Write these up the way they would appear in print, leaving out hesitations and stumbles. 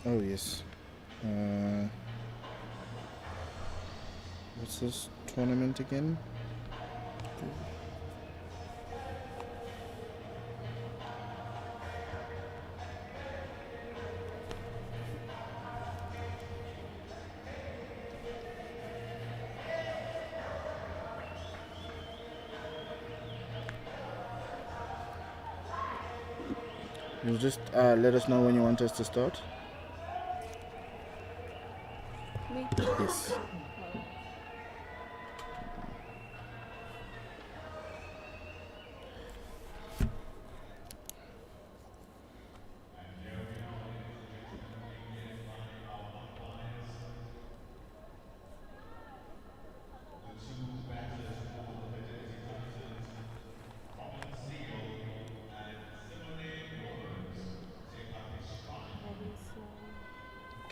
Oh yes. Uh, what's this tournament again? You'll just let us know when you want us to start. Me? Yes.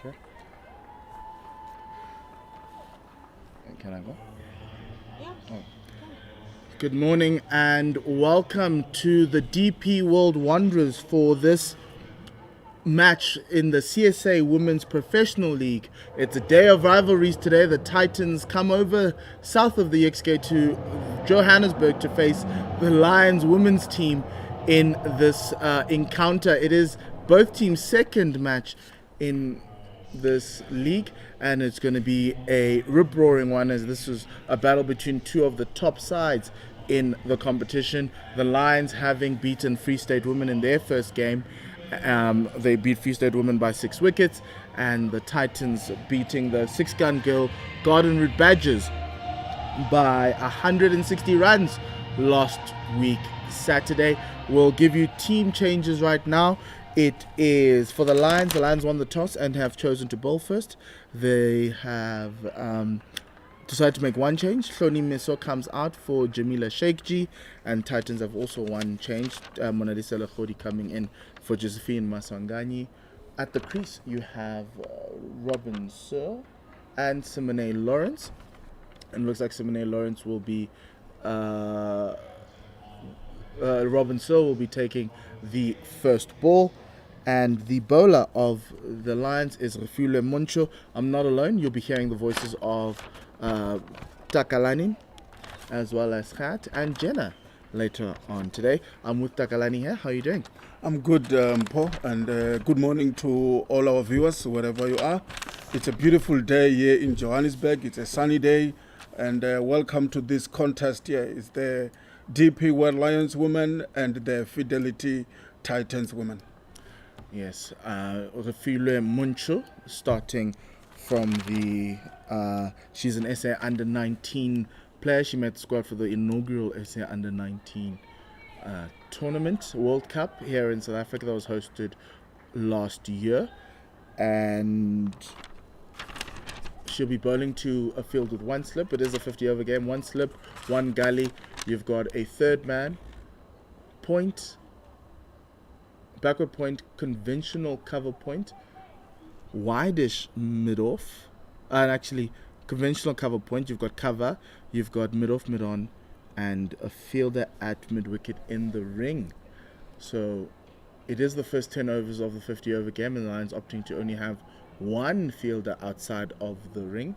Okay. Can I go? Yeah. Oh. Good morning and welcome to the DP World Wanderers for this match in the CSA Women's Professional League. It's a day of rivalries today. The Titans come over south of the XK to Johannesburg to face the Lions women's team in this encounter. It is both teams' second match in this league, and it's going to be a rip-roaring one, as this is a battle between two of the top sides in the competition. The Lions having beaten Free State Women in their first game. They beat Free State Women by 6 wickets, and the Titans beating the six-gun girl Garden Route Badgers by 160 runs last week Saturday. We'll give you team changes right now. It is for the Lions. The Lions won the toss and have chosen to bowl first. They have decided to make one change. Hloni Meso comes out for Jamila Sheikji, and Titans have also one change. Monadisela Khodi coming in for Josephine Masangani. At the crease, you have Robin Searle and Simone Lawrence. And it looks like Simone Lawrence will be Robin Searle will be taking the first ball, and the bowler of the Lions is Refule Moncho. I'm not alone. You'll be hearing the voices of Takalani as well as Khat and Jenna later on today. I'm with Takalani here. How are you doing? I'm good, Paul, and good morning to all our viewers, wherever you are. It's a beautiful day here in Johannesburg. It's a sunny day, and welcome to this contest here. It's the DP World Lions women and the Fidelity Titans women. Yes, Refule Moncho starting from the. She's an SA under 19 player. She made the squad for the inaugural SA under 19 tournament, World Cup here in South Africa that was hosted last year, and she'll be bowling to a field with one slip. It is a 50 over game. One slip, one gully. You've got a third man, point, backward point, conventional cover point, wide-ish mid-off, and actually conventional cover point. You've got cover, you've got mid-off, mid-on, and a fielder at mid-wicket in the ring. So it is the first 10 overs of the 50 over game, and the Lions opting to only have one fielder outside of the ring.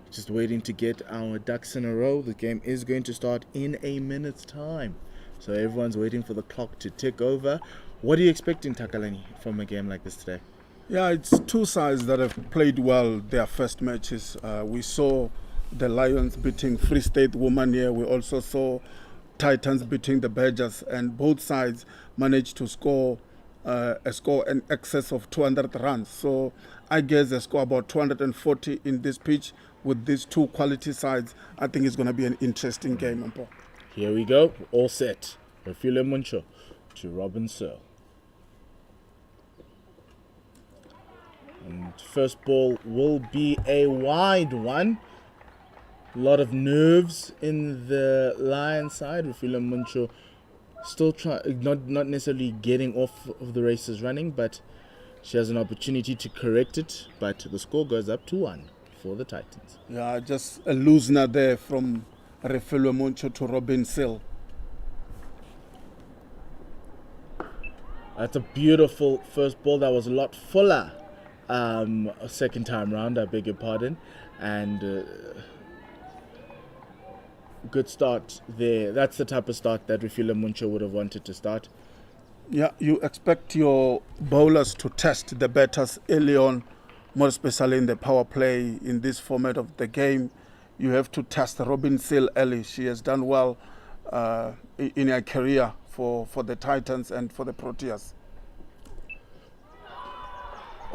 Just waiting to get our ducks in a row. The game is going to start in a minute's time, so everyone's waiting for the clock to tick over. What are you expecting, Takalani, from a game like this today? Yeah, it's two sides that have played well their first matches. We saw the Lions beating Free State Women here. We also saw Titans beating the Badgers, and both sides managed to score a score in excess of 200 runs. So I guess a score about 240 in this pitch with these two quality sides. I think it's going to be an interesting game. Here we go, all set. Refule Muncho to Robin Searle. And first ball will be a wide one. A lot of nerves in the Lion side. Refule Muncho still not necessarily getting off of the races running, but she has an opportunity to correct it. But the score goes up to 1 for the Titans. Yeah, just a loosener there from Refule Moncho to Robin Searle. That's a beautiful first ball that was a lot fuller. Second time round, I beg your pardon. And good start there. That's the type of start that Refila Muncho would have wanted to start. Yeah, you expect your bowlers to test the batters early on, more especially in the power play in this format of the game. You have to test Robin Seal early. She has done well in her career for the Titans and for the Proteas.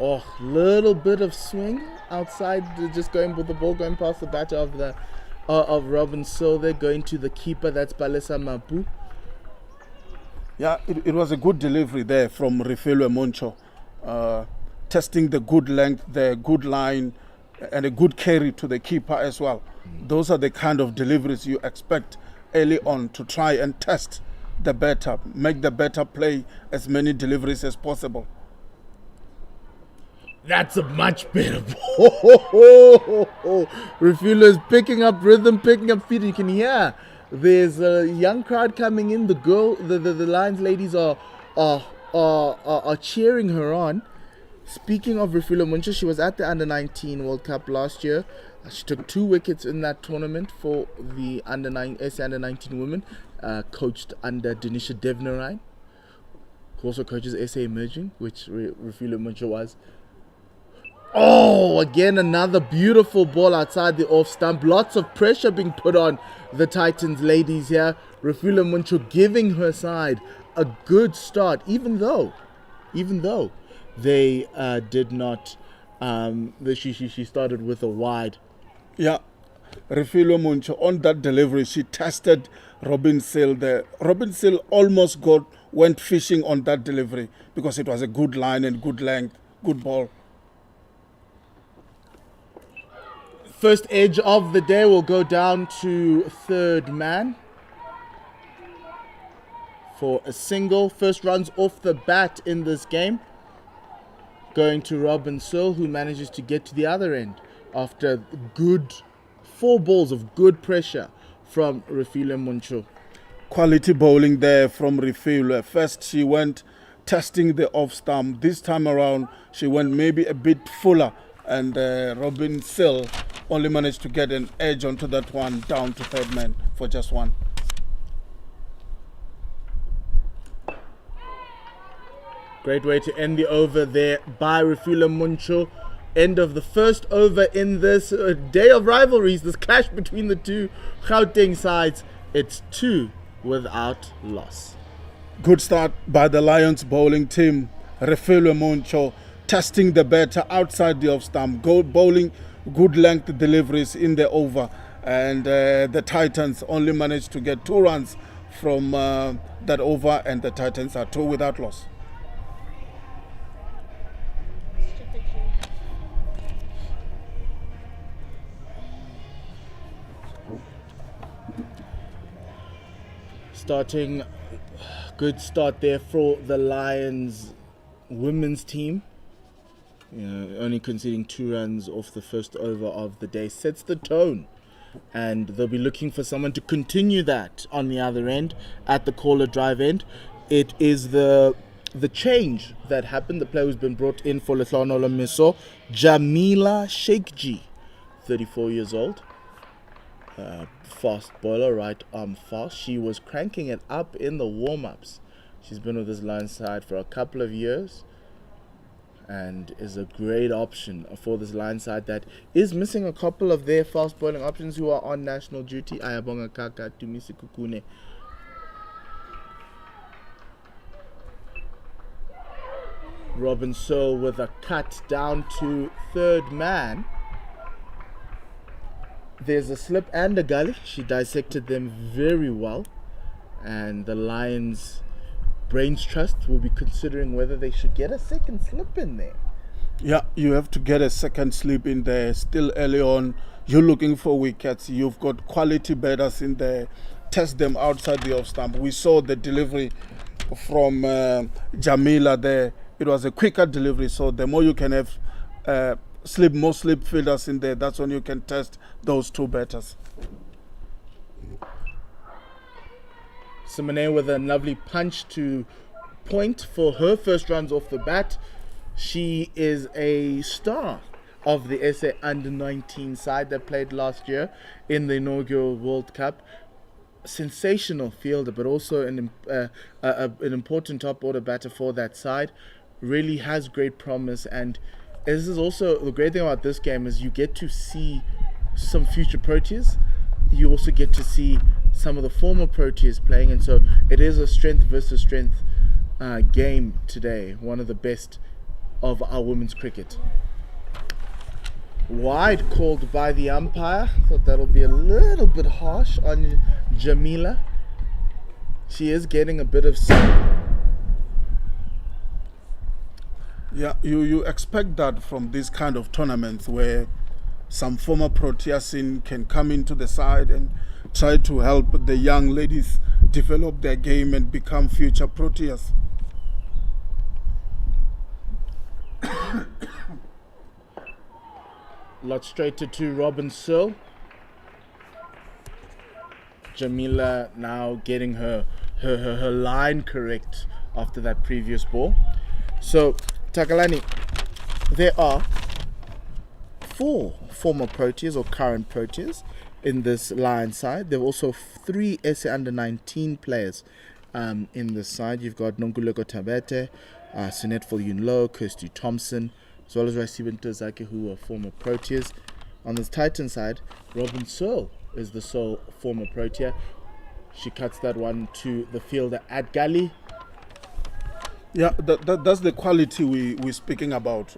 Oh, little bit of swing outside, just going with the ball, going past the batter of Robin Seal. They're going to the keeper, that's Palesa Mapu. Yeah, it was a good delivery there from Refilwe Moncho, testing the good length, the good line, and a good carry to the keeper as well. Those are the kind of deliveries you expect early on to try and test the batter, make the batter play as many deliveries as possible. That's a much better ball. Refilwe is picking up rhythm, picking up feet. You can hear there's a young crowd coming in. The Lions ladies are cheering her on. Speaking of Refilwe Muncho, she was at the Under-19 World Cup last year. She took 2 wickets in that tournament for the SA Under-19 women, coached under Denisha Devnarine, who also coaches SA Emerging, which Refilwe Muncho was. Oh, again, another beautiful ball outside the off stump. Lots of pressure being put on the Titans ladies here. Refilwe Muncho giving her side a good start, even though they did not. She started with a wide. Yeah, Refilwe Muncho on that delivery, she tested Robin Seal there. Robin Seal almost went fishing on that delivery because it was a good line and good length, good ball. First edge of the day will go down to third man for a single. First runs off the bat in this game going to Robin Seal, who manages to get to the other end after good 4 balls of good pressure from Refilwe Muncho. Quality bowling there from Refilwe. First she went testing the off stump. This time around she went maybe a bit fuller, and Robin Seal only managed to get an edge onto that one, down to third man for just 1. Great way to end the over there by Refilwe Muncho. End of the first over in this day of rivalries, this clash between the two Gauteng sides. It's 2 without loss. Good start by the Lions bowling team. Refilwe Muncho testing the batter outside the off stump, bowling good length deliveries in the over, and the Titans only managed to get 2 runs from that over, and the Titans are 2 without loss. Starting, good start there for the Lions women's team. Only conceding 2 runs off the first over of the day sets the tone, and they'll be looking for someone to continue that on the other end at the caller drive end. It is the change that happened. The player who's been brought in for Lehlonolo Miso, Jamila Sheikji, 34 years old. Fast bowler, right arm fast. She was cranking it up in the warm-ups. She's been with this Lions side for a couple of years and is a great option for this Lions side that is missing a couple of their fast bowling options who are on national duty. Ayabonga Kaka, Tumisi Kukune. Robin Seal with a cut down to third man. There's a slip and a gully. She dissected them very well, and the Lions Brains Trust will be considering whether they should get a second slip in there. Yeah, you have to get a second slip in there. Still early on, you're looking for wickets. You've got quality batters in there. Test them outside the off stump. We saw the delivery from Jamila there. It was a quicker delivery, so the more you can have more slip fielders in there, that's when you can test those 2 batters. Simone with a lovely punch to point for her first runs off the bat. She is a star of the SA under-19 side that played last year in the inaugural World Cup. Sensational fielder, but also an important top order batter for that side. Really has great promise, and this is also the great thing about this game is you get to see some future Proteas. You also get to see some of the former Proteas playing, and so it is a strength versus strength game today. One of the best of our women's cricket. Wide called by the umpire. Thought that'll be a little bit harsh on Jamila. She is getting a bit of sun. Yeah, you expect that from these kind of tournaments where some former Proteas can come into the side and try to help the young ladies develop their game and become future Proteas. Lot straighter to Robin Searle. Jamila now getting her line correct after that previous ball. So, Takalani, there are 4 former Proteas or current Proteas in this line side. There are also 3 SA under-19 players in this side. You've got Nonkuleko Tabete, Sunetful Yunlo, Kirsty Thompson, as well as Raisiben Tozake, who are former Proteas. On the Titan side, Robin Searle is the sole former Protea. She cuts that one to the fielder at Gully. Yeah, that's the quality we're speaking about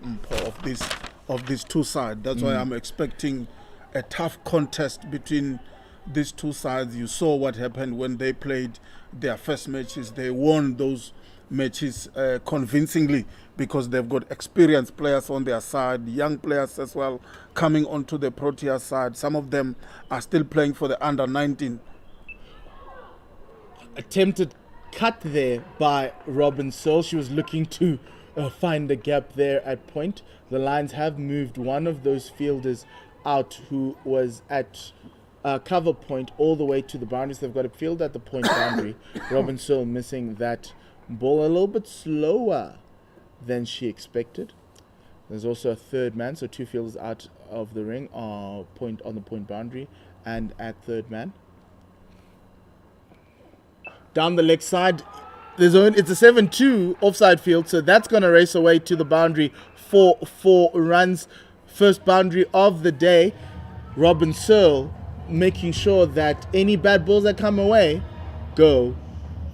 of these two sides. That's why I'm expecting a tough contest between these two sides. You saw what happened when they played their first matches. They won those matches convincingly because they've got experienced players on their side, young players as well coming onto the Protea side. Some of them are still playing for the under-19. Attempted cut there by Robin Searle. She was looking to find the gap there at point. The Lions have moved one of those fielders out who was at cover point all the way to the boundaries. They've got a field at the point boundary. Robin Searle missing that ball a little bit slower than she expected. There's also a third man, so 2 fielders out of the ring are point on the point boundary and at third man. Down the leg side, it's a 7-2 offside field, so that's going to race away to the boundary for 4 runs. First boundary of the day. Robin Searle making sure that any bad balls that come away go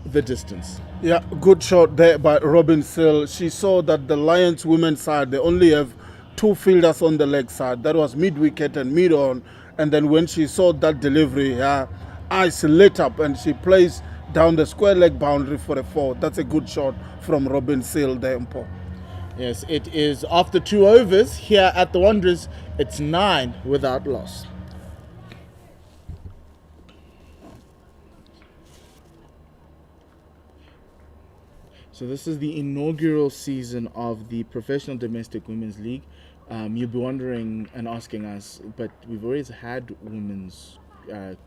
the distance. Yeah, good shot there by Robin Searle. She saw that the Lions women's side, they only have 2 fielders on the leg side. That was mid-wicket and mid-on. And then when she saw that delivery, eyes lit up and she plays down the square leg boundary for a 4. That's a good shot from Robin Searle there, Mpo. Yes, it is after 2 overs here at the Wanderers. It's 9 without loss. So this is the inaugural season of the Professional Domestic Women's League. You'll be wondering and asking us, but we've always had women's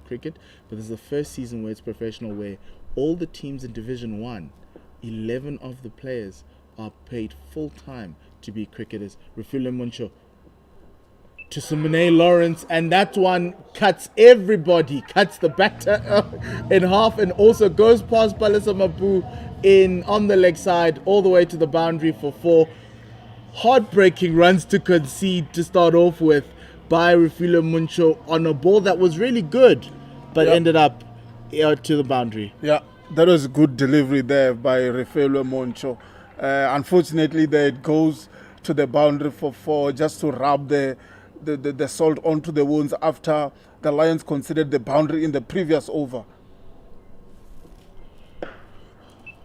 cricket, but this is the first season where it's professional, where all the teams in Division 1, 11 of the players are paid full-time to be cricketers. Refule Muncho to Simone Lawrence, and that one cuts everybody, cuts the batter in half, and also goes past Palisa Mapu on the leg side all the way to the boundary for 4. Heartbreaking runs to concede to start off with by Refule Muncho on a ball that was really good, but ended up to the boundary. Yeah, that was a good delivery there by Refule Muncho. Unfortunately, there it goes to the boundary for 4, just to rub the salt onto the wounds after the Lions conceded the boundary in the previous over.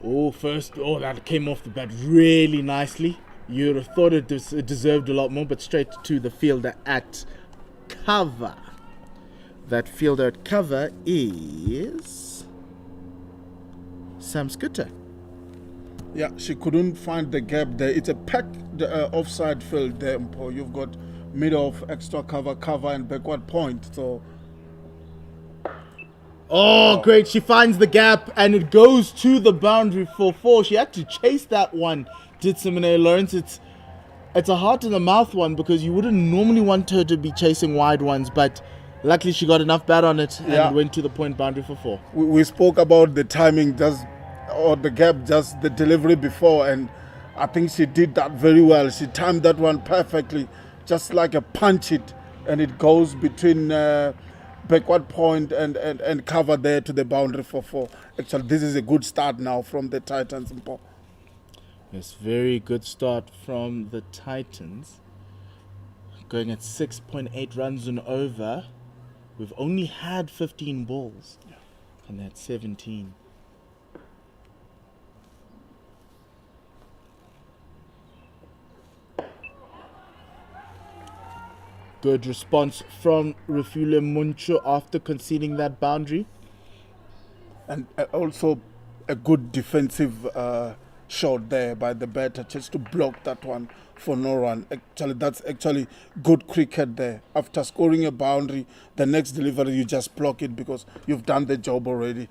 That came off the bat really nicely. You'd have thought it deserved a lot more, but straight to the fielder at cover. That fielder at cover is Sam Scooter. Yeah, she couldn't find the gap there. It's a packed offside field there, Mpo. You've got middle of extra cover, and backward point. So Oh, great. She finds the gap and it goes to the boundary for 4. She had to chase that one, did Simone Lawrence. It's a heart in the mouth one because you wouldn't normally want her to be chasing wide ones, but luckily she got enough bat on it and Yeah. went to the point boundary for 4. We spoke about the timing, or the gap, just the delivery before, and I think she did that very well. She timed that one perfectly, just like a punch it, and it goes between backward point and cover there to the boundary for 4. Actually, this is a good start now from the Titans. Yes, very good start from the Titans. Going at 6.8 runs and over. We've only had 15 balls. And that's 17. Good response from Refule Muncho after conceding that boundary. And also a good defensive shot there by the batter just to block that one for no run. Actually, that's actually good cricket there. After scoring a boundary, the next delivery you just block it because you've done the job already.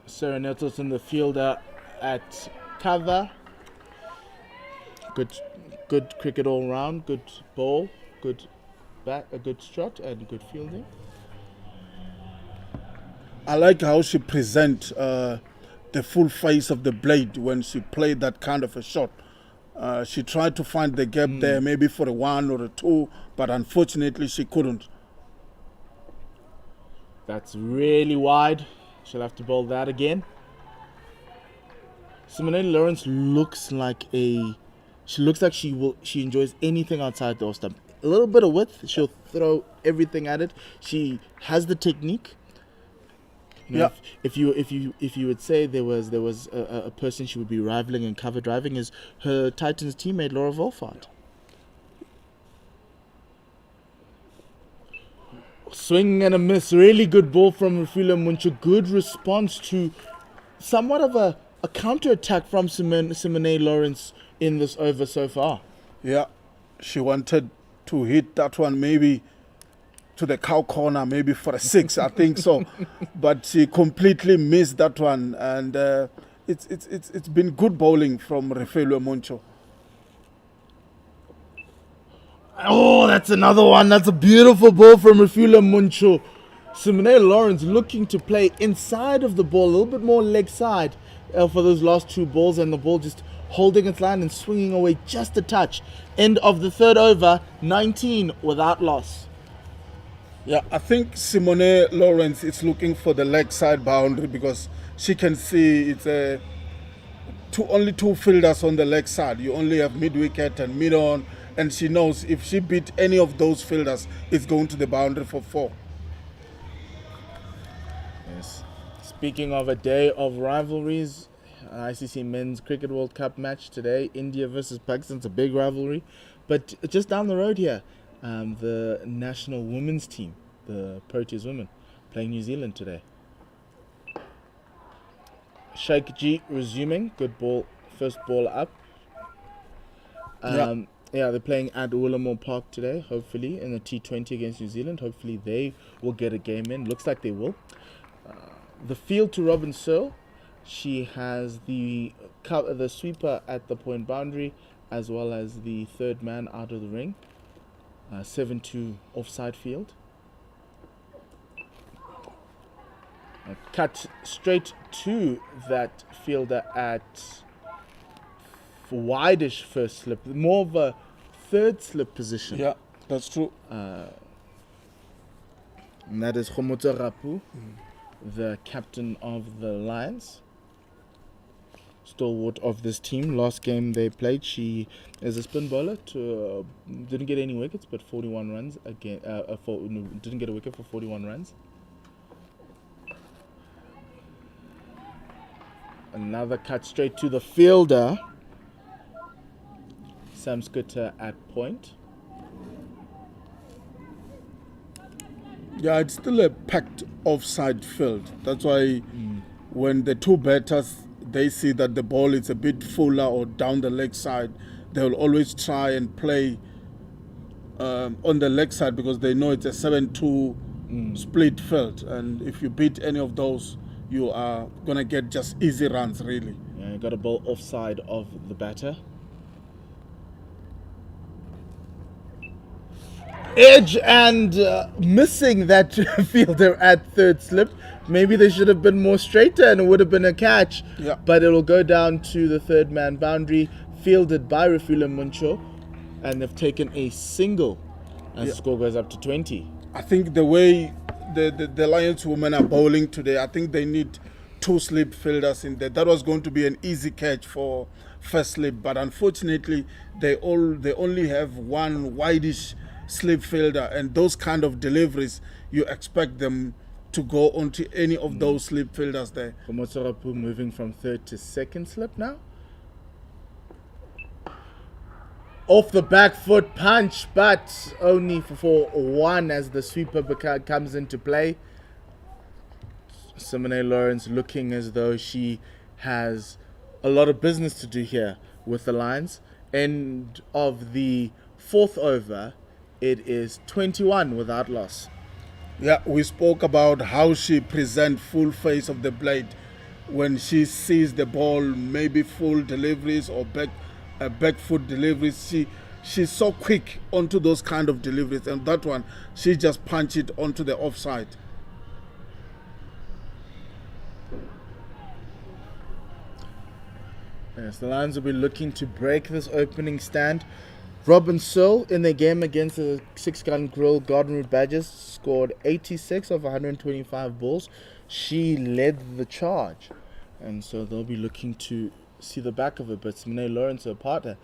Sarah Nettleton, the fielder at cover. Good cricket all round. Good ball. Good bat. A good shot and good fielding. I like how she present the full face of the blade when she played that kind of a shot. She tried to find the gap there, maybe for a 1 or a 2, but unfortunately she couldn't. That's really wide. She'll have to bowl that again. Simone Lawrence looks like she enjoys anything outside the off stump. A little bit of width, she'll throw everything at it. She has the technique. You know, Yeah. If you would say there was a person she would be rivaling in cover driving, is her Titans teammate Laura Wolfart. Swing and a miss. Really good ball from Refula Muncho. Good response to somewhat of a counter attack from Simone Lawrence in this over so far. Yeah, she wanted to hit that one maybe to the cow corner, maybe for a 6, I think so. But she completely missed that one, and it's been good bowling from Refelu Muncho. Oh, that's another one. That's a beautiful ball from Refula Muncho. Simone Lawrence looking to play inside of the ball, a little bit more leg side for those last 2 balls, and the ball just holding its line and swinging away just a touch. End of the 3rd over, 19 without loss. Yeah, I think Simone Lawrence is looking for the leg side boundary because she can see it's only 2 fielders on the leg side. You only have mid-wicket and mid-on, and she knows if she beat any of those fielders, it's going to the boundary for 4. Yes. Speaking of a day of rivalries, ICC Men's Cricket World Cup match today, India versus Pakistan. It's a big rivalry. But just down the road here, the national women's team, the Proteas women, playing New Zealand today. Sheikh G resuming. Good ball. First ball up. Yeah, they're playing at Ullamore Park today, hopefully, in the T20 against New Zealand. Hopefully they will get a game in. Looks like they will. The field to Robin Searle. She has the sweeper at the point boundary, as well as the third man out of the ring. 7-2 offside field. Cut straight to that fielder at wideish first slip, more of a third slip position. Yeah, that's true. And that is Khomotso Rapu, the captain of the Lions, stalwart of this team. Last game they played, she is a spin bowler. Didn't get any wickets, but 41 runs again. Didn't get a wicket for 41 runs. Another cut straight to the fielder, Sam Scooter at point. Yeah, it's still a packed offside field. That's why when the 2 batters, they see that the ball is a bit fuller or down the leg side, they will always try and play on the leg side because they know it's a 7-2 split field, and if you beat any of those, you are gonna get just easy runs, really. Yeah, you got a ball offside of the batter. Edge and missing that fielder at third slip. Maybe they should have been more straighter and it would have been a catch. Yeah. But it'll go down to the third man boundary, fielded by Refula Muncho, and they've taken a single, and the score goes up to 20. I think the way the Lions women are bowling today, I think they need 2 slip fielders in there. That was going to be an easy catch for first slip, but unfortunately they only have one wideish slip fielder, and those kind of deliveries you expect them to go onto any of those slip fielders there. Komotsarapu moving from third to second slip now. Off the back foot punch, but only for 1 as the sweeper comes into play. Simone Lawrence looking as though she has a lot of business to do here with the Lions. End of the 4th over, it is 21 without loss. Yeah, we spoke about how she presents full face of the blade when she sees the ball, maybe full deliveries or back foot deliveries. She's so quick onto those kind of deliveries, and that one she just punched it onto the offside. Yes, the Lions will be looking to break this opening stand. Robin Searle in their game against the 6-gun grill Garden Route Badgers scored 86 of 125 balls. She led the charge, and so they'll be looking to see the back of it. But Simone Lawrence, her partner,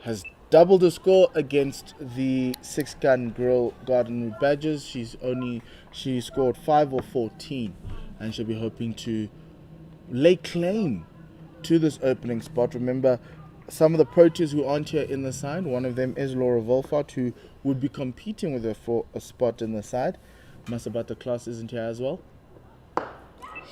has doubled the score against the 6-gun grill Garden Route Badgers. She scored 5 or 14, and she'll be hoping to lay claim to this opening spot. Remember, some of the Proteas who aren't here in the side, one of them is Laura Wolfart, who would be competing with her for a spot in the side. Masabata Class isn't here as well.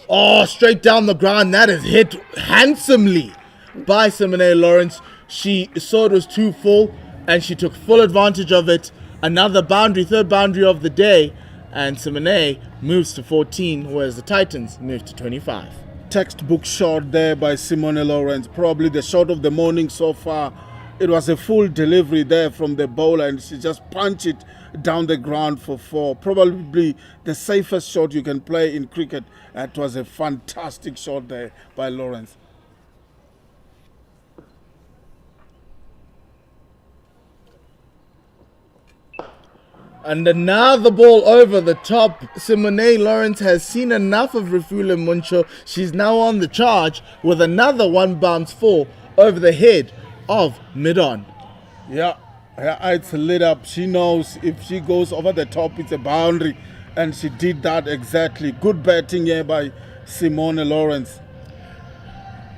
Oh, straight down the ground. That is hit handsomely by Simone Lawrence. She saw it was too full, and she took full advantage of it. Another boundary, third boundary of the day, and Simone moves to 14, whereas the Titans move to 25. Textbook shot there by Simone Lawrence, probably the shot of the morning so far. It was a full delivery there from the bowler, and she just punched it down the ground for 4. Probably the safest shot you can play in cricket. It was a fantastic shot there by Lawrence. And another ball over the top. Simone Lawrence has seen enough of Refula Muncho. She's now on the charge with another 1 bounce 4 over the head of mid-on. Yeah, her eyes lit up. She knows if she goes over the top, it's a boundary. And she did that exactly. Good batting here by Simone Lawrence.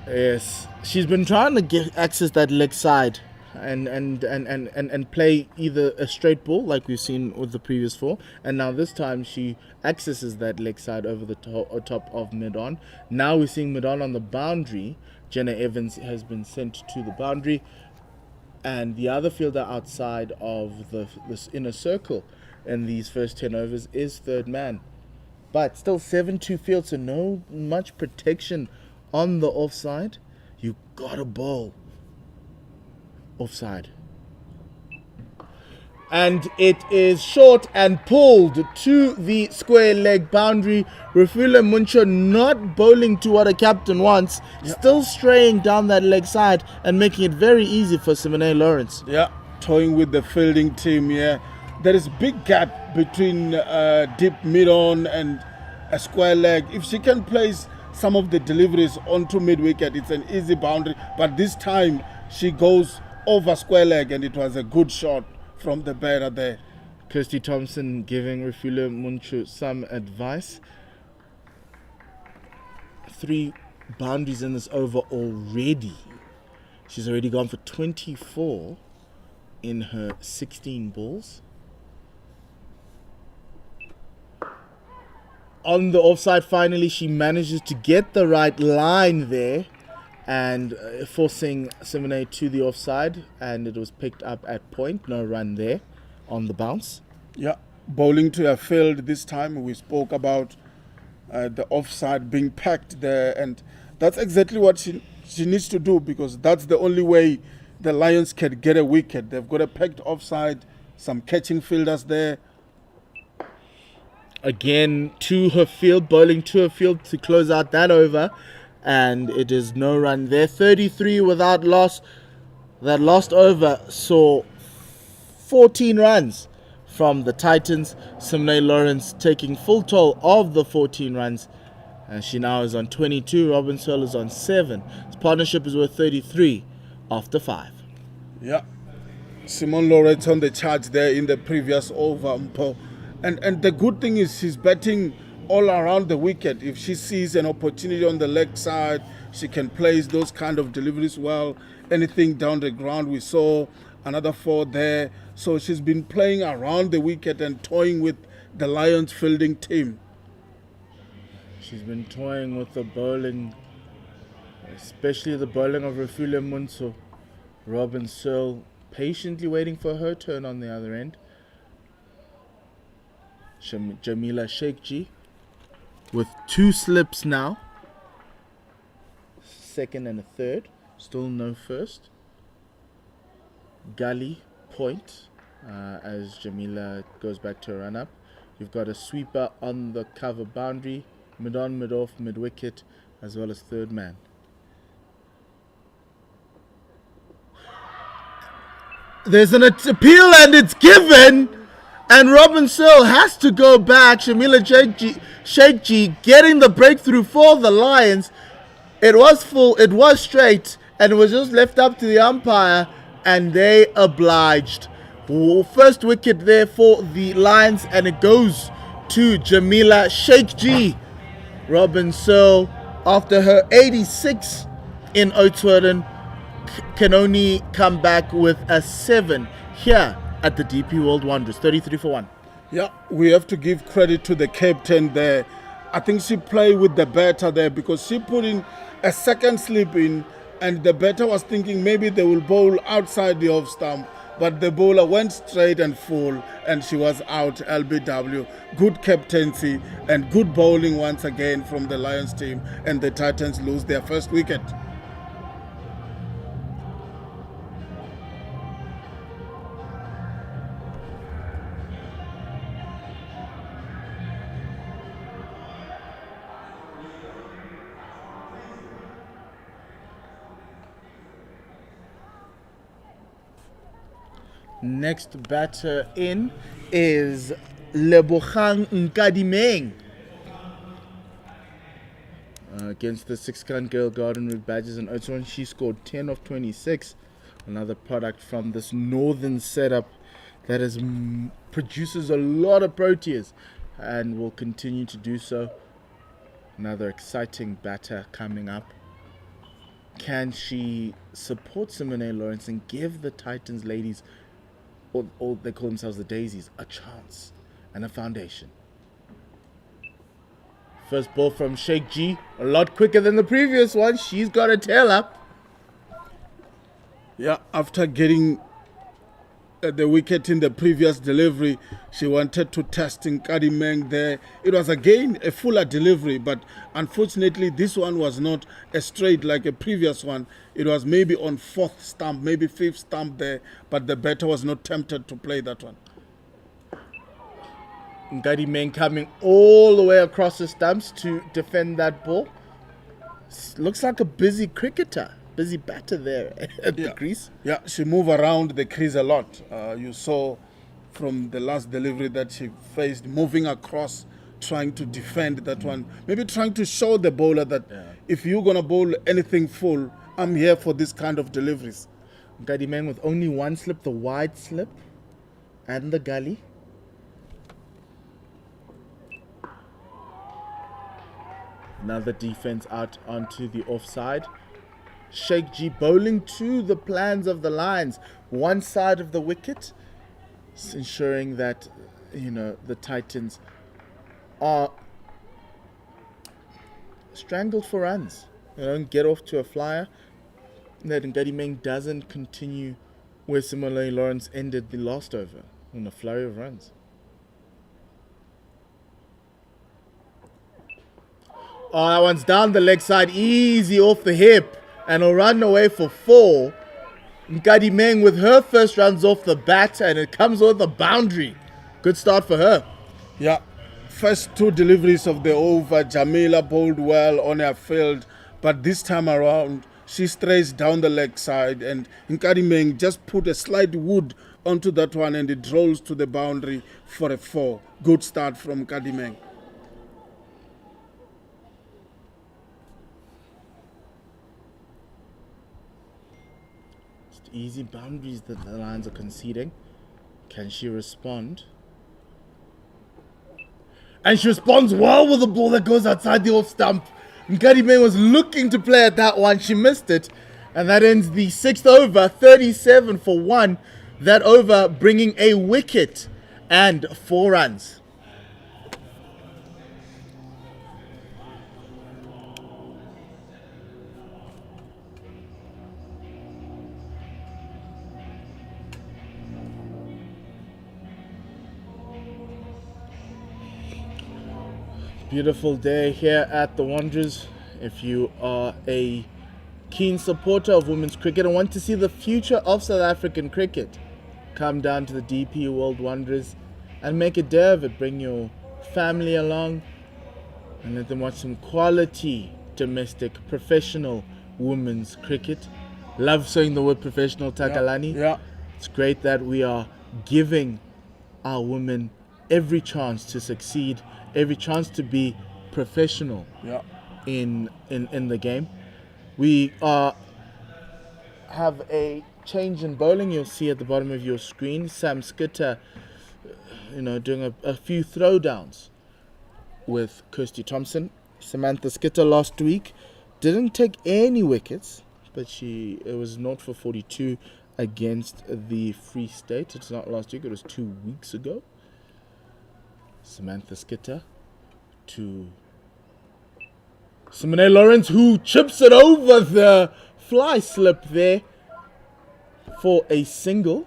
Yes, she's been trying to access that leg side and play either a straight ball like we've seen with the previous 4, and now this time she accesses that leg side over the top of mid-on. Now we're seeing mid-on on the boundary. Jenna Evans has been sent to the boundary, and the other fielder outside of this inner circle in these first 10 overs is third man. But still 7-2 field, so no much protection on the offside. You gotta bowl offside. And it is short and pulled to the square leg boundary. Refula Muncho not bowling to what a captain wants, still straying down that leg side and making it very easy for Simone Lawrence. Yeah, toying with the fielding team here. There is big gap between deep mid-on and a square leg. If she can place some of the deliveries onto mid-wicket, it's an easy boundary. But this time she goes over square leg, and it was a good shot from the batter there. Kirsty Thompson giving Refula Muncho some advice. 3 boundaries in this over already. She's already gone for 24 in her 16 balls. On the offside, finally, she manages to get the right line there. and forcing Simone to the offside, and it was picked up at point. No run there on the bounce. Yeah, bowling to a field this time. We spoke about the offside being packed there, and that's exactly what she needs to do, because that's the only way the Lions can get a wicket. They've got a packed offside, some catching fielders there. Again, to her field, bowling to her field to close out that over, and it is no run there. 33 without loss. That last over saw 14 runs from the Titans. Simone Lawrence taking full toll of the 14 runs, and she now is on 22. Robin Searle is on 7. His partnership is worth 33 after 5. Yeah, Simone Lawrence on the charge there in the previous over. And the good thing is she's batting all around the wicket. If she sees an opportunity on the leg side, she can place those kind of deliveries well. Anything down the ground, we saw another 4 there. So she's been playing around the wicket and toying with the Lions fielding team. She's been toying with the bowling, especially the bowling of Refule Munso. Robin Searle patiently waiting for her turn on the other end. Jamila Sheikji with 2 slips now. Second and a third. Still no first. Gully point as Jamila goes back to a run up. You've got a sweeper on the cover boundary. Mid on, mid off, mid wicket, as well as third man. There's an appeal and it's given, and Robin Searle has to go back. Shamila Sheikji getting the breakthrough for the Lions. It was full, it was straight, and it was just left up to the umpire, and they obliged. First wicket there for the Lions, and it goes to Jamila Sheikji. Robin Searle, after her 86 in Oudtshoorn, can only come back with a 7 here at the DP World Wonders. 33 for 1. Yeah, we have to give credit to the captain there. I think she played with the batter there, because she put in a second slip in, and the batter was thinking maybe they will bowl outside the off stump, but the bowler went straight and full, and she was out. LBW. Good captaincy and good bowling once again from the Lions team, and the Titans lose their first wicket. Next batter in is Lebogang Nkadimeng. Against the 6-gun girl Garden Route Badgers and Oudtshoorn, she scored 10 of 26. Another product from this northern setup that produces a lot of Proteas and will continue to do so. Another exciting batter coming up. Can she support Simone Lawrence and give the Titans ladies, or they call themselves the Daisies, a chance and a foundation? First ball from Sheikh G, a lot quicker than the previous one. She's got a tail up. Yeah, after getting the wicket in the previous delivery, she wanted to test Nkadimeng there. It was again a fuller delivery, but unfortunately this one was not a straight like a previous one. It was maybe on 4th stump, maybe 5th stump there, but the batter was not tempted to play that one. Nkadimeng coming all the way across the stumps to defend that ball. Looks like a busy cricketer. Busy batter there at the crease. Yeah, she moved around the crease a lot. You saw from the last delivery that she faced, moving across, trying to defend that one. Maybe trying to show the bowler that if you're going to bowl anything full, I'm here for this kind of deliveries. Nkadimeng with only one slip, the wide slip, and the gully. Another defense out onto the offside. Sheikh G bowling to the plans of the Lions. One side of the wicket, ensuring that, the Titans are strangled for runs. They don't get off to a flyer. That Ngadi Meng doesn't continue where Simone Lawrence ended the last over on a flurry of runs. Oh, that one's down the leg side, easy off the hip, and a run away for 4. Ngadi Meng with her first runs off the bat, and it comes with a boundary. Good start for her. Yeah, first 2 deliveries of the over, Jamila bowled well on her field, but this time around, she strays down the leg side, and Ngadi Meng just put a slight wood onto that one, and it rolls to the boundary for a 4. Good start from Ngadi Meng. Just easy boundaries that the Lions are conceding. Can she respond? And she responds well with a ball that goes outside the off stump. Ngadi Meng was looking to play at that one. She missed it. And that ends the 6th over, 37 for 1. That over bringing a wicket and 4 runs. Beautiful day here at the Wanderers. If you are a keen supporter of women's cricket and want to see the future of South African cricket, come down to the DP World Wanderers and make a day of it. Bring your family along and let them watch some quality domestic professional women's cricket. Love saying the word professional, Takalani. Yeah. It's great that we are giving our women every chance to succeed, every chance to be professional in the game. We have a change in bowling. You'll see at the bottom of your screen Sam Skitter doing a few throwdowns with Kirsty Thompson. Samantha Skitter last week didn't take any wickets, but it was 0 for 42 against the Free State. It's not last week, it was 2 weeks ago. Samantha Skitter to Simone Lawrence, who chips it over the fly slip there for a single.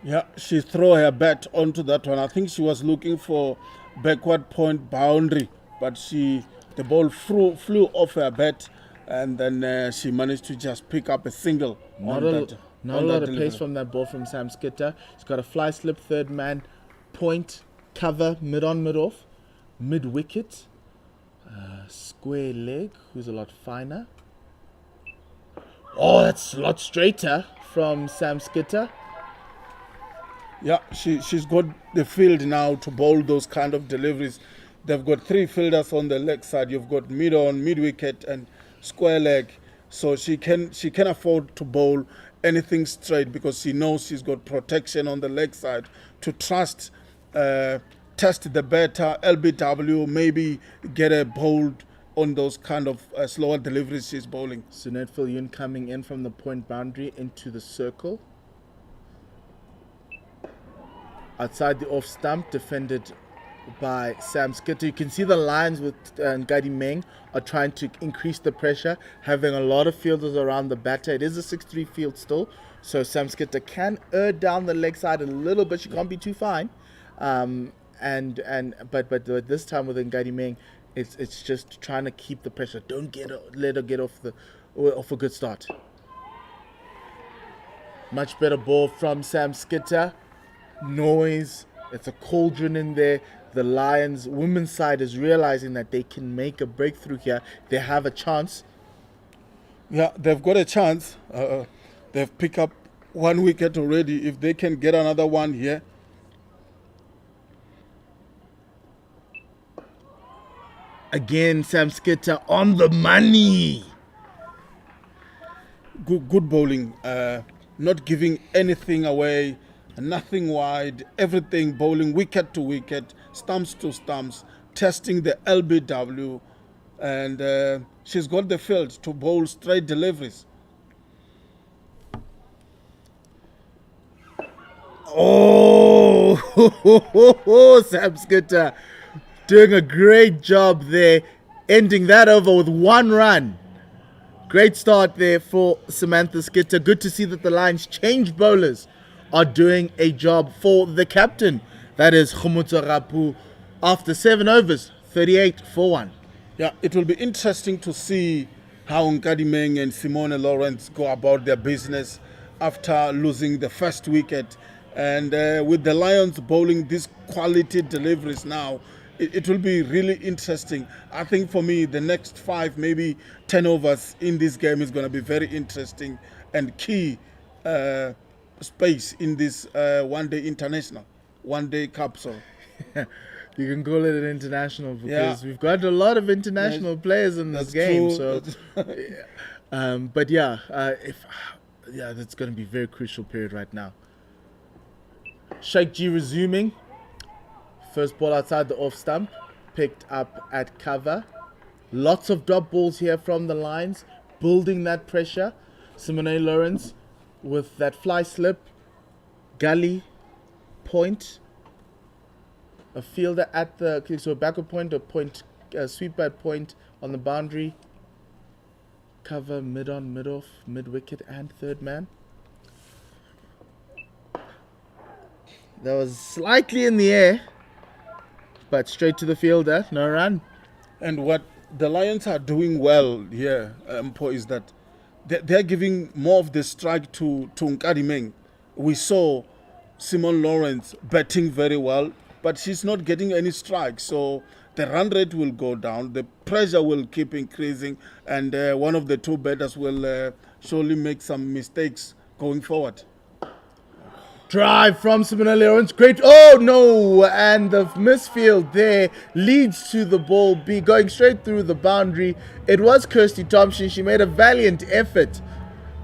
Yeah, she threw her bat onto that one. I think she was looking for backward point boundary, but the ball flew off her bat, and then she managed to just pick up a single. Not a lot of pace from that ball from Sam Skitter. She's got a fly slip, third man, point, cover, mid on, mid off, mid wicket, square leg, who's a lot finer. Oh, that's a lot straighter from Sam Skitter. Yeah, she's got the field now to bowl those kind of deliveries. They've got 3 fielders on the leg side. You've got mid on, mid wicket, and square leg. So she can afford to bowl anything straight because she knows she's got protection on the leg side to test the better LBW, maybe get a bowled on those kind of slower deliveries she's bowling. Sunette Viljoen coming in from the point boundary into the circle. Outside the off stump, defended by Sam Skitter. You can see the Lions with Ngadi Meng are trying to increase the pressure, having a lot of fielders around the batter. It is a 6-3 field still, so Sam Skitter can err down the leg side a little bit. She can't be too fine. But this time with Ngadi Meng, it's just trying to keep the pressure. Don't let her get off a good start. Much better ball from Sam Skitter. Noise. It's a cauldron in there. The Lions women's side is realizing that they can make a breakthrough here. They have a chance. Yeah, they've got a chance. They've picked up 1 wicket already. If they can get another one here. Again, Sam Skitter on the money. Good bowling. Not giving anything away. Nothing wide, everything bowling wicket to wicket, stumps to stumps, testing the LBW, and she's got the field to bowl straight deliveries. Oh, Sam Skitter doing a great job there ending that over with 1 run. Great start there for Samantha Skitter. Good to see that the Lions change bowlers are doing a job for the captain. That is Khomotso Rapu after 7 overs, 38 for 1. Yeah, it will be interesting to see how Nkadimeng and Simone Lawrence go about their business after losing the first wicket. And with the Lions bowling these quality deliveries now, it will be really interesting. I think for me, the next 5, maybe 10 overs in this game is going to be very interesting and key space in this one-day international, one-day cup. So. You can call it an international because we've got a lot of international players in this game. True. So, but yeah, that's going to be a very crucial period right now. Sheikh G resuming. First ball outside the off stump, picked up at cover. Lots of drop balls here from the Lions, building that pressure. Simone Lawrence with that fly slip. Gully point. A fielder at the so backward point, a sweep at point on the boundary. Cover mid on, mid off, mid wicket, and third man. That was slightly in the air, but straight to the fielder, no run. And what the Lions are doing well here, Mpo, is that they're giving more of the strike to Nkadimeng. We saw Simone Lawrence batting very well, but she's not getting any strikes. So the run rate will go down, the pressure will keep increasing, and one of the two batters will surely make some mistakes going forward. Drive from Simone Lawrence, great, oh no, and the misfield there leads to the ball be going straight through the boundary. It was Kirsty Thompson. She made a valiant effort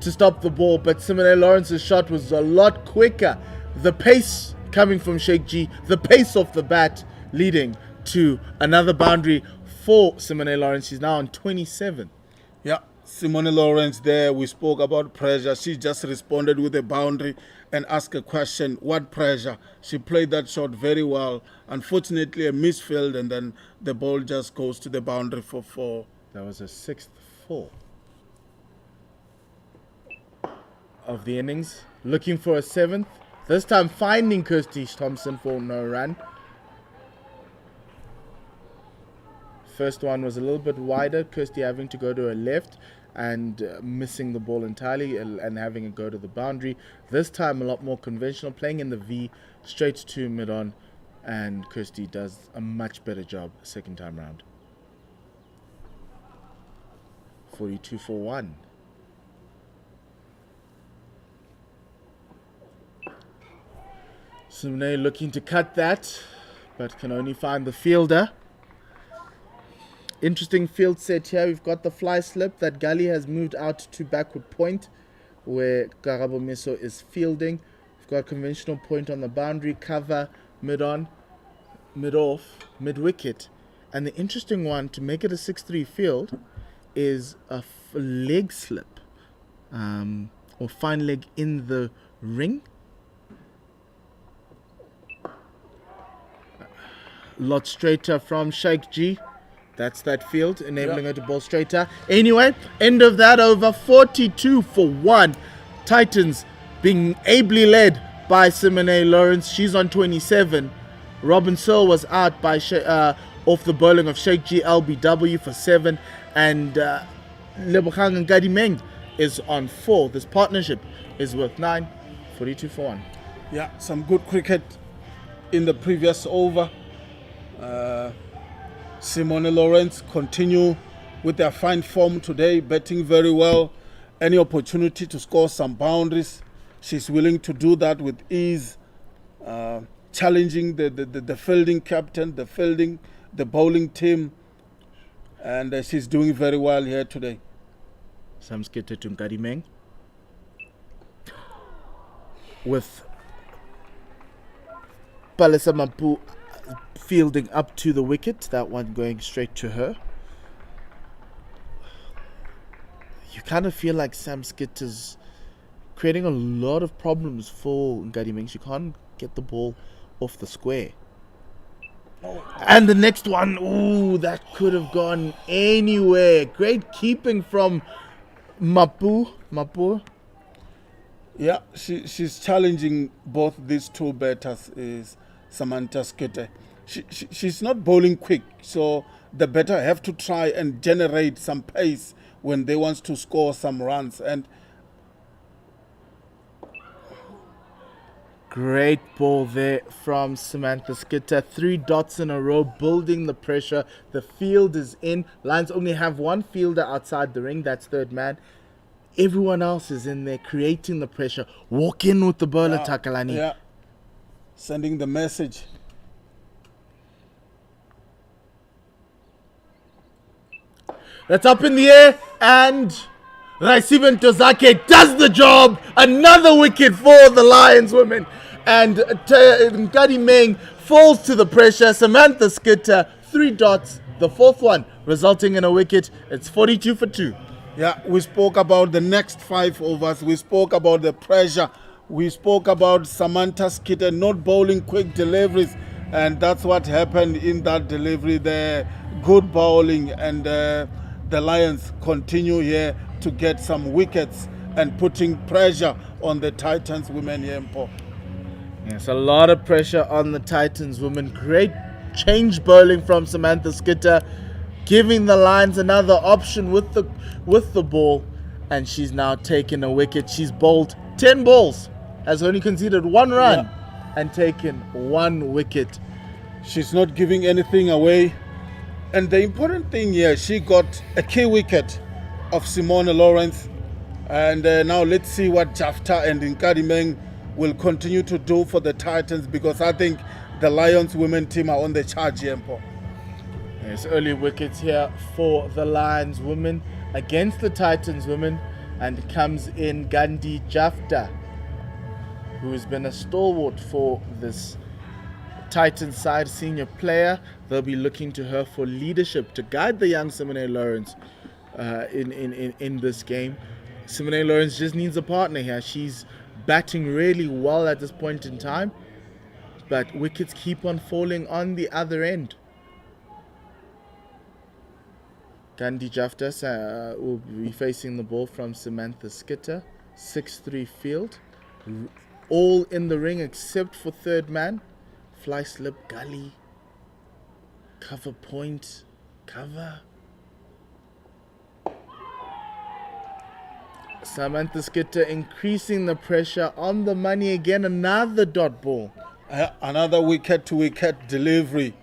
to stop the ball, but Simone Lawrence's shot was a lot quicker. The pace coming from Sheikh G, the pace of the bat leading to another boundary for Simone Lawrence. She's now on 27. Yeah, Simone Lawrence there, we spoke about pressure. She just responded with a boundary and asked a question, what pressure? She played that shot very well. Unfortunately, a misfield, and then the ball just goes to the boundary for 4. That was a 6th 4 of the innings. Looking for a 7th. This time finding Kirsty Thompson for no run. First one was a little bit wider. Kirsty having to go to her left and missing the ball entirely and having it go to the boundary. This time a lot more conventional, playing in the V, straight to mid-on, and Kirsty does a much better job second time round. 42 for 1. Simone looking to cut that, but can only find the fielder. Interesting field set here. We've got the fly slip that Gully has moved out to backward point where Karabo Meso is fielding. We've got conventional point on the boundary, cover, mid-on, mid-off, mid-wicket. And the interesting one to make it a 6-3 field is a leg slip or fine leg in the ring. Lot straighter from Sheikh G. That's that field, enabling her to ball straighter. Anyway, end of that over, 42 for 1. Titans being ably led by Simone Lawrence. She's on 27. Robin Searle was out by off the bowling of Sheikh G LBW for 7. And Lebogang Nkadimeng is on 4. This partnership is worth 9. 42 for 1. Yeah, some good cricket in the previous over. Simone Lawrence continue with their fine form today, batting very well. Any opportunity to score some boundaries, she's willing to do that with ease, challenging the fielding captain, the bowling team, and she's doing very well here today. Sam Skitter to Nkadimeng with Palesa Mapu fielding up to the wicket, that one going straight to her. You kind of feel like Sam Skitter's creating a lot of problems for Nkadimeng. She can't get the ball off the square. And the next one, ooh, that could have gone anywhere. Great keeping from Mapu. Yeah, she's challenging both these two batters is Samantha Skete. She's not bowling quick, so the batter have to try and generate some pace when they want to score some runs. And Great ball there from Samantha Skitter. 3 dots in a row, building the pressure. The field is in. Lions only have one fielder outside the ring. That's third man. Everyone else is in there creating the pressure. Walk in with the bowler, Takalani. yeah, sending the message. That's up in the air, and Raisiben Tozake does the job. Another wicket for the Lions women. And Nkadi Meng falls to the pressure. Samantha Skitter, 3 dots. The fourth one resulting in a wicket. It's 42 for 2. Yeah, we spoke about the next 5 overs. We spoke about the pressure. We spoke about Samantha Skitter not bowling quick deliveries. And that's what happened in that delivery there. Good bowling, and the Lions continue here to get some wickets and putting pressure on the Titans women here in Paul. Yes, a lot of pressure on the Titans women. Great change bowling from Samantha Skitter, giving the Lions another option with the ball, and she's now taken a wicket. She's bowled 10 balls, has only conceded 1 run, and taken 1 wicket. She's not giving anything away. And the important thing here, she got a key wicket of Simone Lawrence. And now let's see what Jafta and Nkadi Meng will continue to do for the Titans, because I think the Lions women team are on the charge here, Paul. Yes, early wickets here for the Lions women against the Titans women, and comes in Gandhi Jafta, who has been a stalwart for this Titans side, senior player. They'll be looking to her for leadership to guide the young Simone Lawrence in this game. Simone Lawrence just needs a partner here. She's batting really well at this point in time, but wickets keep on falling on the other end. Gandhi Jafta will be facing the ball from Samantha Skitter. 6-3 field. All in the ring except for third man. Fly slip, gully. Cover point. Cover. Samantha Skitter increasing the pressure on the money again. Another dot ball. Another wicket-to-wicket delivery.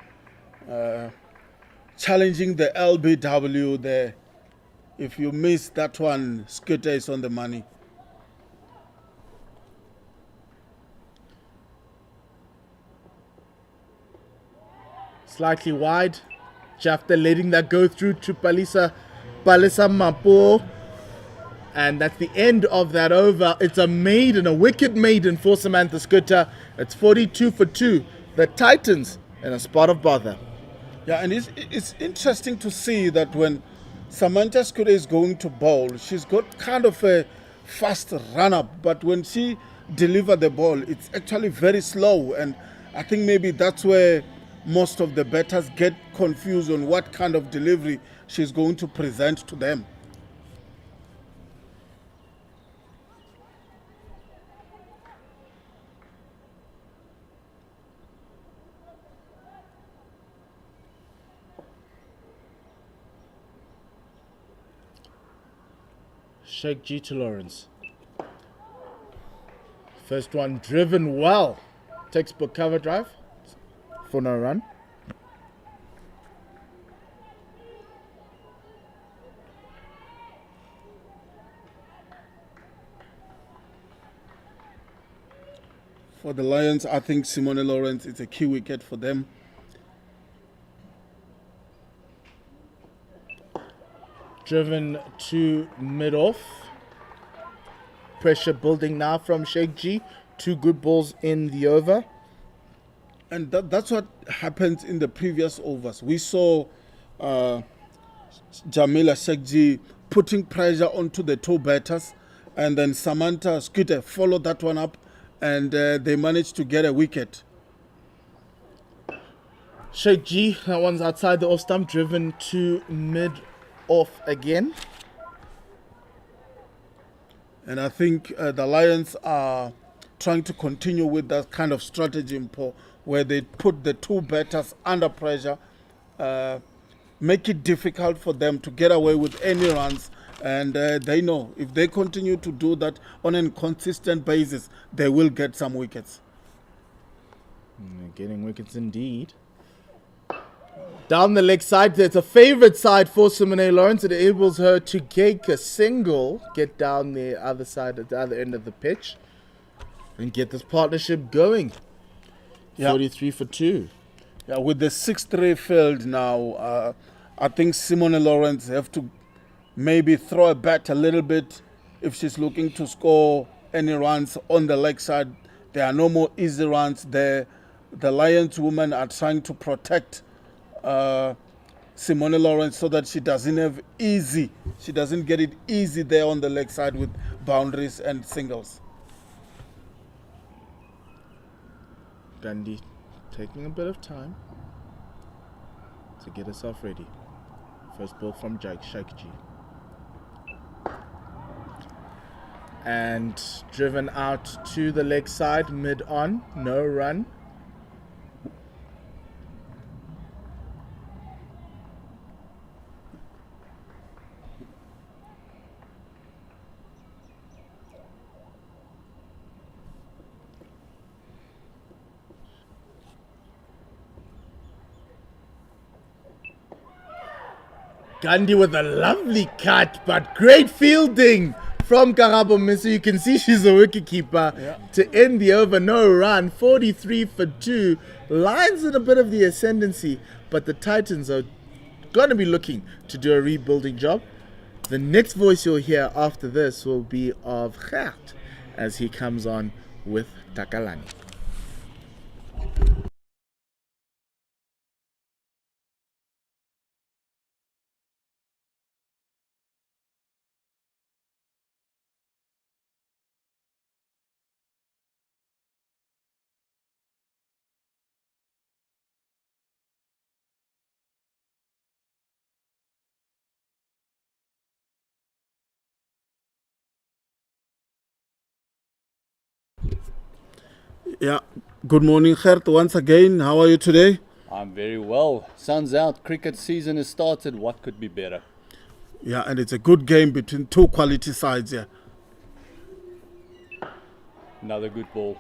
Challenging the LBW there. If you miss that one, Skitter is on the money. Slightly wide. Jafta letting that go through to Palisa Mapo. And that's the end of that over. It's a maiden, a wicket maiden for Samantha Skitter. It's 42 for 2. The Titans in a spot of bother. Yeah, and it's interesting to see that when Samantha Skitter is going to bowl, she's got kind of a fast run-up, but when she delivers the ball, it's actually very slow. And I think maybe that's where most of the batters get confused on what kind of delivery she's going to present to them. Sheikh G to Lawrence. First one driven well. Textbook cover drive for no run. For the Lions, I think Simone Lawrence is a key wicket for them. Driven to mid-off. Pressure building now from Sheikh G. 2 good balls in the over. And that's what happened in the previous overs. We saw Jamila Sheikh G putting pressure onto the 2 batters, and then Samantha Skitter followed that one up, and they managed to get a wicket. Sheikh G, that one's outside the off stump, driven to mid off again. And I think the Lions are trying to continue with that kind of strategy, Mpo, where they put the two batters under pressure, make it difficult for them to get away with any runs. And they know if they continue to do that on a consistent basis, they will get some wickets. Getting wickets indeed. Down the leg side, it's a favorite side for Simone Lawrence. It enables her to take a single, get down the other side at the other end of the pitch, and get this partnership going. Yeah. 43 for 2. Yeah, with the 6-3 field now, I think Simone Lawrence have to maybe throw a bat a little bit if she's looking to score any runs on the leg side. There are no more easy runs there. The Lions women are trying to protect Simone Lawrence so that she doesn't get it easy there on the leg side with boundaries and singles. Gandhi taking a bit of time to get herself ready. First ball from Sheikh G. And driven out to the leg side, mid on, no run. Gandhi with a lovely cut, but great fielding from Karabo Missy. You can see she's a wicketkeeper to end the over. No run, 43 for 2. Lions in a bit of the ascendancy, but the Titans are going to be looking to do a rebuilding job. The next voice you'll hear after this will be of Gert as he comes on with Takalani. Yeah, good morning, Gert, once again. How are you today? I'm very well. Sun's out, cricket season has started. What could be better? Yeah, and it's a good game between two quality sides here. Another good ball.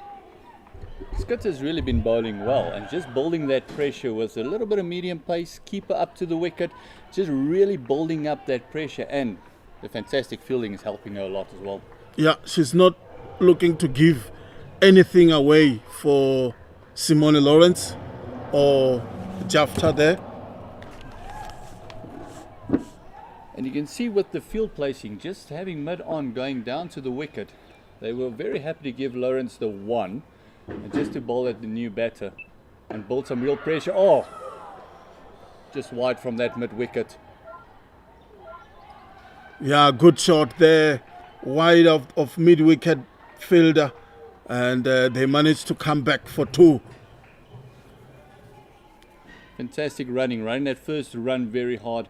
Skit has really been bowling well and just building that pressure with a little bit of medium pace, keeper up to the wicket, just really building up that pressure, and the fantastic fielding is helping her a lot as well. Yeah, she's not looking to give anything away for Simone Lawrence or Jafta there. And you can see with the field placing, just having mid on going down to the wicket, they were very happy to give Lawrence the one and just to bowl at the new batter and build some real pressure. Oh, just wide from that mid wicket. Yeah, good shot there, wide of mid wicket fielder, and they managed to come back for 2. Fantastic running that first run very hard,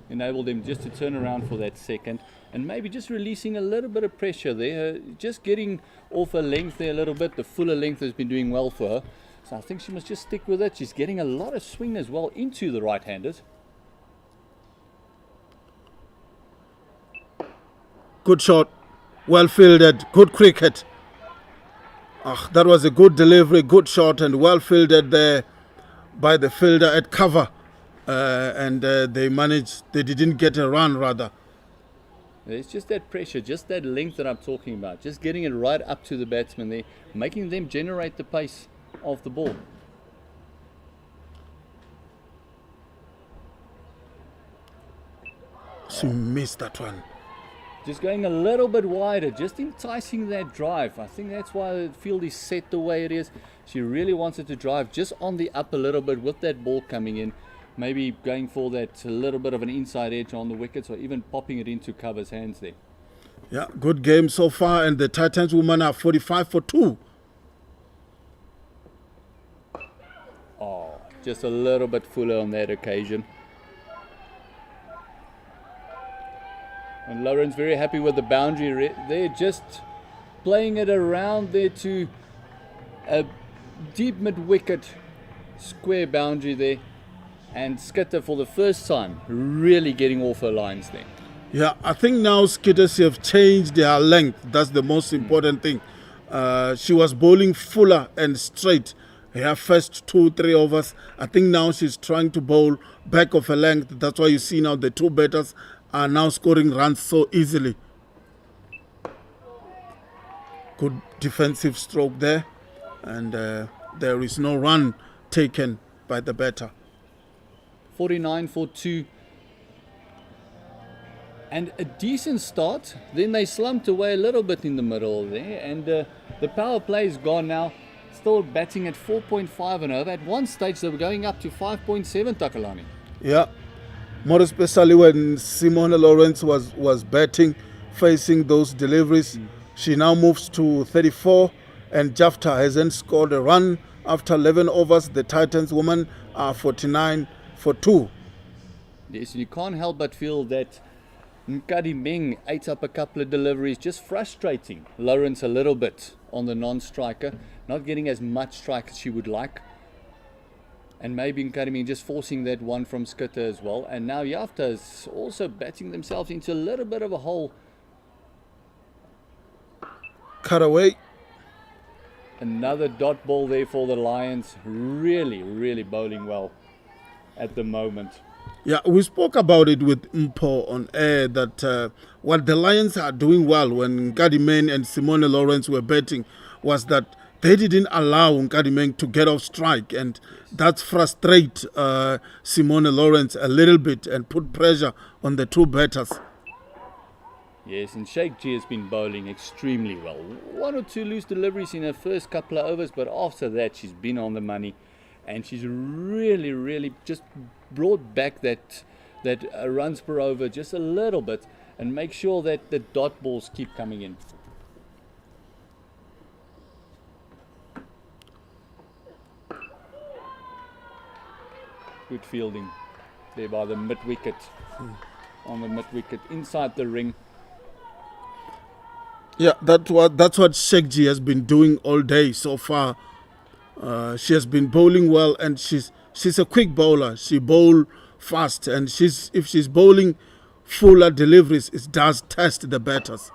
enabled them just to turn around for that second, and maybe just releasing a little bit of pressure there, just getting off her length there a little bit. The fuller length has been doing well for her, so I think she must just stick with it. She's getting a lot of swing as well into the right-handers. Good shot, well fielded, good cricket. That was a good delivery, good shot, and well fielded there by the fielder at cover. And they didn't get a run rather. It's just that pressure, just that length that I'm talking about, just getting it right up to the batsman there, making them generate the pace of the ball. She missed that one. Just going a little bit wider, just enticing that drive. I think that's why the field is set the way it is. She really wants it to drive just on the up a little bit with that ball coming in. Maybe going for that a little bit of an inside edge on the wickets, or even popping it into cover's hands there. Yeah, good game so far, and the Titans women are 45 for 2. Oh, just a little bit fuller on that occasion. And Lauren's very happy with the boundary. They're just playing it around there to a deep mid-wicket square boundary there. And Skitter, for the first time, really getting off her lines there. Yeah, I think now skitters have changed their length. That's the most important thing. She was bowling fuller and straight her first 2-3 overs. I think now she's trying to bowl back of her length. That's why you see now the two batters are now scoring runs so easily. Good defensive stroke there. And there is no run taken by the batter. 49 for 2. And a decent start. Then they slumped away a little bit in the middle there. And the power play is gone now. Still batting at 4.5 and over. At one stage they were going up to 5.7, Takalani. Yeah. More especially when Simone Lawrence was batting, facing those deliveries. She now moves to 34. And Jafta hasn't scored a run after 11 overs. The Titans women are 49 for 2. Yes, you can't help but feel that Nkadi Meng ate up a couple of deliveries, just frustrating Lawrence a little bit on the non-striker, not getting as much strike as she would like. And maybe Nkadi Meng just forcing that one from Skitter as well. And now Jafta is also batting themselves into a little bit of a hole. Cut away. Another dot ball there for the Lions. Really, really bowling well at the moment. Yeah, we spoke about it with Mpo on air that what the Lions are doing well when Nkadi and Simone Lawrence were batting was that they didn't allow Nkadi to get off strike, and that's frustrate Simone Lawrence a little bit and put pressure on the two batters. Yes, and Sheikh G has been bowling extremely well. 1 or 2 loose deliveries in her first couple of overs, but after that she's been on the money, and she's really, really just brought back that runs per over just a little bit and make sure that the dot balls keep coming in. Good fielding there by the mid-wicket, on the mid-wicket, inside the ring. Yeah, that's what Sheikh G has been doing all day so far. She has been bowling well, and she's a quick bowler. She bowl fast, and if she's bowling fuller deliveries, it does test the batters.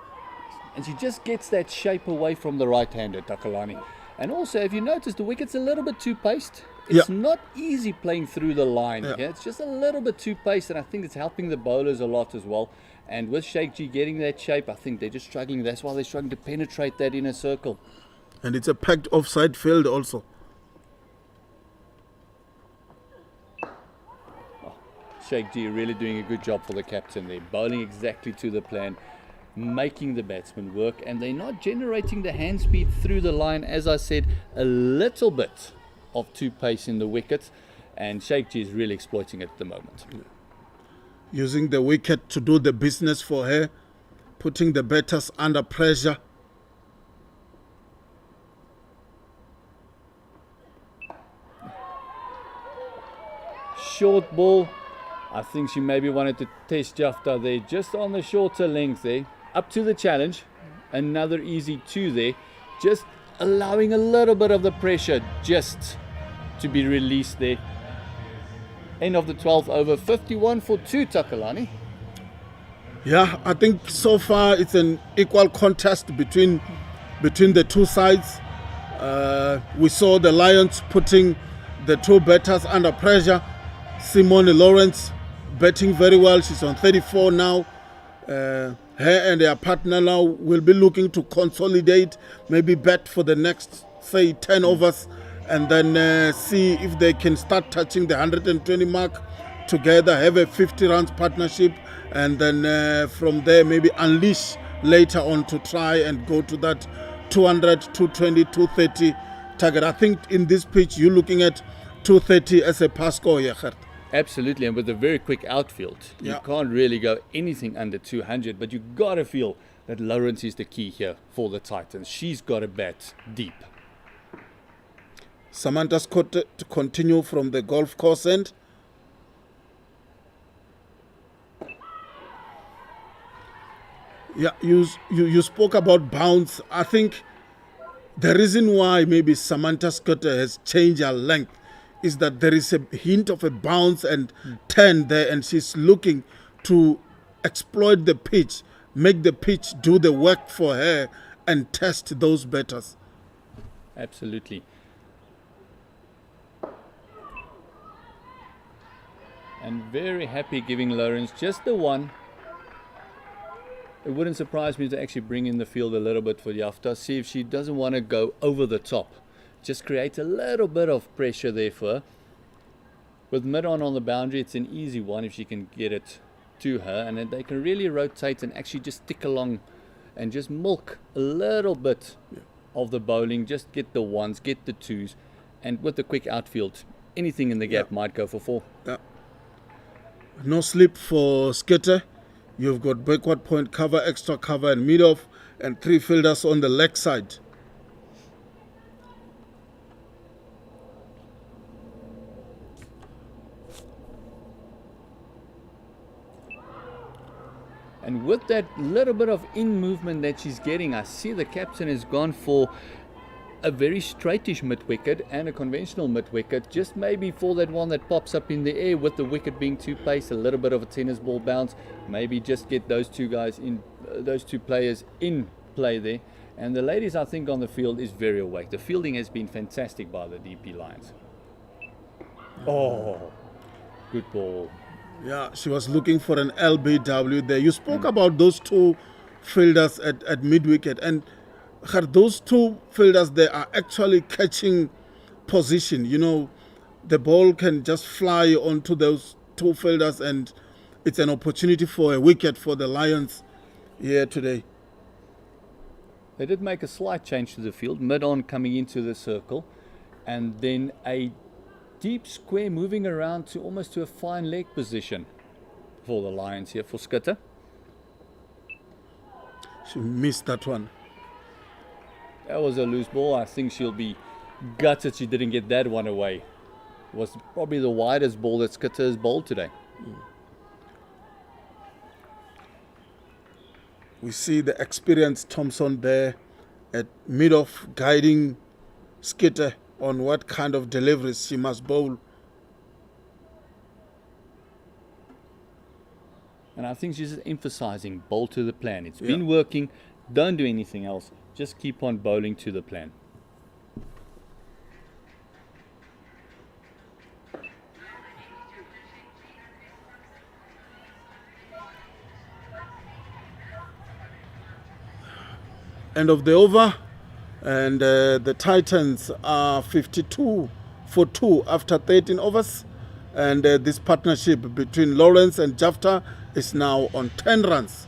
And she just gets that shape away from the right-hander, Takalani. And also, if you notice, the wicket's a little bit too paced. It's not easy playing through the line. Yeah. It's just a little bit too paced, and I think it's helping the bowlers a lot as well. And with Sheikh G getting that shape, I think they're just struggling. That's why they're struggling to penetrate that inner circle. And it's a packed offside field also. Sheikh G really doing a good job for the captain there, bowling exactly to the plan, making the batsmen work, and they're not generating the hand speed through the line. As I said, a little bit of too pace in the wicket, and Sheikh G is really exploiting it at the moment. Using the wicket to do the business for her, putting the batters under pressure. Short ball. I think she maybe wanted to test Jafta there, just on the shorter length there. Up to the challenge. Another easy 2 there. Just allowing a little bit of the pressure just to be released there. End of the 12th over, 51 for 2, Takalani. Yeah, I think so far it's an equal contest between the two sides. We saw the Lions putting the two batters under pressure. Simone Lawrence batting very well. She's on 34 now. Her and their partner now will be looking to consolidate, maybe bat for the next, say, 10 overs, and then see if they can start touching the 120 mark together, have a 50 runs partnership, and then from there maybe unleash later on to try and go to that 200, 220, 230 target. I think in this pitch you're looking at 230 as a pass score here, Gert. Absolutely, and with a very quick outfield, you can't really go anything under 200, but you got to feel that Lawrence is the key here for the Titans. She's got to bat deep. Samantha Scott to continue from the golf course end. Yeah, you spoke about bounce. I think the reason why maybe Samantha Scott has changed her length is that there is a hint of a bounce and turn there, and she's looking to exploit the pitch, make the pitch do the work for her, and test those batters. Absolutely. And very happy giving Lawrence just the one. It wouldn't surprise me to actually bring in the field a little bit for Jafta, see if she doesn't want to go over the top. Just create a little bit of pressure there for her. With mid-on the boundary, it's an easy one if she can get it to her, and then they can really rotate and actually just stick along and just milk a little bit of the bowling, just get the ones, get the twos, and with the quick outfield, anything in the gap might go for 4. Yeah. No slip for Skitter. You've got backward point cover, extra cover, and mid-off, and 3 fielders on the leg side. And with that little bit of in movement that she's getting, I see the captain has gone for a very straightish mid-wicket and a conventional mid-wicket, just maybe for that one that pops up in the air with the wicket being 2 pace, a little bit of a tennis ball bounce, maybe just get those 2 guys in, those 2 players in play there. And the ladies, I think, on the field is very awake. The fielding has been fantastic by the DP Lions. Oh, good ball. Yeah, she was looking for an LBW there. You spoke about those 2 fielders at mid-wicket, and those 2 fielders, they are actually catching position. You know, the ball can just fly onto those 2 fielders, and it's an opportunity for a wicket for the Lions here today. They did make a slight change to the field, mid-on coming into the circle, and then a deep square moving around to almost to a fine leg position for the Lions here for Skitter. She missed that one. That was a loose ball. I think she'll be gutted she didn't get that one away. It was probably the widest ball that Skitter has bowled today. We see the experienced Thompson there at mid-off guiding Skitter on what kind of deliveries she must bowl. And I think she's just emphasizing bowl to the plan. It's been working. Don't do anything else. Just keep on bowling to the plan. End of the over, and the Titans are 52 for 2 after 13 overs, and this partnership between Lawrence and Jafta is now on 10 runs.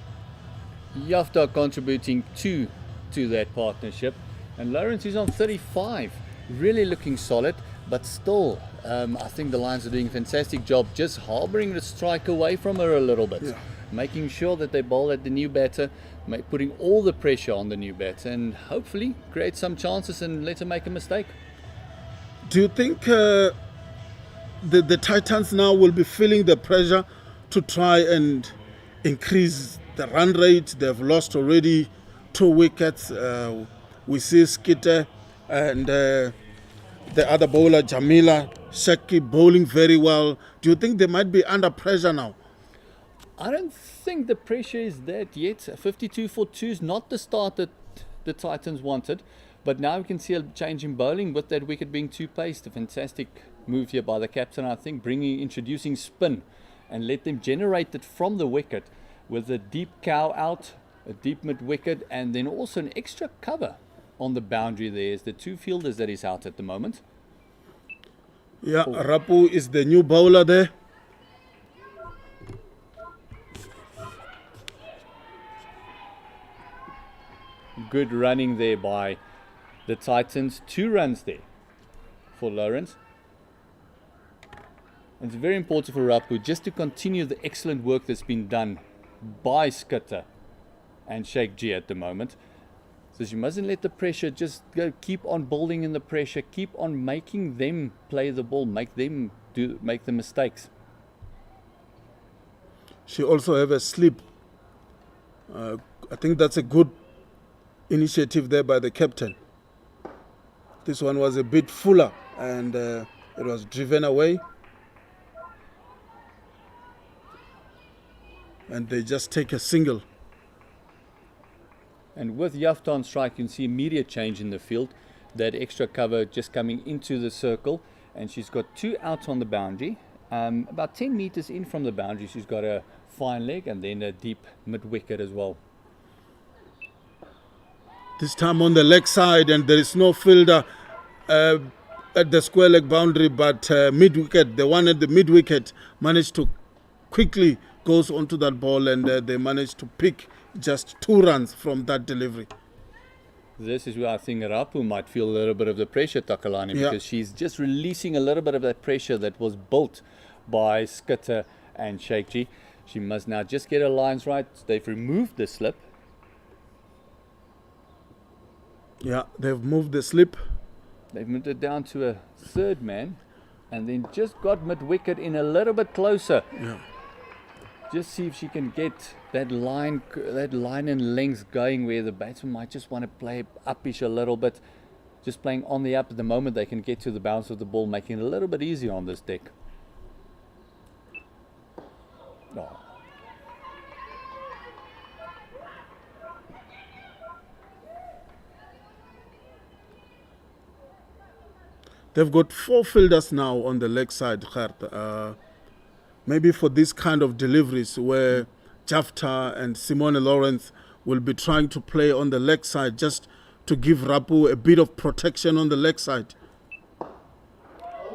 Jafta contributing 2 to that partnership, and Lawrence is on 35, really looking solid, but still I think the Lions are doing a fantastic job just harboring the strike away from her a little bit, making sure that they bowl at the new batter, putting all the pressure on the new batter, and hopefully create some chances and let her make a mistake. Do you think the Titans now will be feeling the pressure to try and increase the run rate? They've lost already 2 wickets. We see Skitter and the other bowler, Jamila Shaki, bowling very well. Do you think they might be under pressure now? I don't think the pressure is that yet. 52 for 2 is not the start that the Titans wanted. But now we can see a change in bowling with that wicket being 2 pace. A fantastic move here by the captain, I think, introducing spin and let them generate it from the wicket with a deep cow out, a deep mid wicket, and then also an extra cover on the boundary there is the 2 fielders that is out at the moment. Yeah, Rapu is the new bowler there. Good running there by the Titans. 2 runs there for Lawrence. And it's very important for Rapu just to continue the excellent work that's been done by Skitter and Sheikh G at the moment. So she mustn't let the pressure just go. Keep on building in the pressure. Keep on making them play the ball. Make the mistakes. She also have a slip. I think that's a good initiative there by the captain. This one was a bit fuller and it was driven away. And they just take a single. And with Jafta on strike, you can see immediate change in the field. That extra cover just coming into the circle. And she's got 2 out on the boundary. About 10 meters in from the boundary, she's got a fine leg and then a deep mid-wicket as well. This time on the leg side, and there is no fielder at the square leg boundary, but mid-wicket, the one at the mid-wicket managed to quickly goes onto that ball, and they managed to pick just 2 runs from that delivery. This is where I think Rapu might feel a little bit of the pressure, Takalani, because she's just releasing a little bit of that pressure that was built by Skitter and Sheikh. She must now just get her lines right. They've removed the slip. Yeah, they've moved the slip. They've moved it down to a 3rd man and then just got mid-wicket in a little bit closer. Yeah. Just see if she can get that line and length going where the batsman might just want to play upish a little bit. Just playing on the up at the moment they can get to the bounce of the ball, making it a little bit easier on this deck. Oh. They've got 4 fielders now on the leg side, Gert. Maybe for this kind of deliveries where Jafta and Simone Lawrence will be trying to play on the leg side just to give Rapu a bit of protection on the leg side.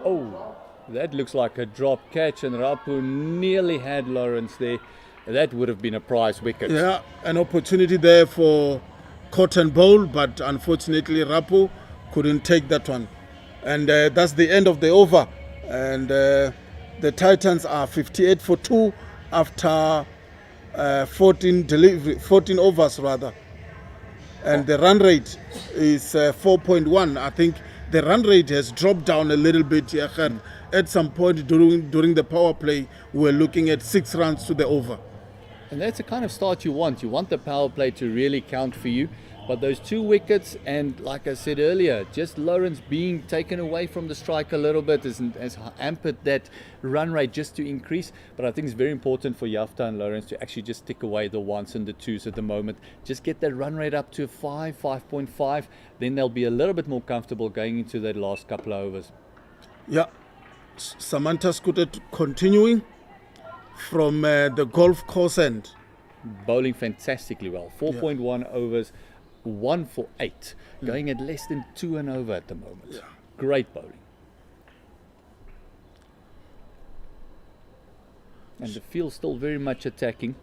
Oh, that looks like a drop catch, and Rapu nearly had Lawrence there. That would have been a prize wicket. Yeah, an opportunity there for Cotton Bowl, but unfortunately Rapu couldn't take that one. And that's the end of the over. And the Titans are 58 for 2 after 14 overs rather. And the run rate is 4.1. I think the run rate has dropped down a little bit here. At some point during the power play, we were looking at 6 runs to the over. And that's the kind of start you want. You want the power play to really count for you. But those 2 wickets, and like I said earlier, just Lawrence being taken away from the strike a little bit has hampered that run rate just to increase. But I think it's very important for Jafta and Lawrence to actually just stick away the 1s and the 2s at the moment. Just get that run rate up to 5, 5.5. Then they'll be a little bit more comfortable going into that last couple of overs. Yeah, Samantha Scooter continuing from the golf course end. Bowling fantastically well. 4.1 overs. 1 for 8, going at less than 2 and over at the moment. Yeah. Great bowling. And the field still very much attacking.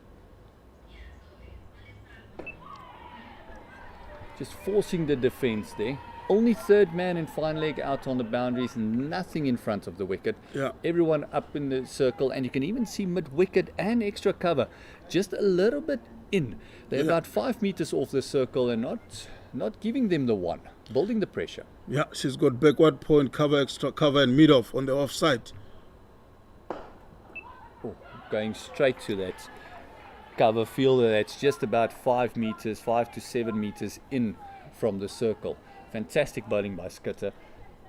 Just forcing the defence there. Only 3rd man and fine leg out on the boundaries, nothing in front of the wicket. Yeah. Everyone up in the circle, and you can even see mid-wicket and extra cover. Just a little bit in. They're about 5 meters off the circle and not giving them the 1, building the pressure. Yeah, she's got backward point, cover, extra cover, and mid-off on the offside. Oh, going straight to that cover fielder that's just about 5 meters, 5 to 7 meters in from the circle. Fantastic bowling by Skitter.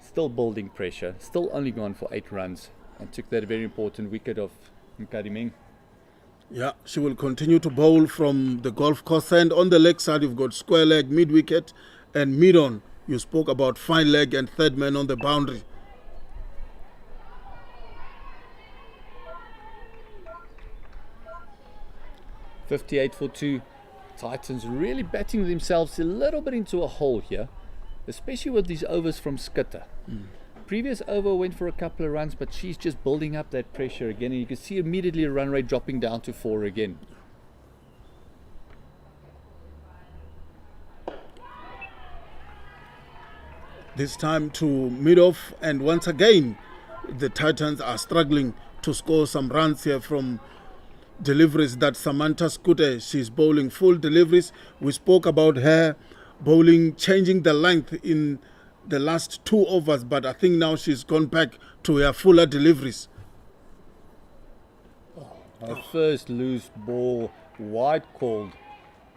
Still building pressure. Still only gone for 8 runs and took that very important wicket of Nkadimeng. Yeah, she will continue to bowl from the golf course end. On the leg side, you've got square leg, mid-wicket, and mid-on. You spoke about fine leg and 3rd man on the boundary. .58 for 2. Titans really batting themselves a little bit into a hole here, especially with these overs from Skitter. Previous over went for a couple of runs, but she's just building up that pressure again, and you can see immediately a run rate dropping down to 4 again. This time to mid-off, and once again the Titans are struggling to score some runs here from deliveries that Samantha Scooter, she's bowling full deliveries. We spoke about her bowling, changing the length in the last 2 overs, but I think now she's gone back to her fuller deliveries. Her first loose ball, wide called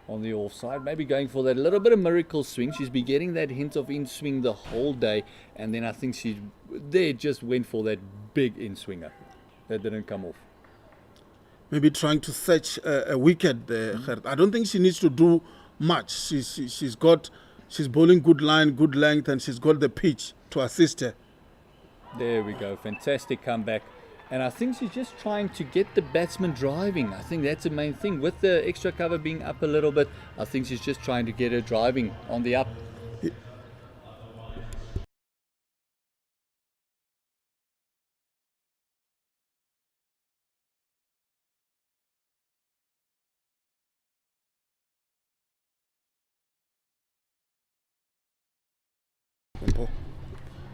on the offside. Maybe going for that little bit of miracle swing. She's been getting that hint of in swing the whole day, and then I think she there just went for that big in swinger that didn't come off. Maybe trying to search a wicket there. I don't think she needs to do much. She's bowling good line, good length, and she's got the pitch to assist her. There we go, fantastic comeback. And I think she's just trying to get the batsman driving. I think that's the main thing. With the extra cover being up a little bit, I think she's just trying to get her driving on the up.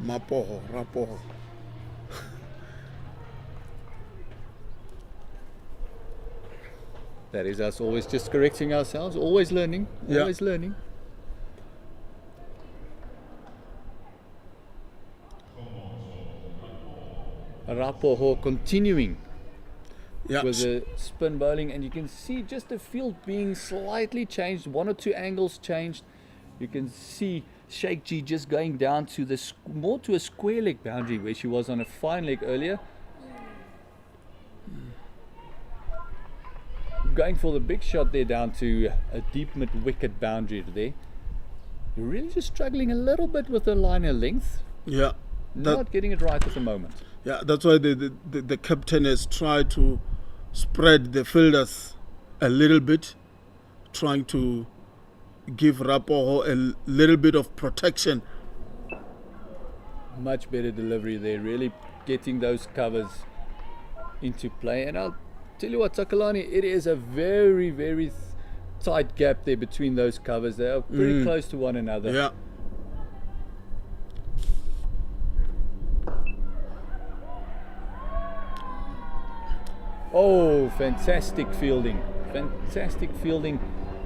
Mapoho, rapoho. That is us always just correcting ourselves, always learning, always learning. Rapoho continuing with the spin bowling, and you can see just the field being slightly changed, 1 or 2 angles changed. You can see Sheikh G just going down to the more to a square leg boundary where she was on a fine leg earlier. Going for the big shot there down to a deep mid wicket boundary there. You're really just struggling a little bit with the liner length. Yeah. Not getting it right at the moment. Yeah, that's why the captain has tried to spread the fielders a little bit, trying to give Rapoho a little bit of protection. Much better delivery there, really getting those covers into play. And I'll tell you what, Takalani, it is a very, very tight gap there between those covers. They are pretty close to one another. Yeah. Oh, fantastic fielding. Fantastic fielding.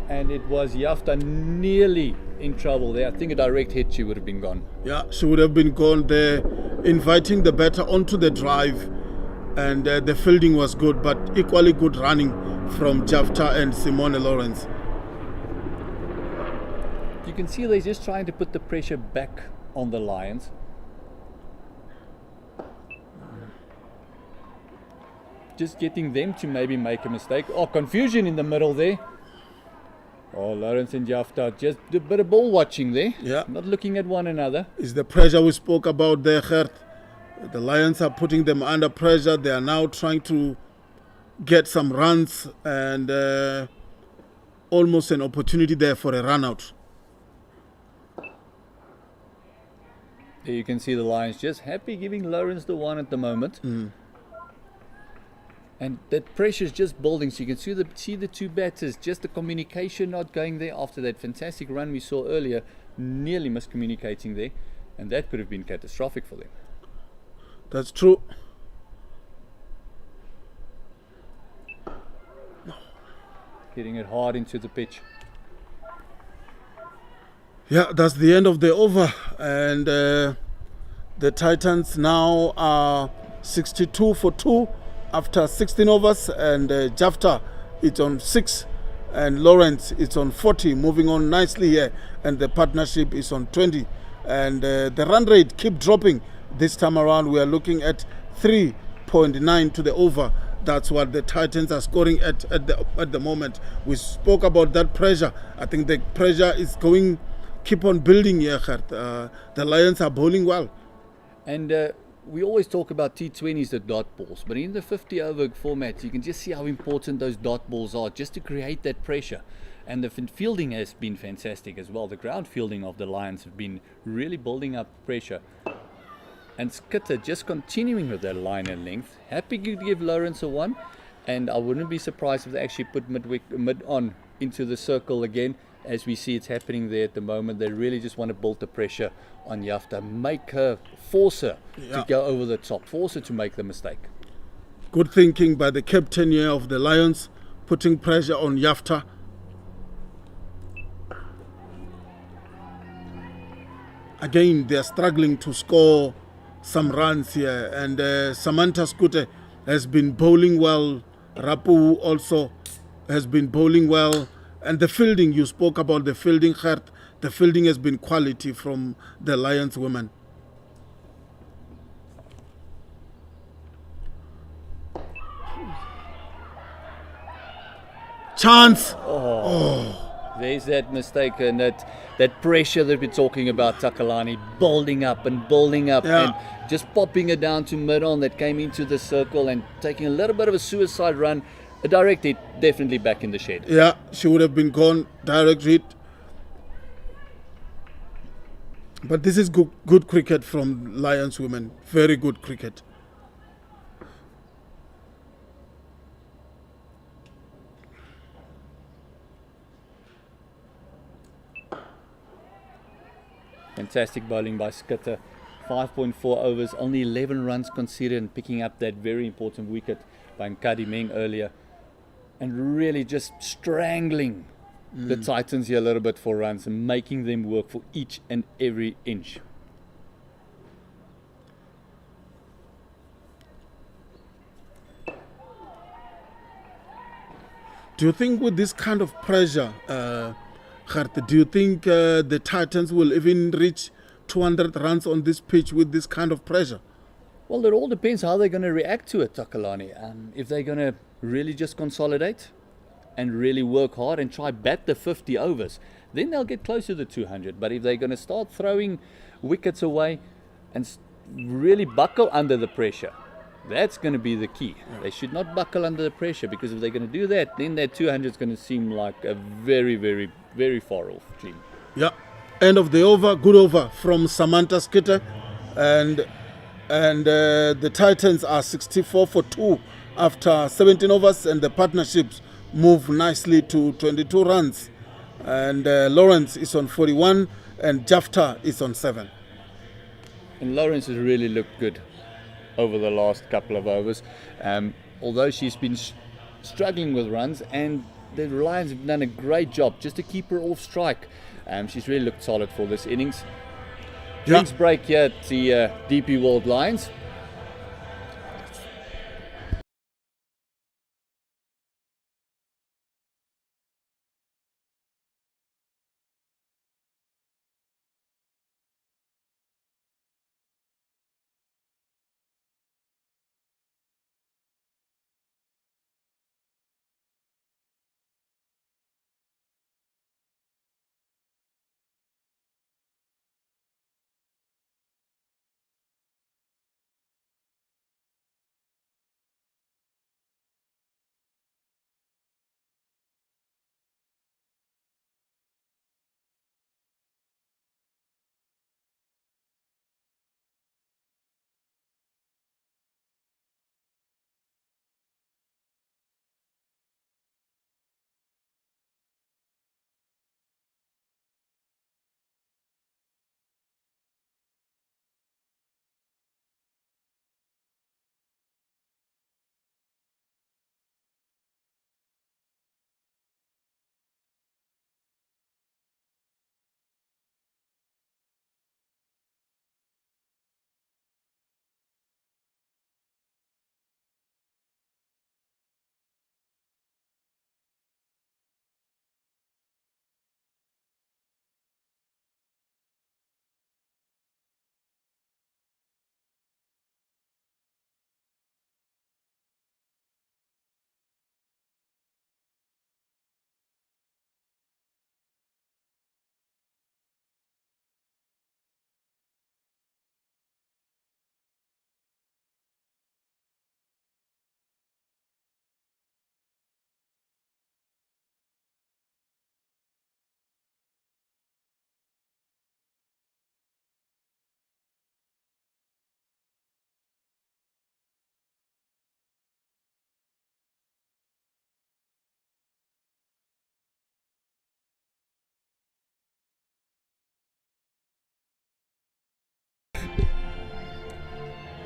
And it was Yafta nearly in trouble there. I think a direct hit, she would have been gone. Yeah, she would have been gone there, inviting the batter onto the drive. And the fielding was good, but equally good running from Jafta and Simone Lawrence. You can see they're just trying to put the pressure back on the Lions. Just getting them to maybe make a mistake. Oh, confusion in the middle there. Oh, Lawrence and Jafta, just a bit of ball watching there. Yeah. Not looking at one another. It's the pressure we spoke about there, Gert. The Lions are putting them under pressure. They are now trying to get some runs and almost an opportunity there for a run out. There you can see the Lions just happy giving Lawrence the one at the moment. And that pressure is just building, so you can see the two batters, just the communication not going there after that fantastic run we saw earlier, nearly miscommunicating there, and that could have been catastrophic for them. That's true. Hitting it hard into the pitch. Yeah, that's the end of the over, and the Titans now are 62 for 2 after 16 overs, and Jafta it's on 6, and Lawrence it's on 40, moving on nicely here, and the partnership is on 20, and the run rate keep dropping. This time around we are looking at 3.9 to the over. That's what the Titans are scoring at the moment. We spoke about that pressure. I think the pressure is keep on building here. The Lions are bowling well. And we always talk about T20s, the dot balls, but in the 50 over format you can just see how important those dot balls are just to create that pressure. And the fielding has been fantastic as well. The ground fielding of the Lions have been really building up pressure. And Skitter just continuing with that line and length. Happy to give Lawrence a 1, and I wouldn't be surprised if they actually put mid on into the circle again. As we see it's happening there at the moment, they really just want to build the pressure on Jafta, force her to go over the top, force her to make the mistake. Good thinking by the captain here of the Lions, putting pressure on Jafta. again, they're struggling to score some runs here. And Samantha Skute has been bowling well. Rapu also has been bowling well. And the fielding, you spoke about the fielding, Gert. The fielding has been quality from the Lions women. Chance. There's that mistake and that pressure that we're talking about, Takalani, building up Yeah. and just popping it down to mid-on that came into the circle and taking a little bit of a suicide run. A direct hit, definitely back in the shed. Yeah, she would have been gone, direct hit. But this is good cricket from Lions women. Very good cricket. Fantastic bowling by Skitter. 5.4 overs, only 11 runs conceded, and picking up that very important wicket by Nkadi Meng earlier. And really just strangling the Titans here a little bit for runs and making them work for each and every inch. Do you think with this kind of pressure, Gert, do you think the Titans will even reach 200 runs on this pitch with this kind of pressure? Well, it all depends how they're going to react to it, Takalani. If they're going to really just consolidate and really work hard and try bat the 50 overs, then they'll get close to the 200. But if they're going to start throwing wickets away and really buckle under the pressure, that's going to be the key. They should not buckle under the pressure, because if they're going to do that, then that 200 is going to seem like a very, very, very far off dream. Yeah. End of the over, good over from Samantha Skitter. And the Titans are 64 for 2 after 17 overs, and the partnerships move nicely to 22 runs. And Lawrence is on 41 and Jafta is on 7. And Lawrence has really looked good over the last couple of overs, although she's been struggling with runs, and the Lions have done a great job just to keep her off strike. She's really looked solid for this innings. Drinks break here at the DP World Lions.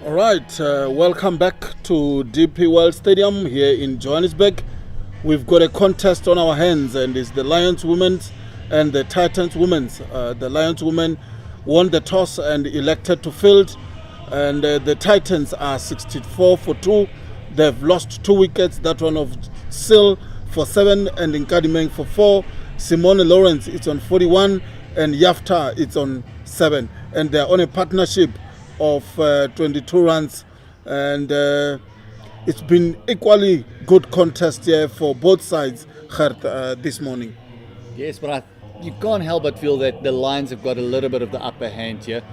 All right, welcome back to DP World Stadium here in Johannesburg. We've got a contest on our hands, and it's the Lions women's and the Titans women's. The Lions women won the toss and elected to field. And the Titans are 64 for 2. They've lost 2 wickets, that one of Sil for 7 and Nkadimeng for 4. Simone Lawrence is on 41 and Yafta is on 7. And they're on a partnership of 22 runs. And it's been equally good contest here for both sides, Gert, this morning. Yes, but you can't help but feel that the Lions have got a little bit of the upper hand here.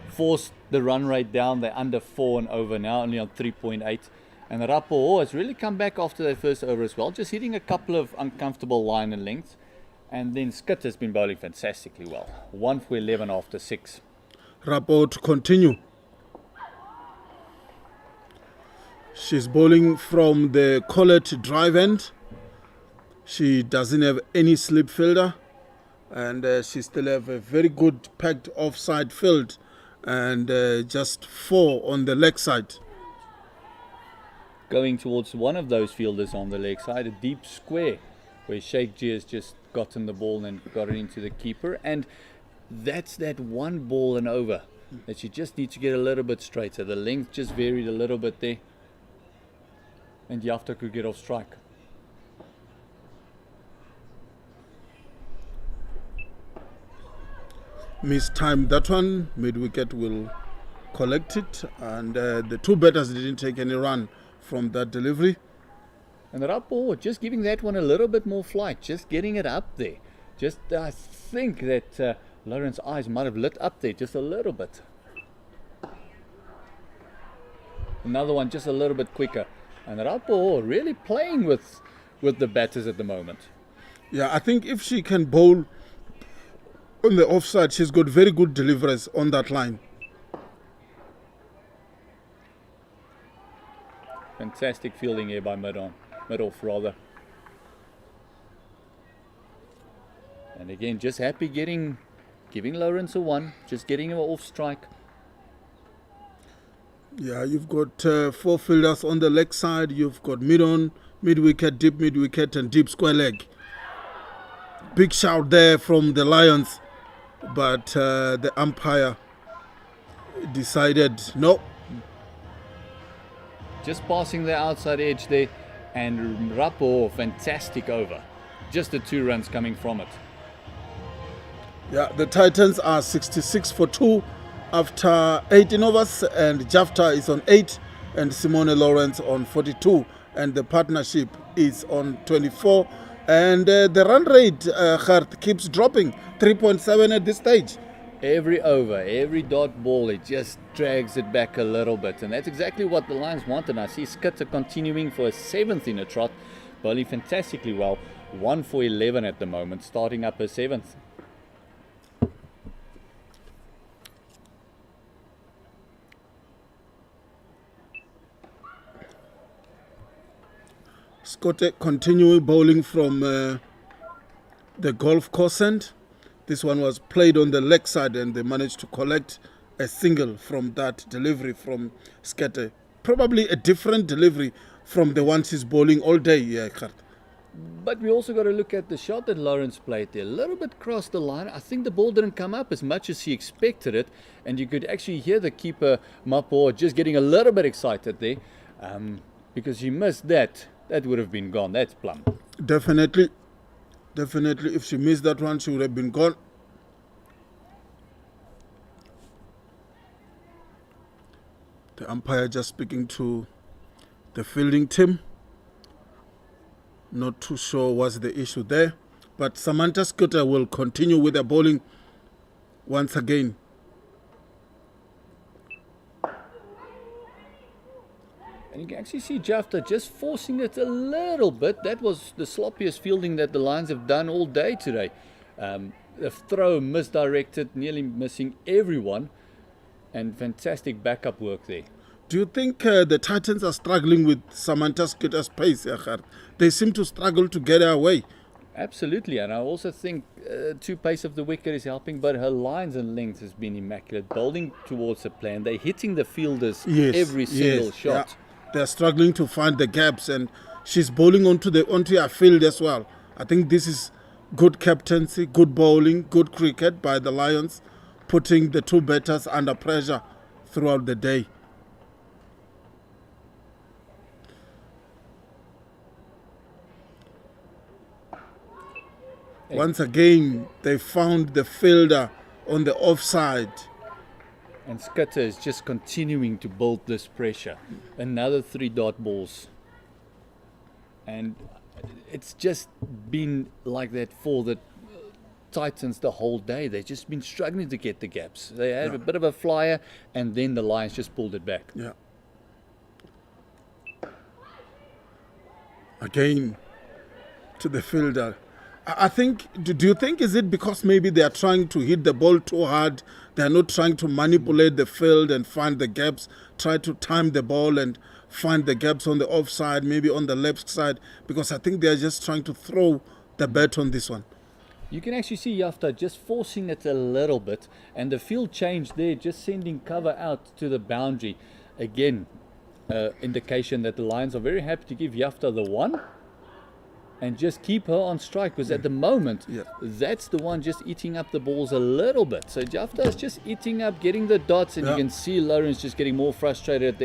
Forced the run rate down. They're under 4 and over now, only on 3.8. And Rapo has really come back after their first over as well, just hitting a couple of uncomfortable line and lengths. And then Skit has been bowling fantastically well. 1 for 11 after 6. Rapo to continue. She's bowling from the Collet drive end. She doesn't have any slip fielder. And she still have a very good packed offside field. And just 4 on the leg side. Going towards one of those fielders on the leg side, a deep square where Sheikh G has just gotten the ball and got it into the keeper. And that's that 1 ball and over that you just need to get a little bit straighter. The length just varied a little bit there. And Yafta could get off strike. Mistimed that one. Mid-wicket will collect it. And the 2 batters didn't take any run from that delivery. And Rapo just giving that one a little bit more flight, just getting it up there. Just I think that Lauren's eyes might have lit up there just a little bit. Another one just a little bit quicker. And Rapo really playing with the batters at the moment. Yeah, I think if she can bowl on the offside, she's got very good deliveries on that line. Fantastic fielding here by mid-off rather. And again, just happy giving Lawrence a 1, just getting him off strike. Yeah, you've got 4 fielders on the leg side. You've got mid-on, mid-wicket, deep mid-wicket and deep square leg. Big shout there from the Lions. But the umpire decided no. Just passing the outside edge there, and Rapo, fantastic over. Just the 2 runs coming from it. Yeah, the Titans are 66 for 2 after 18 overs, and Jafta is on 8, and Simone Lawrence on 42, and the partnership is on 24. And the run rate, Gert, keeps dropping, 3.7 at this stage. Every over, every dot ball, it just drags it back a little bit. And that's exactly what the Lions want. And I see Skitter continuing for a 7th in a trot, bowling fantastically well. 1 for 11 at the moment, starting up a 7th. Scott continuing bowling from the golf course end. This one was played on the leg side and they managed to collect a single from that delivery from Skete. Probably a different delivery from the one she's bowling all day, yeah, Gert. But we also got to look at the shot that Lawrence played there. A little bit crossed the line. I think the ball didn't come up as much as he expected it. And you could actually hear the keeper, Mapo, just getting a little bit excited there. Because he missed that. That would have been gone. That's plumb. Definitely. Definitely. If she missed that one, she would have been gone. The umpire just speaking to the fielding team. Not too sure what's the issue there. But Samantha Scooter will continue with the bowling once again. And you can actually see Jafta just forcing it a little bit. That was the sloppiest fielding that the Lions have done all day today. The throw misdirected, nearly missing everyone. And fantastic backup work there. Do you think the Titans are struggling with Samantha Scooter's pace, Echard? They seem to struggle to get her away. Absolutely, and I also think two pace of the wicket is helping, but her lines and length has been immaculate. Bowling towards the plan, they're hitting the fielders every single shot. Yeah. They're struggling to find the gaps, and she's bowling onto her field as well. I think this is good captaincy, good bowling, good cricket by the Lions, putting the two batters under pressure throughout the day. Once again, they found the fielder on the offside. And Skitter is just continuing to build this pressure. Another 3 dot balls. And it's just been like that for the Titans the whole day. They've just been struggling to get the gaps. They had a bit of a flyer, and then the Lions just pulled it back. Yeah. Again, to the fielder. I think, do you think, is it because maybe they are trying to hit the ball too hard? They are not trying to manipulate the field and find the gaps, try to time the ball and find the gaps on the offside, maybe on the left side, because I think they are just trying to throw the bat on this one. You can actually see Jafta just forcing it a little bit, and the field change there, just sending cover out to the boundary. Again, indication that the Lions are very happy to give Jafta the 1 and just keep her on strike, because at the moment, that's the one just eating up the balls a little bit. So Jafta is just eating up, getting the dots, and you can see Lawrence just getting more frustrated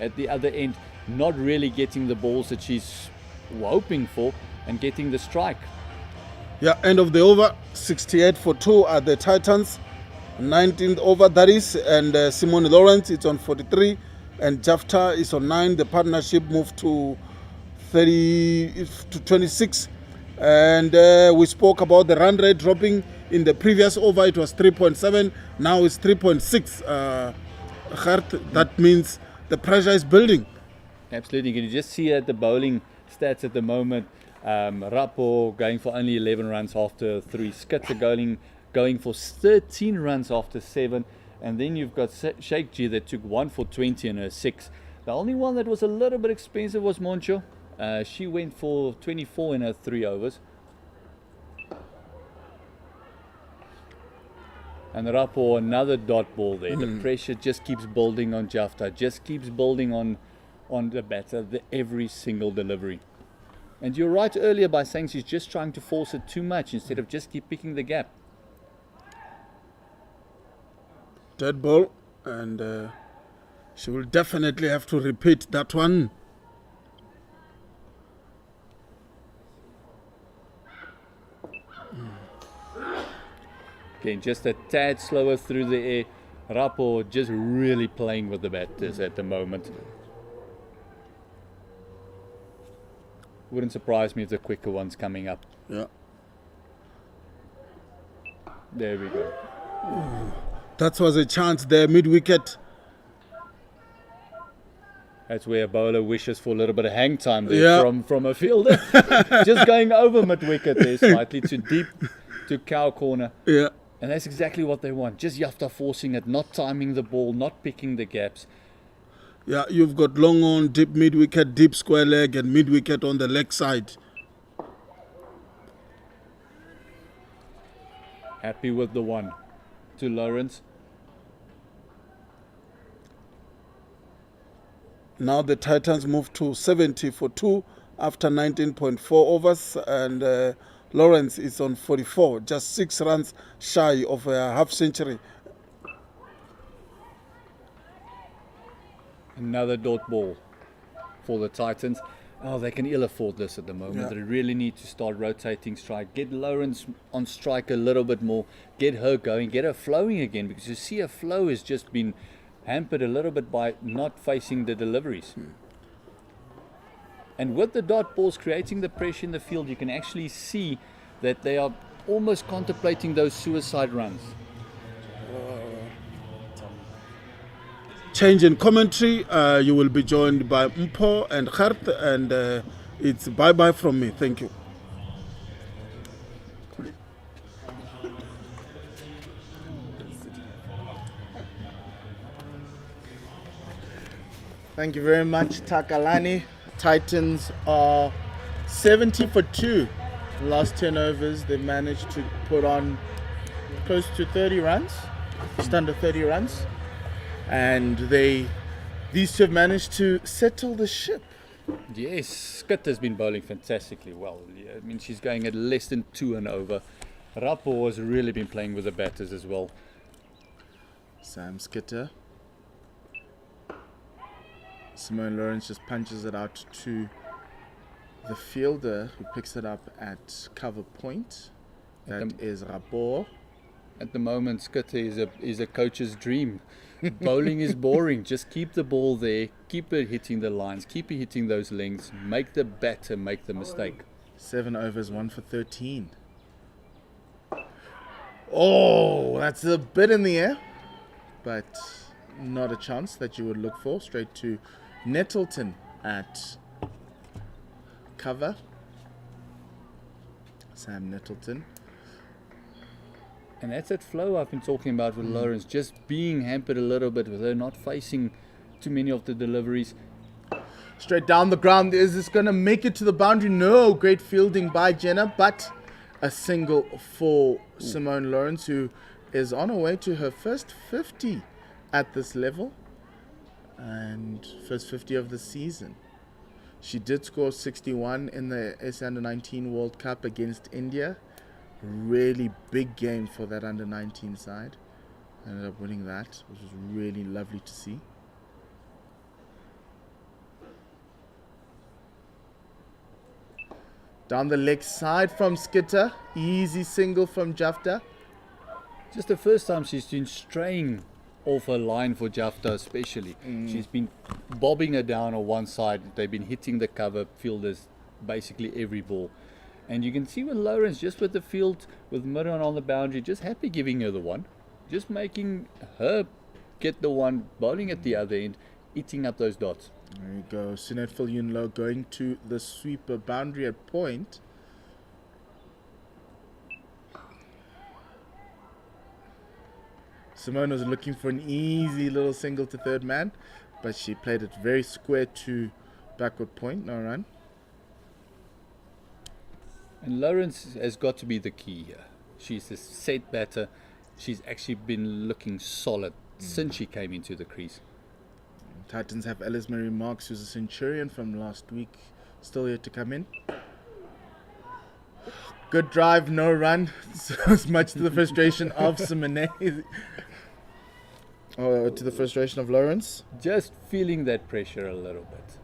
at the other end, not really getting the balls that she's hoping for and getting the strike. Yeah, end of the over, 68 for 2 at the Titans. 19th over, that is, and Simone Lawrence is on 43, and Jafta is on 9. The partnership moved to 30 to 26, and we spoke about the run rate dropping. In the previous over it was 3.7, now it's 3.6. That means the pressure is building. Absolutely. You can just see at the bowling stats at the moment, Rapo going for only 11 runs after 3, Skitter going for 13 runs after 7, and then you've got Sheikh G that took 1 for 20 in her 6. The only one that was a little bit expensive was Moncho. She went for 24 in her 3 overs. And Rapo, another dot ball there. The pressure just keeps building on Jafta, just keeps building on the batter, every single delivery. And you're right earlier by saying she's just trying to force it too much instead of just keep picking the gap. Dead ball, and she will definitely have to repeat that one. Again, just a tad slower through the air. Rapo just really playing with the batters at the moment. Wouldn't surprise me if the quicker one's coming up. Yeah. There we go. That was a chance there, mid-wicket. That's where a bowler wishes for a little bit of hang time there from a fielder. Just going over mid-wicket there, slightly too deep to cow corner. Yeah. And that's exactly what they want. Just Jafta forcing it, not timing the ball, not picking the gaps. Yeah, you've got long on, deep mid-wicket, deep square leg, and mid-wicket on the leg side. Happy with the 1 to Lawrence. Now the Titans move to 70 for 2 after 19.4 overs, and Lawrence is on 44, just 6 runs shy of a half century. Another dot ball for the Titans. Oh, they can ill afford this at the moment. They really need to start rotating strike. Get Lawrence on strike a little bit more. Get her going. Get her flowing again, because you see her flow has just been hampered a little bit by not facing the deliveries. And with the dot balls creating the pressure in the field, you can actually see that they are almost contemplating those suicide runs. Change in commentary. You will be joined by Mpo and Gert, and it's bye-bye from me. Thank you. Thank you very much, Takalani. Titans are 70 for 2. The last 10 overs, they managed to put on close to 30 runs, just under 30 runs. And these two have managed to settle the ship. Yes, Skitter's been bowling fantastically well. I mean, she's going at less than 2 and over. Rapo has really been playing with the batters as well. Sam Skitter. Simone Lawrence just punches it out to the fielder who picks it up at cover point. That is Rapport. At the moment, Skitter is a coach's dream. Bowling is boring. Just keep the ball there, keep it hitting the lines, keep it hitting those lengths, make the batter make the mistake. 7 overs, 1 for 13. Oh, that's a bit in the air, but not a chance that you would look for. Straight to Nettleton at cover. Sam Nettleton. And that's that flow I've been talking about with Lawrence, just being hampered a little bit with her not facing too many of the deliveries. Straight down the ground. Is this going to make it to the boundary? No. Great fielding by Jenna, but a single for Simone Lawrence, who is on her way to her first 50 at this level and first 50 of the season. She did score 61 in the SA Under-19 World Cup against India. Really big game for that Under-19 side. Ended up winning that, which was really lovely to see. Down the leg side from Skitter. Easy single from Jafta. Just the first time she's been straying off her line for Jafta especially. She's been bobbing her down on one side. They've been hitting the cover fielders basically every ball. And you can see with Lawrence, just with the field, with Miron on the boundary, just happy giving her the one. Just making her get the one, bowling at the other end, eating up those dots. There you go. Sinet Yunlo going to the sweeper boundary at point. Simone was looking for an easy little single to third man, but she played it very square to backward point. No run. And Lawrence has got to be the key here. She's a set batter. She's actually been looking solid since she came into the crease. Titans have Ellis Mary Marks, who's a Centurion from last week, still yet to come in. Good drive, no run. So as much to the frustration of Simone. To the frustration of Lawrence. Just feeling that pressure a little bit.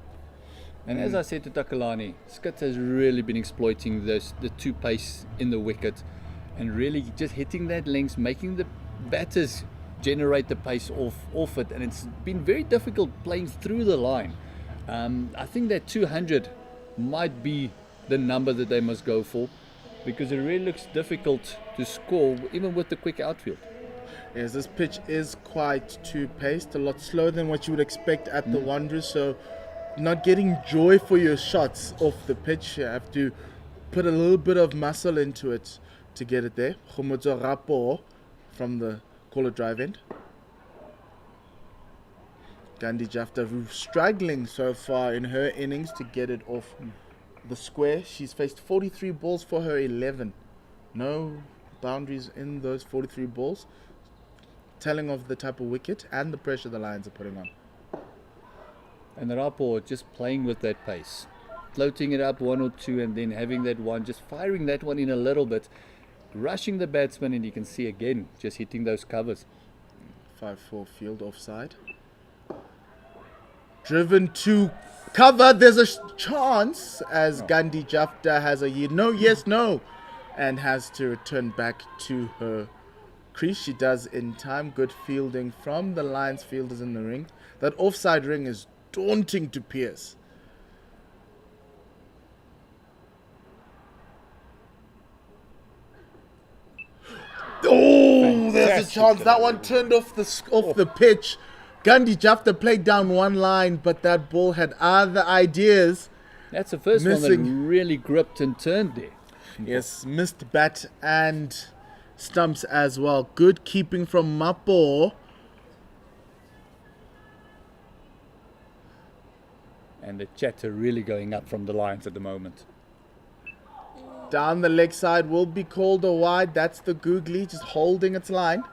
And as I said to Takalani, Skit has really been exploiting the two pace in the wicket and really just hitting that length, making the batters generate the pace off it. And it's been very difficult playing through the line. I think that 200 might be the number that they must go for, because it really looks difficult to score even with the quick outfield. Yes, this pitch is quite two-paced, a lot slower than what you would expect at the Wanderers, so not getting joy for your shots off the pitch. You have to put a little bit of muscle into it to get it there. Khomotso Rapport from the caller drive end. Gandhi Jafta struggling so far in her innings to get it off the square. She's faced 43 balls for her 11. No boundaries in those 43 balls. Telling of the type of wicket and the pressure the Lions are putting on. And the Rapport just playing with that pace, floating it up one or two and then having that one, just firing that one in a little bit, rushing the batsman, and you can see again, just hitting those covers. 5-4 field offside. Driven to cover, there's a chance as Gandhi Jafta has a no, yes, no, and has to return back to her crease. She does in time. Good fielding from the Lions fielders in the ring. That offside ring is daunting to pierce. Oh, there's a chance. That one turned off the pitch. Gandhi Jafta played down one line, but that ball had other ideas. That's the first one that really gripped and turned there. Yes, missed bat and stumps as well. Good keeping from Mapo. And the chatter really going up from the Lions at the moment. Down the leg side will be called a wide. That's the Googly just holding its line.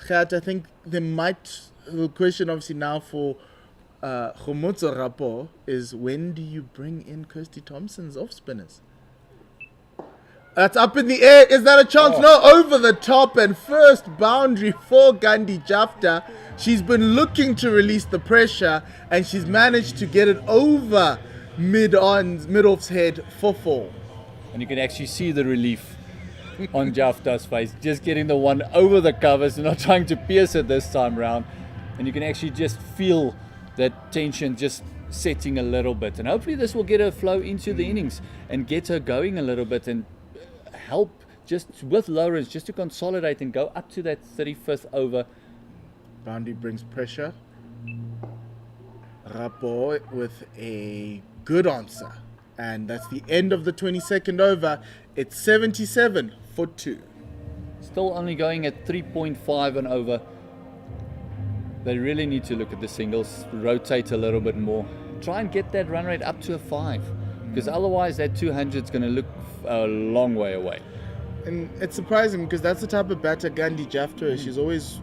Gert, I think there might, the question obviously now for Khomotso Rapport is, when do you bring in Kirsty Thompson's off spinners? That's up in the air. Is that a chance? Oh. No, over the top and first boundary for Gandhi Jafta. She's been looking to release the pressure and she's managed to get it over mid-off's head for 4. And you can actually see the relief on Jafta's face, just getting the one over the covers and not trying to pierce it this time round. And you can actually just feel that tension just setting a little bit. And hopefully this will get her flow into the innings and get her going a little bit and help just with Lawrence just to consolidate and go up to that 35th over. Boundary brings pressure. Rapo with a good answer. And that's the end of the 22nd over. It's 77 for 2. Still only going at 3.5 and over. They really need to look at the singles, rotate a little bit more. Try and get that run rate up to a 5. Because otherwise that 200 is going to look a long way away. And it's surprising because that's the type of batter Gandhi Jafta is. She's always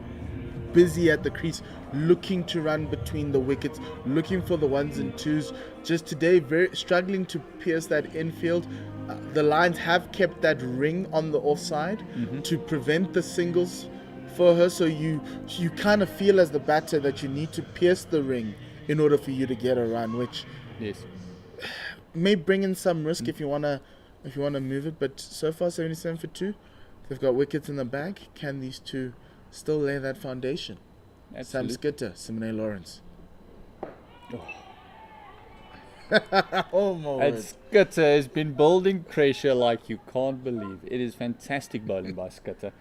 busy at the crease, looking to run between the wickets, looking for the 1s and 2s. Just today, very struggling to pierce that infield. The Lions have kept that ring on the offside to prevent the singles for her. So you kind of feel as the batter that you need to pierce the ring in order for you to get a run, which Yes. may bring in some risk if you wanna move it. But so far, 77 for 2. They've got wickets in the bag. Can these two still lay that foundation? Sam Absolutely. Skitter, Simone Lawrence. Oh my And word. Skitter has been building pressure like you can't believe. It is fantastic bowling by Skitter.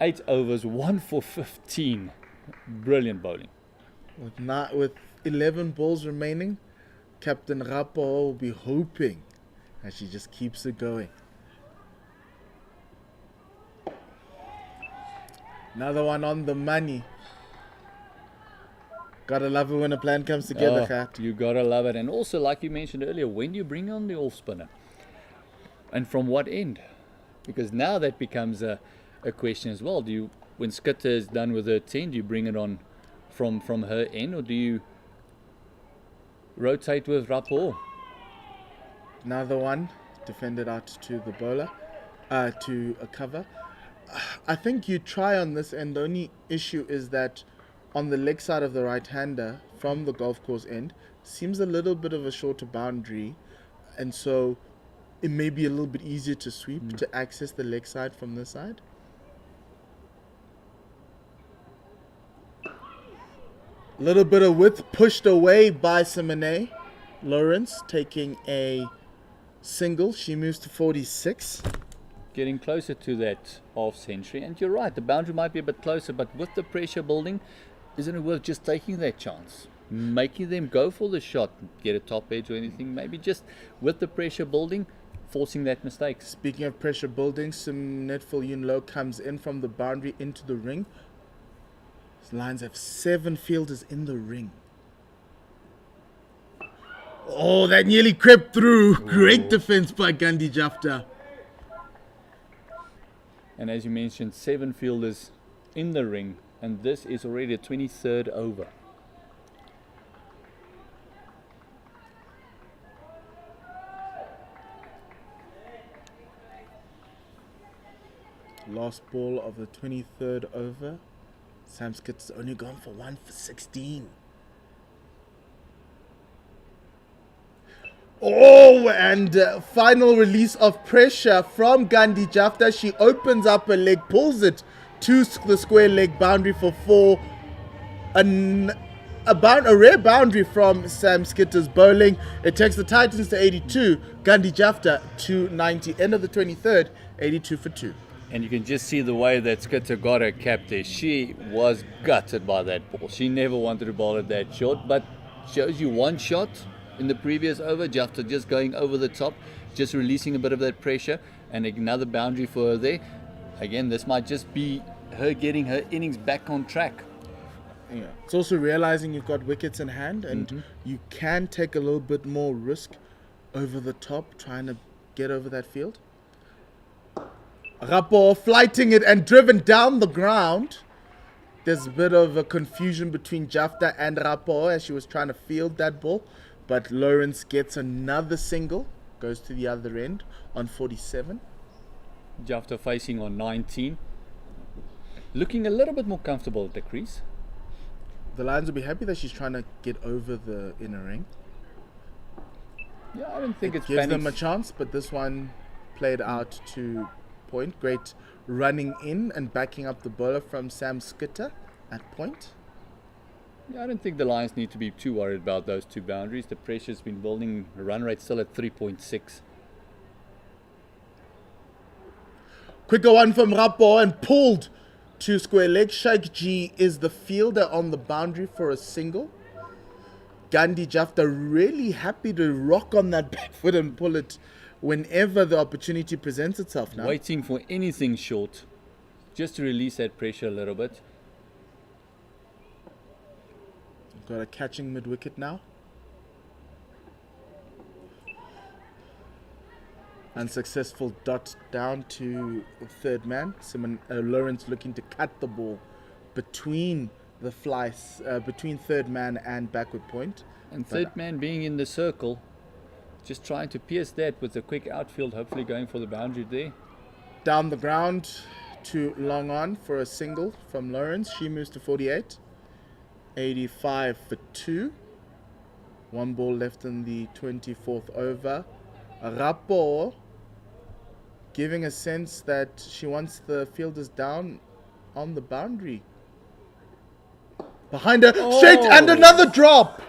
8 overs, 1 for 15. Brilliant bowling. With 11 balls remaining, Captain Rapo will be hoping that she just keeps it going. Another one on the money. Gotta love it when a plan comes together, Oh, Khat. you gotta love it. And also, like you mentioned earlier, when do you bring on the off spinner? And from what end? Because now that becomes a question as well. When Skitter is done with her 10, do you bring it on from her end, or do you rotate with Rapport? Another one defended out to the bowler, to a cover. I think you try on this, and the only issue is that on the leg side of the right-hander from the golf course end seems a little bit of a shorter boundary, and so it may be a little bit easier to sweep to access the leg side from this side. A little bit of width pushed away by Simone Lawrence, taking a single. She moves to 46. Getting closer to that half century. And you're right, the boundary might be a bit closer, but with the pressure building, isn't it worth just taking that chance? Making them go for the shot, get a top edge or anything, maybe just with the pressure building, forcing that mistake. Speaking of pressure building, Simnetful Yun Lo comes in from the boundary into the ring. The Lions have 7 fielders in the ring. Oh, that nearly crept through. Great defense by Gandhi Jafta. And as you mentioned, 7 fielders in the ring, and this is already a 23rd over. Last ball of the 23rd over. Sam Skitter's only gone for 1 for 16. Oh, and final release of pressure from Gandhi Jafta. She opens up her leg, pulls it to the square leg boundary for 4. A rare boundary from Sam Skitter's bowling. It takes the Titans to 82, Gandhi Jafta to 90. End of the 23rd, 82 for 2. And you can just see the way that Skitter got her cap there. She was gutted by that ball. She never wanted to bowl it that short, but shows you one shot in the previous over. Jafta just going over the top, just releasing a bit of that pressure, and another boundary for her there. Again, this might just be her getting her innings back on track. Yeah. It's also realizing you've got wickets in hand and you can take a little bit more risk over the top trying to get over that field. Rapo flighting it and driven down the ground. There's a bit of a confusion between Jafta and Rapo as she was trying to field that ball. But Lawrence gets another single, goes to the other end on 47. Jafta facing on 19. Looking a little bit more comfortable at the crease. The Lions will be happy that she's trying to get over the inner ring. Yeah, I don't think It it's gives panic. them a chance, but this one played out to point. Great running in and backing up the bowler from Sam Skitter at point. Yeah, I don't think the Lions need to be too worried about those two boundaries. The pressure's been building. The run rate still at 3.6. Quicker one from Rapo and pulled to square leg. Sheikh G is the fielder on the boundary for a single. Gandhi Jafta really happy to rock on that back foot and pull it whenever the opportunity presents itself now. Waiting for anything short, just to release that pressure a little bit. Got a catching mid-wicket now. Unsuccessful dot down to the third man. Simon Lawrence looking to cut the ball between the flies, between third man and backward point. And third man being in the circle, just trying to pierce that with a quick outfield, hopefully going for the boundary there. Down the ground to long on for a single from Lawrence. She moves to 48. 85 for 2. One ball left in the 24th over. Rapo giving a sense that she wants the fielders down on the boundary. Behind her, straight, and another drop.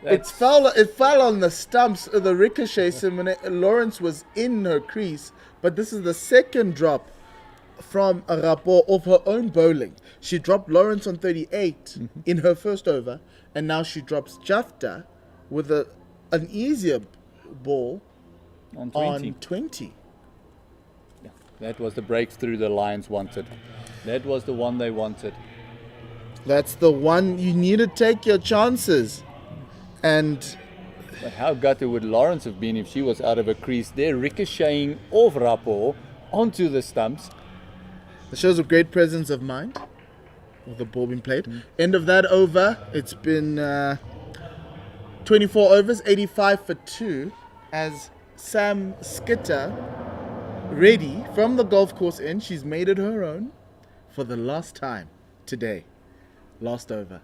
It fell on the stumps. The ricochet. Lawrence was in her crease, but this is the second drop from Rapo of her own bowling. She dropped Lawrence on 38 in her first over, and now she drops Jafta with an easier ball on 20. on 20. Yeah, that was the breakthrough the Lions wanted. That was the one they wanted. That's the one you need to take your chances. And But how gutted would Lawrence have been if she was out of a crease there, ricocheting off Rapo onto the stumps? it shows a great presence of mind with the ball being played. End of that over. It's been 24 overs, 85 for 2, as Sam Skitter, ready from the golf course end. She's made it her own for the last time today. Last over.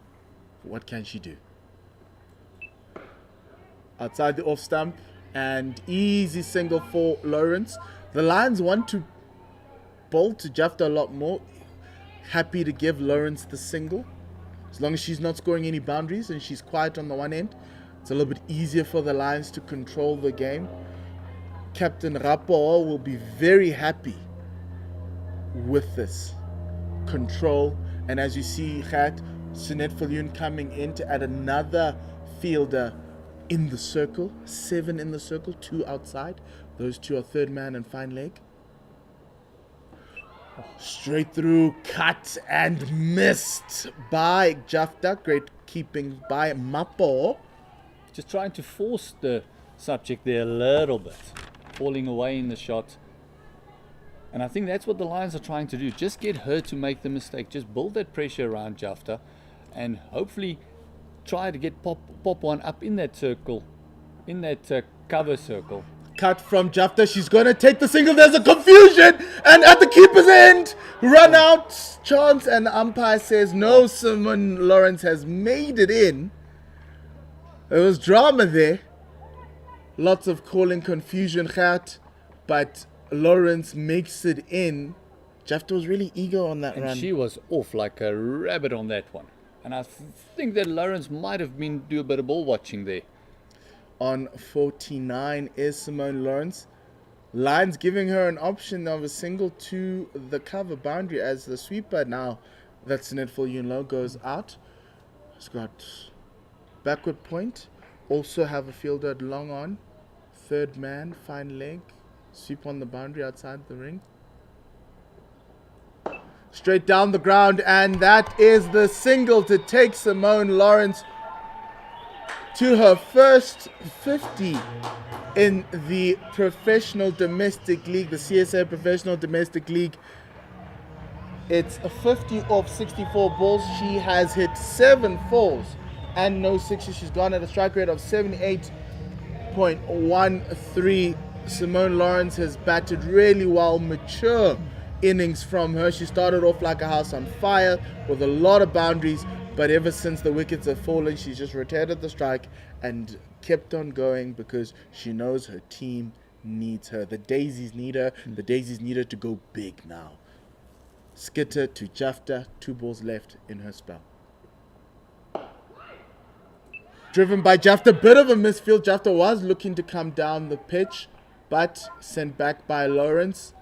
What can she do? Outside the off stump, and easy single for Lawrence. The Lions want to bowl to Jafta a lot more. Happy to give Lawrence the single. As long as she's not scoring any boundaries and she's quiet on the one end, it's a little bit easier for the Lions to control the game. Captain Rapo will be very happy with this control. And as you see, Khat, Sunet Falyun coming in to add another fielder in the circle. 7 in the circle, 2 outside. Those 2 are third man and fine leg. Straight through, cut and missed by Jafta. Great keeping by Mapo. Just trying to force the subject there a little bit, falling away in the shot. And I think that's what the Lions are trying to do. Just get her to make the mistake. Just build that pressure around Jafta and hopefully try to get pop one up in that circle, in that cover circle. Cut from Jafta. She's going to take the single. There's a confusion. And at the keeper's end, run out chance. And the umpire says no, Simon Lawrence has made it in. There was drama there. Lots of calling confusion, Khat. But Lawrence makes it in. Jafta was really eager on that And run. she was off like a rabbit on that one. And I think that Lawrence might have been do a bit of ball watching there. On 49 is Simone Lawrence. Lions giving her an option of a single to the cover boundary as the sweeper now that Sunet Falyun low goes out. It's got backward point. Also have a fielder at long on. Third man, fine leg. Sweep on the boundary outside the ring. Straight down the ground, and that is the single to take Simone Lawrence to her first 50 in the Professional Domestic League, the CSA Professional Domestic League. It's a 50 off 64 balls. She has hit 7 fours and no sixes. She's gone at a strike rate of 78.13 Simone Lawrence has batted really well, mature innings from her. She started off like a house on fire with a lot of boundaries, but ever since the wickets have fallen, she's just rotated the strike and kept on going because she knows her team needs her. The Daisies need her. The Daisies need her to go big now. Skitter to Jafta, 2 balls left in her spell. Driven by Jafta, bit of a misfield. Jafta was looking to come down the pitch, but sent back by Lawrence.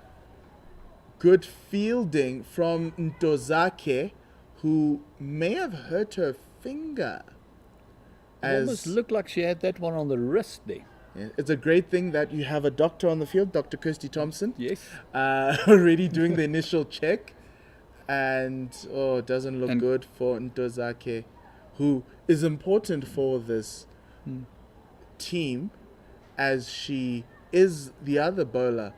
Good fielding from Ntozake, who may have hurt her finger. Almost looked like she had that one on the wrist there. Yeah, it's a great thing that you have a doctor on the field, Dr. Kirsty Thompson. Yes. Already doing the initial check. And, it doesn't look good for Ntozake, who is important for this team, as she is the other bowler,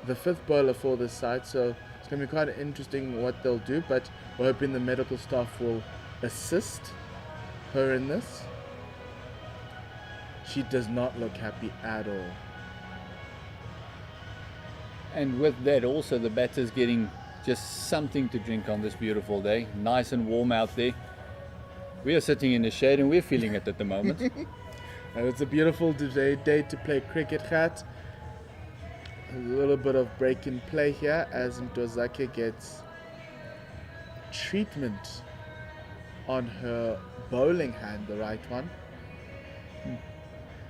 the 5th bowler for this side. So it's going to be quite interesting what they'll do, but we're hoping the medical staff will assist her in this. She does not look happy at all. And with that also the batter's getting just something to drink on this beautiful day. Nice and warm out there. We are sitting in the shade and we're feeling it at the moment. And it's a beautiful day to play cricket, Khat. A little bit of break in play here as Ntozake gets treatment on her bowling hand, the right one.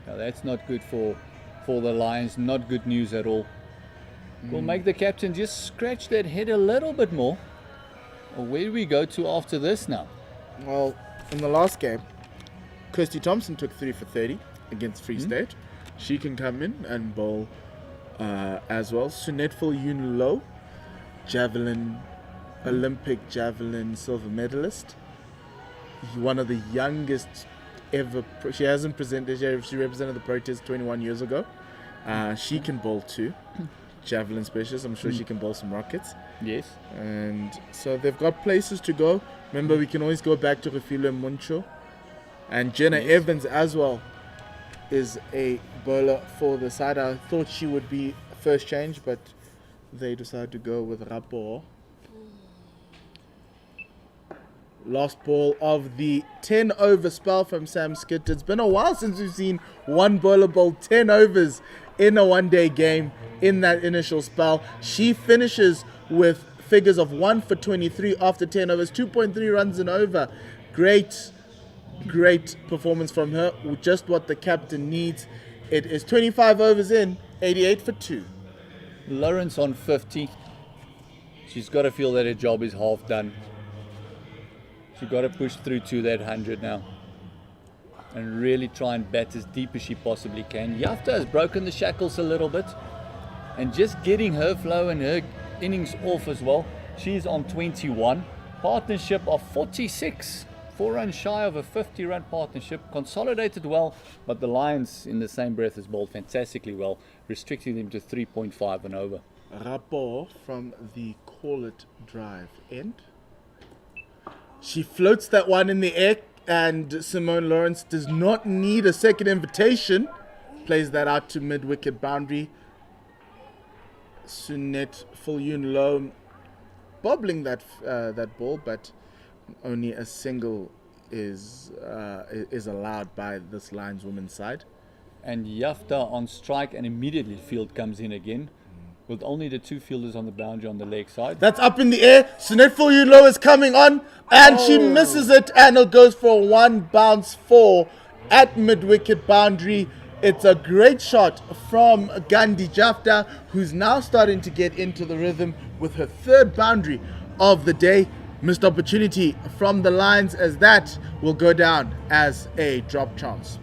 Now that's not good for the Lions, not good news at all. Will make the captain just scratch that head a little bit more. Or where do we go to after this now? Well, in the last game, Kirsty Thompson took 3 for 30 against Free State. She can come in and bowl as well. Sunetful Yun Lo, javelin, Olympic javelin silver medalist. One of the youngest ever. She hasn't presented. She represented the Proteas 21 years ago. She can bowl too. Javelin specialist. I'm sure she can bowl some rockets. Yes. And so they've got places to go. Remember, we can always go back to Refilo Muncho. And Jenna Evans as well is a bowler for the side. I thought she would be first change, but they decided to go with Rapo. Last ball of the 10 over spell from Sam Skitter. It's been a while since we've seen one bowler bowl 10 overs in a one-day game in that initial spell. She finishes with figures of 1 for 23 after 10 overs, 2.3 runs an over. Great performance from her, just what the captain needs. It is 25 overs in, 88 for 2. Lawrence on 50. She's got to feel that her job is half done. She's got to push through to that 100 now and really try and bat as deep as she possibly can. Jafta has broken the shackles a little bit and just getting her flow and her innings off as well. She's on 21. Partnership of 46. 4 runs shy of a 50-run partnership. Consolidated well, but the Lions in the same breath has bowled fantastically well, restricting them to 3.5 and over. Rapport from the Call It Drive end. She floats that one in the air, and Simone Lawrence does not need a second invitation. Plays that out to mid-wicket boundary. Sunet Fulyun Low bobbling that ball, but only a single is allowed by this Lions women's side. And Jafta on strike, and immediately field comes in again with only the 2 fielders on the boundary on the leg side. That's up in the air. Sunet Fulyun Low is coming on, and she misses it, and it goes for a 1 bounce 4 at mid-wicket boundary. It's a great shot from Gandhi Jafta, who's now starting to get into the rhythm with her 3rd boundary of the day. Missed opportunity from the Lions, as that will go down as a drop chance.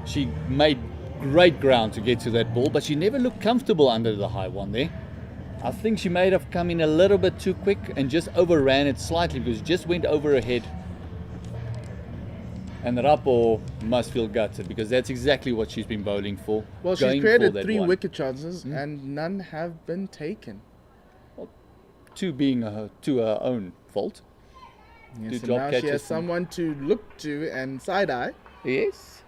She made great ground to get to that ball, but she never looked comfortable under the high one there. I think she may have come in a little bit too quick and just overran it slightly because it just went over her head. And Rapo must feel gutted because that's exactly what she's been bowling for. Well, she's created 3 wicket chances and none have been taken. Well, 2 being to her own fault. Yes, so now she has someone to look to and side-eye. Yes.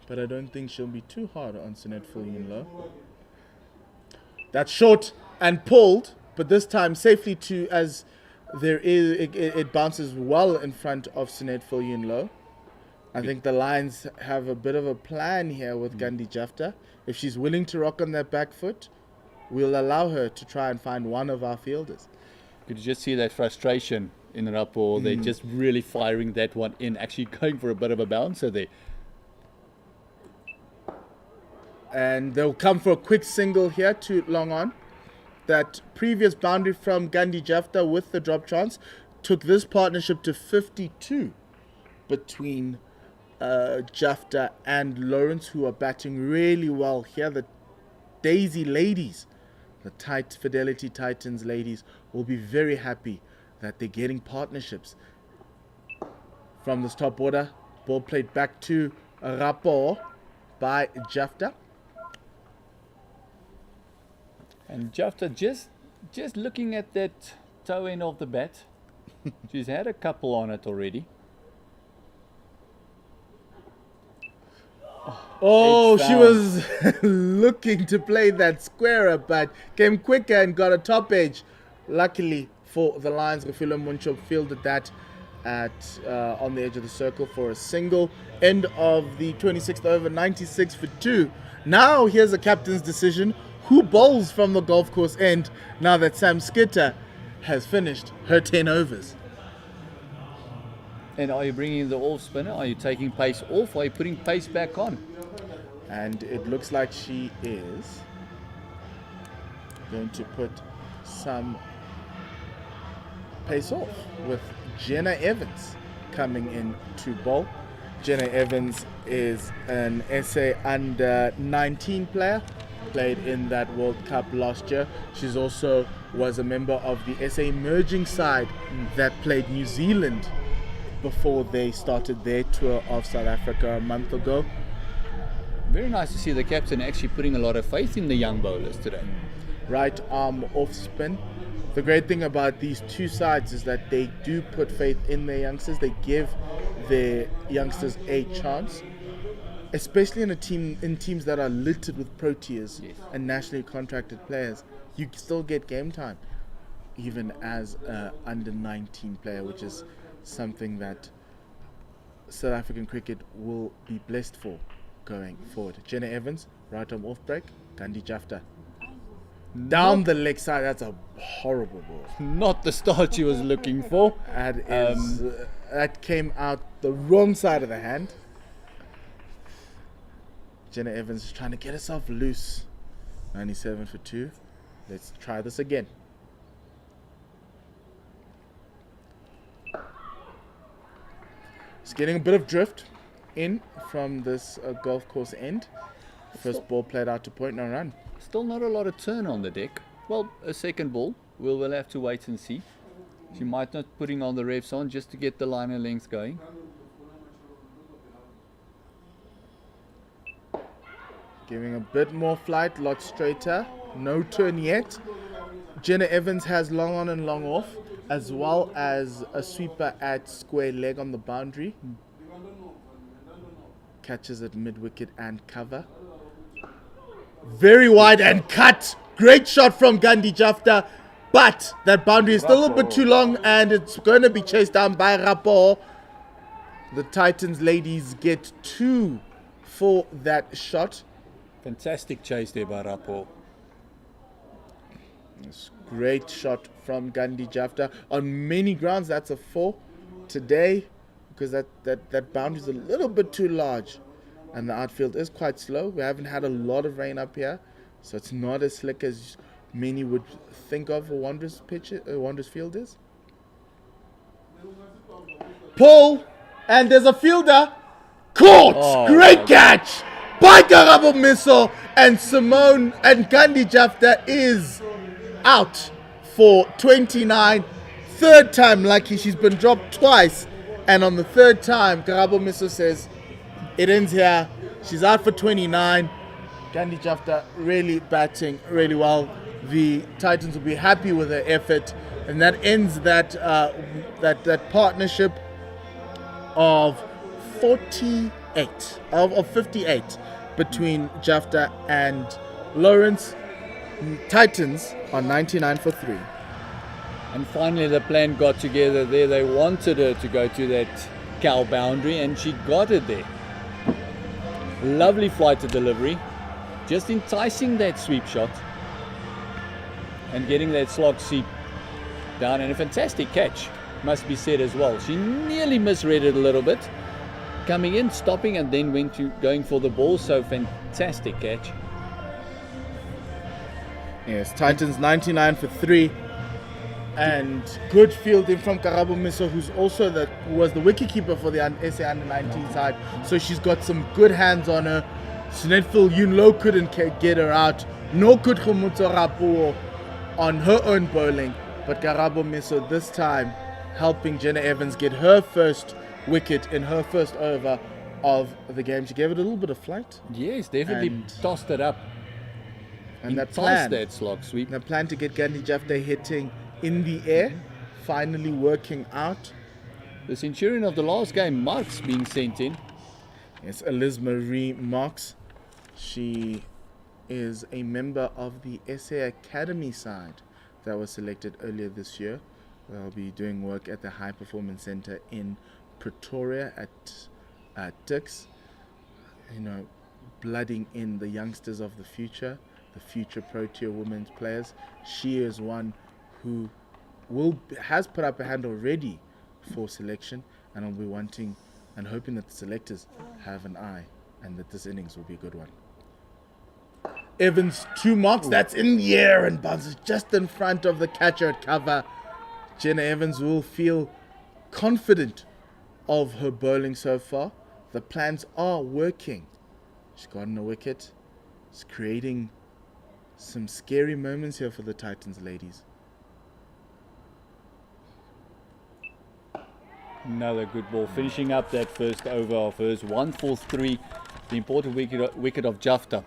but I don't think she'll be too hard on Sinet Viljoenlo. That's short and pulled, but this time safely to, as there is, it bounces well in front of Sinet Viljoenlo. I think the Lions have a bit of a plan here with Gandhi Jafta. If she's willing to rock on that back foot, we'll allow her to try and find one of our fielders. Could you just see that frustration in the rapport? They're just really firing that one in, actually going for a bit of a bouncer there. And they'll come for a quick single here to long on. That previous boundary from Gandhi Jafta with the drop chance took this partnership to 52 between Jafta and Lawrence, who are batting really well here. The Daisy ladies, the Fidelity Titans ladies, will be very happy that they're getting partnerships. From the top order, ball played back to Rapport by Jafta. And Jafta just looking at that toe end of the bat. She's had a couple on it already. Oh, It's she was looking to play that squarer, but came quicker and got a top edge. Luckily for the Lions, Refilo Munchop fielded that at on the edge of the circle for a single. End of the 26th over, 96 for 2. Now here's a captain's decision. Who bowls from the golf course end now that Sam Skitter has finished her 10 overs? And are you bringing the off spinner? Are you taking pace off? Or are you putting pace back on? And it looks like she is going to put some pace off with Jenna Evans coming in to bowl. Jenna Evans is an SA under 19 player, played in that World Cup last year. She's also was a member of the SA emerging side that played New Zealand before they started their tour of South Africa a month ago. Very nice to see the captain actually putting a lot of faith in the young bowlers today. Right arm off spin. The great thing about these two sides is that they do put faith in their youngsters. They give their youngsters a chance, especially in teams that are littered with Proteas and nationally contracted players. You still get game time, even as an under 19 player, which is something that South African cricket will be blessed for going forward. Jenna Evans, right arm off break. Gandhi Jafta down the leg side. That's a horrible ball. Not the start she was looking for. That came out the wrong side of the hand. Jenna Evans is trying to get herself loose. 97 for 2. Let's try this again. It's getting a bit of drift in from this golf course end. First ball played out to point, no run. Still not a lot of turn on the deck. Well, a second ball. We'll have to wait and see. She might not putting on the revs on just to get the liner length going. Giving a bit more flight, lot straighter. No turn yet. Jenna Evans has long on and long off, as well as a sweeper at square leg on the boundary. Catches at mid-wicket and cover. Very wide and cut. Great shot from Gandhi Jafta, but that boundary is still a little bit too long and it's going to be chased down by Rapport. The Titans ladies get 2 for that shot. Fantastic chase there by Rapport. Great shot from Gandhi Jafta. On many grounds, that's a 4 today because that boundary is a little bit too large and the outfield is quite slow. We haven't had a lot of rain up here, so it's not as slick as many would think of a Wanderers field is. Pull, and there's a fielder. Caught! Oh, Great catch by Karabo Miso, and Simone and Gandhi Jafta is out for 29. Third time lucky. She's been dropped twice, and on the third time, Karabo Miso says it ends here. She's out for 29. Gandhi Jafta really batting really well. The Titans will be happy with their effort, and that ends that partnership of 40 of 58 between Jafta and Lawrence. Titans are 99 for 3. And finally the plan got together there. They wanted her to go to that cow boundary and she got it there. Lovely flight to delivery. Just enticing that sweep shot. And getting that slog seep down. And a fantastic catch, must be said as well. She nearly misread it a little bit. Coming in, stopping, and then going for the ball. So fantastic catch. Yes, Titans 99 for 3. And good fielding from Karabo Miso, who was the wicketkeeper for the SA Under-19 side. So she's got some good hands on her. Snedfield Yunlo couldn't get her out. Nor could Khomutso Rapuo on her own bowling. But Karabo Miso this time helping Jenna Evans get her first wicket in her first over of the game. She gave it a little bit of flight. Yes, definitely tossed it up. And that plan, that slog sweep. the plan to get Gandhi Jafta hitting in the air, finally working out. The Centurion of the last game, Marks, being sent in. Yes, Eliz Marie Marks. She is a member of the SA Academy side that was selected earlier this year. They'll be doing work at the High Performance Center in Pretoria at Dix. You know, blooding in the youngsters of the future Protea women's players. She is one who has put up a hand already for selection, and will be wanting and hoping that the selectors have an eye and that this innings will be a good one. Evans 2 marks. That's in the air and bounces just in front of the catcher at cover. Jenna Evans will feel confident of her bowling so far. The plans are working. She's gotten a wicket. It's creating some scary moments here for the Titans ladies. Another good ball, finishing up that first over of hers. 1 for 3. The important wicket of Jafta.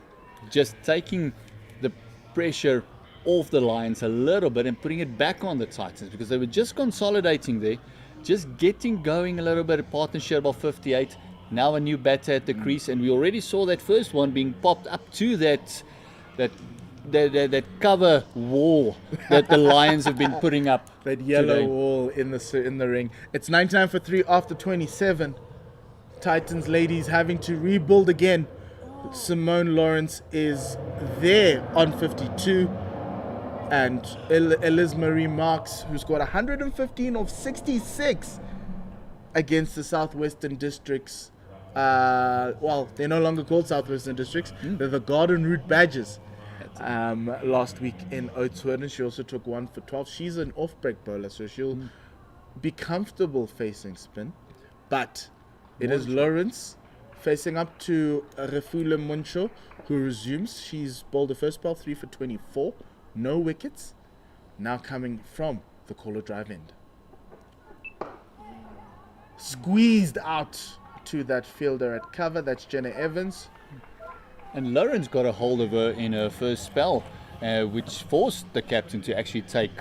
Just taking the pressure off the Lions a little bit and putting it back on the Titans, because they were just consolidating there, just getting going a little bit. A partnership of 58. Now a new batter at the crease, and we already saw that first one being popped up to that cover wall that the Lions have been putting up. That yellow today. wall in the ring. It's 99 for 3 after 27. Titans ladies having to rebuild again. Simone Lawrence is there on 52. And Eliz Marie Marks, who's got 115 of 66 against the Southwestern Districts. Well, they're no longer called Southwestern Districts. They're the Garden Route Badgers. Last week in Oudtshoorn, and she also took 1 for 12. She's an off-break bowler, so she'll be comfortable facing spin. But it is Lawrence facing up to Refule Muncho, who resumes. She's bowled the first spell, 3 for 24. No wickets. Now coming from the caller drive end. Squeezed out to that fielder at cover. That's Jenna Evans. And Lawrence got a hold of her in her first spell, which forced the captain to actually take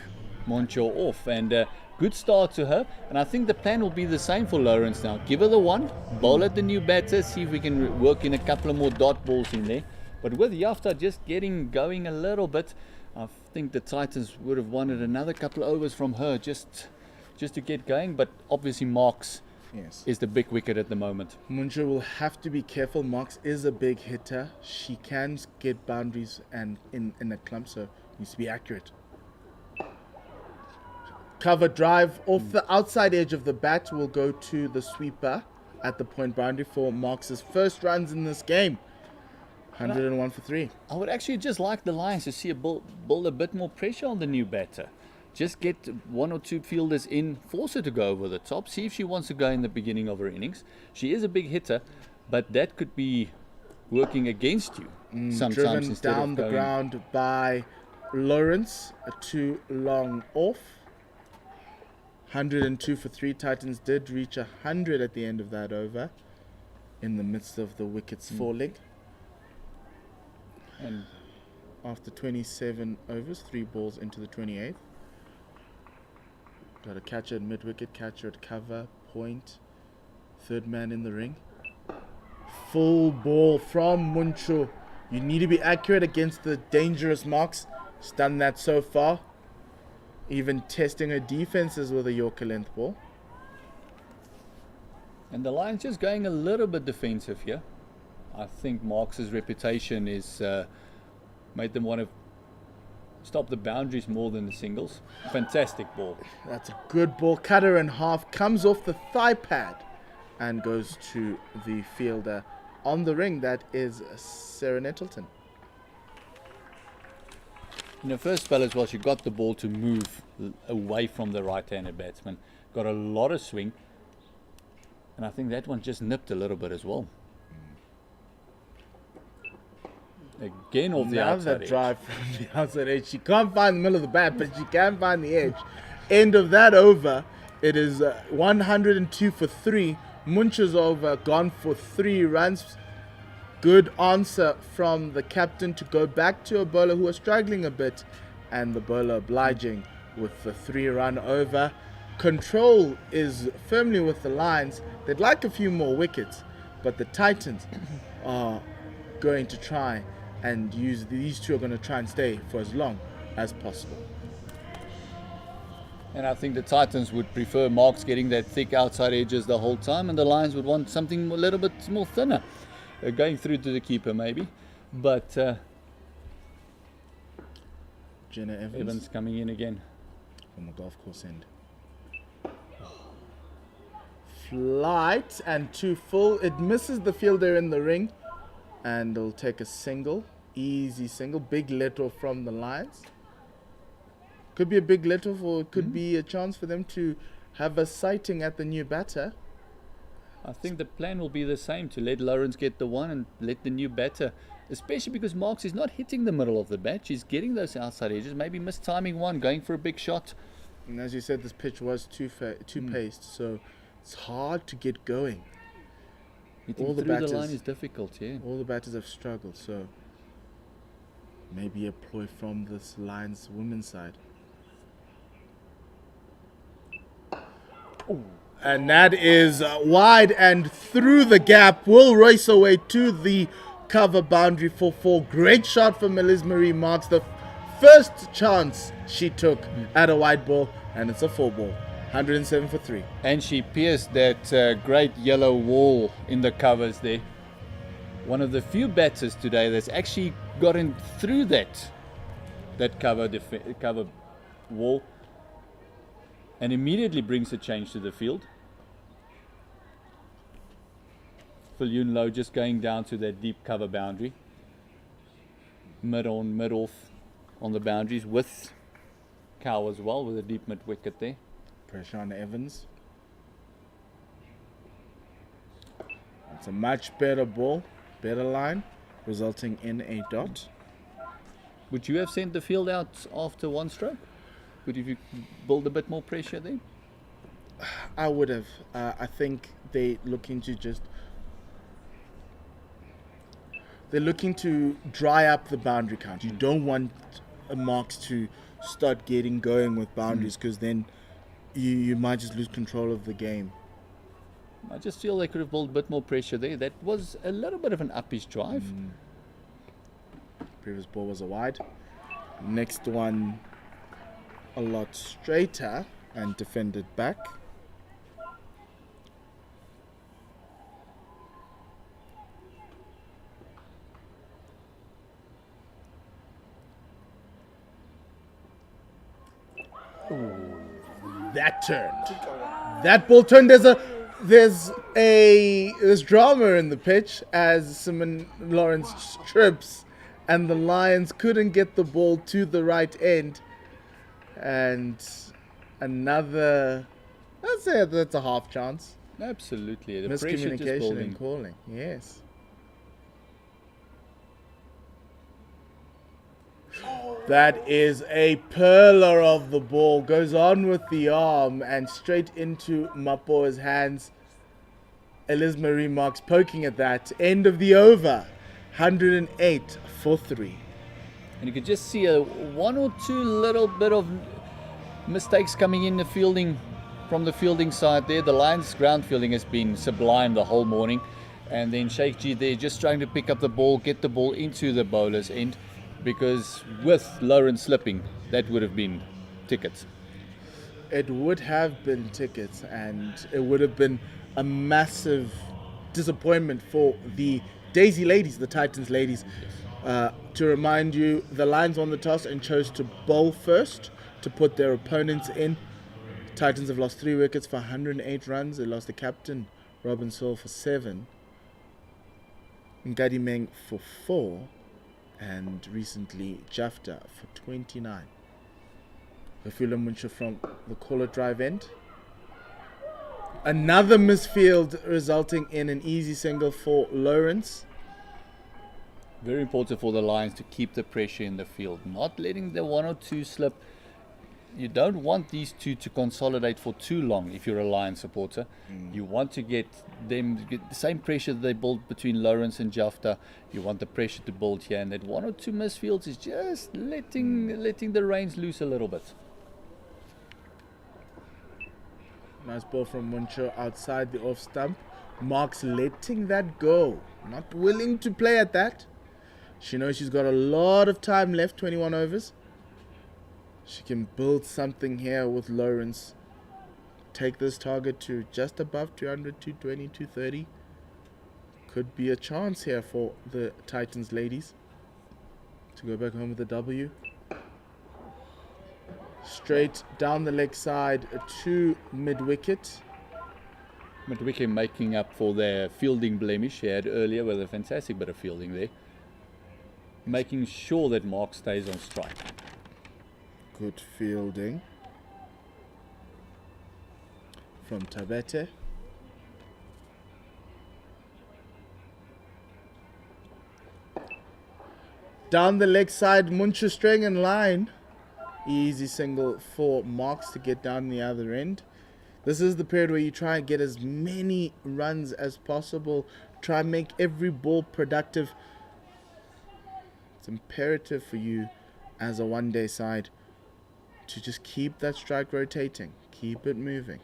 Moncho off. And good start to her. And I think the plan will be the same for Lawrence now. Give her the one, bowl at the new batter, see if we can work in a couple of more dot balls in there. But with Jafta just getting going a little bit, I think the Titans would have wanted another couple of overs from her just to get going. But obviously Marks is the big wicket at the moment. Muncho will have to be careful. Marks is a big hitter. She can get boundaries and in a clump, so needs to be accurate. Cover drive off the outside edge of the bat will go to the sweeper at the point boundary for Marks' first runs in this game. 101 for 3. I would actually just like the Lions to see build a bit more pressure on the new batter. Just get 1 or 2 fielders in, force her to go over the top, see if she wants to go in the beginning of her innings. She is a big hitter, but that could be working against you sometimes. Driven instead down of the going. ground by Lawrence, too long off. 102 for 3. Titans did reach 100 at the end of that over, in the midst of the wickets falling. And after 27 overs, 3 balls into the 28th. Got a catcher at mid-wicket, catcher at cover, point, third man in the ring. Full ball from Muncho. You need to be accurate against the dangerous marks. She's done that so far. Even testing her defenses with a Yorker length ball. And the Lions just going a little bit defensive here. I think Marks' reputation is made them want to stop the boundaries more than the singles. Fantastic ball. That's a good ball. Cut her in half. Comes off the thigh pad and goes to the fielder on the ring. That is Sarah Nettleton. In the first spell as well, she got the ball to move away from the right-handed batsman. Got a lot of swing. And I think that one just nipped a little bit as well. Again off the outside Another edge. drive from the outside edge. She can't find the middle of the bat, but she can find the edge. End of that over. It is 102 for 3. Munch's over, gone for 3 runs. Good answer from the captain to go back to a bowler who was struggling a bit, and the bowler obliging with the 3-run over. Control is firmly with the Lions. They'd like a few more wickets, but the Titans are going to try and use these two are going to try and stay for as long as possible. And I think the Titans would prefer Marks getting that thick outside edges the whole time, and the Lions would want something a little bit more thinner, going through to the keeper maybe. But Jenna Evans coming in again. From the golf course end. Flight and 2 full. It misses the fielder in the ring, and they'll take a single. Easy single. Big let off from the Lions. Could be a big let off, or it could be a chance for them to have a sighting at the new batter. I think the plan will be the same, to let Lawrence get the one and let the new batter, especially because Marks is not hitting the middle of the bat. She's getting those outside edges, maybe mistiming one, going for a big shot. And as you said, this pitch was too paced, so it's hard to get going. Hitting All the through batters- the line is difficult, yeah. All the batters have struggled, so maybe a ploy from this Lions women's side. And that is wide and through the gap. Will race away to the cover boundary for 4. Great shot from Elise Marie Marks. The first chance she took at a wide ball, and it's a 4 ball. 107 for 3. And she pierced that great yellow wall in the covers there. One of the few batters today that's actually gotten through that cover wall, and immediately brings a change to the field. Phil Yunlo just going down to that deep cover boundary. Mid on, mid off on the boundaries with Cow as well, with a deep mid wicket there. Pressure on Evans. It's a much better ball, better line, resulting in a dot. Would you have sent the field out after 1 stroke? Would you build a bit more pressure there? I would have. I think they're looking to dry up the boundary count. You don't want Marks to start getting going with boundaries, because then you might just lose control of the game. I just feel they could have built a bit more pressure there. That was a little bit of an uppish drive. Previous ball was a wide. Next one a lot straighter and defended back. That turned. That ball turned. There's drama in the pitch as Simon Lawrence trips, and the Lions couldn't get the ball to the right end. And another, I'd say that's a half chance. Absolutely. The pressure just Miscommunication building. in calling. Yes. That is a perler of the ball. Goes on with the arm and straight into Mapoa's hands. Elise Marie Marks poking at that. End of the over. 108 for 3. And you could just see a 1 or 2 little bit of mistakes coming in the fielding, from the fielding side there. The Lions ground fielding has been sublime the whole morning. And then Sheikh G there just trying to pick up the ball, get the ball into the bowler's end, because with Lawrence slipping, that would have been tickets. It would have been tickets, and it would have been a massive disappointment for the Daisy ladies, the Titans ladies. To remind you, the Lions won the toss and chose to bowl first to put their opponents in. Titans have lost 3 wickets for 108 runs. They lost the captain, Robin Saul, for 7. Ngadi Meng for 4. And recently, Jafta for 29. Refula Muncha from the caller drive end. Another misfield resulting in an easy single for Lawrence. Very important for the Lions to keep the pressure in the field, not letting the 1 or 2 slip. You don't want these two to consolidate for too long if you're a Lions supporter. You want to get them the same pressure that they build between Lawrence and Jafta. You want the pressure to build here, and that 1 or 2 misfields is just letting the reins loose a little bit. Nice ball from Muncho outside the off stump. Marks letting that go. Not willing to play at that. She knows she's got a lot of time left, 21 overs. She can build something here with Lawrence. Take this target to just above 200, 220, 230. Could be a chance here for the Titans ladies to go back home with a W. Straight down the leg side to mid-wicket. Mid-wicket making up for their fielding blemish she had earlier with a fantastic bit of fielding there. Making sure that Mark stays on strike. Good fielding from Tabete. Down the leg side, Muncher staying in line. Easy single for Marks to get down the other end. This is the period where you try and get as many runs as possible. Try and make every ball productive. It's imperative for you as a one-day side to just keep that strike rotating. Keep it moving.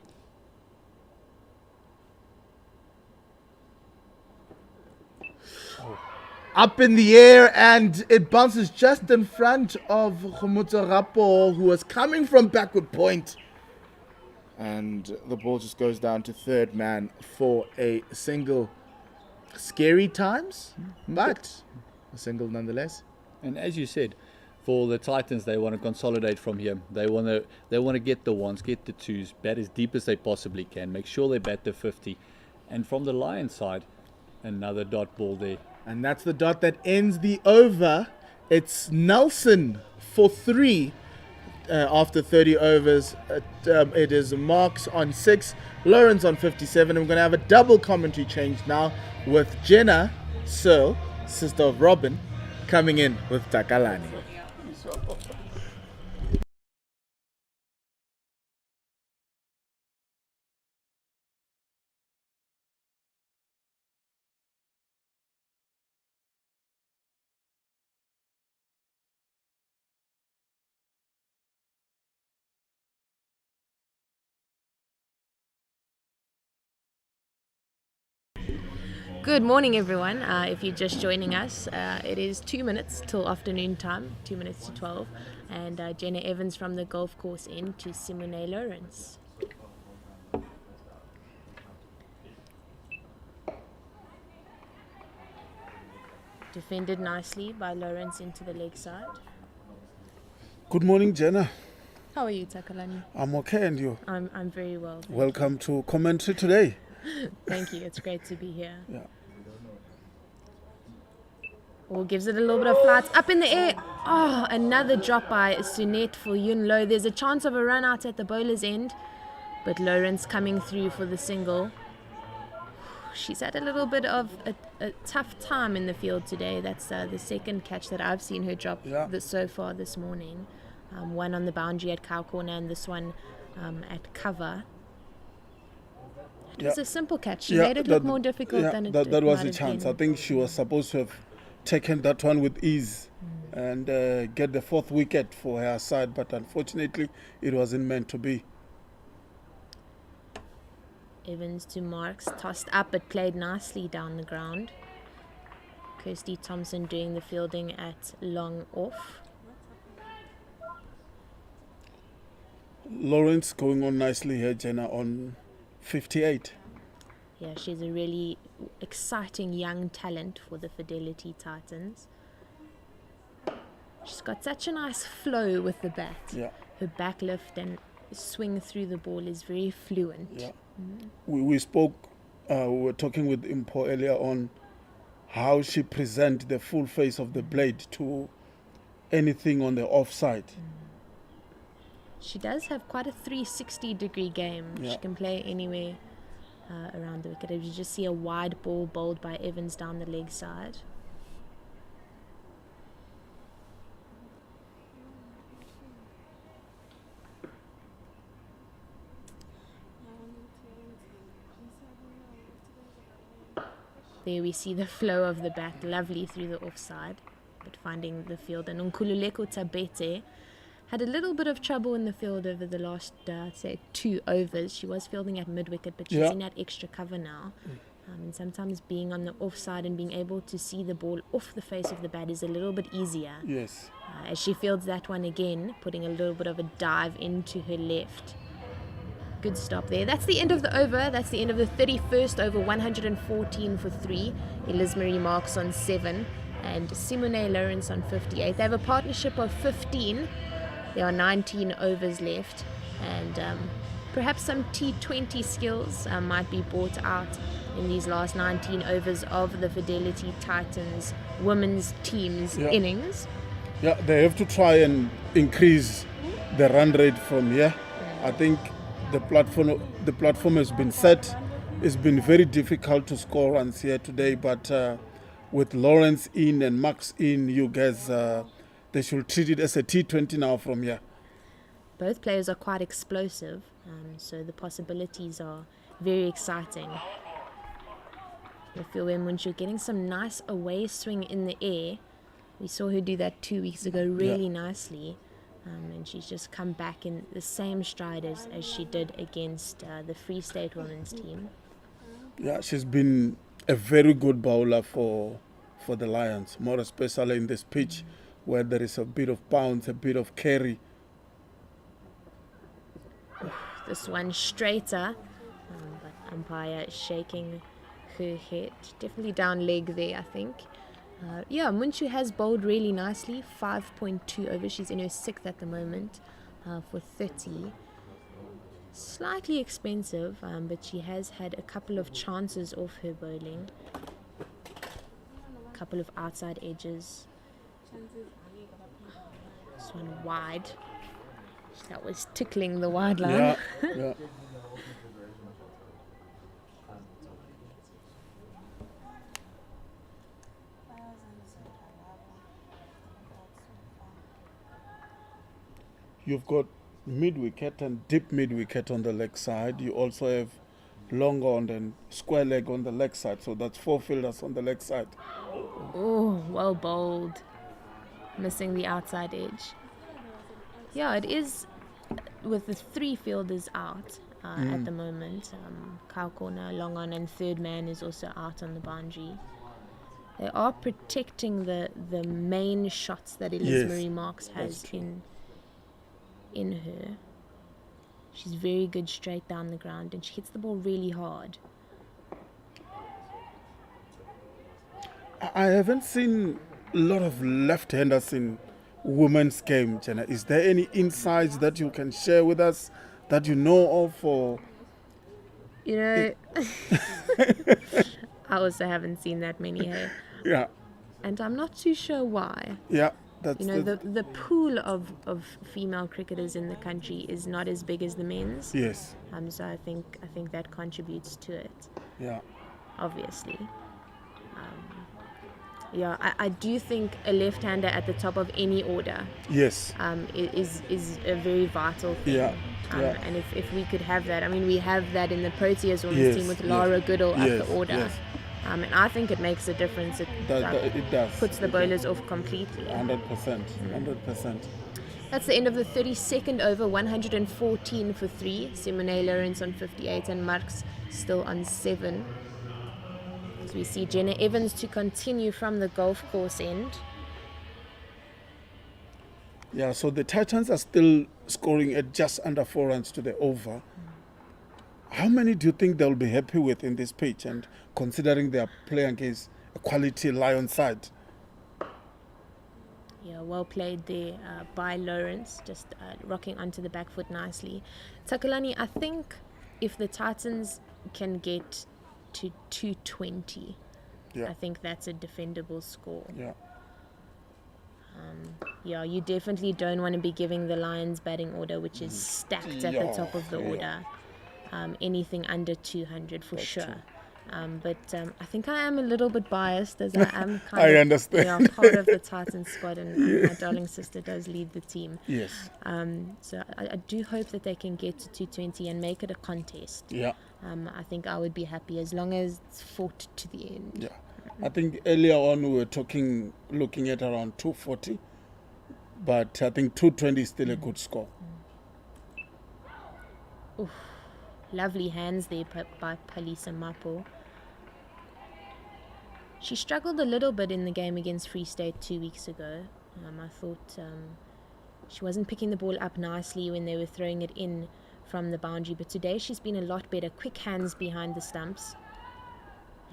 Up in the air, and it bounces just in front of Khomotso Rapo, who was coming from backward point. And the ball just goes down to third man for a single. Scary times, but a single nonetheless. And as you said, for the Titans, they want to consolidate from here. They want to get the 1s, get the 2s, bat as deep as they possibly can. Make sure they bat the 50. And from the Lions side, another dot ball there. And that's the dot that ends the over. It's Nelson for 3 after 30 overs. It is Marks on 6, Lawrence on 57. And we're going to have a double commentary change now with Jenna Searle, sister of Robin, coming in with Takalani. Good morning, everyone. If you're just joining us, it is 2 minutes till afternoon time, 2 minutes to 12, and Jenna Evans from the golf course in to Simone Lawrence. Defended nicely by Lawrence into the leg side. Good morning, Jenna. How are you, Takalani? I'm okay, and you? I'm very well. Welcome to commentary today. Thank you. It's great to be here. Yeah. Oh, gives it a little bit of flight. Up in the air. Oh, another drop by Sunette for Yun Lo. There's a chance of a run out at the bowler's end, but Lawrence coming through for the single. She's had a little bit of a tough time in the field today. That's the second catch that I've seen her drop so far this morning. One on the boundary at cow corner and this one at cover. It was a simple catch. She made it look more difficult than it that was might a have chance. been. I think she was supposed to have taken that one with ease and get the 4th wicket for her side, but unfortunately it wasn't meant to be. Evans to Marks, tossed up but played nicely down the ground. Kirsty Thompson doing the fielding at long off. Lawrence going on nicely here, Jenna, on 58. Yeah, she's a really exciting young talent for the Fidelity Titans. She's got such a nice flow with the bat. Yeah. Her back lift and swing through the ball is very fluent. Yeah. We spoke, we were talking with Impo earlier on how she present the full face of the blade to anything on the offside. She does have quite a 360-degree game. Yeah. She can play anywhere around the wicket. You just see a wide ball bowled by Evans down the leg side. There we see the flow of the bat lovely through the offside, but finding the field. And Nkululeko Tabete had a little bit of trouble in the field over the last, say, 2 overs. She was fielding at mid-wicket, but she's in that extra cover now. And sometimes being on the offside and being able to see the ball off the face of the bat is a little bit easier. Yes. As she fields that one again, putting a little bit of a dive into her left. Good stop there. That's the end of the over. That's the end of the 31st over, 114 for 3. Elizmarie Marks on 7 and Simone Lawrence on 58. They have a partnership of 15. There are 19 overs left, and perhaps some T20 skills might be brought out in these last 19 overs of the Fidelity Titans women's team's innings. Yeah, they have to try and increase the run rate from here. I think the platform has been set. It's been very difficult to score runs here today, but with Lawrence in and Max in, you guys, they should treat it as a T20 now from here. Both players are quite explosive, so the possibilities are very exciting. If you're getting some nice away swing in the air, we saw her do that 2 weeks ago really nicely. And she's just come back in the same stride as she did against the Free State women's team. Yeah, she's been a very good bowler for the Lions, more especially in this pitch where there is a bit of bounce, a bit of carry. This one straighter, but umpire shaking her head. Definitely down leg there, I think. Munchu has bowled really nicely, 5.2 over. She's in her 6th at the moment for 30. Slightly expensive, but she has had a couple of chances off her bowling. A couple of outside edges. This one wide. That was tickling the wide line. Yeah. You've got mid-wicket and deep mid-wicket on the leg side. You also have long on and square leg on the leg side. So that's 4 fielders on the leg side. Oh, well bowled. Missing the outside edge. Yeah, it is with the 3 fielders out at the moment. Cow corner, long on, and third man is also out on the boundary. They are protecting the main shots that Elizmarie Marks has in her. She's very good straight down the ground, and she hits the ball really hard. I haven't seen a lot of left-handers in women's game, Jenna. Is there any insights that you can share with us that you know of? Or I also haven't seen that many here. Yeah. And I'm not too sure why. Yeah. That's the pool of female cricketers in the country is not as big as the men's. Yes. So I think that contributes to it. Yeah. Obviously. I do think a left-hander at the top of any order. Yes. Is a very vital thing. Yeah. And if we could have that, we have that in the Proteas women's team with Lara Goodall up the order. Yes. And I think it makes a difference. It does. puts the bowlers off completely. 100%. 100%. That's the end of the 32nd over, 114 for 3. Simone Lawrence on 58 and Marx still on 7. So we see Jenna Evans to continue from the golf course end. Yeah, so the Titans are still scoring at just under 4 runs to the over. How many do you think they'll be happy with in this pitch, and considering they are playing against a quality Lion side? Yeah, well played there by Lawrence, just rocking onto the back foot nicely. Takalani, I think if the Titans can get to 220, I think that's a defendable score. Yeah. Yeah, you definitely don't want to be giving the Lions batting order, which is stacked at the top of the order. Anything under 200 for sure. But I think I am a little bit biased, as I am kind I of understand. part of the Titans squad, and my darling sister does lead the team. Yes. So I do hope that they can get to 220 and make it a contest. Yeah. I think I would be happy as long as it's fought to the end. Yeah. I think earlier on we were looking at around 240, but I think 220 is still a good score. Oof. Lovely hands there by Palisa Mapo. She struggled a little bit in the game against Free State 2 weeks ago. I thought she wasn't picking the ball up nicely when they were throwing it in from the boundary, but today she's been a lot better. Quick hands behind the stumps.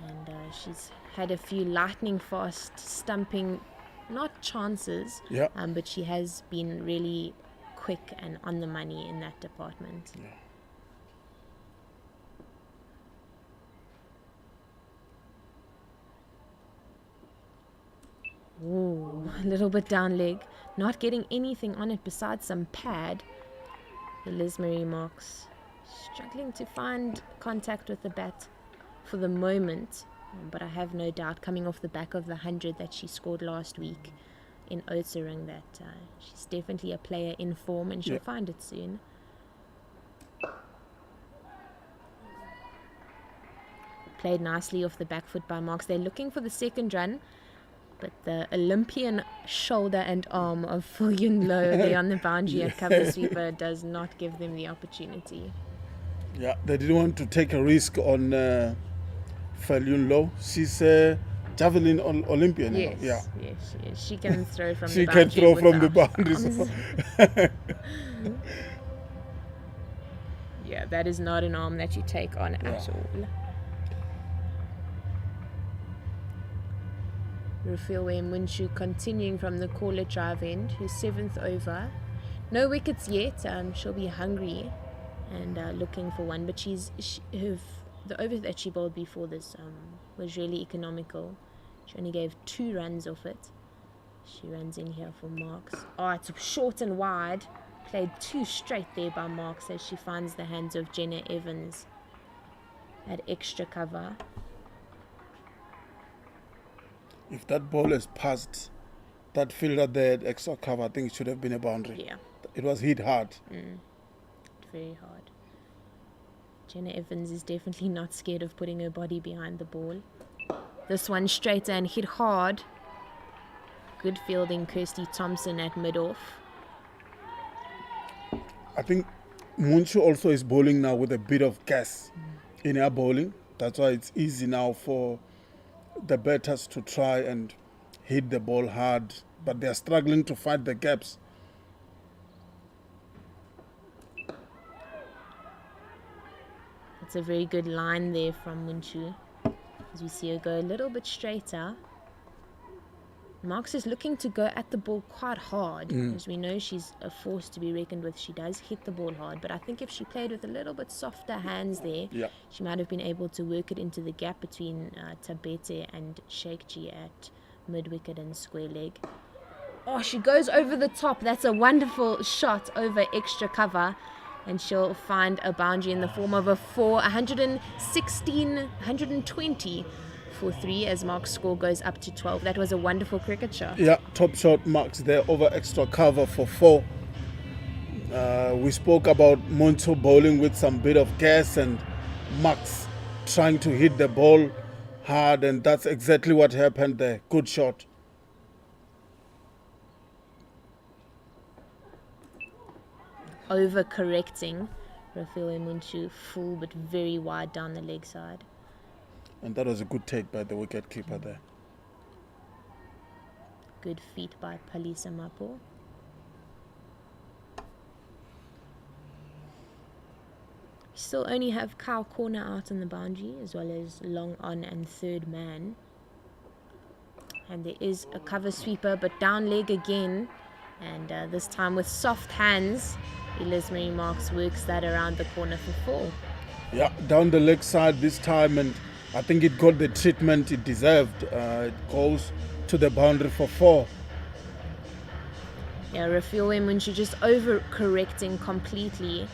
And she's had a few lightning fast stumping, not chances, but she has been really quick and on the money in that department. Yeah. Ooh, a little bit down leg. Not getting anything on it besides some pad. The Liz Marie Marks struggling to find contact with the bat for the moment. But I have no doubt, coming off the back of the 100 that she scored last week in Otsering, that she's definitely a player in form, and she'll find it soon. Played nicely off the back foot by Marks. They're looking for the second run, but the Olympian shoulder and arm of Phil Yun Lo there on the boundary at cover sweeper does not give them the opportunity. Yeah, they didn't want to take a risk on Phil Yun Lo. She's a javelin Olympian. Yes, yeah. Yes. She can throw from She the boundary. can throw from the without boundaries. Yeah, that is not an arm that you take on at all. Rufilwe Munchu continuing from the caller drive end, who's 7th over. No wickets yet. She'll be hungry and looking for one, but the over that she bowled before this was really economical. She only gave 2 runs off it. She runs in here for Marks. Oh, it's short and wide. Played 2 straight there by Marks as she finds the hands of Jenna Evans at extra cover. If that ball has passed that fielder there at extra cover, I think it should have been a boundary. Yeah. It was hit hard. Very hard. Jenna Evans is definitely not scared of putting her body behind the ball. This one straight and hit hard. Good fielding, Kirsty Thompson at mid-off. I think Munchu also is bowling now with a bit of gas in her bowling. That's why it's easy now for the batters to try and hit the ball hard, but they're struggling to fight the gaps. It's a very good line there from Munchu. As we see her go a little bit straighter. Marks is looking to go at the ball quite hard. As we know, she's a force to be reckoned with. She does hit the ball hard, but I think if she played with a little bit softer hands there, she might have been able to work it into the gap between Tabete and Sheikh at mid-wicket and square leg. Oh, she goes over the top. That's a wonderful shot over extra cover, and she'll find a boundary in the form of a 120 for 3 as Mark's score goes up to 12. That was a wonderful cricket shot. Yeah, top shot Marks there over extra cover for 4. We spoke about Monto bowling with some bit of gas and Marks trying to hit the ball hard, and that's exactly what happened there. Good shot. over-correcting Rafael Munchu, full but very wide down the leg side. And that was a good take by the wicket keeper there. Good feet by Palisa Mapo. Still only have Kyle Corner out on the boundary, as well as long on and third man. And there is a cover sweeper, but down leg again. And this time with soft hands, Elizabeth Marks works that around the corner for 4. Yeah, down the leg side this time, and I think it got the treatment it deserved. It goes to the boundary for 4. Yeah, Rafael Munchu just over-correcting completely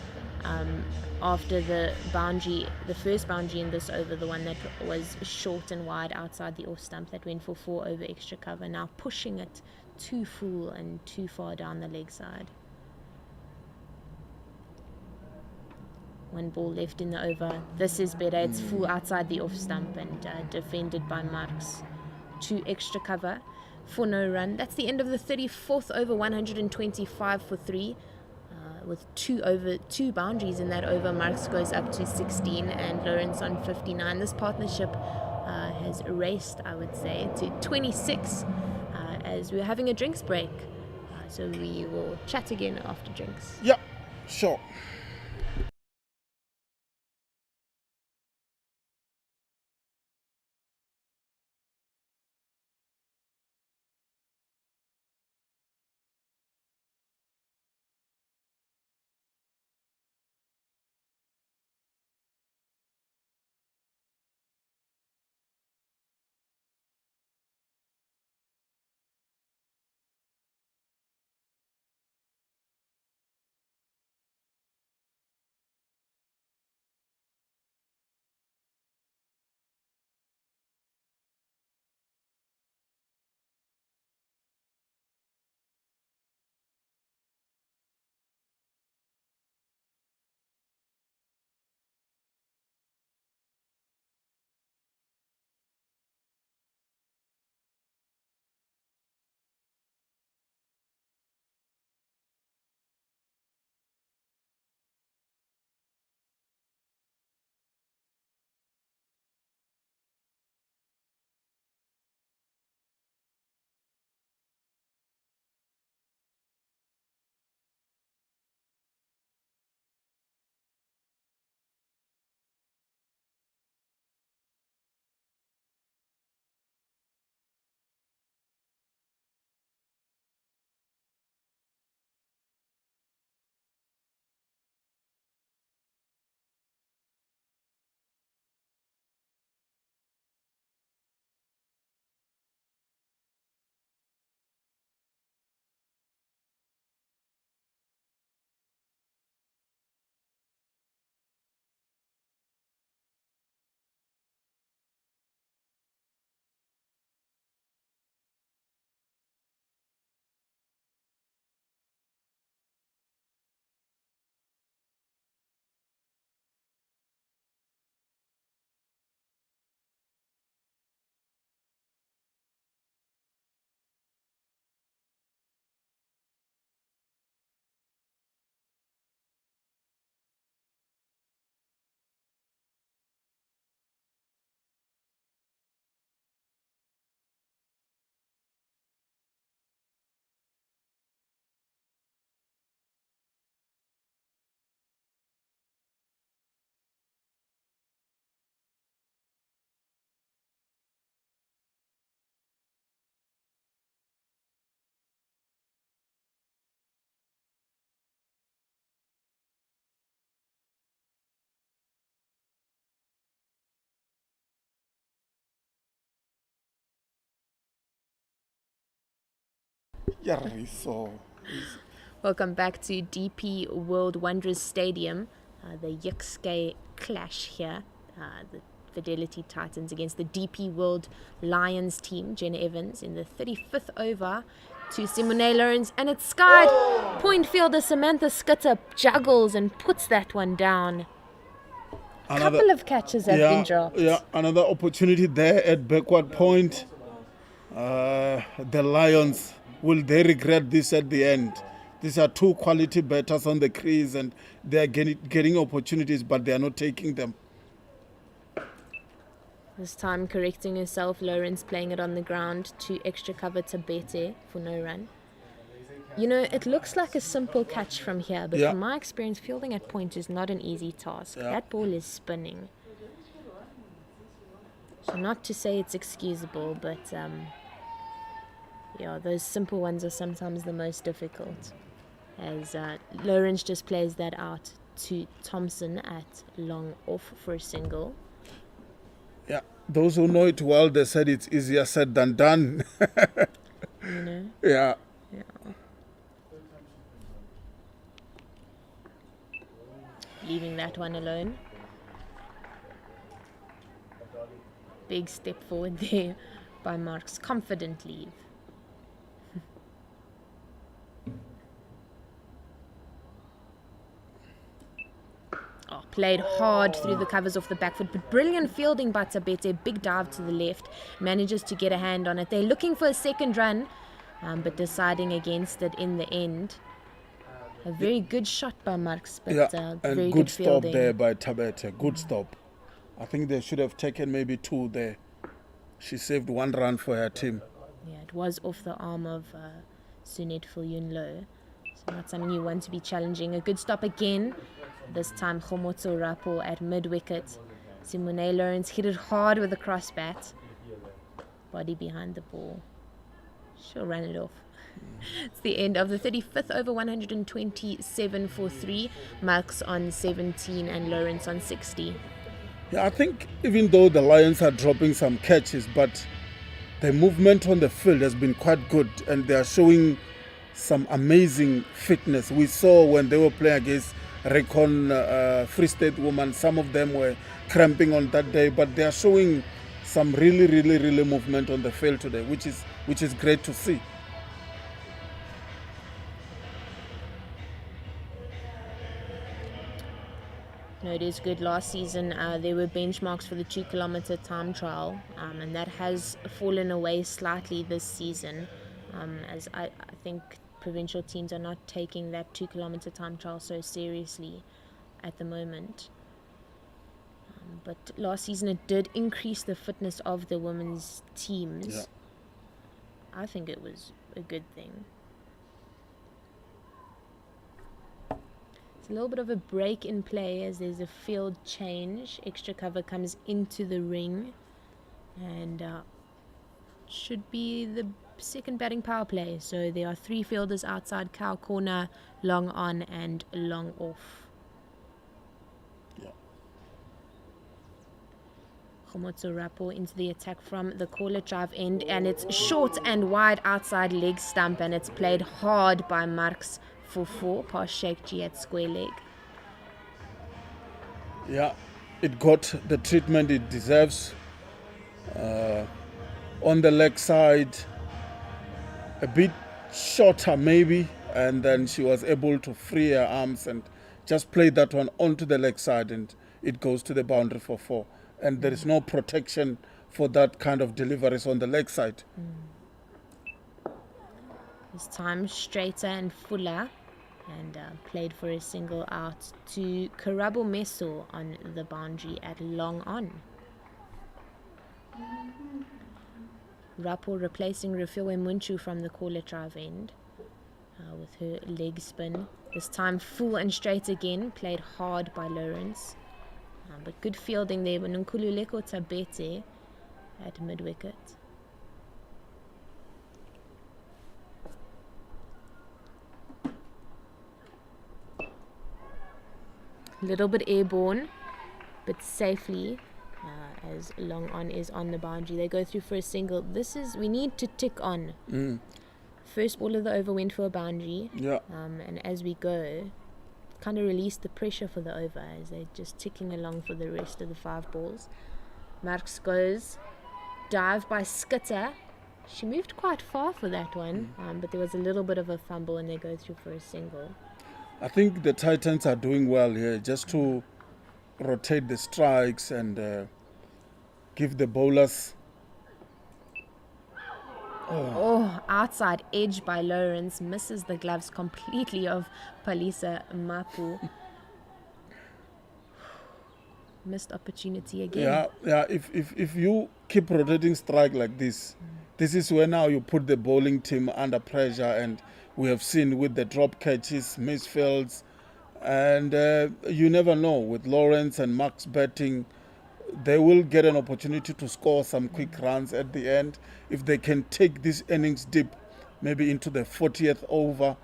after the boundary, the first boundary in this over, the one that was short and wide outside the off stump that went for 4 over extra cover, now pushing it too full and too far down the leg side. 1 ball left in the over. This is better. It's full outside the off stump and defended by Marks. 2 extra cover for no run. That's the end of the 34th over, 125 for 3. With 2 boundaries in that over, Marks goes up to 16 and Lawrence on 59. This partnership has raced, I would say, to 26 as we're having a drinks break. So we will chat again after drinks. Yeah, sure. Yeah, so Welcome back to DP World Wonders Stadium. The Yixke clash here. The Fidelity Titans against the DP World Lions team. Jenna Evans in the 35th over to Simone Lawrence, and it's skied. Point fielder Samantha Skitter juggles and puts that one down. A couple of catches have been dropped. Yeah, another opportunity there at backward point. The Lions, will they regret this at the end? These are two quality batters on the crease, and they're getting opportunities, but they are not taking them. This time correcting herself, Lawrence playing it on the ground to extra cover Tabete for no run. You know, it looks like a simple catch from here, but Yeah. from my experience, fielding at point is not an easy task. Yeah. That ball is spinning. So not to say it's excusable, but yeah, those simple ones are sometimes the most difficult. As Lawrence just plays that out to Thompson at long off for a single. Yeah, those who know it well, they said it's easier said than done. You know? Yeah. Yeah. Leaving that one alone. Big step forward there by Marks. Confident leave. Oh, played hard through the covers off the back foot, but brilliant fielding by Tabete. Big dive to the left. Manages to get a hand on it. They're looking for a second run, but deciding against it in the end. A very good shot by Marks, but And very good good stop fielding. there by Tabete. Good stop. I think they should have taken maybe 2 there. She saved 1 run for her team. Yeah, it was off the arm of Sunet Yunlo. So not something you want to be challenging. A good stop again. This time Khomotso Rapo at mid-wicket. Simone Lawrence hit it hard with a cross bat. Body behind the ball. She'll run it off. It's the end of the 35th over, 127 for 3. Marks on 17 and Lawrence on 60. Yeah, I think even though the Lions are dropping some catches, but the movement on the field has been quite good, and they are showing some amazing fitness. We saw when they were playing against Recon Free State Women, some of them were cramping on that day, but they are showing some really movement on the field today, which is great to see. No, it is good. Last season, there were benchmarks for the 2-kilometer time trial, and that has fallen away slightly this season, as I think provincial teams are not taking that 2-kilometer time trial so seriously at the moment. But last season, it did increase the fitness of the women's teams. Yeah. I think it was a good thing. It's a little bit of a break in play as there's a field change. Extra cover comes into the ring, and should be the second batting power play. So there are 3 fielders outside, cow corner, long on and long off. Yeah. Khomotso Rapo into the attack from the caller drive end, and it's short and wide outside leg stump, and it's played hard by Marks for 4 past Sheikh G at square leg. Yeah, it got the treatment it deserves. On the leg side, a bit shorter maybe, and then she was able to free her arms and just play that one onto the leg side, and it goes to the boundary for 4. And there is no protection for that kind of deliveries on the leg side. This time straighter and fuller, and played for a single out to Karabo Meso on the boundary at long on. Rapo replacing Refiwe Munchu from the caller drive end with her leg spin. This time full and straight again, played hard by Lawrence. But good fielding there by Nkululeko Tabete at mid-wicket. Little bit airborne, but safely, as long on is on the boundary. They go through for a single. We need to tick on. First ball of the over went for a boundary. Yeah. And as we go, kind of release the pressure for the over as they're just ticking along for the rest of the 5 balls. Marks goes, dive by Skitter. She moved quite far for that one, but there was a little bit of a fumble and they go through for a single. I think the Titans are doing well here, just to rotate the strikes and give the bowlers Oh, outside edge by Lawrence. Misses the gloves completely of Palisa Mapu. Missed opportunity again. Yeah. If you keep rotating strike like this, this is where now you put the bowling team under pressure, and we have seen with the drop catches, misfields, and you never know with Lawrence and Max batting. They will get an opportunity to score some quick runs at the end. If they can take this innings deep, maybe into the 40th over,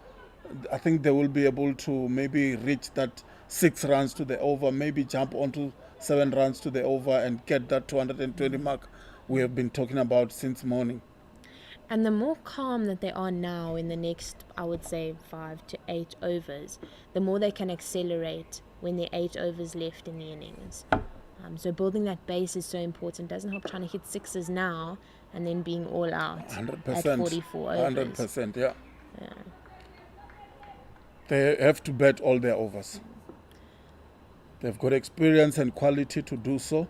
I think they will be able to maybe reach that 6 runs to the over, maybe jump onto 7 runs to the over and get that 220 mark we have been talking about since morning. And the more calm that they are now in the next, I would say, 5 to 8 overs, the more they can accelerate when there are 8 overs left in the innings. So building that base is so important. Doesn't help trying to hit sixes now and then being all out 100%, at 44 overs. 100%, yeah. They have to bat all their overs. They've got experience and quality to do so.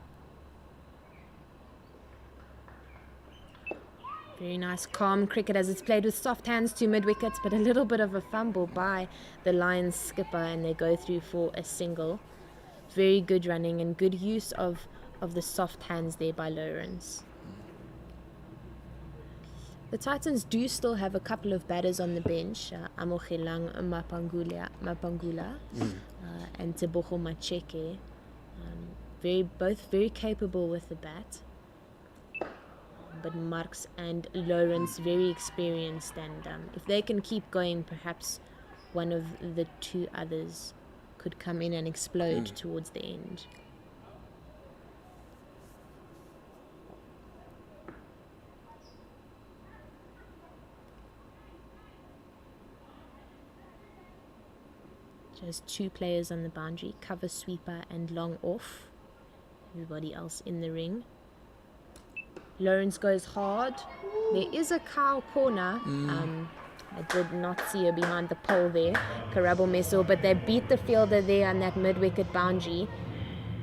Very nice, calm cricket as it's played with soft hands to mid-wickets, but a little bit of a fumble by the Lions skipper, and they go through for a single. Very good running and good use of the soft hands there by Lawrence. The Titans do still have a couple of batters on the bench, Amogelang Mapangula and Tebogo Macheke. Both very capable with the bat. But Marx and Lawrence very experienced, and if they can keep going, perhaps one of the two others could come in and explode towards the end. Just 2 players on the boundary, cover sweeper and long off. Everybody else in the ring. Lawrence goes hard. There is a cow corner. I did not see her behind the pole there, Karabo Meso, but they beat the fielder there on that mid-wicket boundary.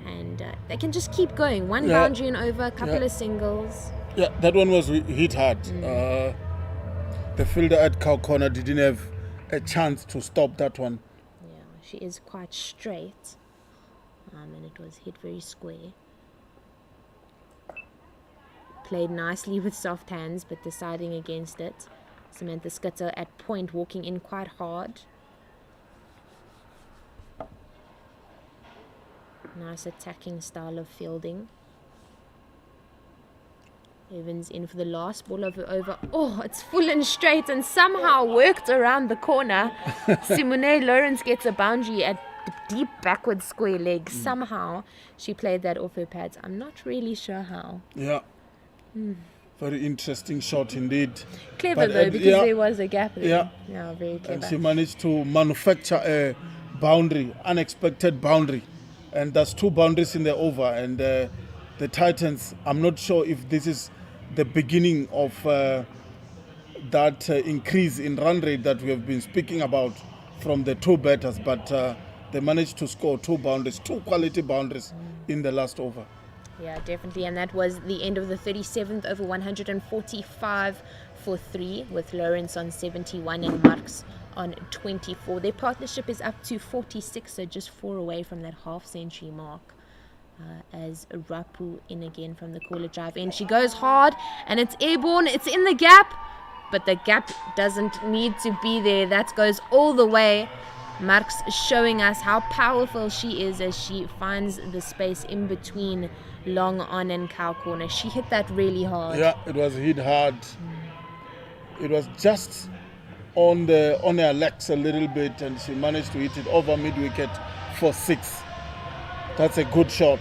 And they can just keep going. One boundary and over, a couple of singles. Yeah, that one was hit hard. The fielder at cow corner didn't have a chance to stop that one. Yeah, she is quite straight. And it was hit very square. Played nicely with soft hands, but deciding against it. Samantha Skutter at point, walking in quite hard. Nice attacking style of fielding. Evans in for the last ball of the over. Oh, it's full and straight and somehow worked around the corner. Simone Lawrence gets a boundary at the deep backward square leg. Somehow she played that off her pads. I'm not really sure how. Yeah. Very interesting shot indeed. Clever though, because there was a gap there. Yeah, very clever. And she managed to manufacture a boundary, unexpected boundary. And that's 2 boundaries in the over. And the Titans, I'm not sure if this is the beginning of that increase in run rate that we have been speaking about from the 2 batters. But they managed to score 2 boundaries, 2 quality boundaries in the last over. Yeah, definitely. And that was the end of the 37th over, 145 for 3, with Lawrence on 71 and Marx on 24. Their partnership is up to 46, so just 4 away from that half-century mark. As Rapu in again from the corner drive in. She goes hard and it's airborne. It's in the gap, but the gap doesn't need to be there. That goes all the way. Marx showing us how powerful she is as she finds the space in between long on and cow corner. She hit that really hard. Yeah, it was hit hard. It was just on her legs a little bit, and she managed to hit it over mid-wicket for 6. That's a good shot.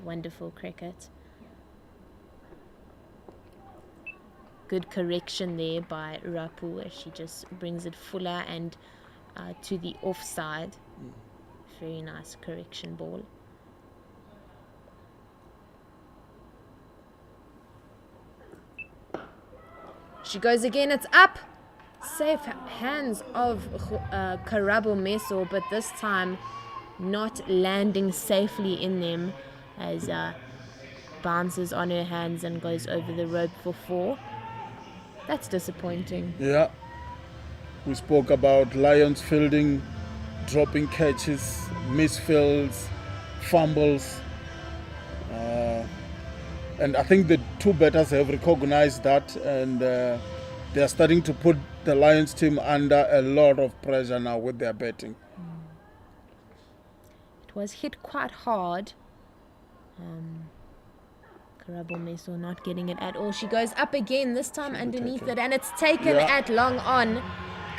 Wonderful cricket. Good correction there by Rapu as she just brings it fuller and to the offside. Very nice correction ball. She goes again, it's up. Safe hands of Karabo Meso, but this time not landing safely in them as bounces on her hands and goes over the rope for 4. That's disappointing. Yeah. We spoke about Lions fielding, dropping catches, misfields, fumbles. And I think the two batters have recognized that, and they are starting to put the Lions team under a lot of pressure now with their batting. It was hit quite hard. Karabo Meso not getting it at all. She goes up again, this time underneath it, and it's taken at long on.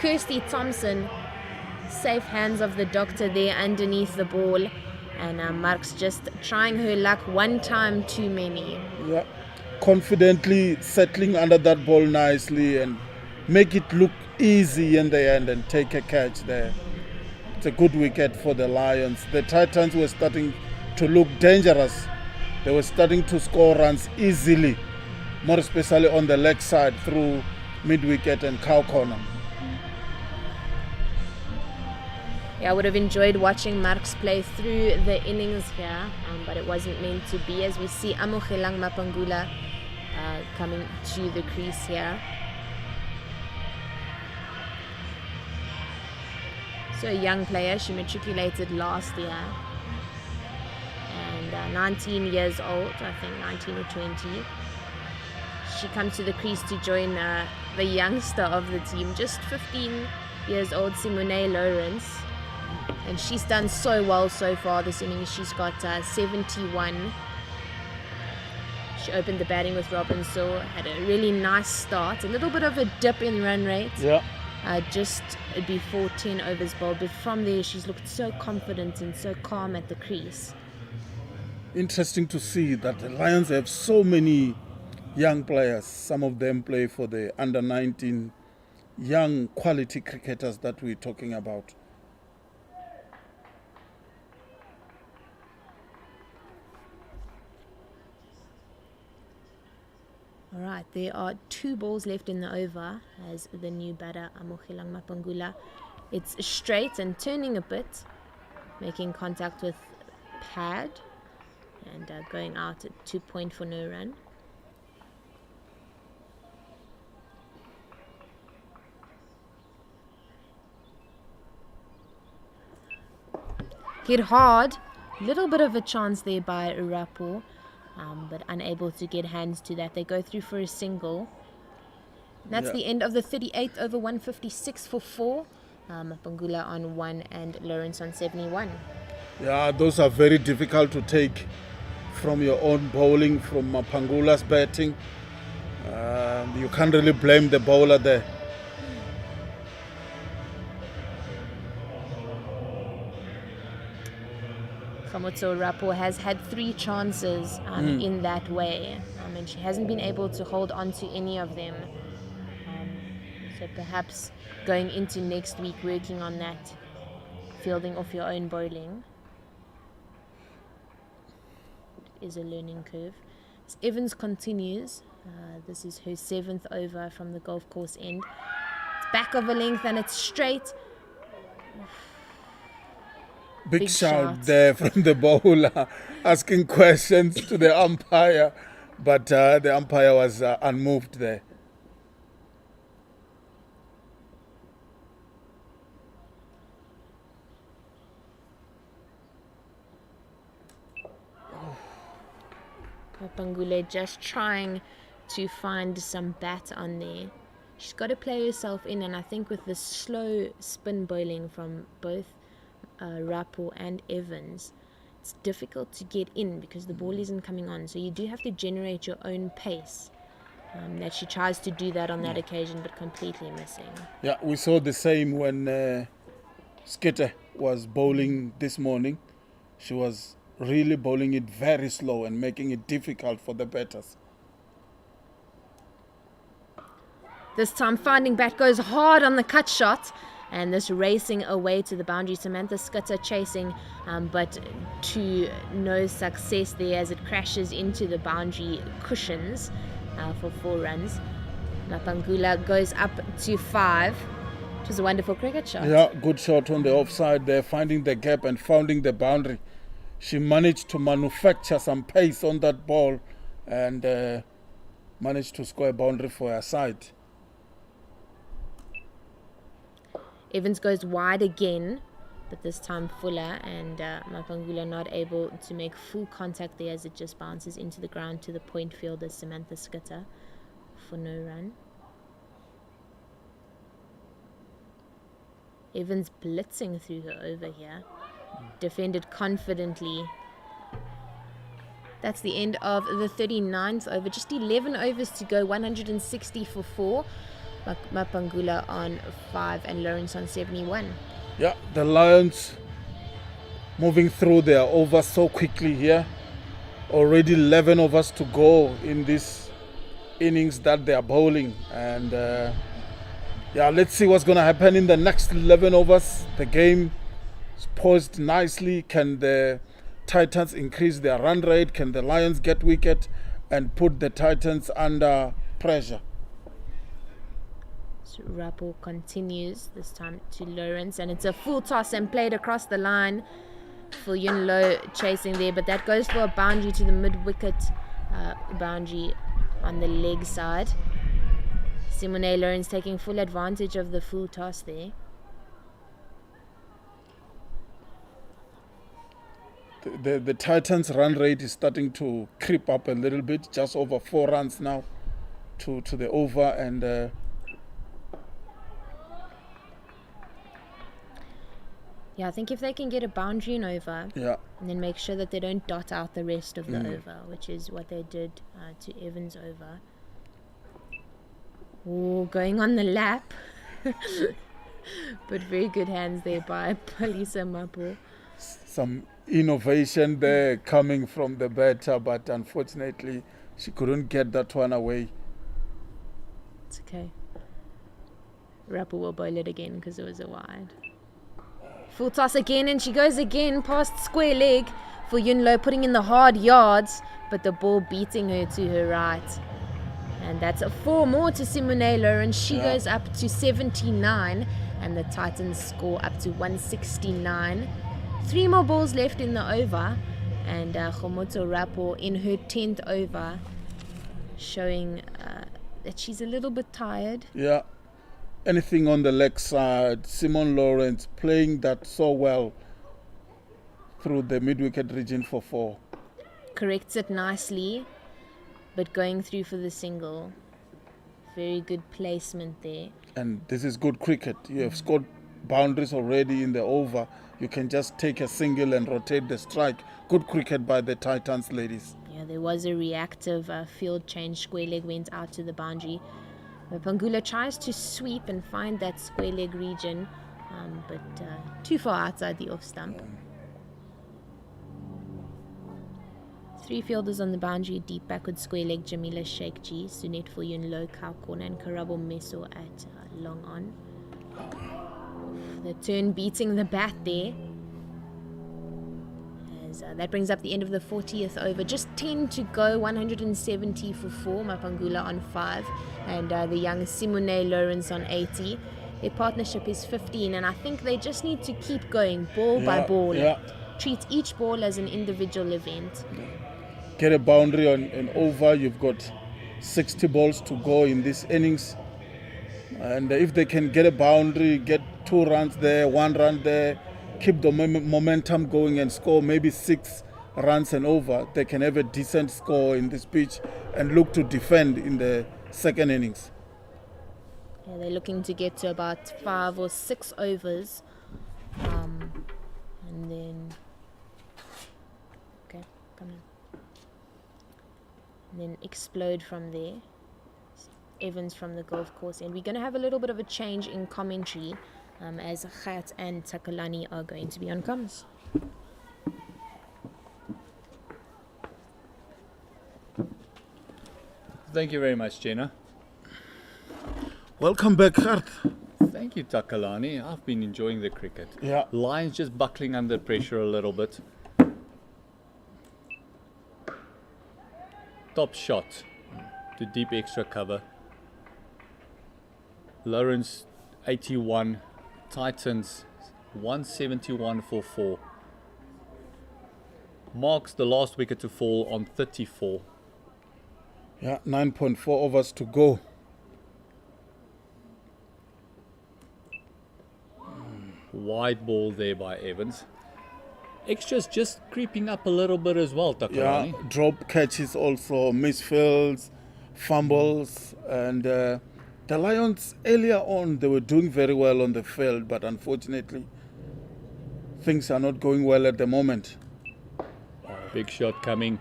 Kirsty Thompson, safe hands of the doctor there underneath the ball. And Mark's just trying her luck one time too many. Yeah, confidently settling under that ball nicely and make it look easy in the end and take a catch there. It's a good wicket for the Lions. The Titans were starting to look dangerous. They were starting to score runs easily, more especially on the leg side through mid-wicket and cow corner. Yeah, I would have enjoyed watching Marks play through the innings here, but it wasn't meant to be, as we see Amogelang Mapangula coming to the crease here. So a young player, she matriculated last year, and 19 years old, I think 19 or 20. She comes to the crease to join the youngster of the team, just 15 years old, Simone Lawrence. And she's done so well so far this innings. She's got 71. She opened the batting with Robinson, had a really nice start. A little bit of a dip in run rate. Yeah. Just before 10 overs bowled. But from there, she's looked so confident and so calm at the crease. Interesting to see that the Lions have so many young players. Some of them play for the under-19 young quality cricketers that we're talking about. All right, there are 2 balls left in the over as the new batter, Amogelang Mapangula. It's straight and turning a bit, making contact with pad and going out at 2 point for no run. Hit hard, little bit of a chance there by Urapo. But unable to get hands to that. They go through for a single. That's the end of the 38th over 156 for 4. Mapangula on 1 and Lawrence on 71. Yeah, those are very difficult to take from your own bowling, from Mapangula's batting. You can't really blame the bowler there. Kamotso Rapo has had 3 chances in that way, and she hasn't been able to hold on to any of them. So perhaps going into next week, working on that, fielding off your own bowling. It is a learning curve. As Evans continues, this is her 7th over from the golf course end. It's back of a length and it's straight. Big shout there from the bowler, asking questions to the umpire, but the umpire was unmoved there. Mapangule just trying to find some bat on there. She's got to play herself in, and I think with the slow spin bowling from both Rapo and Evans, it's difficult to get in because the ball isn't coming on. So you do have to generate your own pace. That she tries to do that on that occasion, but completely missing. Yeah, we saw the same when Skitter was bowling this morning. She was really bowling it very slow and making it difficult for the batters. This time finding bat goes hard on the cut shot, and this racing away to the boundary. Samantha Skitter chasing, but to no success there as it crashes into the boundary cushions for 4 runs. Mapangula goes up to 5. It was a wonderful cricket shot. Yeah, good shot on the offside there, finding the gap and finding the boundary. She managed to manufacture some pace on that ball and managed to score a boundary for her side. Evans goes wide again, but this time Fuller, and Mapangula not able to make full contact there as it just bounces into the ground to the point fielder Samantha Skitter for no run. Evans blitzing through her over here, defended confidently. That's the end of the 39th over. Just 11 overs to go, 160 for 4. Mapangula on 5 and Lawrence on 71. Yeah, the Lions moving through their overs so quickly here. Already 11 overs to go in this innings that they are bowling. And yeah, let's see what's going to happen in the next 11 overs. The game is poised nicely. Can the Titans increase their run rate? Can the Lions get wicket and put the Titans under pressure? So Rappo continues, this time to Lawrence, and it's a full toss and played across the line for Yun Lo chasing there, but that goes for a boundary to the mid-wicket boundary on the leg side. Simone Lawrence taking full advantage of the full toss there. The Titans' run rate is starting to creep up a little bit, just over 4 runs now to the over, and yeah, I think if they can get a boundary and over, yeah, and then make sure that they don't dot out the rest of the over, which is what they did to Evans over. Oh, going on the lap. But very good hands there by Palisa Mapo. some innovation there coming from the batter, but unfortunately she couldn't get that one away. It's okay. Rapper will bowl it again because it was a wide. Full toss again, and she goes again past square leg for Yun Lo, putting in the hard yards, but the ball beating her to her right. And that's a 4 more to Simone Lawrence. She goes up to 79, and the Titans score up to 169. 3 more balls left in the over, and Khomoto Rappo in her 10th over, showing that she's a little bit tired. Yeah, anything on the leg side. Simone Lawrence playing that so well through the mid-wicket region for 4. Corrects it nicely, but going through for the single. Very good placement there. And this is good cricket. You have scored boundaries already in the over. You can just take a single and rotate the strike. Good cricket by the Titans ladies. Yeah, there was a reactive field change. Square leg went out to the boundary. Pangula tries to sweep and find that square leg region, but too far outside the off stump. 3 fielders on the boundary, deep backward square leg, Jamila Sheikh-Ji, Sunet for Yun Lo, cow corner, and Karabo Meso at long on. The turn beating the bat there. As that brings up the end of the 40th over. Just 10 to go, 170 for 4, Mapangula on 5, and the young Simone Lawrence on 80. Their partnership is 15, and I think they just need to keep going ball by ball. Yeah. Treat each ball as an individual event. Get a boundary on an over. You've got 60 balls to go in this innings. And if they can get a boundary, get 2 runs there, 1 run there, keep the momentum going and score maybe 6 runs and over, they can have a decent score in this pitch and look to defend in the second innings. Yeah, they're looking to get to about 5 or 6 overs. And then... Okay, come in. And then explode from there. Evans from the golf course, and we're going to have a little bit of a change in commentary as Khat and Takalani are going to be on comms. Thank you very much, Jenna. Welcome back, Gert. Thank you, Takalani. I've been enjoying the cricket. Yeah. Lions just buckling under pressure a little bit. Top shot to deep extra cover. Lawrence 81, Titans 171 for 4. Marks the last wicket to fall on 34. Yeah, 9.4 overs to go. Wide ball there by Evans. Extras just creeping up a little bit as well, Takalani. Yeah, drop catches also, misfields, fumbles, and the Lions earlier on, they were doing very well on the field, but unfortunately, things are not going well at the moment. Big shot coming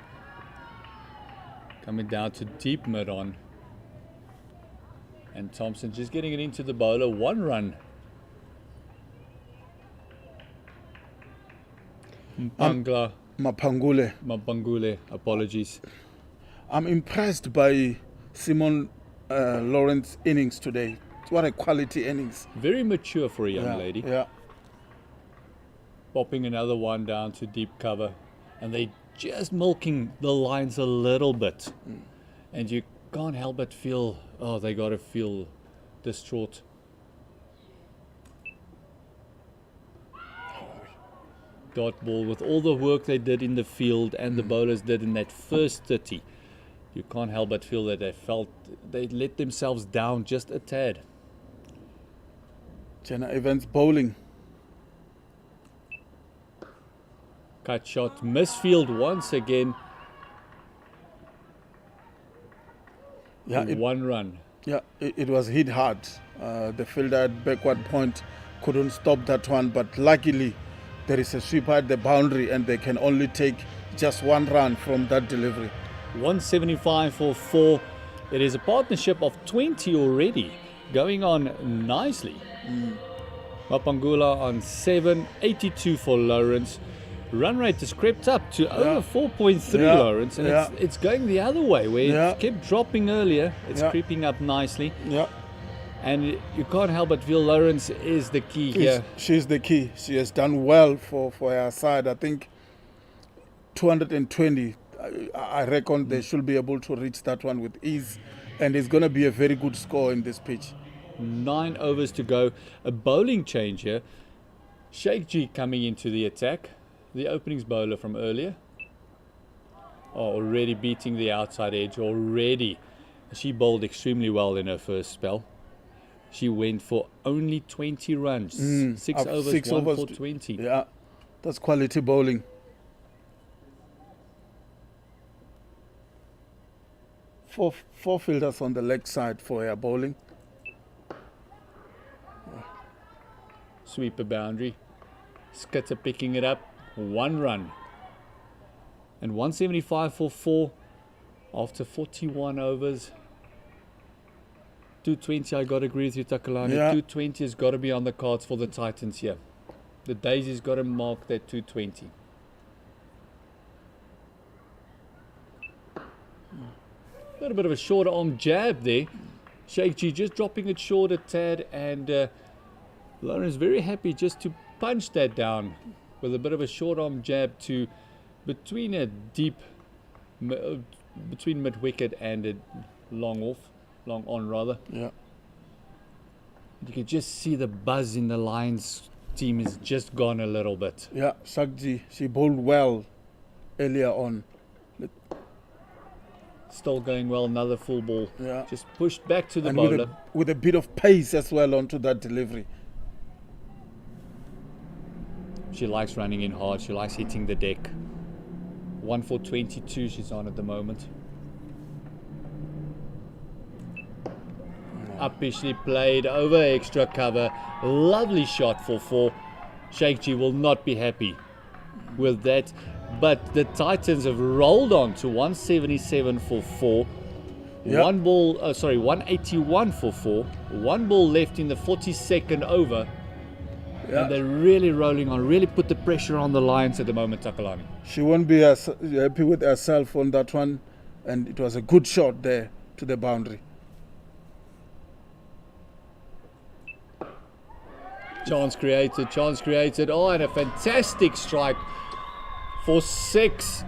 down to deep mid on. And Thompson just getting it into the bowler. 1 run. Mapangule, apologies. I'm impressed by Simon Lawrence's innings today. What a quality innings. Very mature for a young lady. Yeah. Popping another one down to deep cover. And they just milking the lines a little bit. And you can't help but feel, they got to feel distraught. Dot ball with all the work they did in the field and the bowlers did in that first 30. You can't help but feel that they let themselves down just a tad. Jenna Evans bowling. Cut shot, misfield once again. Yeah, 1 run. Yeah, it was hit hard. The fielder at backward point couldn't stop that one, but luckily there is a sweeper at the boundary and they can only take just 1 run from that delivery. 175 for 4. It is a partnership of 20 already, going on nicely. Mapangula on 7, 82 for Lawrence. Run rate has crept up to over 4.3, Lawrence, and it's going the other way, where it kept dropping earlier. It's creeping up nicely. Yeah. And you can't help but feel Lawrence is the key here. She's the key. She has done well for her side. I think 220, I reckon they should be able to reach that one with ease. And it's going to be a very good score in this pitch. 9 overs to go. A bowling change here. Sheikh G coming into the attack. The openings bowler from earlier. Already beating the outside edge. Already. She bowled extremely well in her first spell. She went for only 20 runs. 6 overs, 1 for 20. Yeah, that's quality bowling. Four fielders on the leg side for her bowling. Sweeper boundary. Skitter picking it up. 1 run. And 175 for 4 after 41 overs. 220, I got to agree with you, Takalani. 220 has got to be on the cards for the Titans here. The Daisy's got to mark that 220. Got a bit of a shorter arm jab there. Sheikh G just dropping it short a tad, and Lauren's very happy just to punch that down with a bit of a short arm jab to between a deep, between mid wicket and a long on rather. Yeah. You can just see the buzz in the Lions team is just gone a little bit. Yeah, Shakji, she bowled well earlier on. Still going well, another full ball. Yeah. Just pushed back to the and bowler. With a bit of pace as well onto that delivery. She likes running in hard. She likes hitting the deck. 1 for 22 she's on at the moment. Uppishly played over extra cover. Lovely shot for 4. Sheikh G will not be happy with that. But the Titans have rolled on to 177 for 4. Yep. 181 for 4. 1 ball left in the 42nd over. Yeah. And they're really rolling on, really put the pressure on the Lions at the moment, Takalani. She won't be as happy with herself on that one. And it was a good shot there to the boundary. Chance created. Oh, and a fantastic strike for 6.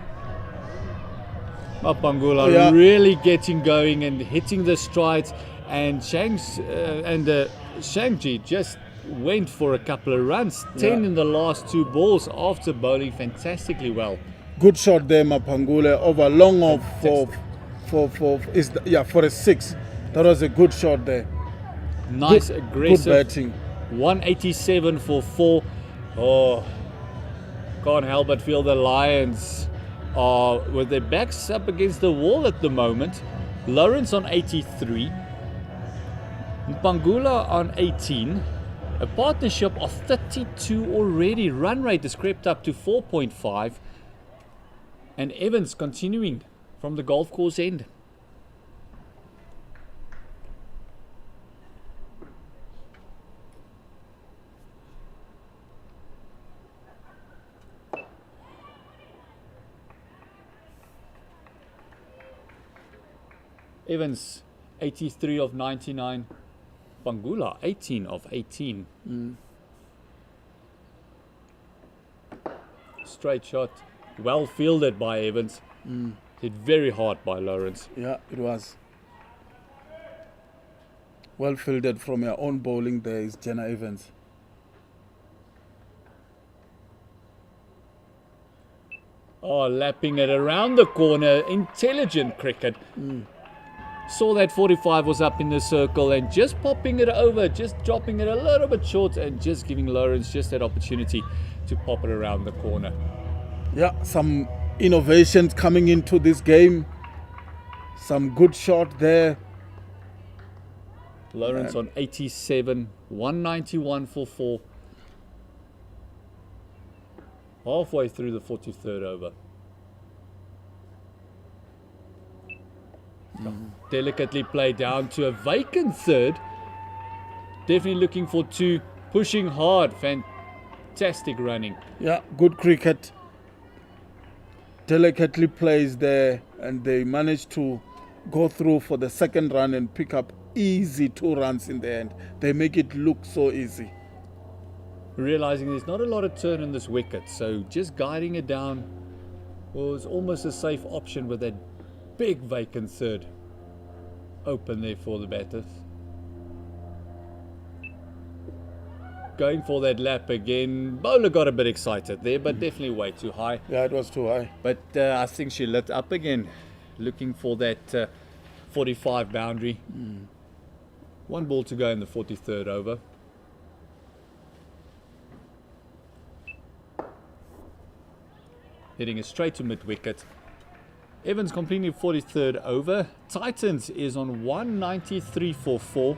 Mapangula really getting going and hitting the strides, and Shangji just went for a couple of runs, 10 in the last 2 balls after bowling fantastically well. Good shot there, Mapangula, over long off for a 6. That was a good shot there. Nice, Good aggressive. batting. 187 for 4. Oh, can't help but feel the Lions are with their backs up against the wall at the moment. Lawrence on 83. Mpangula on 18. A partnership of 32 already. Run rate has crept up to 4.5. And Evans continuing from the golf course end. Evans 83 of 99. Pangula 18 of 18. Straight shot. Well fielded by Evans. Hit very hard by Lawrence. Yeah, it was. Well fielded from your own bowling. There is Jenna Evans. Oh, lapping it around the corner. Intelligent cricket. Saw that 45 was up in the circle and just popping it over, just dropping it a little bit short and just giving Lawrence just that opportunity to pop it around the corner. Yeah, some innovations coming into this game. Some good shot there. Lawrence on 87, 191 for 4. Halfway through the 43rd over. Delicately played down to a vacant third. Definitely looking for 2. Pushing hard. Fantastic running. Yeah, good cricket. Delicately placed there, and they managed to go through for the second run and pick up easy 2 runs in the end. They make it look so easy. Realizing there's not a lot of turn in this wicket, so just guiding it down was almost a safe option with that big vacant third open there for the batters. Going for that lap again. Bowler got a bit excited there, but definitely way too high. Yeah, it was too high. But I think she lit up again, looking for that 45 boundary. 1 ball to go in the 43rd over. Hitting it straight to mid-wicket. Evans completing 43rd over. Titans is on 193 for 4.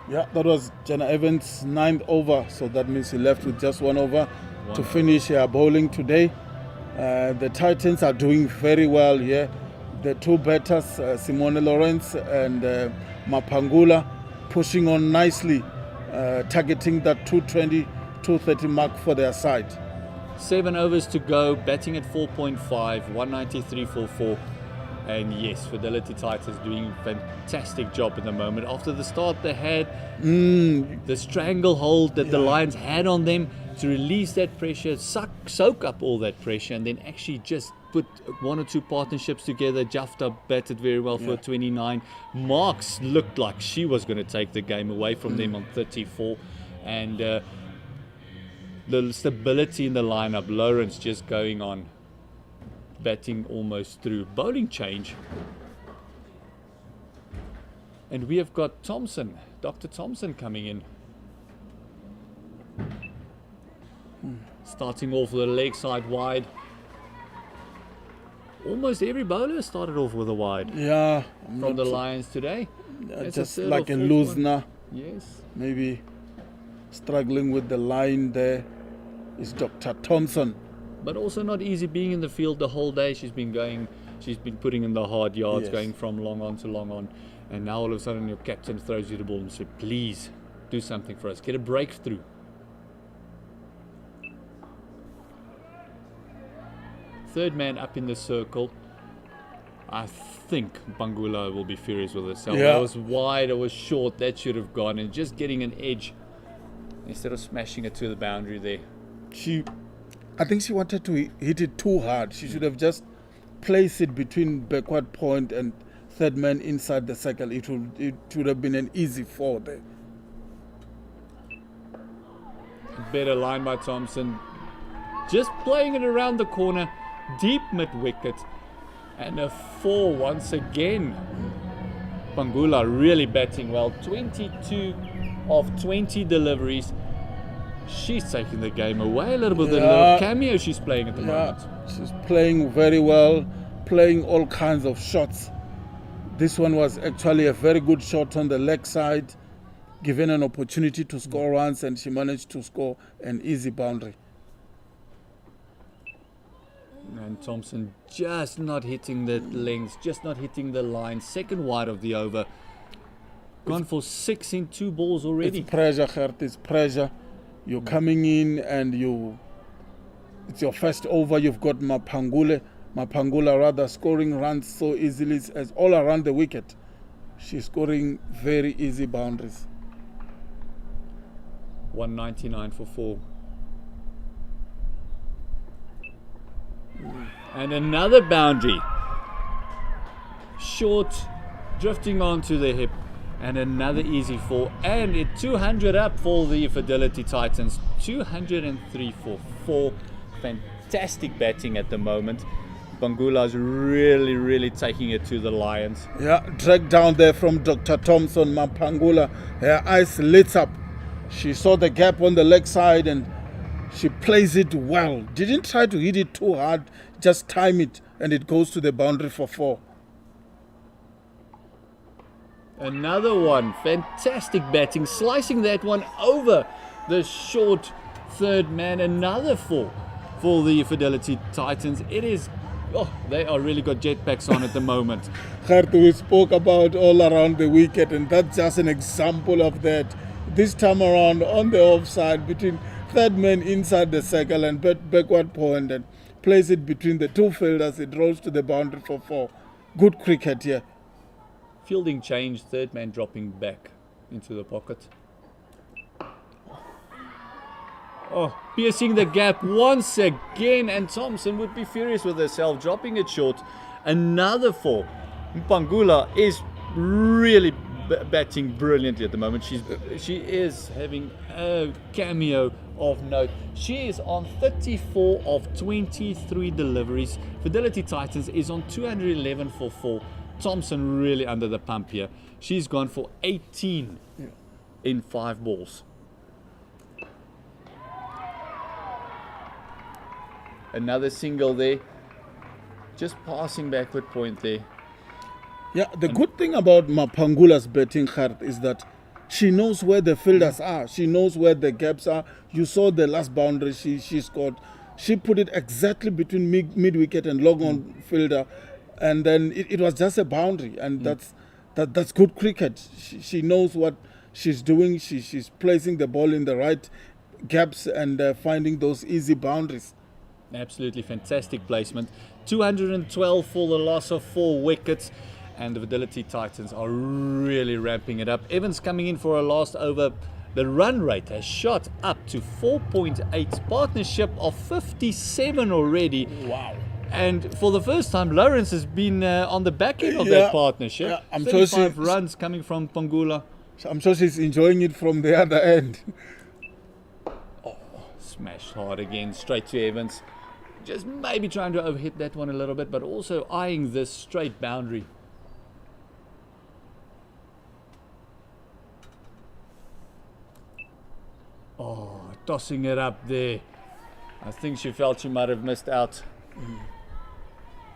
Yeah, that was Jenna Evans' 9th over, so that means he left with just 1 over to finish bowling today. The Titans are doing very well here. The 2 batters, Simone Lawrence and Mapangula, pushing on nicely, targeting that 220, 230 mark for their side. 7 overs to go, batting at 4.5, 193 for 4. And yes, Fidelity Titans doing a fantastic job at the moment. After the start they had, the stranglehold that the Lions had on them to release that pressure, soak up all that pressure, and then actually just put 1 or 2 partnerships together. Jafta batted very well for 29. Marks looked like she was going to take the game away from them on 34. And the stability in the lineup, Lawrence just going on, batting almost through. Bowling change. And we have got Thompson, Dr. Thompson coming in. Starting off with a leg side wide. Almost every bowler started off with a wide. Yeah. From the Lions today. Just like a loosener. Yes. Maybe struggling with the line there is Dr. Thompson. But also not easy being in the field the whole day. She's been putting in the hard yards, Yes. going from long on to long on. And now all of a sudden your captain throws you the ball and says, please do something for us. Get a breakthrough. Third man up in the circle. I think Bangula will be furious with herself. Yeah. I was wide, I was short, that should have gone. And just getting an edge instead of smashing it to the boundary there. I think she wanted to hit it too hard. She should have just placed it between backward point and third man inside the circle. It would have been an easy 4 there. Better line by Thompson. Just playing it around the corner, deep mid-wicket. And a 4 once again. Pangula really batting well. 22 of 20 deliveries. She's taking the game away a little bit. The little cameo she's playing at the moment. She's playing very well, playing all kinds of shots. This one was actually a very good shot on the leg side, given an opportunity to score runs, and she managed to score an easy boundary. And Thompson just not hitting the lengths, just not hitting the line. Second wide of the over. Gone for 6 in 2 balls already. It's pressure, Gert, it's pressure. You're coming in and it's your first over. You've got Mapangula rather scoring runs so easily as all around the wicket. She's scoring very easy boundaries. 199 for 4. And another boundary. Short, drifting onto the hip. And another easy 4. And it 200 up for the Fidelity Titans. 203 for 4. Fantastic batting at the moment. Pangula's really taking it to the Lions. Yeah, dragged down there from Dr. Thompson. Mapangula, her eyes lit up. She saw the gap on the leg side and she plays it well. Didn't try to hit it too hard, just time it, and it goes to the boundary for 4. Another one, fantastic batting, slicing that one over the short third man. Another 4 for the Fidelity Titans. It is, they are really got jetpacks on at the moment. Gert, we spoke about all around the wicket, and that's just an example of that. This time around on the offside between third man inside the circle and backward point, and plays it between the 2 fielders. It rolls to the boundary for 4. Good cricket here. Fielding change, third man dropping back into the pocket. Piercing the gap once again, and Thompson would be furious with herself, dropping it short. Another 4. Pangula is really batting brilliantly at the moment. She is having a cameo of note. She is on 34 of 23 deliveries. Fidelity Titans is on 211 for 4. Thompson really under the pump here. She's gone for 18 in 5 balls. Another single there. Just passing backward point there. Yeah, the good thing about Mapangula's batting, Gert, is that she knows where the fielders are. She knows where the gaps are. You saw the last boundary she scored. She put it exactly between mid-wicket and long-on fielder. And then it was just a boundary. And that's good cricket. She knows what she's doing. She's placing the ball in the right gaps and finding those easy boundaries. Absolutely fantastic placement. 212 for the loss of 4 wickets. And the Fidelity Titans are really ramping it up. Evans coming in for a last over. The run rate has shot up to 4.8. Partnership of 57 already. Wow. And for the first time, Lawrence has been on the back end of that partnership. Yeah, I'm 35 sure runs coming from Pangula. I'm sure she's enjoying it from the other end. Smashed hard again, straight to Evans. Just maybe trying to overhit that one a little bit, but also eyeing this straight boundary. Tossing it up there. I think she felt she might have missed out.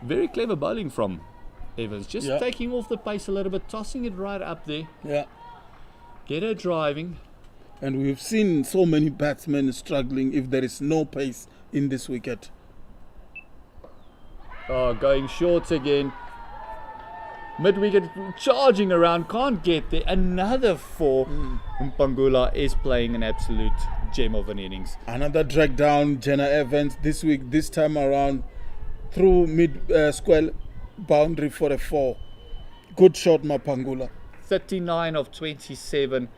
Very clever bowling from Evans. Just taking off the pace a little bit, tossing it right up there. Yeah. Get her driving. And we've seen so many batsmen struggling if there is no pace in this wicket. Going short again. Mid-wicket charging around, can't get there. Another 4. Pangula is playing an absolute gem of an innings. Another drag down, Jenna Evans this time around through mid-square boundary for a 4. Good shot, Mapangula. 39 of 27.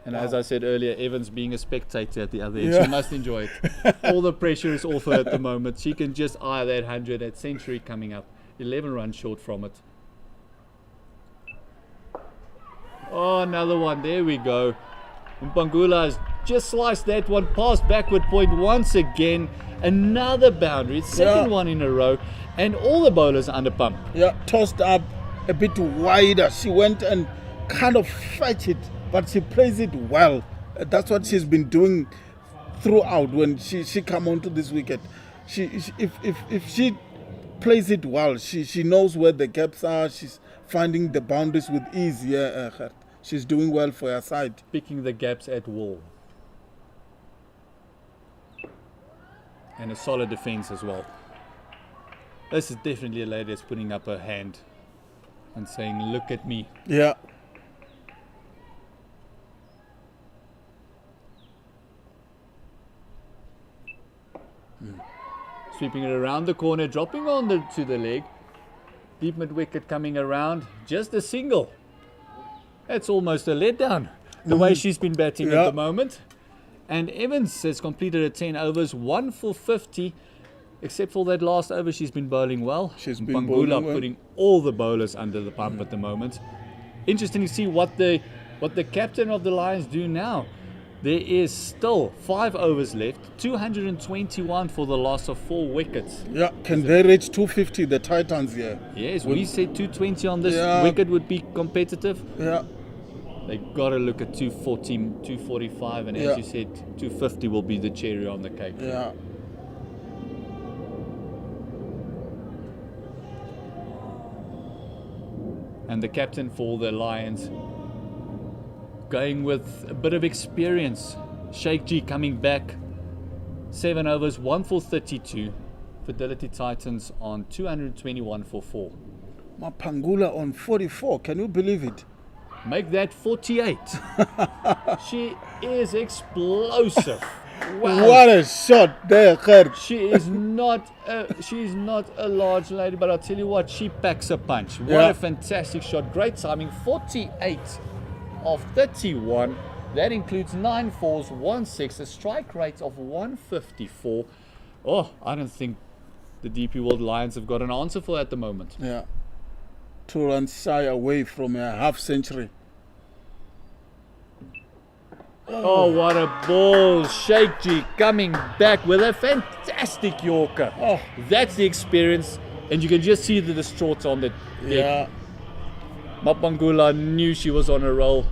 And as I said earlier, Evans being a spectator at the other end, she must enjoy it. All the pressure is off her at the moment. She can just eye that 100, that century coming up. 11 runs short from it. Another one. There we go. Pangula is just sliced that one past backward point once again. Another boundary, second one in a row, and all the bowlers under pump. Yeah, tossed up a bit wider. She went and kind of fetched it, but she plays it well. That's what she's been doing throughout when she come onto this wicket. If she plays it well, she knows where the gaps are. She's finding the boundaries with ease. Yeah, she's doing well for her side. Picking the gaps at will. And a solid defense as well. This is definitely a lady that's putting up her hand and saying, look at me. Yeah. Sweeping it around the corner, dropping on to the leg. Deep mid wicket coming around, just a single. That's almost a letdown, the way she's been batting at the moment. And Evans has completed her 10 overs, 1 for 50. Except for that last over, she's been bowling well. She's been Pangula bowling well. putting all the bowlers under the pump at the moment. Interesting to see what the captain of the Lions do now. There is still 5 overs left, 221 for the loss of 4 wickets. Yeah, can they reach 250, the Titans here? Yes, we said 220 on this wicket would be competitive. Yeah. They got to look at 240, 245, and as you said, 250 will be the cherry on the cake. Yeah. And the captain for the Lions going with a bit of experience. Sheikh G coming back. 7 overs, 1 for 32. Fidelity Titans on 221 for 4. Mapangula on 44. Can you believe it? Make that 48. She is explosive. Wow. What a shot there, Kher. She's not a large lady, but I'll tell you what, she packs a punch. What Yeah. a fantastic shot. Great timing. 48 of 31. That includes 9 fours, 1 6, a strike rate of 154. Oh, I don't think the DP World Lions have got an answer for that at the moment. Yeah. 2 runs shy away from a half century. Oh, what a ball. Sheikh G coming back with a fantastic Yorker. Oh. That's the experience. And you can just see the distraught on the deck. Yeah. Mapangula knew she was on a roll.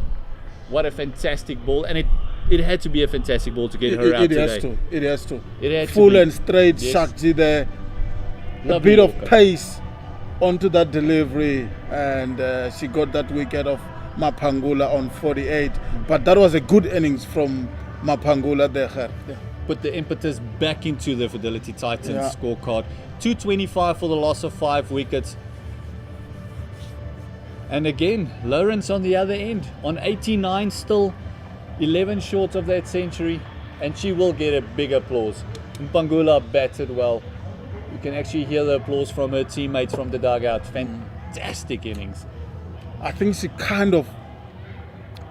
What a fantastic ball. And it had to be a fantastic ball to get her out today. It has to. It had Full to be. and straight, Yes. Sheikh G there. Lovely A bit of Yorker. pace onto that delivery, and she got that wicket of Mapangula on 48. But that was a good innings from Mapangula there. Kher. Put the impetus back into the Fidelity Titans scorecard. 225 for the loss of 5 wickets. And again, Lawrence on the other end on 89 still, 11 short of that century, and she will get a big applause. Mpangula batted well. You can actually hear the applause from her teammates from the dugout. Fantastic innings. I think she kind of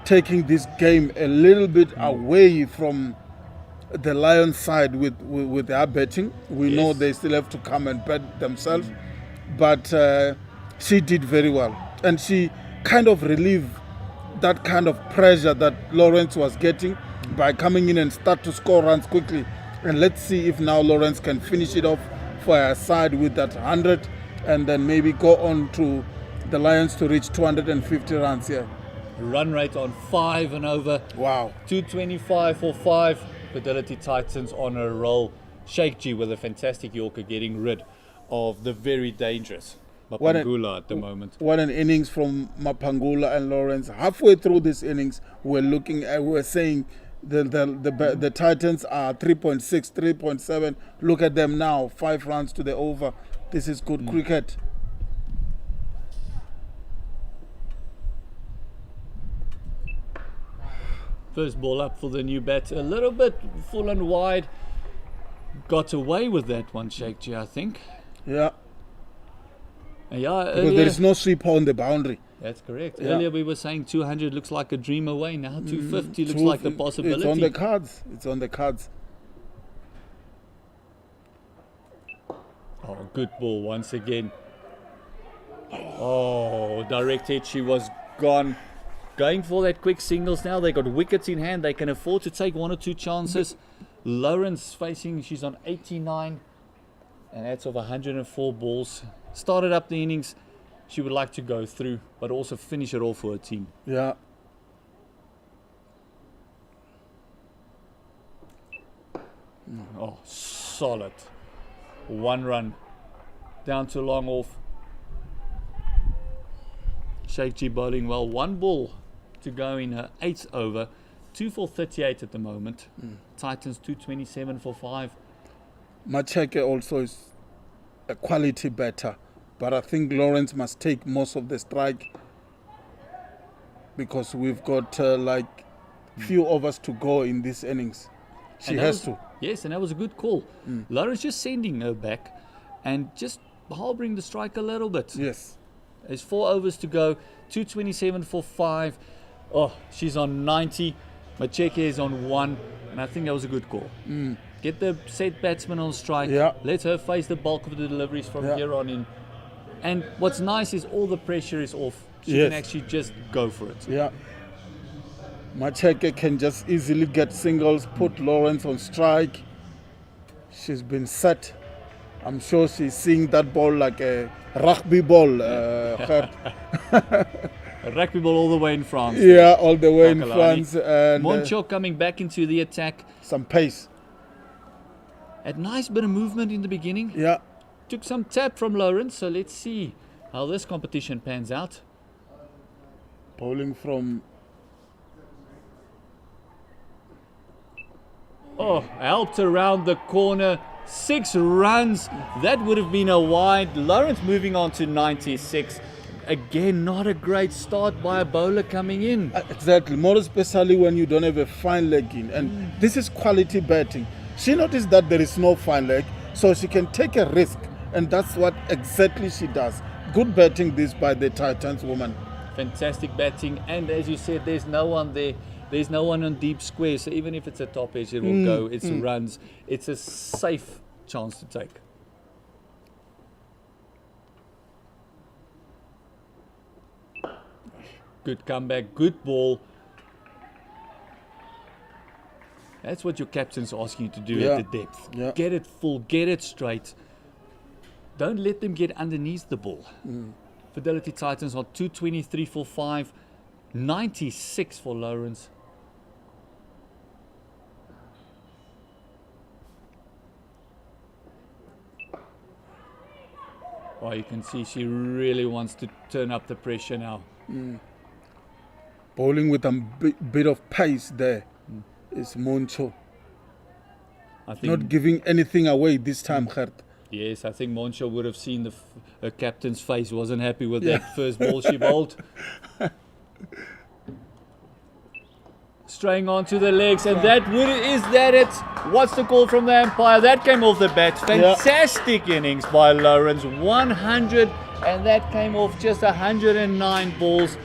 taking this game a little bit away from the Lions side with their betting. We know they still have to come and bet themselves, but she did very well, and she kind of relieved that kind of pressure that Lawrence was getting by coming in and start to score runs quickly. And let's see if now Lawrence can finish it off for her side with that 100, and then maybe go on to the Lions to reach 250 runs here. Run rate on 5 and over. Wow. 225 for 5. Fidelity Titans on a roll. Sheikh G with a fantastic Yorker getting rid of the very dangerous Mapangula at the moment. What an innings from Mapangula and Lawrence. Halfway through this innings, we're saying the Titans are 3.6, 3.7. Look at them now, 5 runs to the over. This is good cricket. First ball up for the new bat, a little bit full and wide. Got away with that one, Sheikh G, I think. Yeah, Yeah, because earlier, there is no sweeper on the boundary. that's correct. Yeah. Earlier we were saying 200 looks like a dream away. Now 250 looks like a possibility. It's on the cards. It's on the cards. Oh, good ball once again. Oh, direct hit. She was gone. going for that quick singles now. They got wickets in hand. They can afford to take 1 or 2 chances. Lawrence facing, she's on 89, and that's of 104 balls. Started up the innings. She would like to go through, but also finish it off for her team. Yeah. Oh, solid. 1 run. Down to long off. Sheikh G bowling well. 1 ball to go in her 8th over. 2 for 38 at the moment. Titans 227 for 5. Macheke also is a quality batter, but I think Lawrence must take most of the strike because we've got like few overs to go in this innings. She has to. Yes, and that was a good call. Lawrence just sending her back and just harboring the strike a little bit. Yes. There's 4 overs to go. 227 for 5. Oh, she's on 90. Macheke is on 1, and I think that was a good call. Get the set batsman on strike. Yeah. Let her face the bulk of the deliveries from here on in. And what's nice is all the pressure is off. She can actually just go for it. Yeah. Macheke can just easily get singles, put Lawrence on strike. She's been set. I'm sure she's seeing that ball like a rugby ball. A rugby ball all the way in France. Yeah, all the way in Takalani. France. And Moncho coming back into the attack. some pace. Had nice bit of movement in the beginning. Yeah. Took some tap from Lawrence, so let's see how this competition pans out. Bowling from... Oh, helped around the corner. 6 runs. That would have been a wide. Lawrence moving on to 96. Again, not a great start by a bowler coming in. Exactly. More especially when you don't have a fine leg in. And this is quality batting. She noticed that there is no fine leg, so she can take a risk. And that's what exactly she does. Good batting this by the Titans woman. Fantastic batting. And as you said, there's no one there. There's no one on deep square. So even if it's a top edge, it will go. It's runs. It's a safe chance to take. Good comeback. Good ball. That's what your captain's asking you to do at the depth. Yeah. Get it full. Get it straight. Don't let them get underneath the ball. Fidelity Titans on 223 for 5. 96 for Lawrence. Oh, you can see she really wants to turn up the pressure now. Bowling with a bit of pace there is Moncho. I think, Not giving anything away this time, Gert. yes, I think Moncho would have seen her captain's face. Wasn't happy with that first ball she bowled. Straying onto the legs, and is that it? What's the call from the umpire? That came off the bat. Fantastic innings by Lawrence. 100, and that came off just 109 balls.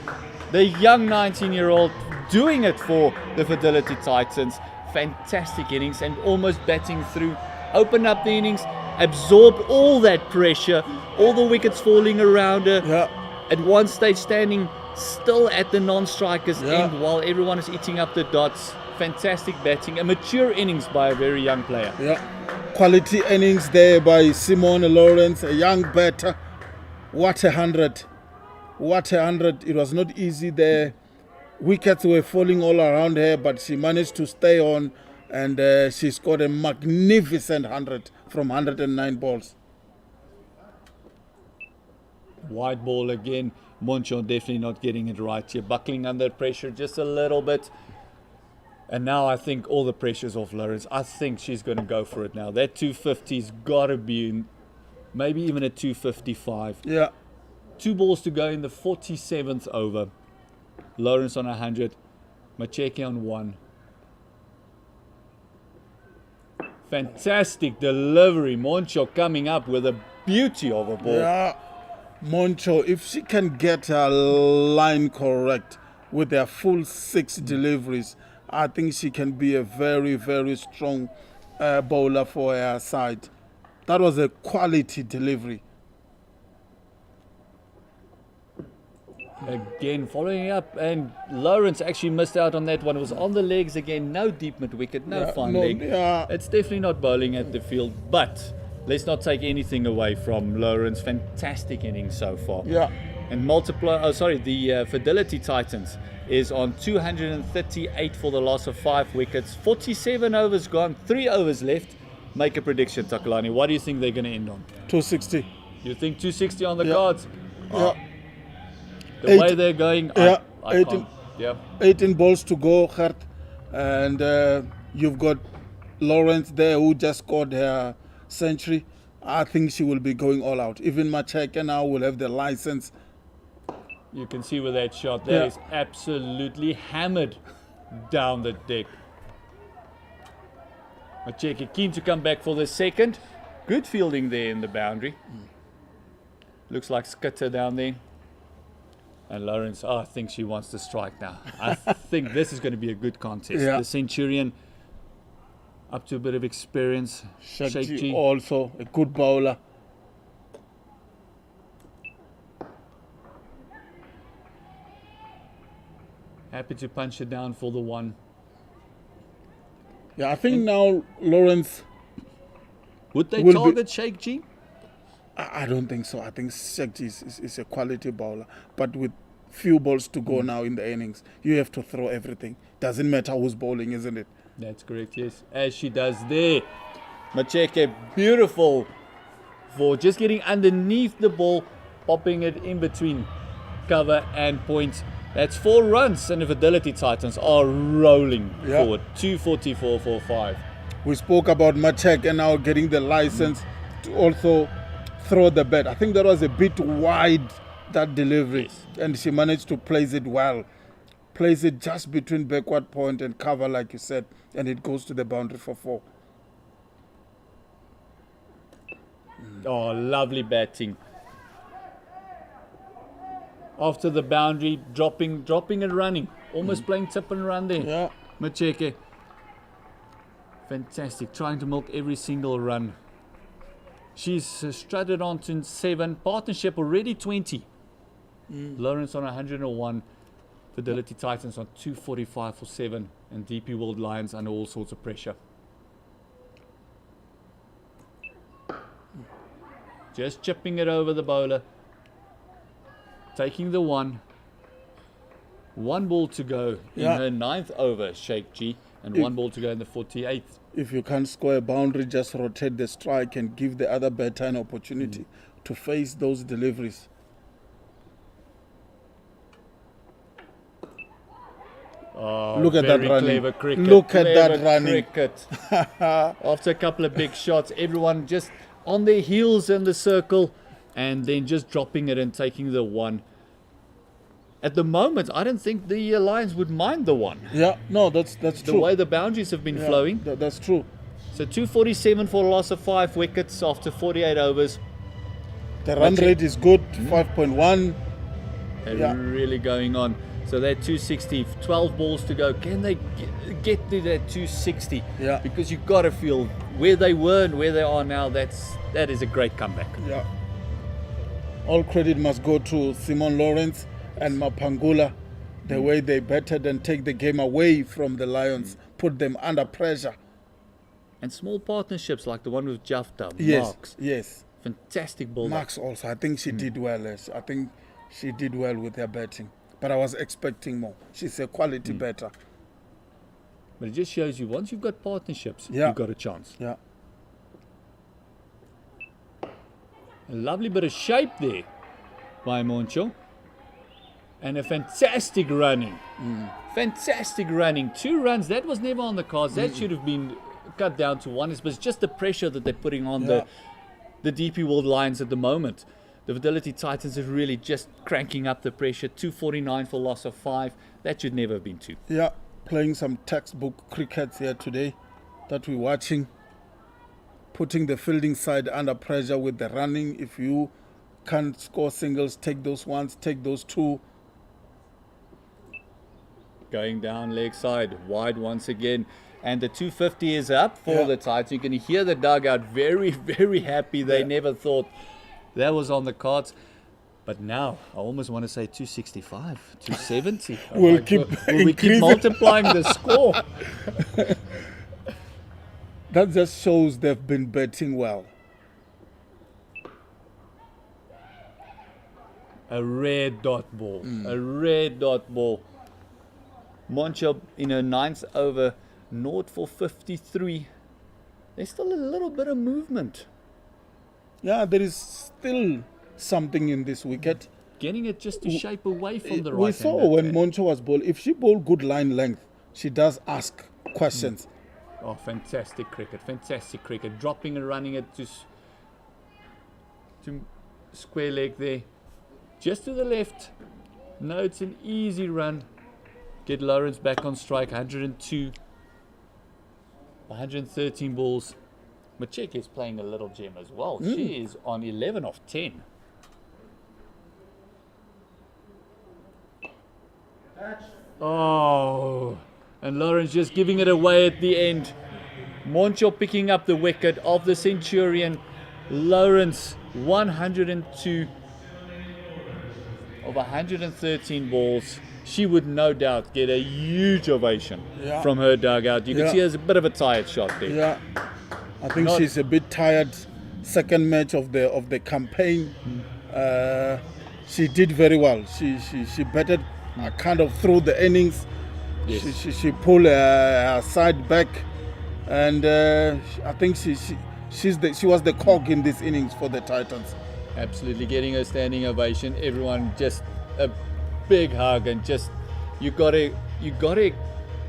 The young 19-year-old doing it for the Fidelity Titans. Fantastic innings and almost batting through. Opened up the innings, absorbed all that pressure, all the wickets falling around her. At one stage standing still at the non-striker's end while everyone is eating up the dots. Fantastic batting. A mature innings by a very young player. Quality innings there by Simone Lawrence, a young batter. What a 100. What a 100. It was not easy there. Wickets were falling all around her, but she managed to stay on, and she scored a magnificent 100 from 109 balls. Wide ball again. Moncho definitely not getting it right here. Buckling under pressure just a little bit. And now I think all the pressure's off Lawrence. I think she's going to go for it now. That 250's got to be in, maybe even a 255. 2 balls to go in the 47th over. Lawrence on 100. Macheke on 1. Fantastic delivery. Moncho coming up with a beauty of a ball. Moncho, if she can get her line correct with their full 6 deliveries, I think she can be a very, very strong bowler for her side. That was a quality delivery. Again, following up, and Lawrence actually missed out on that one. It was on the legs again. No deep mid wicket, no fine leg. It's definitely not bowling at the field, but let's not take anything away from Lawrence. Fantastic innings so far. Yeah. And the Fidelity Titans is on 238 for the loss of 5 wickets. 47 overs gone, 3 overs left. Make a prediction, Takalani. What do you think they're going to end on? 260. You think 260 on the Yeah. cards? Yeah. The way they're going, Yeah. I 18, can't. Yeah. 18 balls to go, Gert. And you've got Lawrence there who just scored her century. I think she will be going all out. Even Macheke now will have the license. You can see with that shot, that Yeah. is absolutely hammered down the deck. Macheke keen to come back for the second. Good fielding there in the boundary. Looks like Skitter down there. And Lawrence, I think she wants to strike now. I think this is going to be a good contest. Yeah. The Centurion, up to a bit of experience. Shakji also a good bowler. Happy to punch it down for the one. Yeah, I think now Lawrence, Would they Will be- target Sheikh G? I don't think so. I think Shakji is a quality bowler. But with few balls to go now in the innings, you have to throw everything. Doesn't matter who's bowling, isn't it? That's correct, yes. As she does there. Macheke, beautiful for just getting underneath the ball, popping it in between cover and point. That's 4 runs, and the Fidelity Titans are rolling Yeah. forward. 244 for 5. We spoke about Machek and now getting the license to also throw the bat. I think that was a bit wide, that delivery. Yes. And she managed to place it well. Place it just between backward point and cover, like you said, and it goes to the boundary for 4. Oh, lovely batting. After the boundary, dropping and running. Almost playing tip and run there. Yeah. Macheke. Fantastic. Trying to milk every single run. She's strutted on to 7. Partnership already 20. Lawrence on 101. Fidelity Titans on 245 for 7. And DP World Lions under all sorts of pressure. Just chipping it over the bowler. Taking the 1. 1 ball to go in Yeah. her 9th over, Sheikh G. And 1 ball to go in the 48th. If you can't score a boundary, just rotate the strike and give the other batter an opportunity to face those deliveries. Oh, Look at that very running. clever cricket. Look at that Clever running. cricket. After a couple of big shots, everyone just on their heels in the circle and then just dropping it and taking the 1. At the moment, I don't think the Lions would mind the 1. Yeah, no, that's The true. way the boundaries have been Yeah, flowing. that's true. So 247 for a loss of 5 wickets after 48 overs. The run Machek. rate is good, 5.1. They're Yeah. really going on. So they're 260, 12 balls to go. Can they get to that 260? Yeah. Because you've got to feel where they were and where they are now. That is a great comeback. Yeah. All credit must go to Simon Lawrence and Mapangula, the way they batted and take the game away from the Lions, put them under pressure. And small partnerships like the one with Jafta, Yes, Marks. yes. Fantastic ball. Max also, I think she did well. I think she did well with her batting. But I was expecting more. She's a quality batter. But it just shows you once you've got partnerships, Yeah. you've got a chance. Yeah. A lovely bit of shape there by Moncho. And a fantastic running. Fantastic running. 2 runs. That was never on the cards. That should have been cut down to 1. But it's just the pressure that they're putting on Yeah. the DP World Lions at the moment. The Fidelity Titans are really just cranking up the pressure. 249 for loss of 5. That should never have been 2. Yeah, playing some textbook cricket here today that we're watching. Putting the fielding side under pressure with the running. If you can't score singles, take those ones, take those 2. Going down leg side, wide once again. And the 250 is up for Yeah. the Titans. You can hear the dugout very, very happy. They Yeah. never thought that was on the cards. But now, I almost want to say 265, 270. We'll my keep God. Will we keep increasing. multiplying the score? That just shows they've been betting well. A rare dot ball. A rare dot ball. Moncho in her 9th over, 0 for 53. There's still a little bit of movement. Yeah, there is still something in this wicket. Getting it just to shape away from the right. We saw when Moncho was bowled, if she bowled good line length, she does ask questions. Oh, fantastic cricket, fantastic cricket. Dropping and running it to square leg there. Just to the left. No, it's an easy run. Get Lawrence back on strike, 102. 113 balls. Macheke is playing a little gem as well. She is on 11 of 10. Oh, and Lawrence just giving it away at the end. Moncho picking up the wicket of the Centurion. Lawrence, 102 of 113 balls. She would no doubt get a huge ovation from her dugout. You can see there's a bit of a tired shot there. Yeah, I think she's a bit tired. Second match of the campaign. She did very well. She batted kind of through the innings. Yes. She pulled her side back, and I think she was the cog in this innings for the Titans. Absolutely getting a standing ovation. Everyone just a big hug, and just you gotta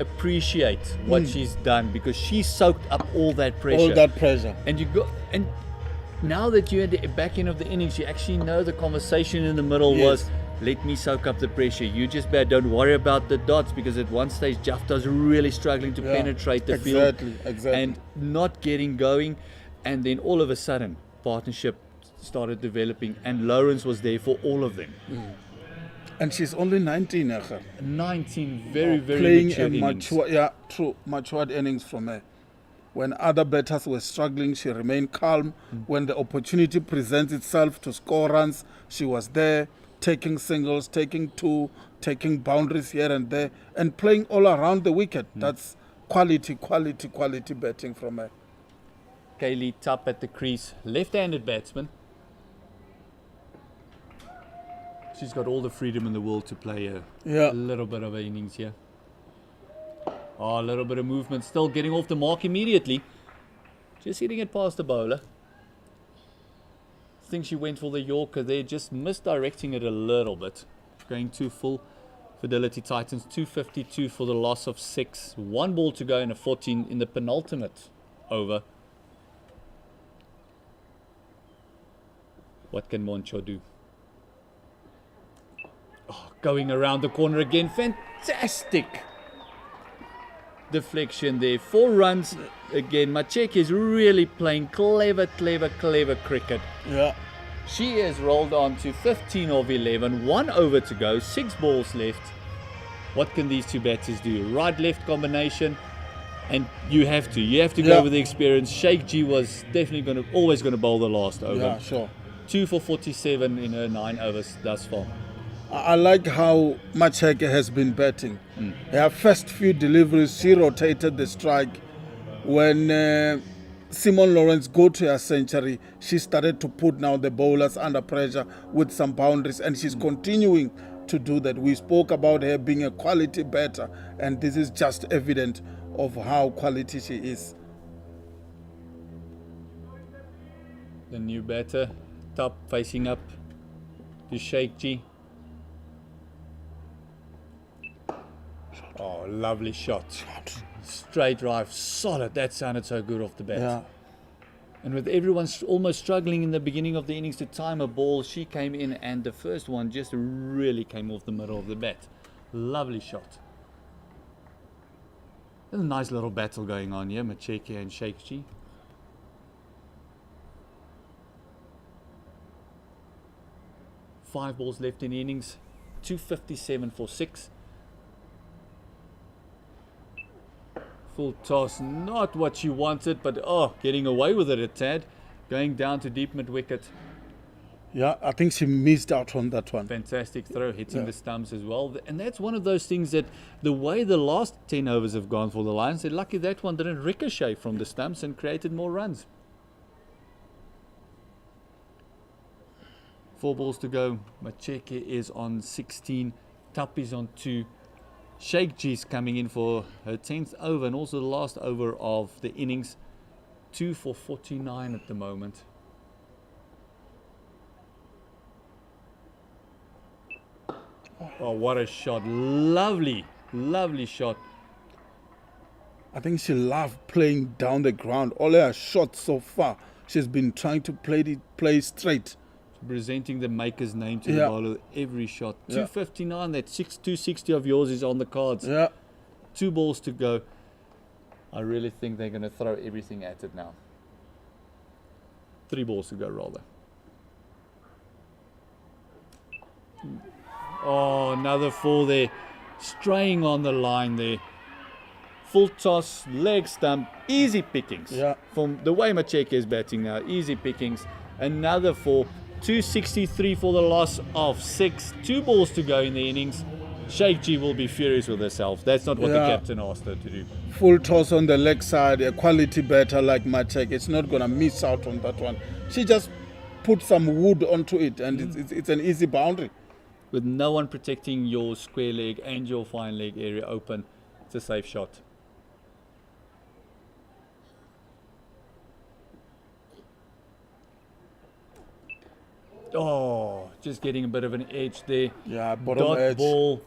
appreciate what she's done, because she soaked up all that pressure. All that pressure. And now that you're at the back end of the innings, you actually know the conversation in the middle was, let me soak up the pressure. You just don't worry about the dots, because at one stage Jafta's really struggling to penetrate the field and not getting going. And then all of a sudden, partnership started developing, and Lawrence was there for all of them. And she's only 19, Eger. 19, very, very playing mature a innings. matured innings from her. When other batters were struggling, she remained calm. When the opportunity presents itself to score runs, she was there, taking singles, taking two, taking boundaries here and there, and playing all around the wicket. That's quality batting from her. Kaylee Tupp at the crease, left-handed batsman. She's got all the freedom in the world to play a little bit of an innings here. Oh, a little bit of movement, still getting off the mark immediately. Just hitting it past the bowler. I think she went for the Yorker there, just misdirecting it a little bit. Going too full. Fidelity Titans, 252 for the loss of 6. 1 ball to go in a 14 in the penultimate over. What can Moncho do? Oh, going around the corner again. Fantastic deflection there. 4 runs again. Macheke is really playing clever cricket. Yeah. She has rolled on to 15 of 11. 1 over to go. 6 balls left. What can these two batters do? Right-left combination. And you have to go with the experience. Sheikh G was definitely always going to bowl the last over. Yeah, sure. 2 for 47 in her 9 overs thus far. I like how Macheke has been batting. Her first few deliveries, she rotated the strike. When Simon Lawrence go to her century, she started to put now the bowlers under pressure with some boundaries, and she's continuing to do that. We spoke about her being a quality batter, and this is just evident of how quality she is. The new batter, top facing up to Sheikh G. Oh, lovely shot. Straight drive, solid. That sounded so good off the bat. Yeah. And with everyone almost struggling in the beginning of the innings to time a ball, she came in and the first one just really came off the middle of the bat. Lovely shot. There's a nice little battle going on here, Macheke and Sheikh G. Five balls left in the innings, 257 for 6. Full toss, not what she wanted, but getting away with it a tad. Going down to deep mid wicket. Yeah, I think she missed out on that one. Fantastic throw, hitting Yeah. the stumps as well. And that's one of those things that the way the last 10 overs have gone for the Lions, they're lucky that one didn't ricochet from the stumps and created more runs. 4 balls to go. Macheke is on 16. Tup is on 2. Sheikh G's coming in for her 10th over and also the last over of the innings. 2 for 49 at the moment. Oh, what a shot. Lovely, lovely shot. I think she loved playing down the ground. All her shots so far, she's been trying to play straight. Presenting the maker's name to Yeah. the bowler with every shot. Yeah. 259, that 260 of yours is on the cards. Yeah. 2 balls to go. I really think they're going to throw everything at it now. 3 balls to go, rather. Oh, another 4 there. Straying on the line there. Full toss, leg stump, easy pickings. Yeah. From the way Macheke is batting now, easy pickings. Another 4. 263 for the loss of 6. 2 balls to go in the innings. Sheikh G will be furious with herself. That's not what the Yeah. captain asked her to do. Full toss on the leg side, a quality batter like Machek. It's not going to miss out on that one. She just put some wood onto it, and it's an easy boundary. With no one protecting your square leg and your fine leg area open, it's a safe shot. Oh, just getting a bit of an edge there. Yeah, bottom Dot edge. ball.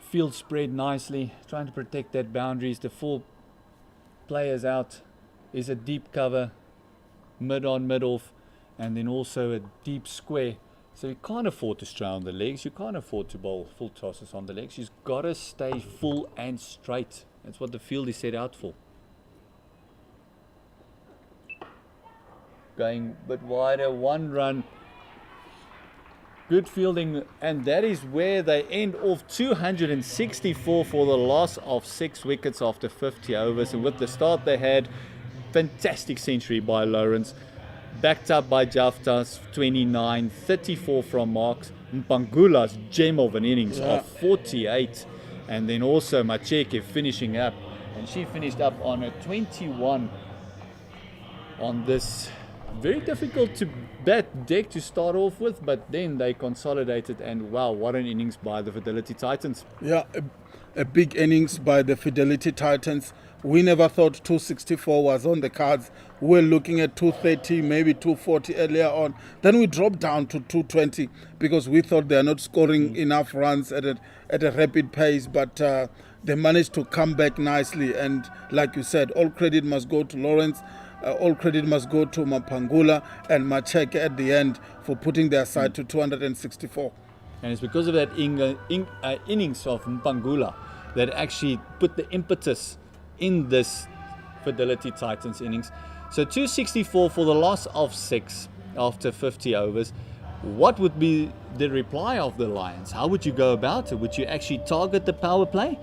Field spread nicely, trying to protect that boundaries. The 4 players out is a deep cover, mid on, mid off, and then also a deep square. So you can't afford to stray on the legs. You can't afford to bowl full tosses on the legs. She's got to stay full and straight. That's what the field is set out for. Going a bit wider, 1 run. Good fielding, and that is where they end off. 264 for the loss of 6 wickets after 50 overs. And with the start they had, fantastic century by Lawrence, backed up by Jafta's 29, 34 from Marks, Mpangula's gem of an innings of 48, and then also Macheke finishing up, and she finished up on a 21 on this very difficult to bat deck to start off with, but then they consolidated, and wow, what an innings by the Fidelity Titans. Yeah, a big innings by the Fidelity Titans. We never thought 264 was on the cards. We were looking at 230, maybe 240 earlier on. Then we dropped down to 220 because we thought they are not scoring enough runs at a rapid pace, but they managed to come back nicely. And like you said, all credit must go to Lawrence. All credit must go to Mpangula and Macheke at the end for putting their side to 264. And it's because of that innings of Mpangula that actually put the impetus in this Fidelity Titans innings. So 264 for the loss of 6 after 50 overs. What would be the reply of the Lions? How would you go about it? Would you actually target the power play?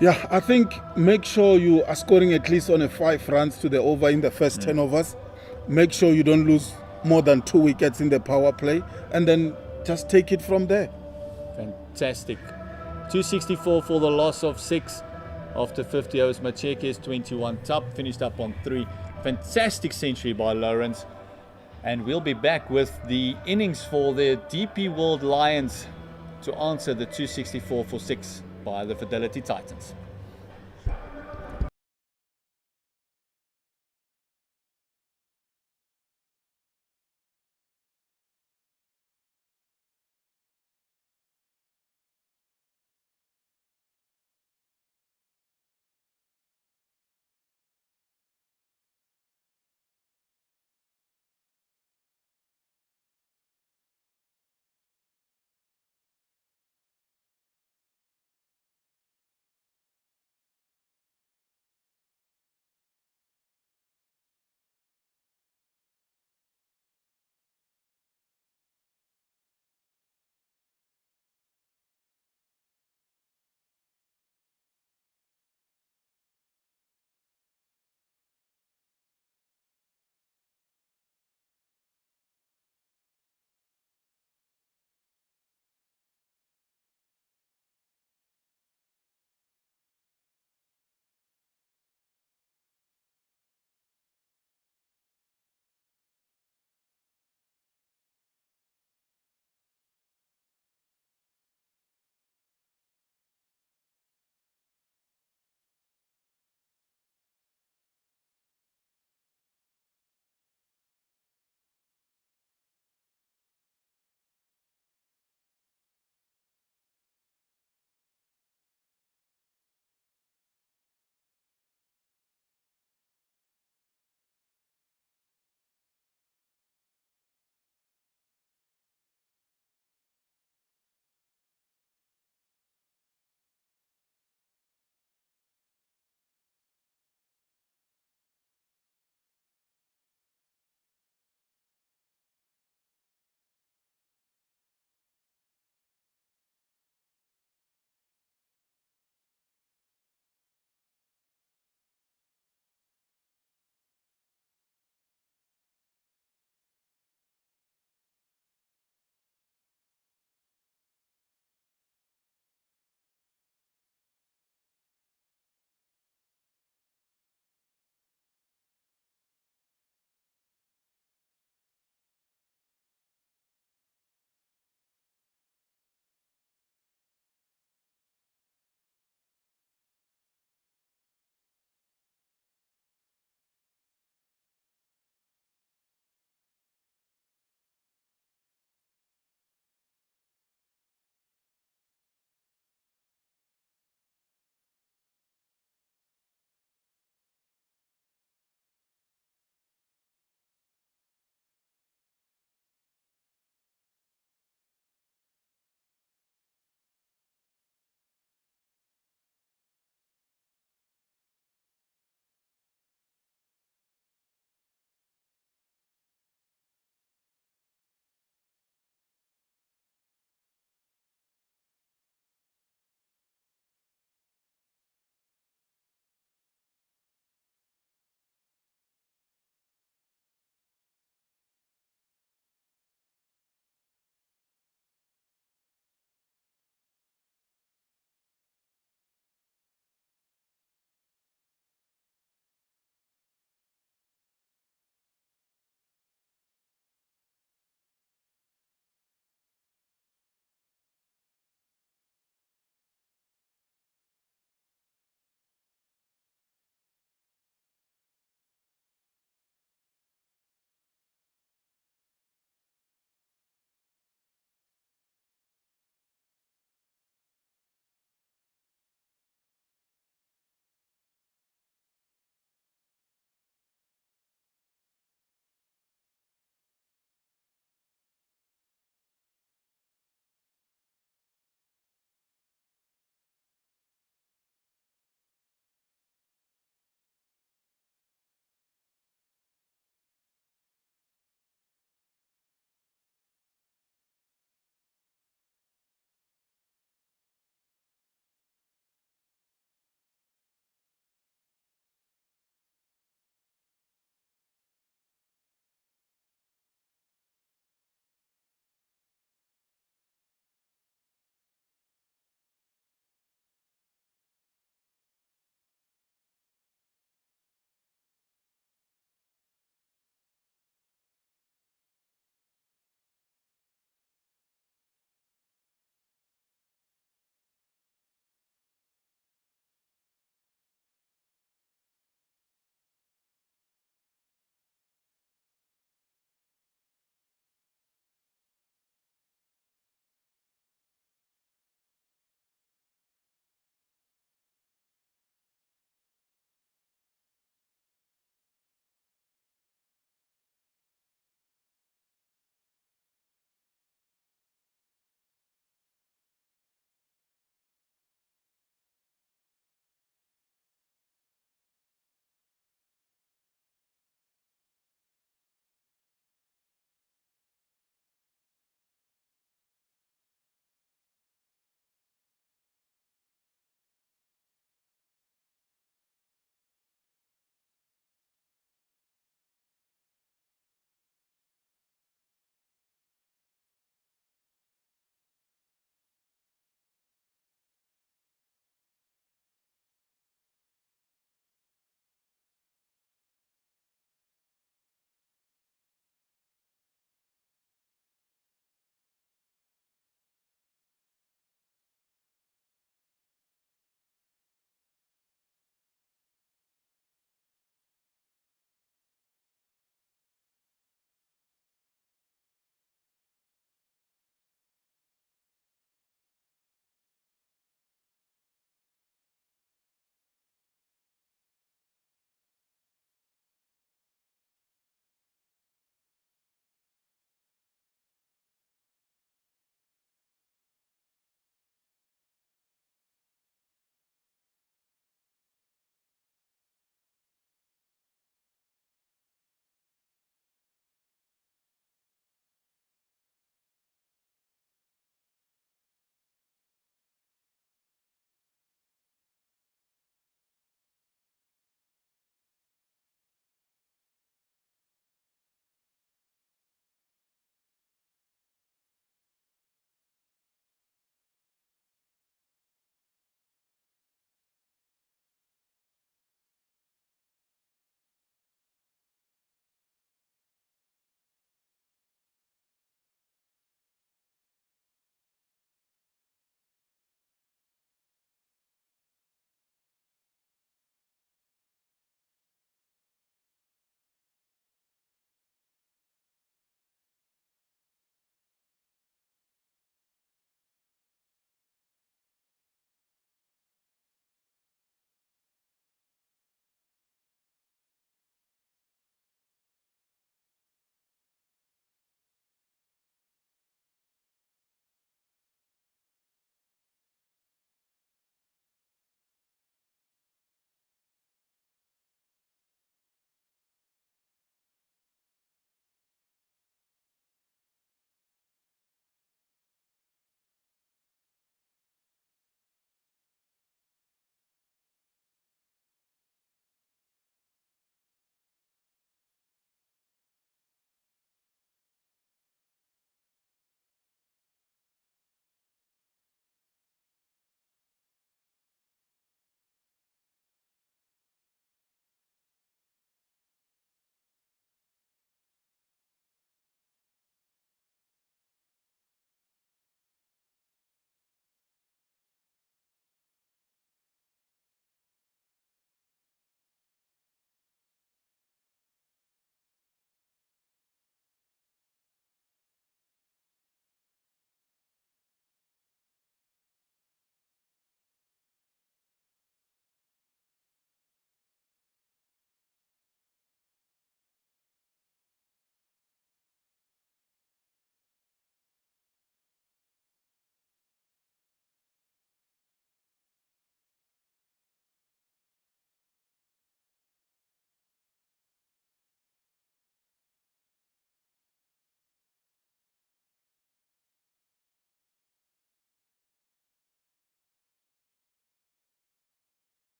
Yeah, I think make sure you are scoring at least on a 5 runs to the over in the first 10 overs. Make sure you don't lose more than 2 wickets in the power play, and then just take it from there. Fantastic. 264 for the loss of 6 after 50 overs. Macheke is 21. Tup finished up on 3. Fantastic century by Lawrence. And we'll be back with the innings for the DP World Lions to answer the 264 for 6 by the Fidelity Titans.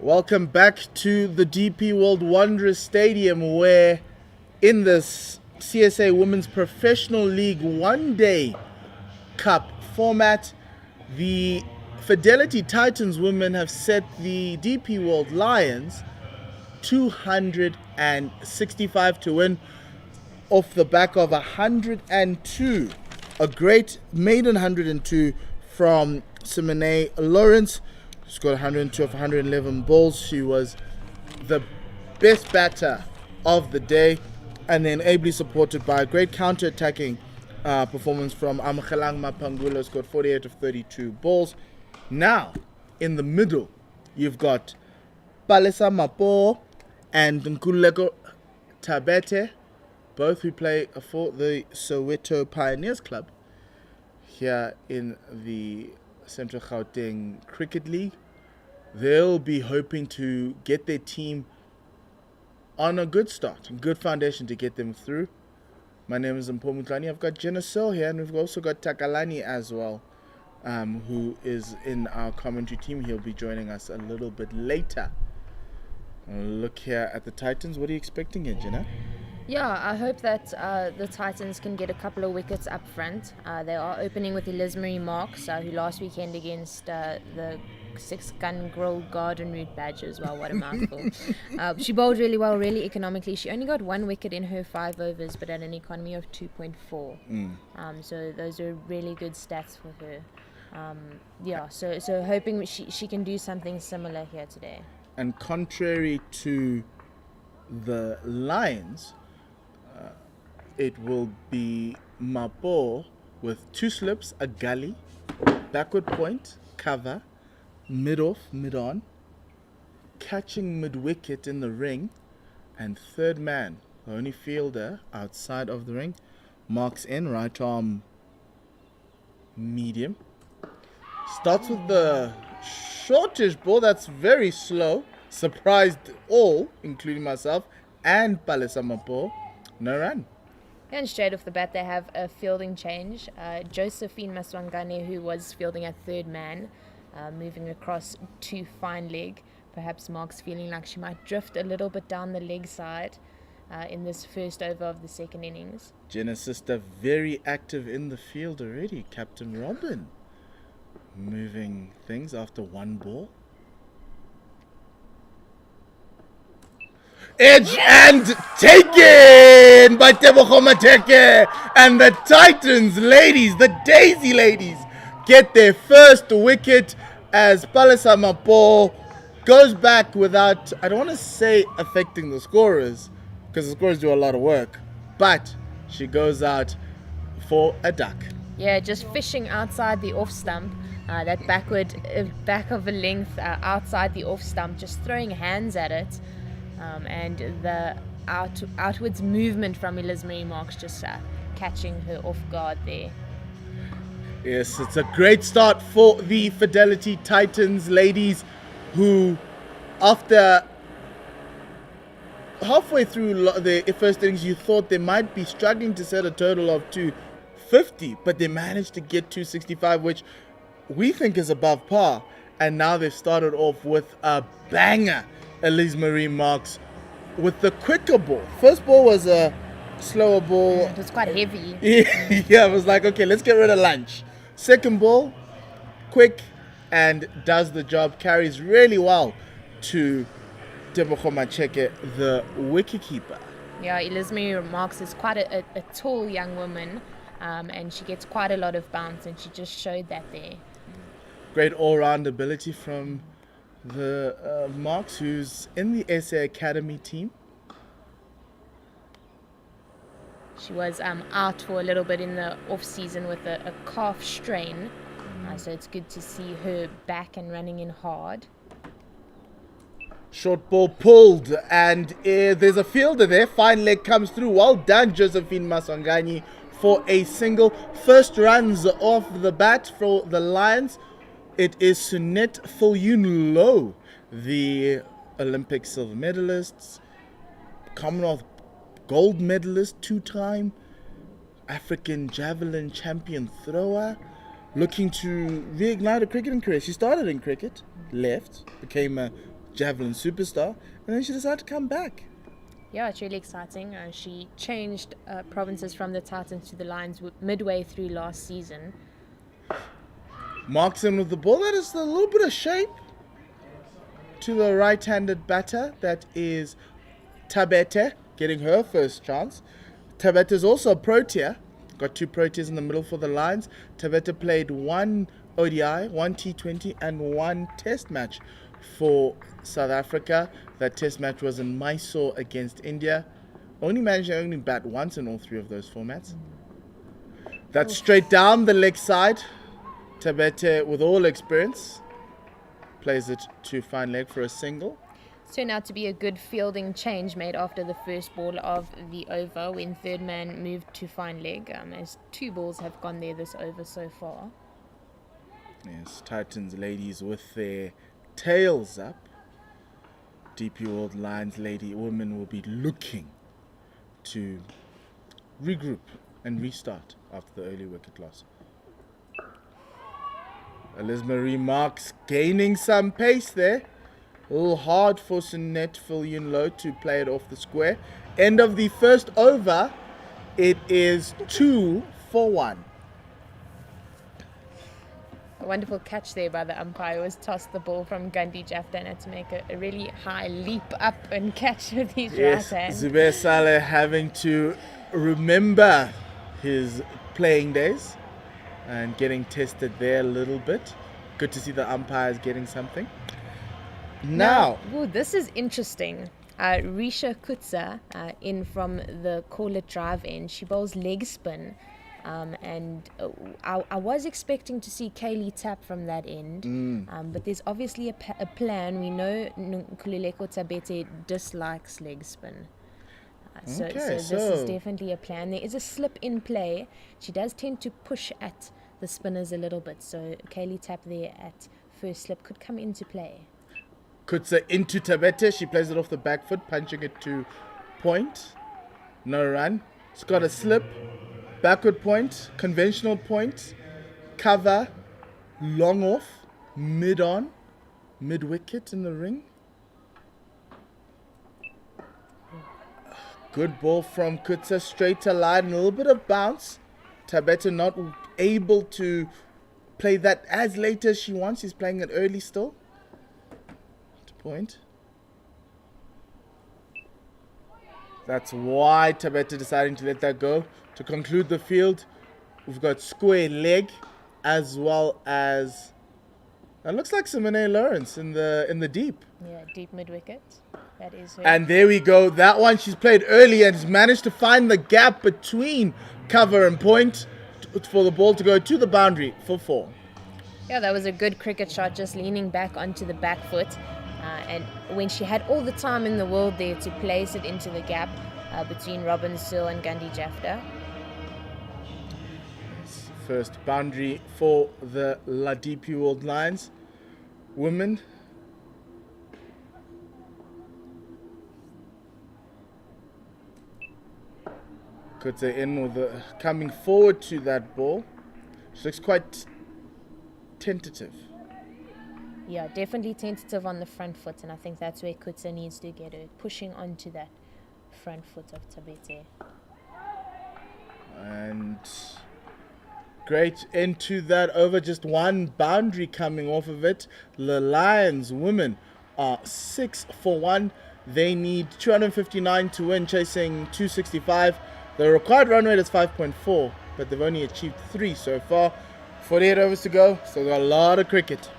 Welcome back to the DP World Wanderers Stadium, where in this CSA Women's Professional League one-day cup format, the Fidelity Titans women have set the DP World Lions 265 to win off the back of 102. A great maiden 102 from Simone Lawrence. She got 102 of 111 balls. She was the best batter of the day, and then ably supported by a great counter-attacking performance from Amkhalang Mapangula, who's got 48 of 32 balls. Now, in the middle, you've got Palesa Mapo and Nkululeko Tabete, both who play for the Soweto Pioneers Club here in the Central Gauteng Cricket League. They'll be hoping to get their team on a good start, a good foundation to get them through. My name is Mpho Mutlani. I've got Jenna Searle here, and we've also got Takalani as well, who is in our commentary team. He'll be joining us a little bit later. Look here at the Titans. What are you expecting here, Jenna? Yeah, I hope that the Titans can get a couple of wickets up front. They are opening with Elizabeth Marks, who last weekend against the 6-gun Grill Garden Route Badgers. Well, what a mouthful. She bowled really well, really economically. She only got 1 wicket in her 5 overs, but at an economy of 2.4. So those are really good stats for her. So hoping she can do something similar here today. And contrary to the Lions, it will be Mapo with 2 slips, a gully, backward point, cover, mid-off, mid-on, catching mid-wicket in the ring, and third man, the only fielder outside of the ring, marks in, right arm, medium. Starts with the shortish ball that's very slow, surprised all, including myself, and Palesa Mapo. No run. And straight off the bat, they have a fielding change. Josephine Maswangane, who was fielding at third man, moving across to fine leg. Perhaps Mark's feeling like she might drift a little bit down the leg side in this first over of the second innings. Jenna's sister very active in the field already. Captain Robin moving things after 1 ball. Edge and taken by Tebogo Mateke, and the Titans ladies, the Daisy ladies, get their first wicket as Palesa Mapo goes back without, I don't want to say affecting the scorers, because the scorers do a lot of work, but she goes out for a duck. Yeah, just fishing outside the off stump, that back of a length outside the off stump, just throwing hands at it. And the outwards movement from Elizabeth Marks just catching her off guard there. Yes, it's a great start for the Fidelity Titans ladies, who after halfway through the first innings you thought they might be struggling to set a total of 250, but they managed to get 265, which we think is above par, and now they've started off with a banger. Elise Marie Marks with the quicker ball. First ball was a slower ball. It was quite heavy. Yeah, it was like, okay, let's get rid of lunch. Second ball, quick, and does the job. Carries really well to Tebogo Mateke, the wicketkeeper. Yeah, Elizabeth Marks is quite a tall young woman, and she gets quite a lot of bounce, and she just showed that there. Great all-round ability from the Marks, who's in the SA Academy team. She was out for a little bit in the off-season with a calf strain, so it's good to see her back and running in hard. Short ball pulled, and there's a fielder there. Fine leg comes through. Well done, Josephine Maswangani, for a single. First runs off the bat for the Lions. It is Sunette Fulyun Low, the Olympic silver medalists, Commonwealth gold medalist, 2-time African javelin champion thrower, looking to reignite a cricketing career. She started in cricket, left, became a javelin superstar, and then she decided to come back. Yeah, it's really exciting. She changed provinces from the Titans to the Lions midway through last season. Marks in with the ball. That is a little bit of shape to the right-handed batter. That is Tabete getting her first chance. Tabete is also a Protea. Got 2 Proteas in the middle for the Lions. Tabete played 1 ODI, 1 T20 and 1 test match for South Africa. That test match was in Mysore against India. Only managed to bat once in all 3 of those formats. That's straight down the leg side. Tabete, with all experience, plays it to fine leg for a single. It's turned out to be a good fielding change made after the first ball of the over when third man moved to fine leg, as 2 balls have gone there this over so far. Yes, Titans ladies with their tails up. DP World Lions women will be looking to regroup and restart after the early wicket loss. Liz Marie Marks gaining some pace there. A little hard for Sunette Viljoen to play it off the square. End of the first over. It is 2 for 1. A wonderful catch there by the umpire was tossed the ball from Gandhi Jafta and had to make a really high leap up and catch with his Yes, right hand. Zubair Saleh having to remember his playing days and getting tested there a little bit. Good to see the umpires getting something. Now, ooh, this is interesting. Risha Kutsa in from the call-it drive in. She bowls leg spin. And I was expecting to see Kaylee tap from that end. But there's obviously a plan. We know Nkululeko Tabete dislikes leg spin. So this is definitely a plan. There is a slip in play. She does tend to push at the spinners a little bit. So Kaylee tap there at first slip could come into play. Kutsa into Tabete. She plays it off the back foot, punching it to point. No run. It's got a slip. Backward point. Conventional point. Cover. Long off. Mid on. Mid wicket in the ring. Good ball from Kutsa. Straight to line. A little bit of bounce. Tabete not able to play that as late as she wants. She's playing it early still. Point. That's why Tabete deciding to let that go. To conclude the field, we've got square leg as well as it looks like Simone Lawrence in the deep. Yeah, deep mid wicket. That is her. And there we go. That one she's played early and has managed to find the gap between cover and point for the ball to go to the boundary for 4. Yeah, that was a good cricket shot, just leaning back onto the back foot. And when she had all the time in the world there to place it into the gap between Robin Searle and Gandhi Jafta. First boundary for the DP World Lions women. Kutsa in with the coming forward to that ball. She looks quite tentative. Yeah, definitely tentative on the front foot, and I think that's where Kutsa needs to get her, pushing onto that front foot of Tabete. And great into that over, just one boundary coming off of it. The Lions women are 6 for 1. They need 259 to win, chasing 265. The required run rate is 5.4, but they've only achieved 3 so far. 48 overs to go, so got a lot of cricket.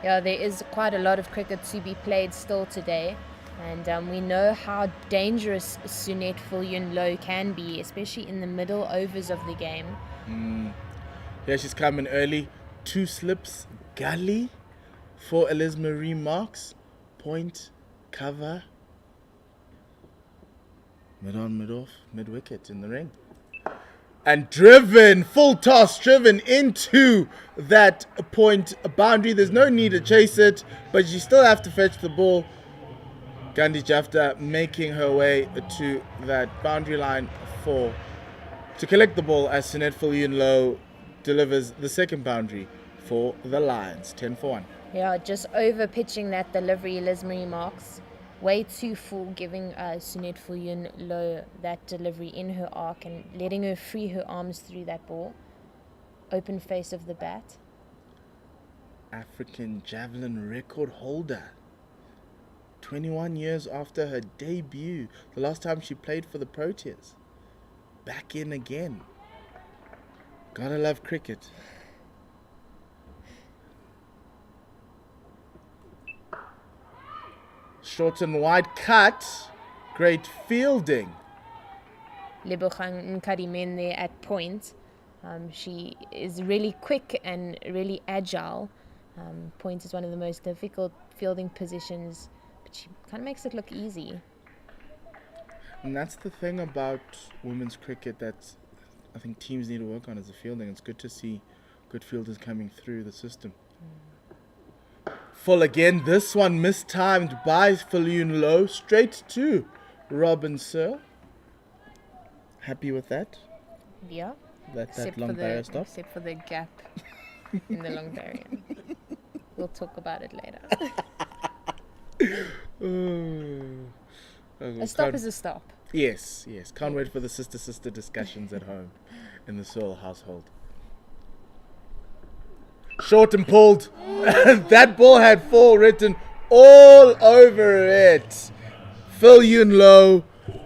Yeah, there is quite a lot of cricket to be played still today. And we know how dangerous Sunette Viljoen can be, especially in the middle overs of the game. Yeah, she's coming early. 2 slips, gully for Liz Marie Marks. Point, cover. Mid on, mid off, mid wicket in the ring. And driven, full toss, driven into that point boundary. There's no need to chase it, but you still have to fetch the ball. Gandhi Jafta making her way to that boundary line to collect the ball as Sunette Viljoen delivers the second boundary for the Lions. 10 for 1. Yeah, just over pitching that delivery, Liz Marie Marks. Way too full, giving Sunette Viljoen Low that delivery in her arc and letting her free her arms through that ball. Open face of the bat. African javelin record holder. 21 years after her debut, the last time she played for the Proteas. Back in again. Gotta love cricket. Short and wide cut. Great fielding. Lebogang Nkadimen there at point. She is really quick and really agile. Point is one of the most difficult fielding positions, but she kind of makes it look easy. And that's the thing about women's cricket that I think teams need to work on, is the fielding. It's good to see good fielders coming through the system. Full again. This one mistimed by Viljoen Low. Straight to Robin Searle. Happy with that? Yeah. That long barrier stop. Except for the gap in the long barrier. We'll talk about it later. A stop is a stop. Yes. Can't wait for the sister discussions at home in the Searle household. Short and pulled. That ball had 4 written all over it. Viljoen Low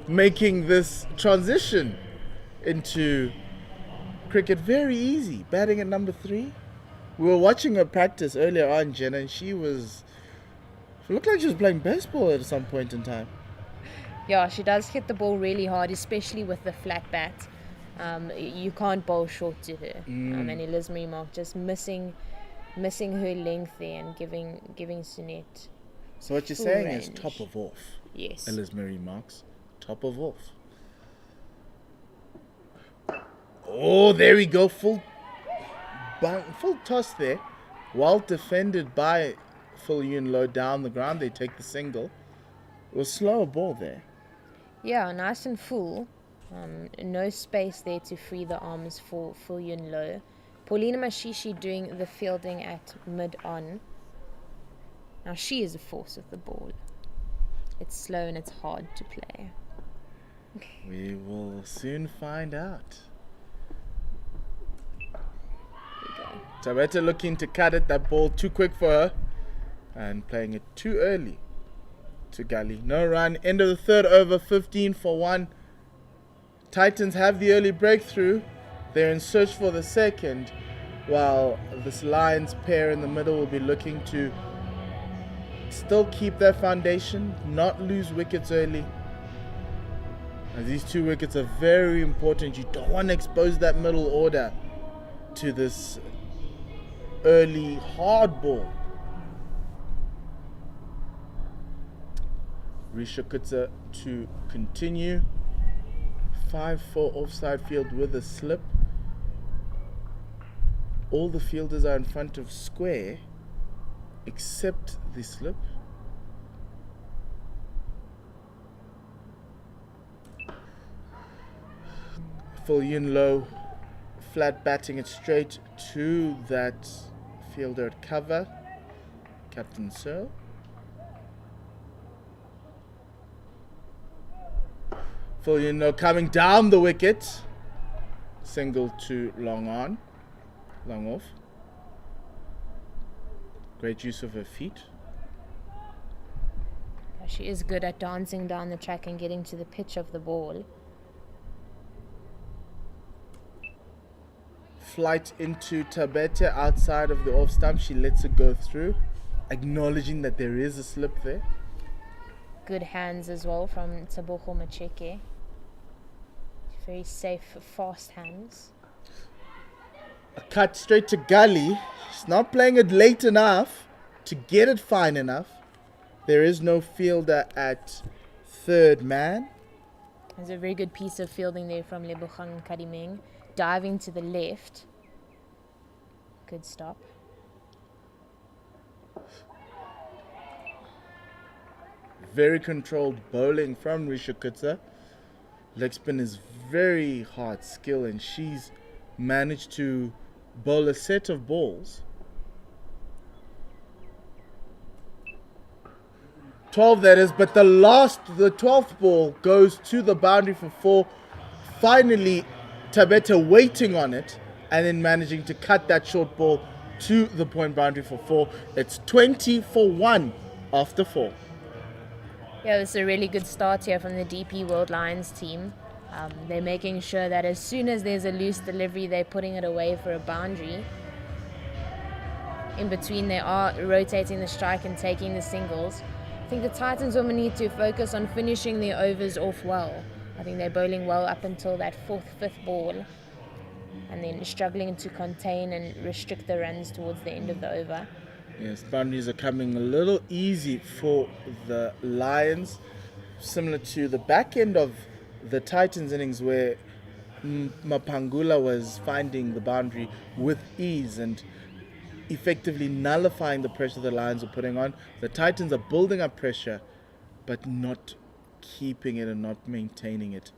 making this transition into cricket very easy. Batting at number 3. We were watching her practice earlier on, Jenna, and she looked like she was playing baseball at some point in time. Yeah, she does hit the ball really hard, especially with the flat bat. You can't bowl short to her. And Liz Marie Mark just missing her length there and giving Sunette. So what you're full saying range. is top of off. Yes. Liz Marie Marks, top of off. Oh, there we go. Full toss there. Well defended by Viljoen Low down the ground. They take the single. It was slower ball there. Yeah, nice and full. No space there to free the arms for Viljoen Low. Paulina Mashishi doing the fielding at mid-on. Now she is a force with the ball. It's slow and it's hard to play. We will soon find out. Tabeta looking to cut it. That ball too quick for her. And playing it too early to Gully. No run. End of the third over. 15 for 1. Titans have the early breakthrough. They're in search for the second. While this Lions pair in the middle will be looking to still keep their foundation. Not lose wickets early. As these 2 wickets are very important. You don't want to expose that middle order to this early hard ball. Risha Kutsa to continue. 5 for offside field with a slip. All the fielders are in front of square except the slip. Viljoen Low flat batting it straight to that fielder at cover, Captain Searle. Viljoen Low coming down the wicket, single to long off. Great use of her feet. She is good at dancing down the track and getting to the pitch of the ball. Flight into Tabete outside of the off stump. She lets it go through, acknowledging that there is a slip there. Good hands as well from Tsabogo Macheke. Very safe, fast hands. A cut straight to Gully. She's not playing it late enough to get it fine enough. There is no fielder at third man. There's a very good piece of fielding there from Lebogang Kadimeng. Diving to the left. Good stop. Very controlled bowling from Risha Kutsa. Leg spin is very hard skill, and she's managed to bowl a set of balls 12 that is, but the 12th ball goes to the boundary for 4. Finally, Tabete waiting on it and then managing to cut that short ball to the point boundary for 4. It's 20 for 1 after 4. Yeah, it's a really good start here from the DP World Lions team. They're making sure that as soon as there's a loose delivery, they're putting it away for a boundary. In between, they are rotating the strike and taking the singles. I think the Titans women need to focus on finishing their overs off well. I think they're bowling well up until that 4th, 5th ball, and then struggling to contain and restrict the runs towards the end of the over. Yes, boundaries are coming a little easy for the Lions, similar to the back end of the Titans innings where Mapangula was finding the boundary with ease and effectively nullifying the pressure the Lions are putting on. The Titans are building up pressure, but not keeping it and not maintaining it.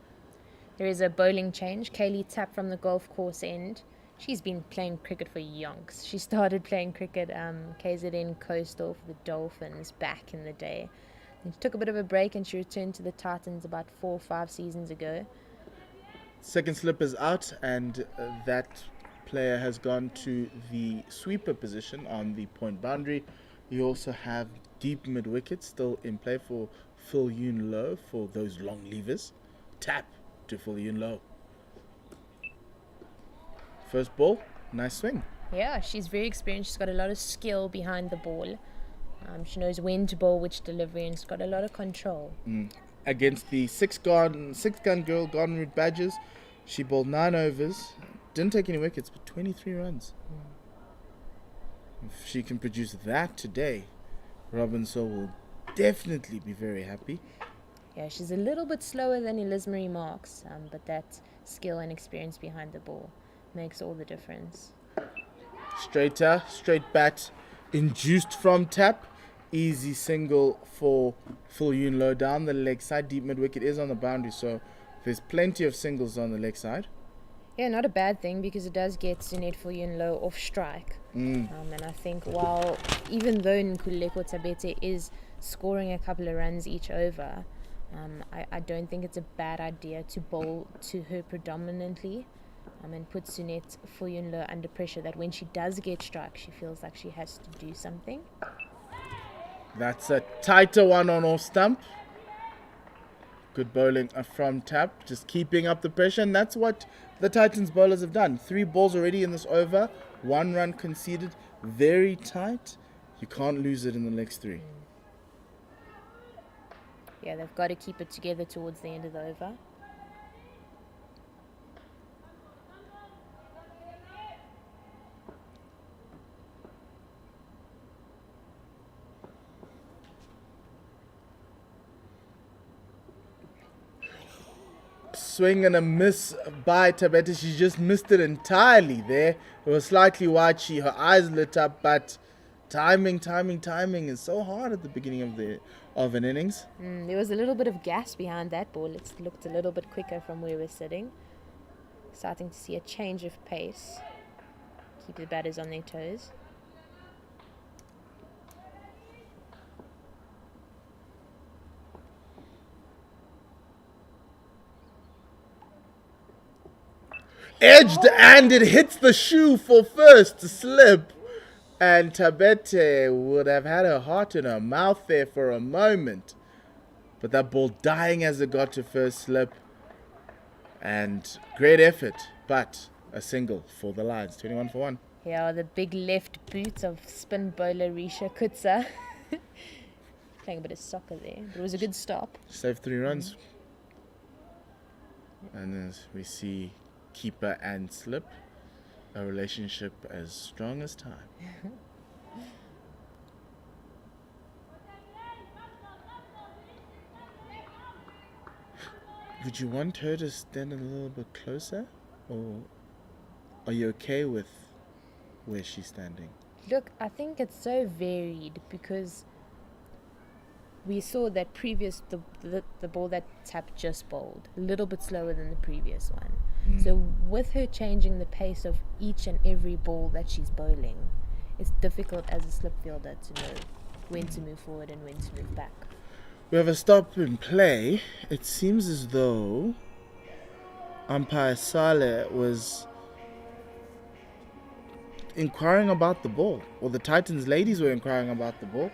There is a bowling change. Kaylee Tapp from the golf course end. She's been playing cricket for yonks. She started playing cricket KZN Coastal for the Dolphins back in the day. And she took a bit of a break and she returned to the Titans about 4 or 5 seasons ago. Second slip is out and that player has gone to the sweeper position on the point boundary. You also have deep mid wicket still in play for Phil Yoon Low for those long levers. Tap to Phil Yoon Low. First ball, nice swing. Yeah, she's very experienced. She's got a lot of skill behind the ball. She knows when to bowl which delivery and she's got a lot of control. Against the six gun girl Garden Route Badgers, she bowled 9 overs, didn't take any wickets, but 23 runs. If she can produce that today, Robin Saul will definitely be very happy. Yeah, she's a little bit slower than Elizmarie Marks, but that skill and experience behind the ball makes all the difference. Straight bat, induced from Tap. Easy single for Phil Yoon Low down the leg side. Deep mid wicket is on the boundary, so there's plenty of singles on the leg side. Yeah, not a bad thing because it does get Sunette Phil Yoon Low off strike. And I think even though Nkululeko Tabete is scoring a couple of runs each over, I don't think it's a bad idea to bowl to her predominantly. And put Sunette Phil Yoon Low under pressure that when she does get struck, she feels like she has to do something. That's a tighter one on off stump. Good bowling from Tap, just keeping up the pressure, and that's what the Titans bowlers have done. 3 balls already in this over, 1 run conceded, very tight. You can't lose it in the next 3. Yeah, they've got to keep it together towards the end of the over. Swing and a miss by Tabete. She just missed it entirely there. It was slightly wide. Her eyes lit up, but timing is so hard at the beginning of an innings. There was a little bit of gas behind that ball. It looked a little bit quicker from where we're sitting. Starting to see a change of pace. Keep the batters on their toes. Edged and it hits the shoe for first slip. And Tabete would have had her heart in her mouth there for a moment. But that ball dying as it got to first slip. And great effort, but a single for the Lions, 21 for 1. Yeah, the big left boot of spin bowler Risha Kutsa. Playing a bit of soccer there, but it was a good stop. Saved 3 runs. And as we see keeper and slip, a relationship as strong as time. Would you want her to stand a little bit closer, or are you okay with where she's standing? Look, I think it's so varied because we saw that the ball that Tap just bowled a little bit slower than the previous one. So with her changing the pace of each and every ball that she's bowling, it's difficult as a slip fielder to know when to move forward and when to move back. We have a stop in play. It seems as though umpire Saleh was inquiring about the ball, or the Titans ladies were inquiring about the ball.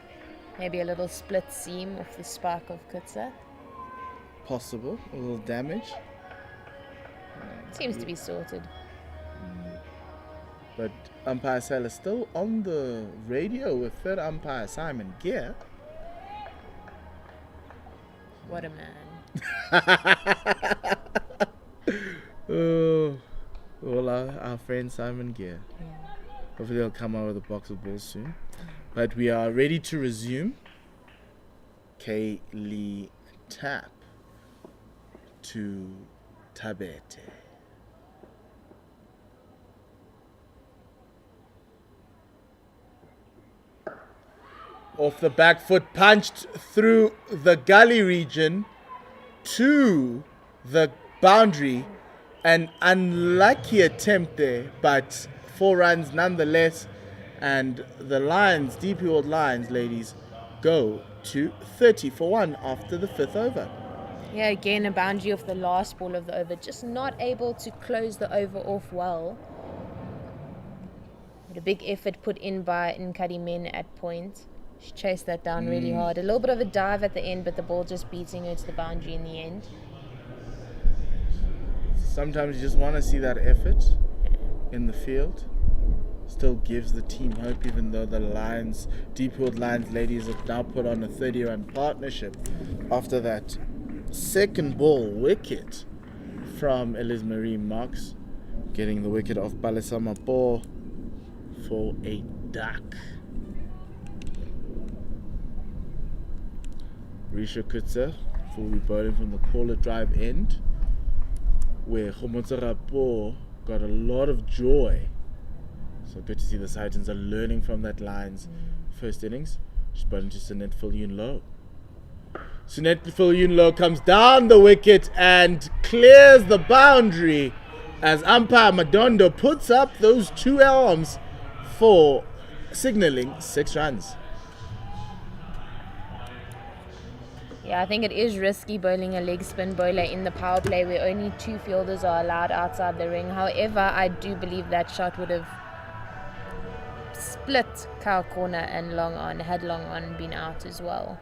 Maybe a little split seam off the spark of Kutsa. Possible, a little damage. Seems to be sorted. But umpire Saleh still on the radio with third umpire Simon Gear. What a man. Oh, well, our friend Simon Gear. Hopefully he'll come out with a box of balls soon. But we are ready to resume. Kaylee tap to Tabete. Off the back foot, punched through the gully region to the boundary. An unlucky attempt there, but 4 runs nonetheless. And the Lions, DP World Lions, ladies, go to 30 for 1 after the 5th over. Yeah, again, a boundary off the last ball of the over. Just not able to close the over off well. But a big effort put in by Nkadimen at point. She chased that down really hard. A little bit of a dive at the end, but the ball just beating her to the boundary in the end. Sometimes you just want to see that effort in the field. Still gives the team hope, even though the Lions, DP World Lions ladies, have now put on a 30-run partnership after that second ball wicket from Eliz Marie Marks, getting the wicket off Balesama Bo for a duck. Risha Kutsa will be bowling from the caller drive end, where Khomotsarapo got a lot of joy. So good to see the Titans are learning from that Lions first innings. She's bowling to Sunette Viljoen-Low. Sunette Viljoen-Low comes down the wicket and clears the boundary as umpire Madondo puts up those 2 arms for signalling 6 runs. Yeah, I think it is risky bowling a leg spin bowler in the power play where only 2 fielders are allowed outside the ring. However, I do believe that shot would have split cow corner and long on, had long on been out as well.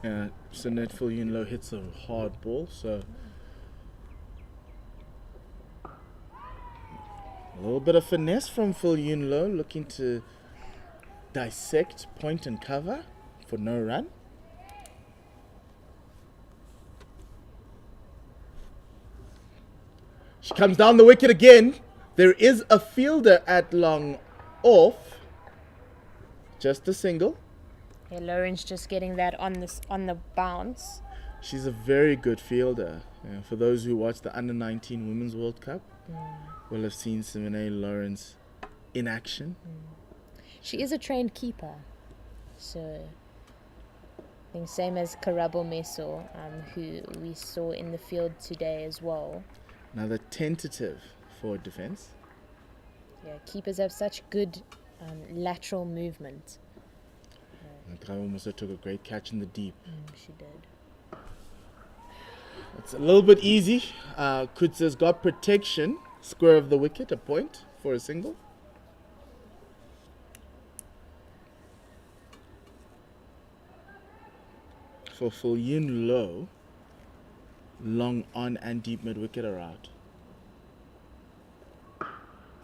Yeah, Sunette Viljoen-Low hits a hard ball, so a little bit of finesse from Viljoen-Low, looking to dissect point and cover for no run. She comes down the wicket again. There is a fielder at long off. Just a single. Yeah, Lawrence just getting that on the bounce. She's a very good fielder. For those who watch the Under-19 Women's World Cup, will have seen Simone Lawrence in action. She is a trained keeper. So I think same as Karabo Meso, who we saw in the field today as well. Another tentative forward defense. Yeah, keepers have such good lateral movement. Karabo also took a great catch in the deep. She did. It's a little bit easy. Kutsa's got protection. Square of the wicket, a point for a single. For Viljoen-Low, long on and deep mid wicket are out.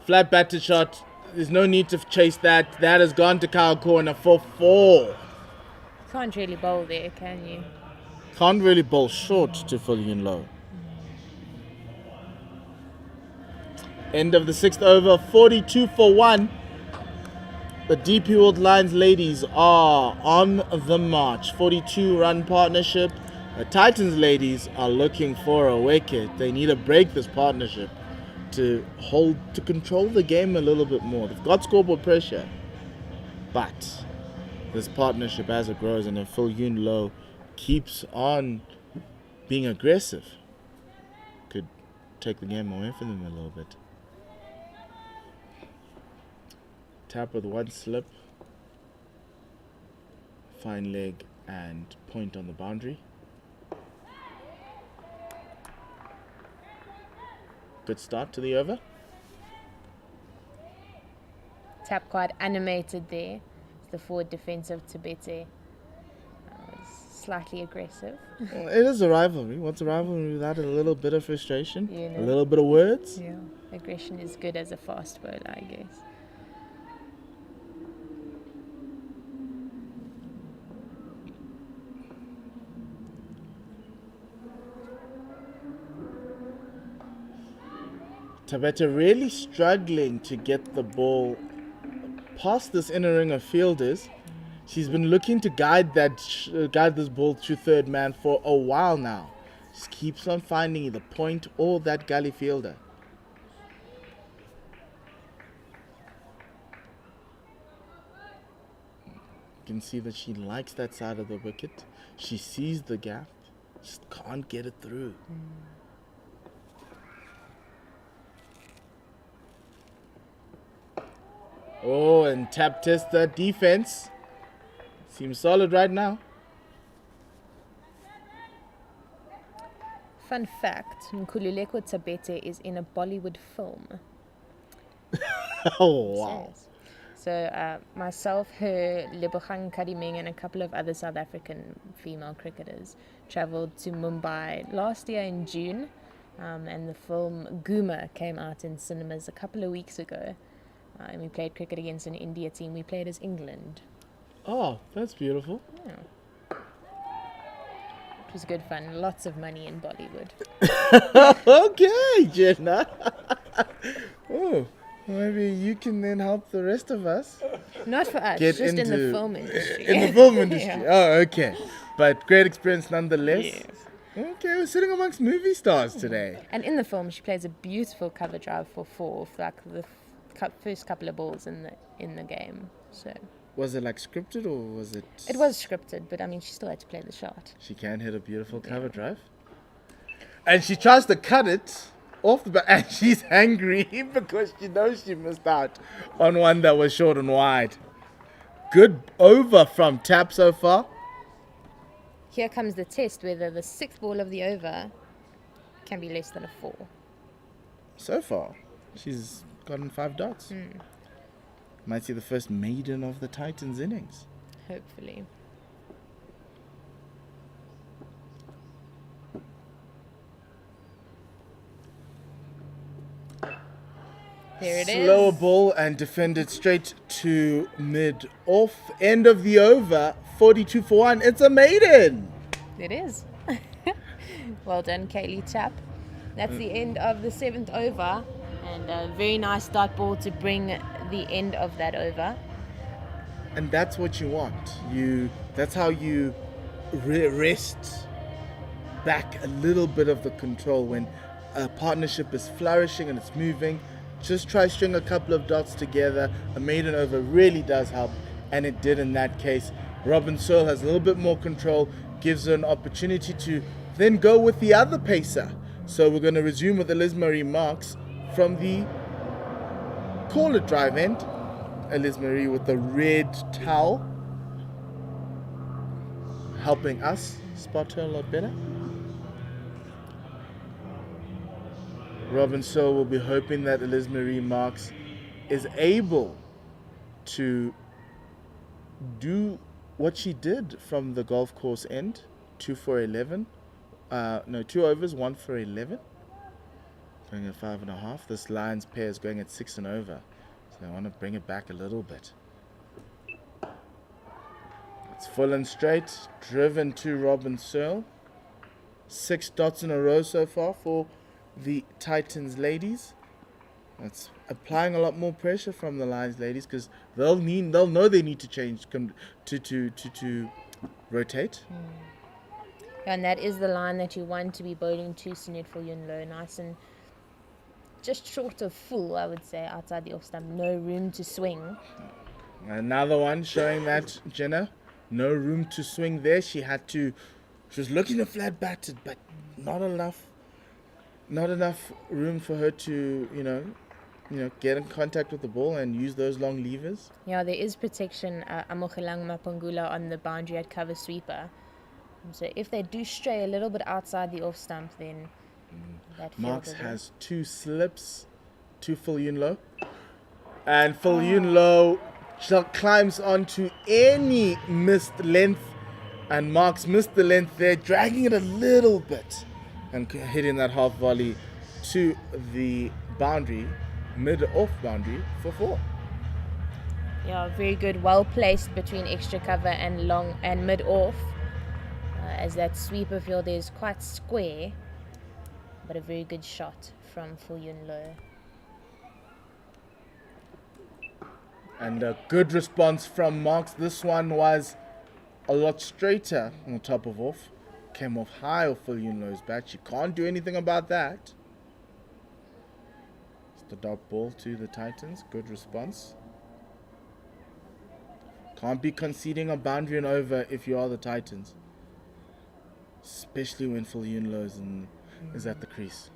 Flat batted shot. There's no need to chase that. That has gone to cow corner for 4. Can't really bowl there, can you? Can't really bowl short to Viljoen-Low. End of the 6th over, 42 for 1. The DP World Lions ladies are on the march. 42-run partnership. The Titans ladies are looking for a wicket. They need to break this partnership to control the game a little bit more. They've got scoreboard pressure, but this partnership, as it grows, and if Viljoen-Low keeps on being aggressive, could take the game away from them a little bit. Tap with one slip. Fine leg And point on the boundary. Good start to the over. Tap quite animated there. The forward defense of Tibete. Slightly aggressive. Well, it is a rivalry. What's a rivalry without a little bit of frustration? You know. A little bit of words? Yeah. Aggression is good as a fast bowler, I guess. Tabeta really struggling to get the ball past this inner ring of fielders. She's been looking to guide this ball to third man for a while now. Just keeps on finding either point or that gully fielder. You can see that she likes that side of the wicket. She sees the gap, just can't get it through. Oh, and tap test that defense. Seems solid right now. Fun fact, Nkululeko Tabete is in a Bollywood film. Oh, wow. So myself, her, Lebogang Kadimeng and a couple of other South African female cricketers travelled to Mumbai last year in June, and the film Guma came out in cinemas a couple of weeks ago, and we played cricket against an India team. We played as England. Oh, that's beautiful. Yeah. It was good fun. Lots of money in Bollywood. Okay, Jenna. Oh, maybe you can then help the rest of us Not for us, get just in the into- film industry. in the film industry. Yeah. Oh, okay. But great experience nonetheless. Yes. Okay, we're sitting amongst movie stars today. And in the film, she plays a beautiful cover drive for 4, for like the first couple of balls in the game. So Was it like scripted or was it? it was scripted, but I mean, she still had to play the shot. She can hit a beautiful cover drive. And she tries to cut it off the bat, and she's angry because she knows she missed out on one that was short and wide. Good over from Tap so far. Here comes the test whether the 6th ball of the over can be less than a 4. So far, she's gotten 5 dots. Might see the first maiden of the Titans innings. Hopefully. There it is. Slower ball and defended straight to mid off. End of the over. 42 for 1. It's a maiden. It is. Well done, Kaylee Tap. That's the end of the 7th over. And a very nice dot ball to bring the end of that over. And that's what you want. That's how you wrest back a little bit of the control when a partnership is flourishing and it's moving. Just try string a couple of dots together. A maiden over really does help, and it did in that case. Robin Searle has a little bit more control, gives her an opportunity to then go with the other pacer. So we're going to resume with Eliz Marie Marks from the call it drive end. Eliz Marie with the red towel, helping us spot her a lot better. Robin Searle will be hoping that Eliz Marie Marks is able to do what she did from the golf course end. 2 for 11. 2 overs, 1 for 11. Going at 5.5. This Lions pair is going at 6 and over. So I want to bring it back a little bit. It's full and straight. Driven to Robin Searle. 6 dots in a row so far for the Titans ladies. That's applying a lot more pressure from the Lions ladies because they'll know they need to change to rotate. And that is the line that you want to be bowling to, Sunit for Yunlo. Nice and just short of full, I would say, outside the off stump. No room to swing. Another one showing that Jenna, no room to swing there. She was looking to flat batted, but not enough room for her to, get in contact with the ball and use those long levers. Yeah, there is protection, Amogelang Mapangula on the boundary at cover sweeper. So if they do stray a little bit outside the off stump, then that Marks fieldable. has 2 slips to Phil Yunlo. And Phil Yunlo climbs onto any missed length. And Marks missed the length there, dragging it a little bit. And hitting that half volley to the boundary, mid-off boundary for 4. Yeah, very good, well placed between extra cover and long and mid off. As that sweeper field is quite square, but a very good shot from Fu Yun Lo. And a good response from Marks. This one was a lot straighter on top of off. Came off high off Phil Yun Lo's bat. She can't do anything about that. It's the dot ball to the Titans. Good response. Can't be conceding a boundary and over if you are the Titans. Especially when Phil Yun Lo is at the crease.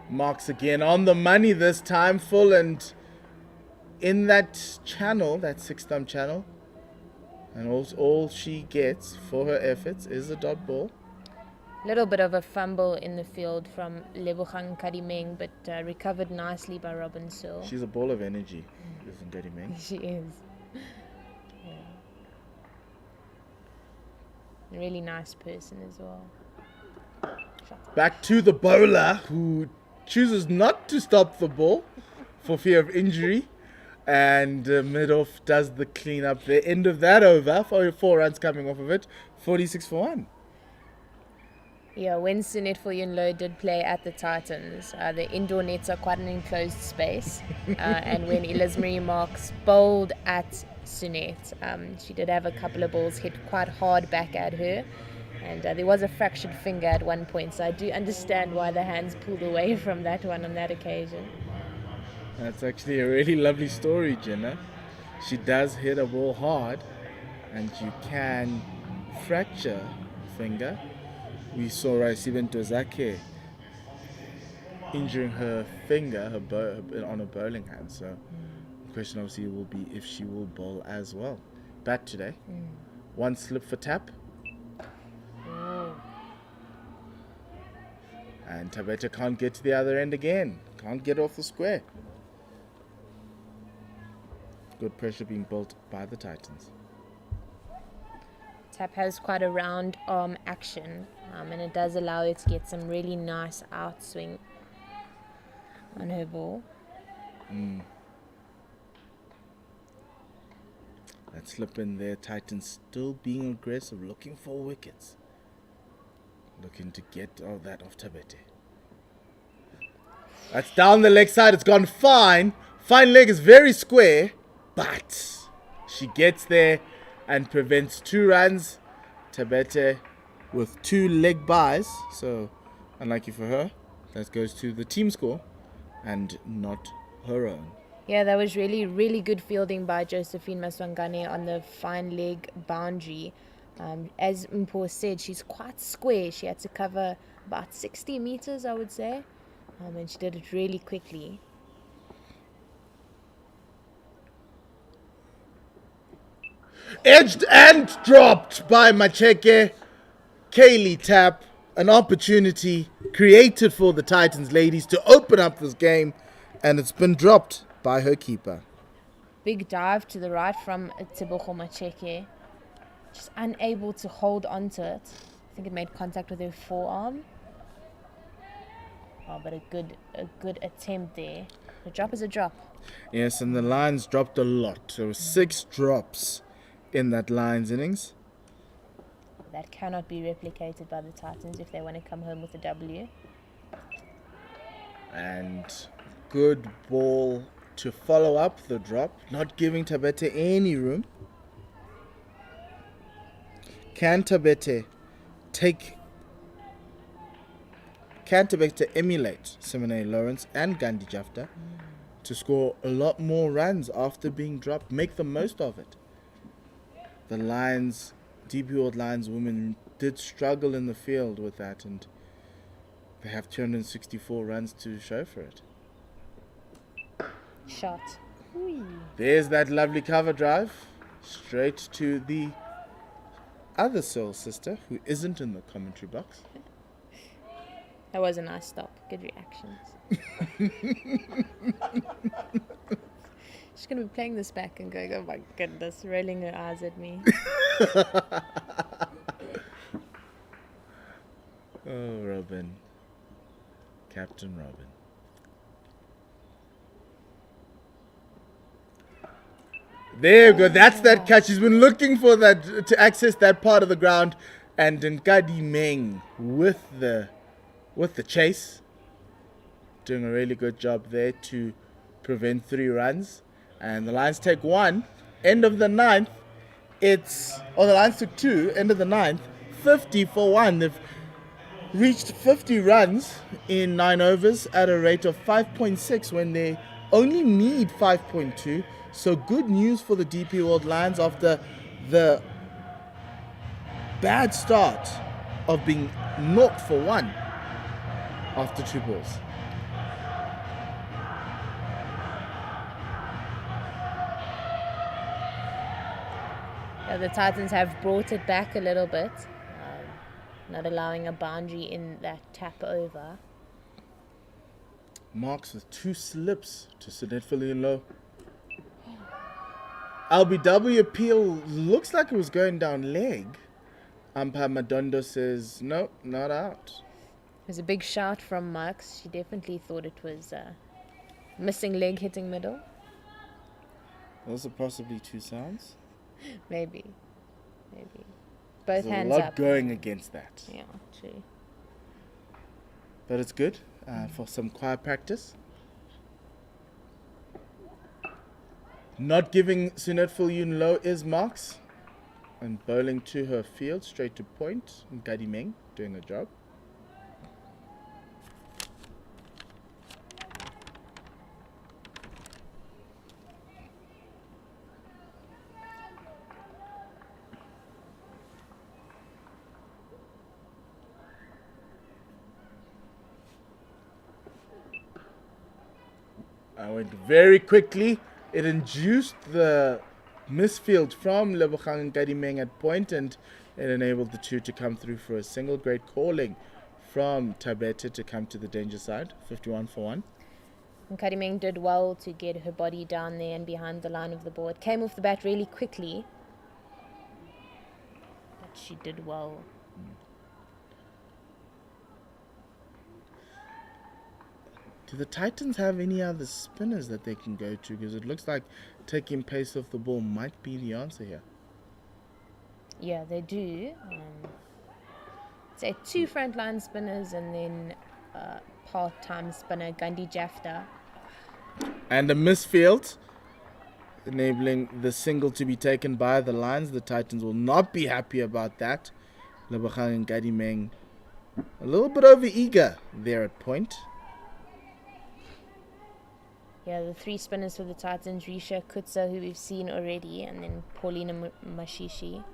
Marks again on the money this time, full, and in that channel, that 6-stump channel. And all she gets for her efforts is a dot ball. Little bit of a fumble in the field from Lebogang Kadimeng, but recovered nicely by Robin Searle. She's a ball of energy, isn't Kadimeng? She is. Yeah. A really nice person as well. Back to the bowler, who chooses not to stop the ball for fear of injury. And mid-off does the clean-up. The end of that over, 4 runs coming off of it, 46 for 1. Yeah, when Sunit for Yun Lo did play at the Titans, the indoor nets are quite an enclosed space. And when Elizabeth Marks bowled at Sunit, she did have a couple of balls hit quite hard back at her. And there was a fractured finger at one point, so I do understand why the hands pulled away from that one on that occasion. That's actually a really lovely story, Jenna. She does hit a ball hard, and you can fracture a finger. We saw Raisiben Tozake injuring her finger on a bowling hand. So the question obviously will be if she will bowl as well. Bat today. 1 slip for tap. And Tabeta can't get to the other end again. Can't get off the square. Good pressure being built by the Titans. Tap has quite a round arm action, and it does allow her to get some really nice outswing on her ball. That slip in there, Titans still being aggressive, looking for wickets. Looking to get that off Tabete. That's down the leg side, it's gone fine. Fine leg is very square, but she gets there and prevents 2 runs. Tabete with 2 leg buys, so unlucky for her. That goes to the team score and not her own. Yeah, that was really, really good fielding by Josephine Maswangane on the fine leg boundary. As Mpo said, she's quite square. She had to cover about 60 meters, I would say. And she did it really quickly. Edged and dropped by Macheke. Kaylee Tap. An opportunity created for the Titans ladies to open up this game. And it's been dropped by her keeper. Big dive to the right from Tebogo Macheke. Just unable to hold onto it. I think it made contact with her forearm. Oh, but a good attempt there. A drop is a drop. Yes, and the Lions dropped a lot. There were 6 drops in that Lions innings. That cannot be replicated by the Titans if they want to come home with a W. And good ball to follow up the drop, not giving Tabete any room. Can Tabete emulate Simone Lawrence and Gandhi Jafta to score a lot more runs after being dropped? Make the most of it. The Lions, DP World Lions women did struggle in the field with that, and They have 264 runs to show for it. Shot. Whee. There's that lovely cover drive. Straight to the other soul sister who isn't in the commentary box. That was a nice stop. Good reactions. She's going to be playing this back and going, oh my goodness, rolling her eyes at me. Oh, Robin. Captain Robin. There you go. That's that catch. She's been looking for that to access that part of the ground. And Nkadi Meng with the chase. Doing a really good job there to prevent 3 runs. And the Lions take 1. End of the 9th. The Lions took 2. End of the 9th. 50 for 1. They've reached 50 runs in 9 overs at a rate of 5.6 when they only need 5.2. So good news for the DP World Lions after the bad start of being 0 for 1 after 2 balls. Yeah, the Titans have brought it back a little bit, not allowing a boundary in that tap over. Marks with 2 slips to Sunette Villian-Low. LBW appeal looks like it was going down leg. Umpire Madondo says, no, not out. It was a big shout from Marks. She definitely thought it was missing leg hitting middle. Those are possibly 2 sounds. Maybe. Both There's hands a lot up. going against that. Yeah, true. But it's good for some quiet practice. Not giving Sunette Villian-Low is Marks. And bowling to her field, straight to point. Nkadi Meng doing her job. I went very quickly. It induced the misfield from Lebogang Nkadi Meng at point, and it enabled the 2 to come through for a single. Great calling from Tabete to come to the danger side. 51 for 1. Nkadi Meng did well to get her body down there and behind the line of the board. Came off the bat really quickly, but she did well. Do the Titans have any other spinners that they can go to? Because it looks like taking pace off the ball might be the answer here. Yeah, they do. Say 2 frontline spinners and then part-time spinner Gandhi Jafta. And a misfield, enabling the single to be taken by the Lions. The Titans will not be happy about that. Lebogang and Nkadi Meng a little bit over eager there at point. Yeah, the 3 spinners for the Titans, Risha Kutsa, who we've seen already, and then Paulina Mashishi.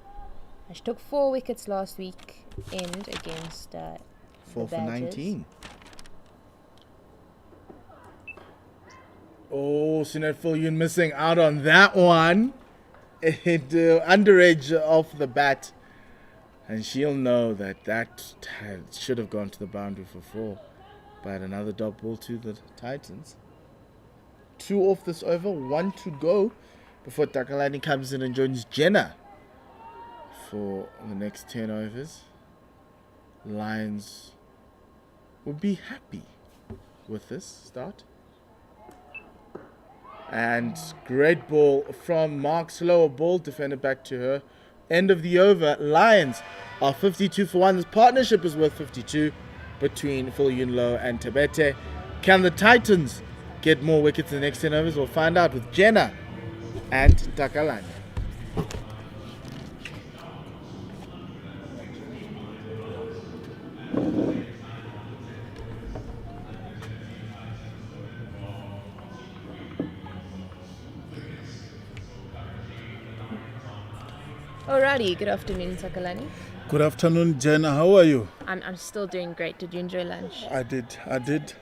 She took 4 wickets last week end against 4 the for Badgers. 19. Oh, Sunette Villian missing out on that one. It underage off the bat. And she'll know that should have gone to the boundary for 4. But another dot ball to the Titans. 2 off this over, 1 to go before Takalani comes in and joins Jenna for the next 10 overs. Lions will be happy with this start. And great ball from Mark. Slower ball, defended back to her. End of the over. Lions are 52 for 1. This partnership is worth 52 between Villian-Low and Tabete. Can the Titans get more wickets in the next 10 overs? We'll find out with Jenna and Takalani. Alrighty, good afternoon, Takalani. Good afternoon, Jenna. How are you? I'm still doing great. Did you enjoy lunch? I did.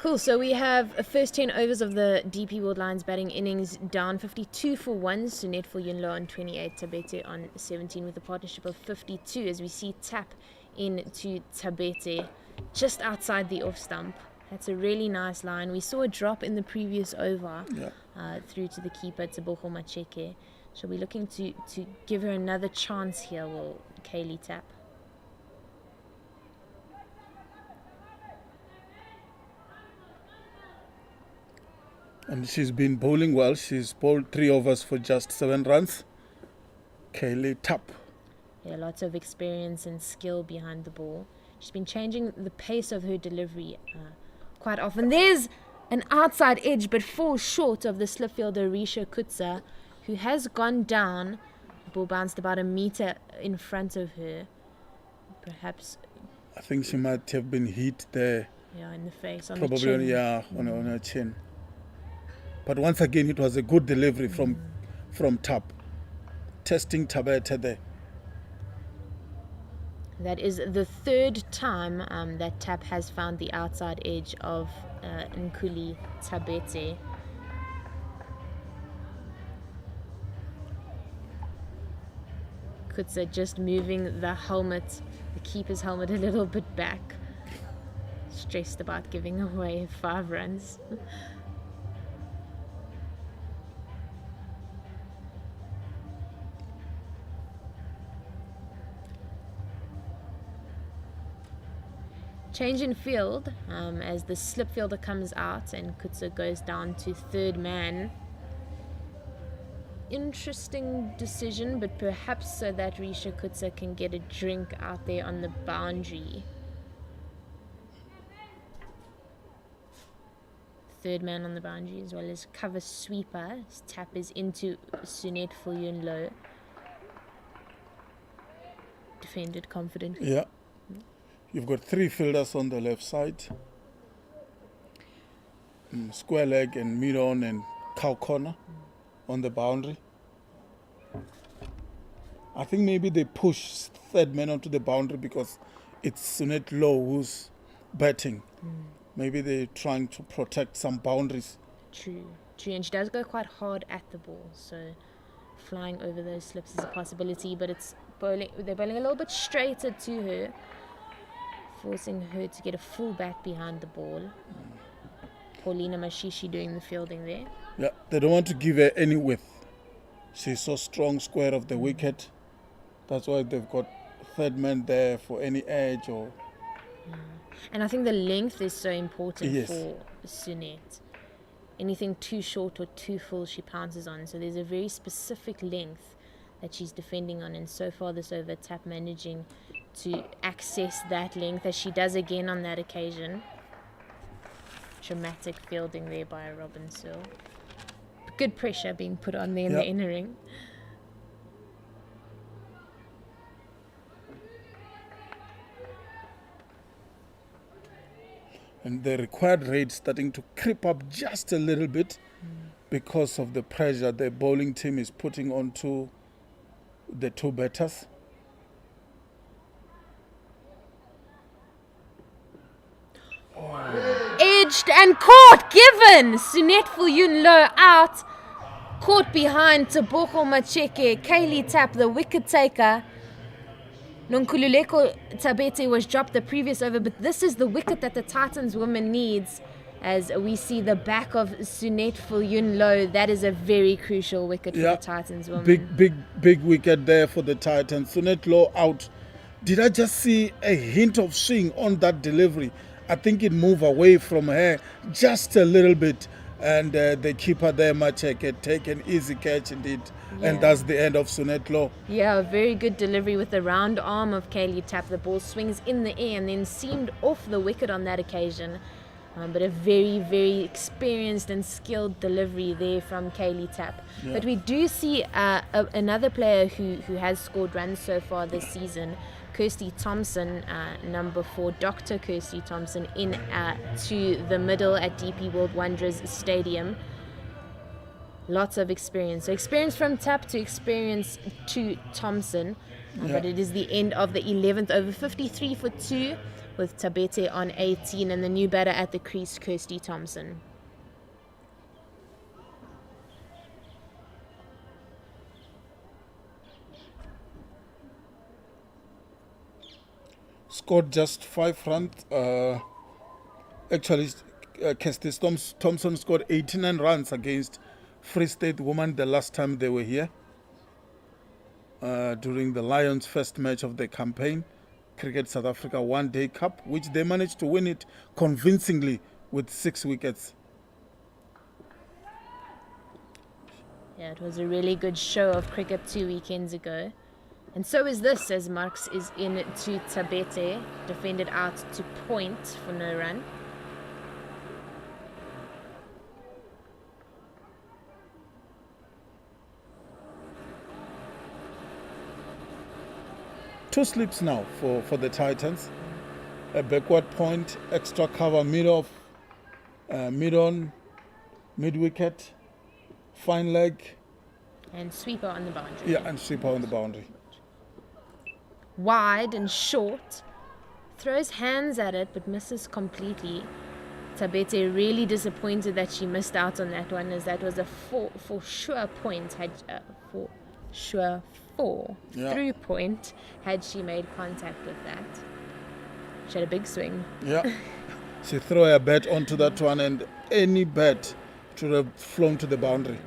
Cool. So we have a first 10 overs of the DP World Lions batting innings down 52 for 1. Sunet for Yunlo on 28, Tabete on 17 with a partnership of 52 as we see tap into Tabete just outside the off stump. That's a really nice line. We saw a drop in the previous over through to the keeper, Tebogo Macheke. So we're looking to give her another chance here, will Kaylee tap. And she's been bowling well. She's bowled 3 overs for just 7 runs. Kaylee Tap. Yeah, lots of experience and skill behind the ball. She's been changing the pace of her delivery quite often. There's an outside edge, but falls short of the slip fielder Risha Kutsa, who has gone down. The ball bounced about a meter in front of her. Perhaps, I think she might have been hit there. yeah, in the face, on Probably, the chin. on her chin. But once again, it was a good delivery from Tap. Testing Tabete there. That is the third time that Tap has found the outside edge of Nkuli Tabete. Kutsa just moving the keeper's helmet a little bit back. Stressed about giving away 5 runs. Change in field as the slip fielder comes out and Kutsa goes down to third man. Interesting decision, but perhaps so that Risha Kutsa can get a drink out there on the boundary. Third man on the boundary as well as cover sweeper. His tap is into Sunet for Yunlo. Defended confidently. Yeah. You've got 3 fielders on the left side. Square leg and mid-on and cow corner on the boundary. I think maybe they push third man onto the boundary because it's Sunet Low who's batting. Maybe they're trying to protect some boundaries. True. And she does go quite hard at the ball, so flying over those slips is a possibility, but they're bowling a little bit straighter to her, forcing her to get a full bat behind the ball. Paulina Mashishi doing the fielding there. Yeah, they don't want to give her any width. She's so strong square of the wicket. That's why they've got third man there for any edge or... And I think the length is so important Yes. for Sunet. Anything too short or too full she pounces on. So there's a very specific length that she's defending on, and so far this over, Tap managing to access that length as she does again on that occasion. Dramatic fielding there by Robin Searle. Good pressure being put on there in the inner ring. And the required rate starting to creep up just a little bit because of the pressure the bowling team is putting onto the 2 batters. Edged and caught, given. Sunet Yunlo out. Caught behind Tebogo Macheke. Kaylee Tap, the wicket taker. Nonkululeko Tabete was dropped the previous over, but this is the wicket that the Titans woman needs. As we see the back of Sunet Yunlo, that is a very crucial wicket for the Titans woman. Big wicket there for the Titans. Sunet Low out. Did I just see a hint of swing on that delivery? I think it moved away from her just a little bit, and the keeper there, Macheke, take an easy catch indeed. And that's the end of Sunet Low. Yeah, a very good delivery with the round arm of Kaylee Tap. The ball swings in the air and then seemed off the wicket on that occasion. But a very, very experienced and skilled delivery there from Kaylee Tap. Yeah. But we do see another player who has scored runs so far this season, Kirsty Thompson, number 4, Dr. Kirsty Thompson, in to the middle at DP World Wanderers Stadium. Lots of experience. So experience from Tap to experience to Thompson. But it is the end of the 11th over, 53 for 2 with Tabete on 18 and the new batter at the crease, Kirsty Thompson. Scored just 5 runs. Actually, Kirsty Thompson scored 89 runs against Free State Women the last time they were here. During the Lions' first match of the campaign, Cricket South Africa One Day Cup, which they managed to win it convincingly with 6 wickets. Yeah, it was a really good show of cricket 2 weekends ago. And so is this, as Marx is in to Tabete, defended out to point for no run. Two slips now for the Titans. A backward point, extra cover, mid-on, mid-wicket, fine leg. And sweeper on the boundary. Yeah, and sweeper on the boundary. Wide and short. Throws hands at it but misses completely. Tabete really disappointed that she missed out on that one, as that was a for sure point. For sure through point had she made contact with that. She had a big swing. Yeah. She threw a bat onto that one, and any bat should have flown to the boundary.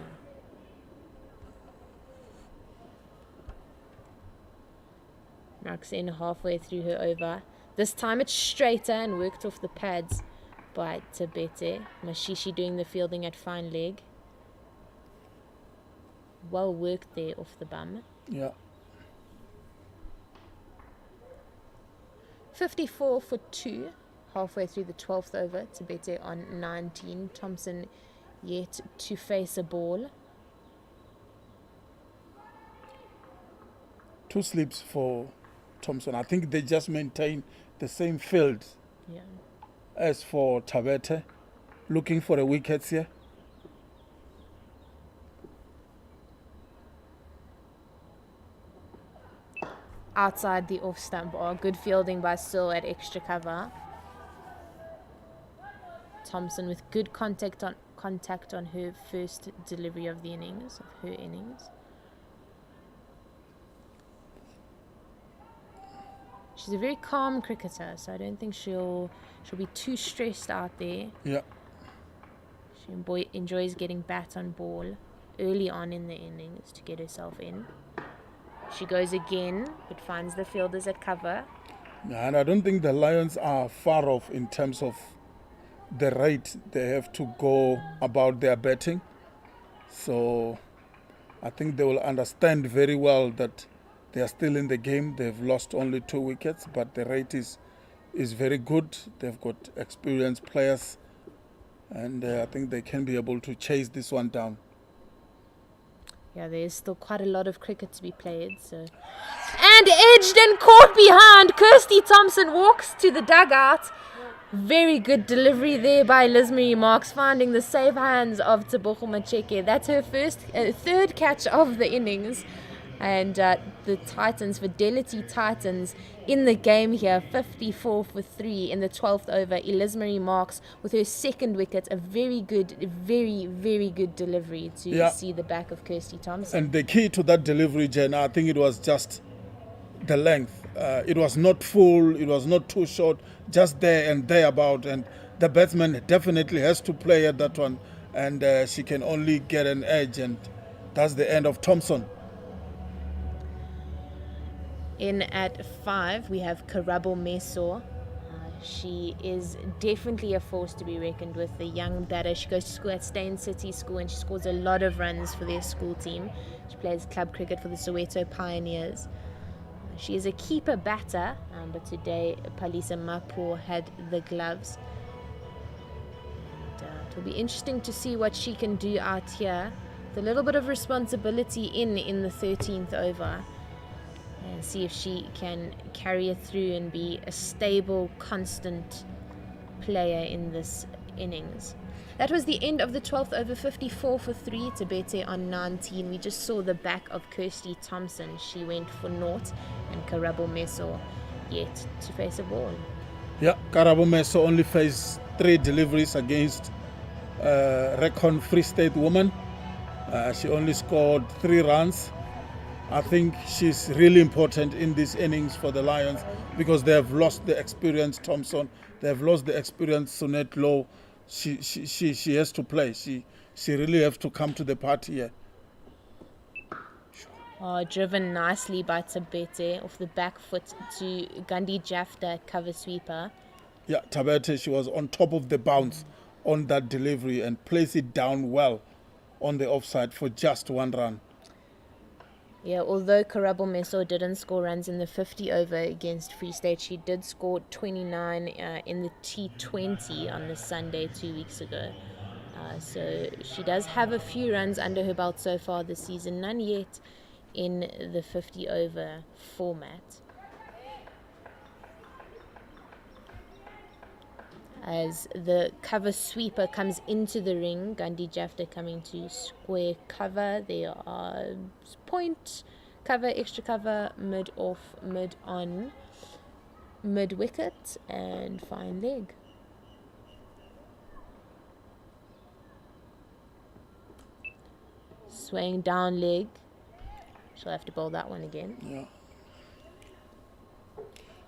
Roxanne halfway through her over. This time it's straighter and worked off the pads by Tabete. Mashishi doing the fielding at fine leg. Well worked there off the bum. Yeah. 54 for 2. Halfway through the 12th over. Tabete on 19. Thompson yet to face a ball. Two slips for Thompson. I think they just maintain the same field as for Tabete. Looking for the wickets here. Outside the off stump bar. Good fielding by Searle at extra cover. Thompson with good contact on her first delivery of the innings, of her innings. She's a very calm cricketer, so I don't think she'll be too stressed out there. Yeah. She enjoys getting bat on ball early on in the innings to get herself in. She goes again, but finds the fielders at cover. And I don't think the Lions are far off in terms of the rate they have to go about their batting. So I think they will understand very well that they are still in the game. They've lost only 2 wickets, but the rate is very good. They've got experienced players, and I think they can be able to chase this one down. Yeah, there's still quite a lot of cricket to be played. So, and edged and caught behind. Kirsty Thompson walks to the dugout. Very good delivery there by Lizmarie Marks, finding the safe hands of Tebogo Macheke. That's her third catch of the innings. And the Titans, Fidelity Titans, in the game here, 54 for 3 in the 12th over. Lizmarie Marks with her second wicket, a very good, very, very good delivery to see the back of Kirsty Thompson. And the key to that delivery, Jen, I think it was just the length. It was not full, it was not too short, just there and thereabout. And the batsman definitely has to play at that one. And she can only get an edge, and that's the end of Thompson. In at 5, we have Karabo Meso. She is definitely a force to be reckoned with, the young batter. She goes to school at Steyn City School, and she scores a lot of runs for their school team. She plays club cricket for the Soweto Pioneers. She is a keeper batter, but today Palisa Mapo had the gloves. And, it will be interesting to see what she can do out here, with a little bit of responsibility in the 13th over. And see if she can carry it through and be a stable, constant player in this innings. That was the end of the 12th over, 54 for 3, Tabete on 19. We just saw the back of Kirsty Thompson. She went for naught, and Karabo Meso yet to face a ball. Yeah, Karabo Meso only faced 3 deliveries against Recon Free State woman. She only scored 3 runs. I think she's really important in these innings for the Lions because they have lost the experienced Thompson. They have lost the experienced Sunette Lowe. She has to play. She really has to come to the party here. Driven nicely by Tabete off the back foot to Gandhi Jafta at cover sweeper. Yeah, Tabete, she was on top of the bounce on that delivery and placed it down well on the offside for just 1 run. Yeah, although Karabo Meso didn't score runs in the 50 over against Free State, she did score 29 in the T20 on the Sunday 2 weeks ago. So she does have a few runs under her belt so far this season, none yet in the 50 over format. As the cover sweeper comes into the ring, Gandhi Jafta coming to square cover. There are point, cover, extra cover, mid off, mid on, mid wicket, and fine leg. Swaying down leg. She'll have to bowl that one again. Yeah.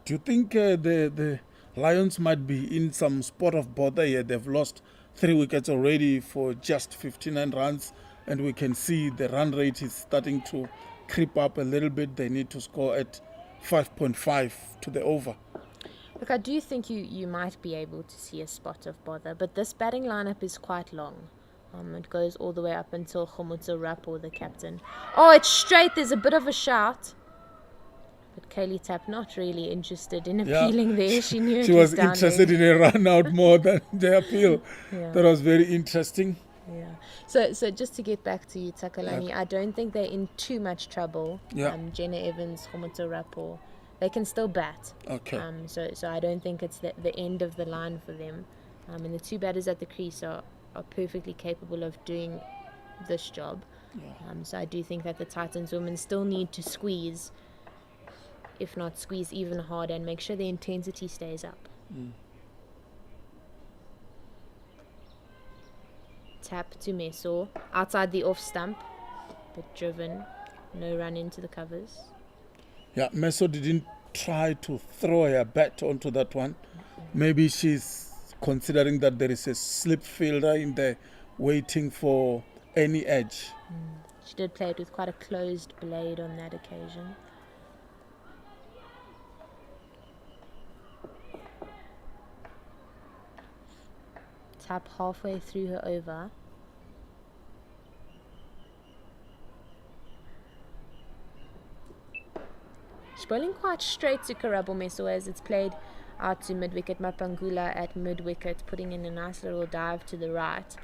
Do you think the Lions might be in some spot of bother here? They've lost 3 wickets already for just 59 runs, and we can see the run rate is starting to creep up a little bit. They need to score at 5.5 to the over. Look, I do think you might be able to see a spot of bother, but this batting lineup is quite long. It goes all the way up until Khomutso Rapo, the captain. Oh, it's straight. There's a bit of a shout. But Kaylee Tapp not really interested in appealing there. She knew she was interested in a run out more than the appeal. Yeah. That was very interesting. Yeah. So just to get back to you, Takalani, I don't think they're in too much trouble. Yeah. Jenna Evans, Khomutso Rapo, they can still bat. Okay. So I don't think it's the end of the line for them. And the 2 batters at the crease are perfectly capable of doing this job. Yeah. So I do think that the Titans women still need to squeeze, if not squeeze even harder, and make sure the intensity stays up. Tap to Meso, outside the off stump, but driven, no run into the covers. Yeah, Meso didn't try to throw her bat onto that one. Maybe she's considering that there is a slip fielder in there waiting for any edge. She did play it with quite a closed blade on that occasion. Tap halfway through her over. She's bowling quite straight to Karabo Meso as it's played out to mid-wicket. Mapangula at mid-wicket, putting in a nice little dive to the right.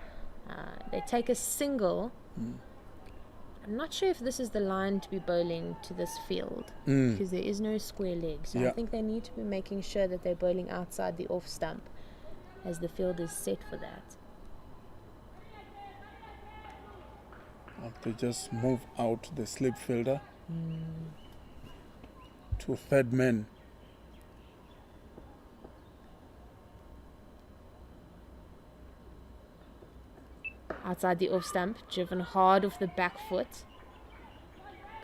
They take a single. I'm not sure if this is the line to be bowling to this field because there is no square leg. So I think they need to be making sure that they're bowling outside the off stump as the field is set for that. They just move out the slip fielder to third man. Outside the off stump, driven hard off the back foot.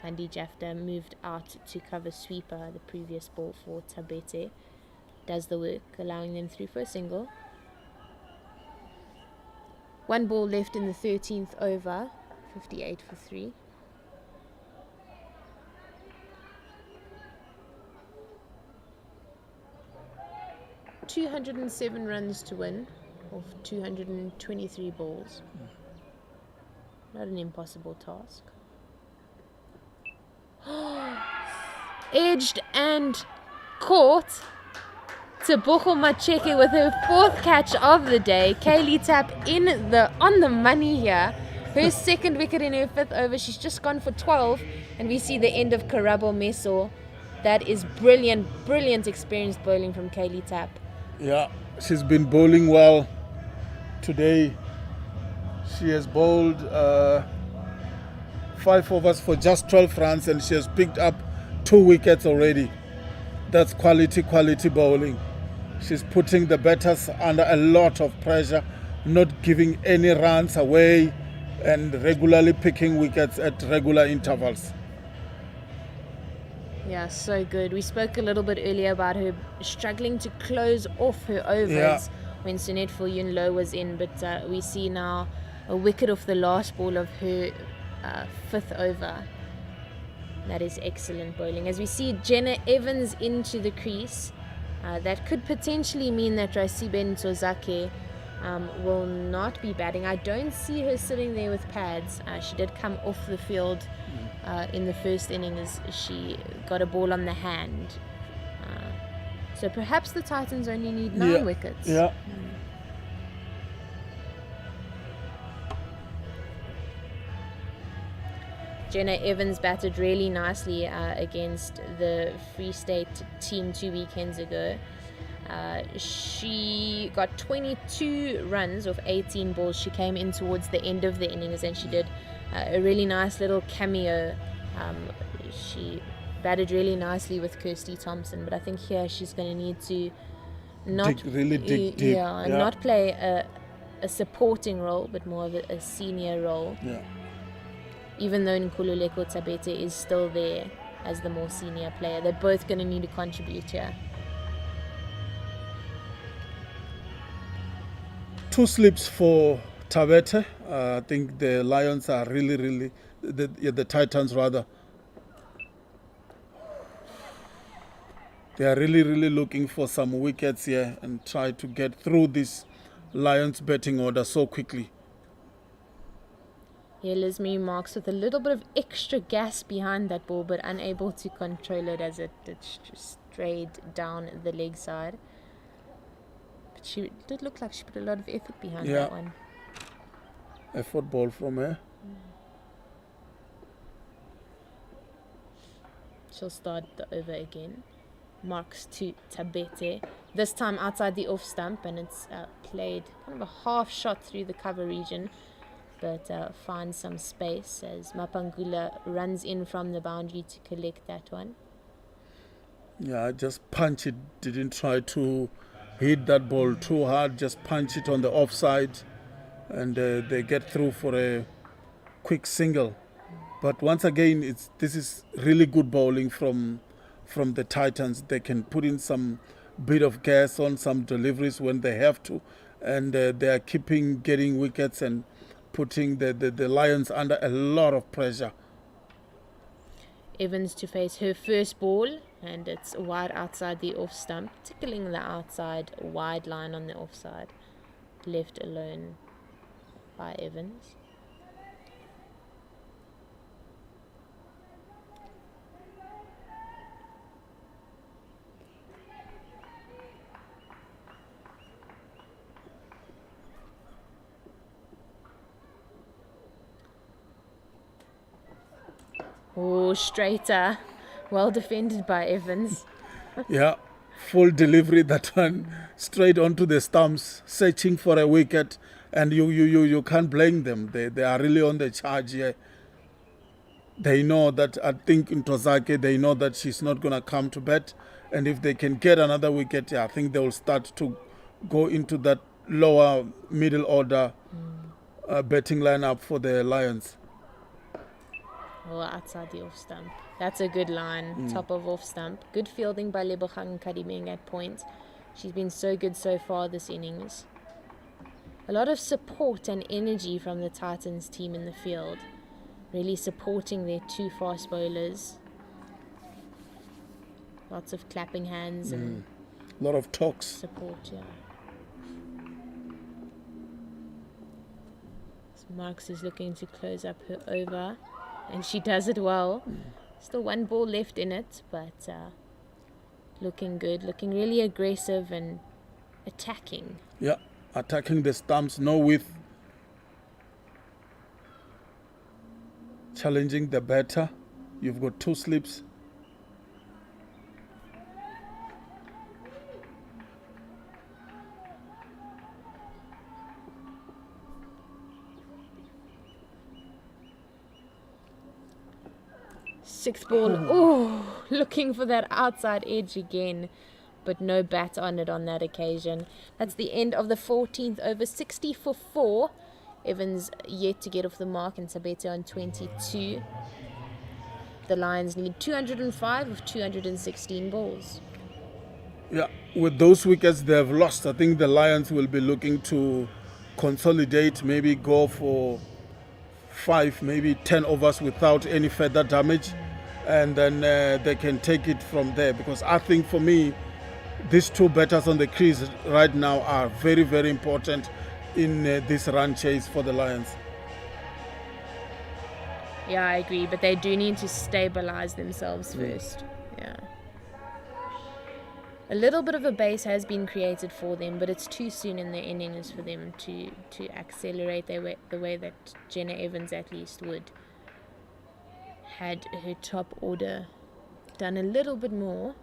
Gandhi Jafta moved out to cover sweeper, the previous ball for Tabete. Does the work, allowing them through for a single. 1 ball left in the 13th over, 58 for 3. $207 runs to win of 223 balls. Not an impossible task. Edged and caught. Tebogo Macheke with her 4th catch of the day. Kaylee Tapp on the money here. Her 2nd wicket in her 5th over. She's just gone for 12, and we see the end of Karabo Meso. That is brilliant experienced bowling from Kaylee Tapp. Yeah, she's been bowling well. today. She has bowled 5 overs for just 12 runs, and she has picked up 2 wickets already. That's quality bowling. She's putting the batters under a lot of pressure, not giving any runs away, and regularly picking wickets at regular intervals. Yeah, so good. We spoke a little bit earlier about her struggling to close off her overs when Sunette Viljoen was in, but we see now a wicket off the last ball of her 5th over. That is excellent bowling. As we see Jenna Evans into the crease, that could potentially mean that Rasibe Ntozake will not be batting. I don't see her sitting there with pads. She did come off the field in the first innings. She got a ball on the hand. So perhaps the Titans only need 9 wickets. Yeah. Jenna Evans batted really nicely against the Free State team 2 weekends ago. She got 22 runs off 18 balls. She came in towards the end of the innings and she did a really nice little cameo. She batted really nicely with Kirsty Thompson, but I think here she's going to need to not dig deep. Not play a supporting role, but more of a senior role. Yeah. Even though Nkululeko Tabete is still there as the more senior player, they're both going to need to contribute here. 2 slips for Tabete. I think the Lions are really, the Titans rather, they are really looking for some wickets here and try to get through this Lions batting order so quickly. Here Lismy Marks with a little bit of extra gas behind that ball, but unable to control it as it just strayed down the leg side. But she did look like she put a lot of effort behind that one. Effort ball from her. She'll start the over again. Marks to Tabete. This time outside the off stump, and it's played kind of a half shot through the cover region, but finds some space as Mapangula runs in from the boundary to collect that one. Yeah, just punch it. Didn't try to hit that ball too hard. Just punch it on the offside, and they get through for a quick single. But once again, this is really good bowling from the Titans. They can put in some bit of gas on some deliveries when they have to, and they are getting wickets and putting the Lions under a lot of pressure. Evans to face her first ball, and it's wide outside the off stump, tickling the outside wide line on the offside. Left alone by Evans. Oh, straighter. Well defended by Evans. Yeah, full delivery, that one, straight onto the stumps, searching for a wicket, and you can't blame them. They are really on the charge here. They know that, I think in Ntozake, they know that she's not going to come to bat, and if they can get another wicket, I think they will start to go into that lower middle order batting lineup for the Lions. Well, outside the off stump. That's a good line. Top of off stump. Good fielding by Lebogang Kadimeng at point. She's been so good so far this innings. A lot of support and energy from the Titans team in the field. Really supporting their 2 fast bowlers. Lots of clapping hands and a lot of talks. Support, yeah. So Marks is looking to close up her over. And she does it well. Still 1 ball left in it, but looking good, looking really aggressive and attacking. Yeah, attacking the stumps, no width. Challenging the batter. You've got 2 slips. Sixth ball. Oh, looking for that outside edge again, but no bat on it on that occasion. That's the end of the 14th over. 60 for 4. Evans yet to get off the mark, and Tabete on 22. The Lions need 205 of 216 balls. Yeah, with those wickets they have lost, I think the Lions will be looking to consolidate, maybe go for 5, maybe 10 overs without any further damage, and then they can take it from there. Because I think for me, these two batters on the crease right now are very, very important in this run chase for the Lions. Yeah, I agree, but they do need to stabilize themselves first. Yeah. A little bit of a base has been created for them, but it's too soon in the innings for them to accelerate the way that Jenna Evans at least would. Had her top order done a little bit more.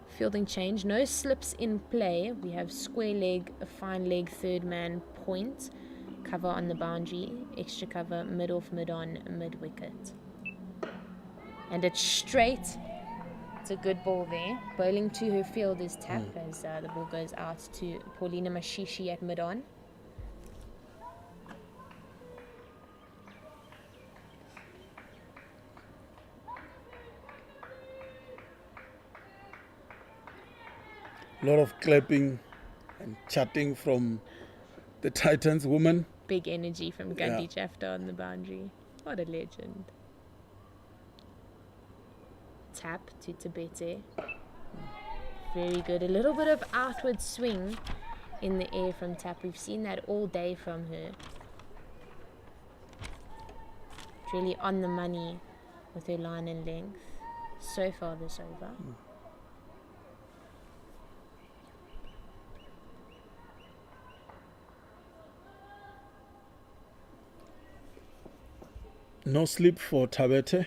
Fielding change, no slips in play. We have square leg, a fine leg, third man point. Cover on the boundary, extra cover, mid off, mid on, mid wicket. And it's straight. It's a good ball there. Bowling to her field is Tap as the ball goes out to Paulina Mashishi at mid on. A lot of clapping and chatting from the Titans woman. Big energy from Gandhi Chafta on the boundary. What a legend. Tap to Tabete. Very good. A little bit of outward swing in the air from Tap. We've seen that all day from her. Really on the money with her line and length. So far this over. No sleep for Tabete.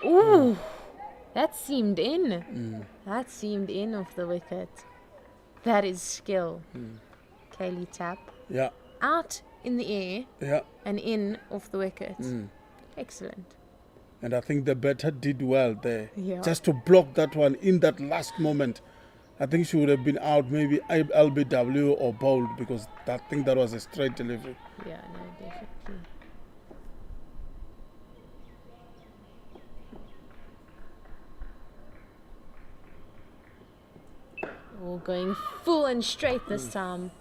Ooh, that seemed in. That seemed in off the wicket. That is skill. Kaylee Tap. Yeah. Out in the air Yeah. and in off the wicket. Excellent. And I think the batter did well there. Yeah. Just to block that one in that last moment. I think she would have been out, maybe LBW or bowled, because I think that was a straight delivery. Yeah, no, definitely. Oh, going full and straight this time.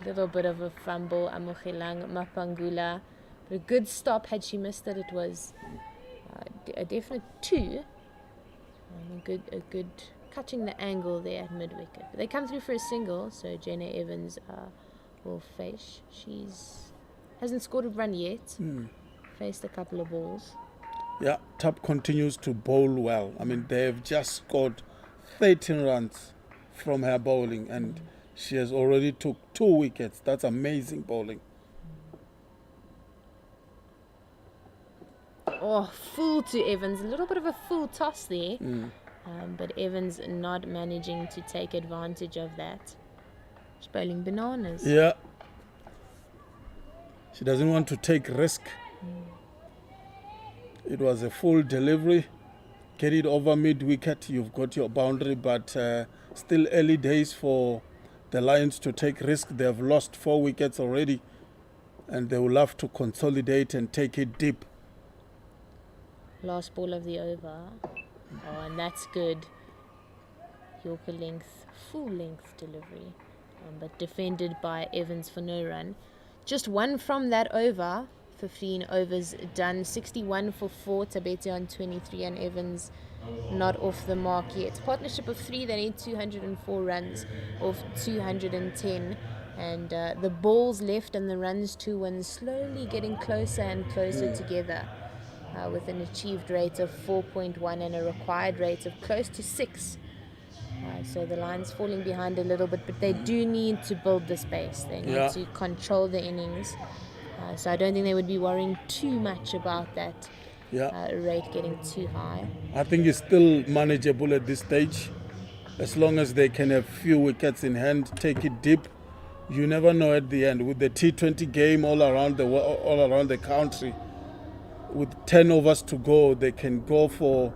Little bit of a fumble, Amogelang Mapangula. But a good stop. Had she missed it, it was a definite 2. A good catching the angle there at mid-wicket. But they come through for a single, so Jenna Evans will face. Hasn't scored a run yet. Faced a couple of balls. Yeah, Tap continues to bowl well. I mean, they've just scored 13 runs from her bowling, and she has already took 2 wickets. That's amazing bowling. Oh, full to Evans. A little bit of a full toss there. But Evans not managing to take advantage of that. She's bowling bananas. Yeah. She doesn't want to take risk. It was a full delivery. Get it over mid-wicket, you've got your boundary, but still early days for the Lions to take risk. They have lost 4 wickets already, and they will have to consolidate and take it deep. Last ball of the over. Oh, and that's good. Yorker length, full length delivery. But defended by Evans for no run. Just 1 from that over. 15 overs done. 61 for 4. Tabete on 23 and Evans not off the mark yet. Partnership of 3. They need 204 runs off 210. And the balls left and the runs to win slowly getting closer and closer together. With an achieved rate of 4.1 and a required rate of close to 6. So the Lions falling behind a little bit, but they do need to build the space. They need to control the innings. So I don't think they would be worrying too much about that rate getting too high. I think it's still manageable at this stage. as long as they can have few wickets in hand, take it deep. You never know at the end. With the T20 game all around the country, with 10 overs to go, they can go for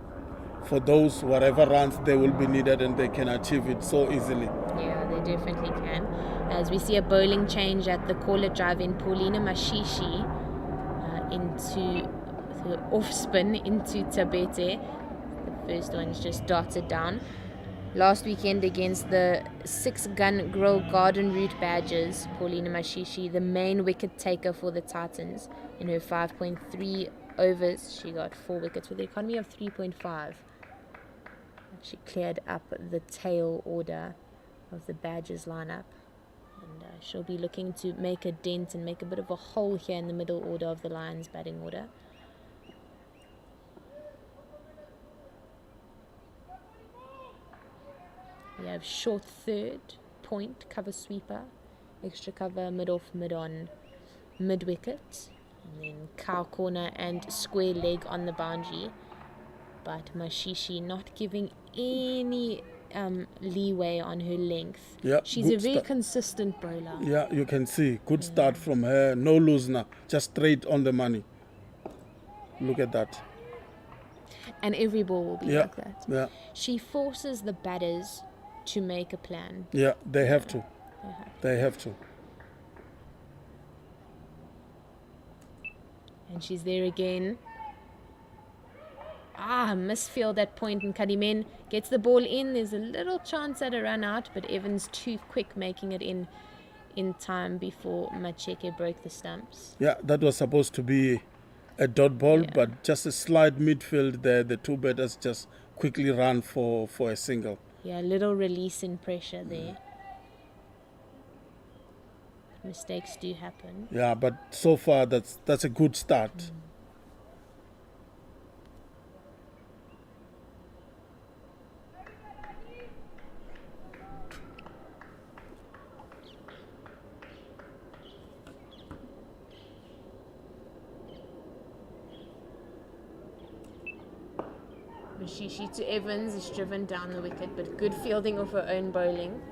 those whatever runs they will be needed, and they can achieve it so easily. Yeah, they definitely can. As we see a bowling change at the caller drive in, Paulina Mashishi into the off spin into Tabete. The first one's just darted down. Last weekend against the 6-gun Grill Garden Route Badgers, Paulina Mashishi, the main wicket taker for the Titans, in her 5.3 overs, she got 4 wickets with an economy of 3.5. She cleared up the tail order of the Badgers lineup, and she'll be looking to make a dent and make a bit of a hole here in the middle order of the Lions batting order. We have short third, point, cover sweeper, extra cover, mid-off, mid-on, mid-wicket, and then cow corner and square leg on the boundary. But Mashishi not giving any leeway on her length. Yeah, she's a very consistent bowler. Yeah, you can see. Good start from her. No loosener. Just straight on the money. Look at that. And every ball will be like that. Yeah. She forces the batters to make a plan. Yeah, they have to. They have to. And she's there again. Misfield at point, and Kadimen gets the ball in. There's a little chance at a run out, but Evans too quick, making it in time before Macheke broke the stumps. Yeah, that was supposed to be a dot ball, but just a slight midfield there. The two batters just quickly ran for a single. Yeah, a little release in pressure there. Mistakes do happen. Yeah, but so far that's a good start. Mashishi to Evans is driven down the wicket, but good fielding of her own bowling.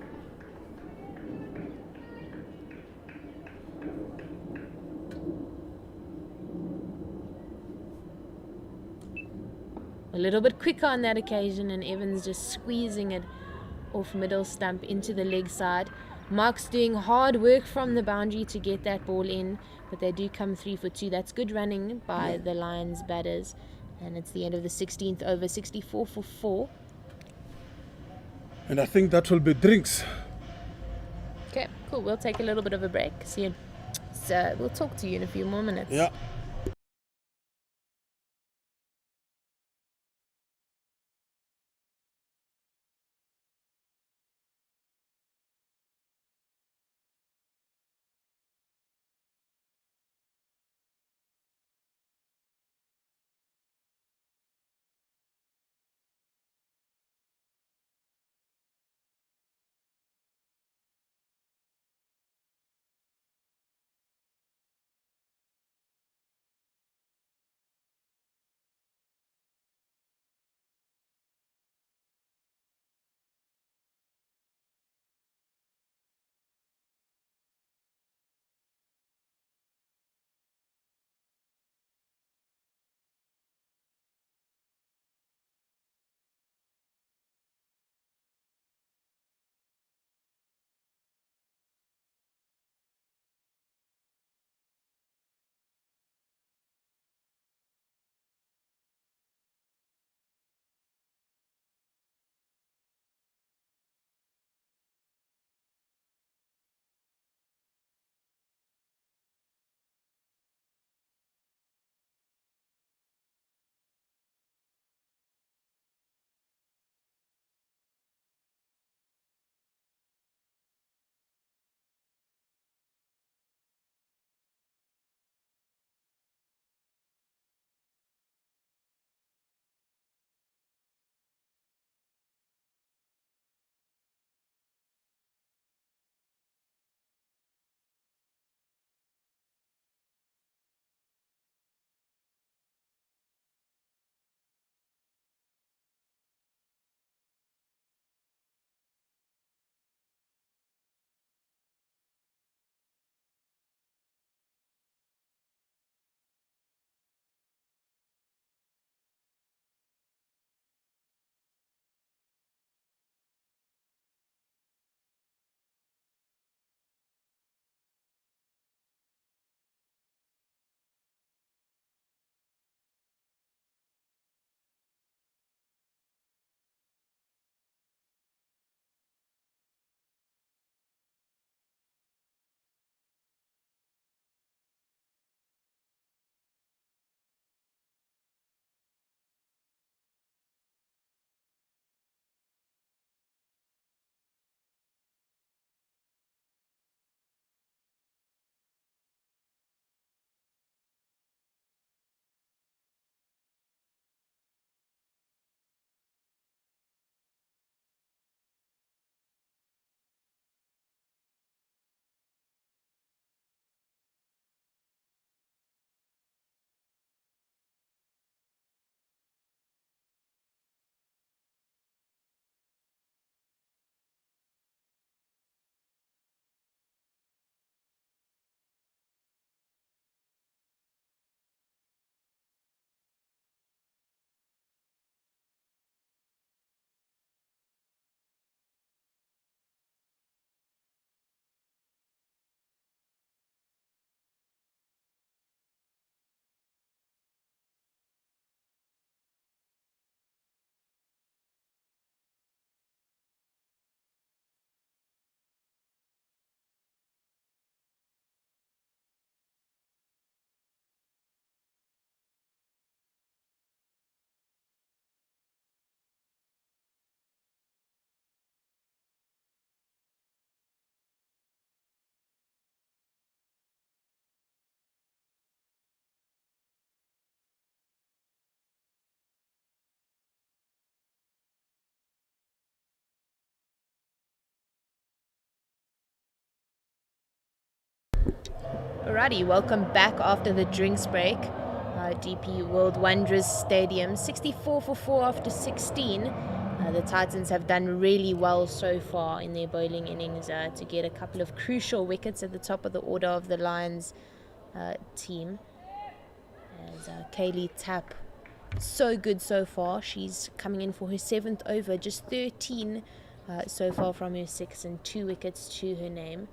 A little bit quicker on that occasion, and Evans just squeezing it off middle stump into the leg side. Mark's doing hard work from the boundary to get that ball in, but they do come 3 for 2. That's good running by the Lions batters. And it's the end of the 16th over, 64 for 4. And I think that will be drinks. Okay, cool. We'll take a little bit of a break. See you. So we'll talk to you in a few more minutes. Yeah. Alrighty, welcome back after the drinks break. DP World Wanderers Stadium, 64 for 4 after 16. The Titans have done really well so far in their bowling innings to get a couple of crucial wickets at the top of the order of the Lions team. As Kaylee Tapp, so good so far. She's coming in for her 7th over, just 13 so far from her 6 and 2 wickets to her name.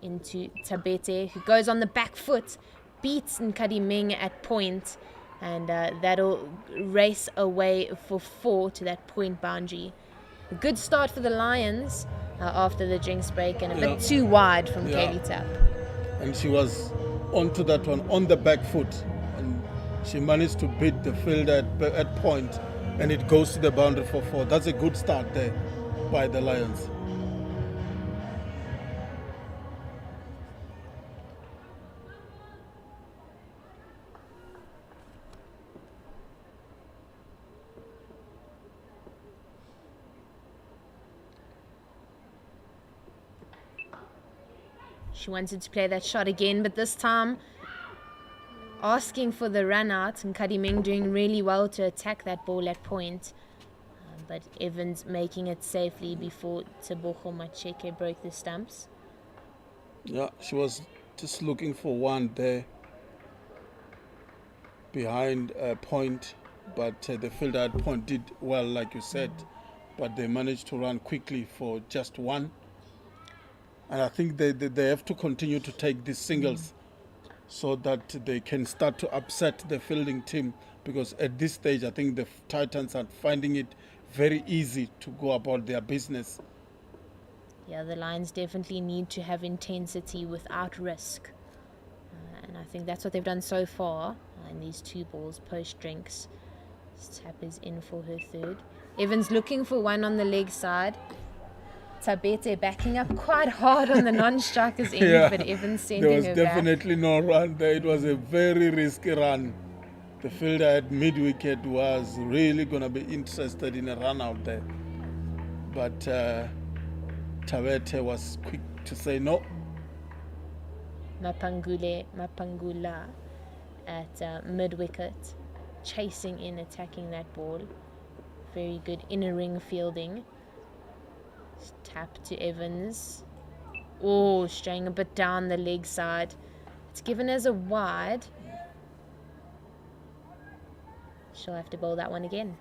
Into Tabete, who goes on the back foot, beats Nkadiming at point, and that'll race away for 4 to that point boundary. A good start for the Lions after the drinks break, and a bit too wide from Kaylee Tapp. And she was onto that one on the back foot, and she managed to beat the fielder at point, and it goes to the boundary for 4. That's a good start there by the Lions. She wanted to play that shot again, but this time asking for the run out, and Nkadiming doing really well to attack that ball at point. But Evans making it safely before Tebogo Macheke broke the stumps. Yeah, she was just looking for one there behind a point, but the fielder at point did well, like you said, but they managed to run quickly for just one. And I think they have to continue to take these singles so that they can start to upset the fielding team, because at this stage I think the Titans are finding it very easy to go about their business. Yeah, the Lions definitely need to have intensity without risk. And I think that's what they've done so far in these 2 balls post-drinks. Tapp is in for her 3rd. Evans looking for one on the leg side. Tabete backing up quite hard on the non-striker's end, but Evans sending her back. There was definitely no run there. It was a very risky run. The fielder at mid-wicket was really going to be interested in a run out there. But Tabete was quick to say no. Mapangula at mid-wicket, chasing in, attacking that ball. Very good inner ring fielding. Tap to Evans. Oh, straying a bit down the leg side. It's given as a wide. She'll have to bowl that one again.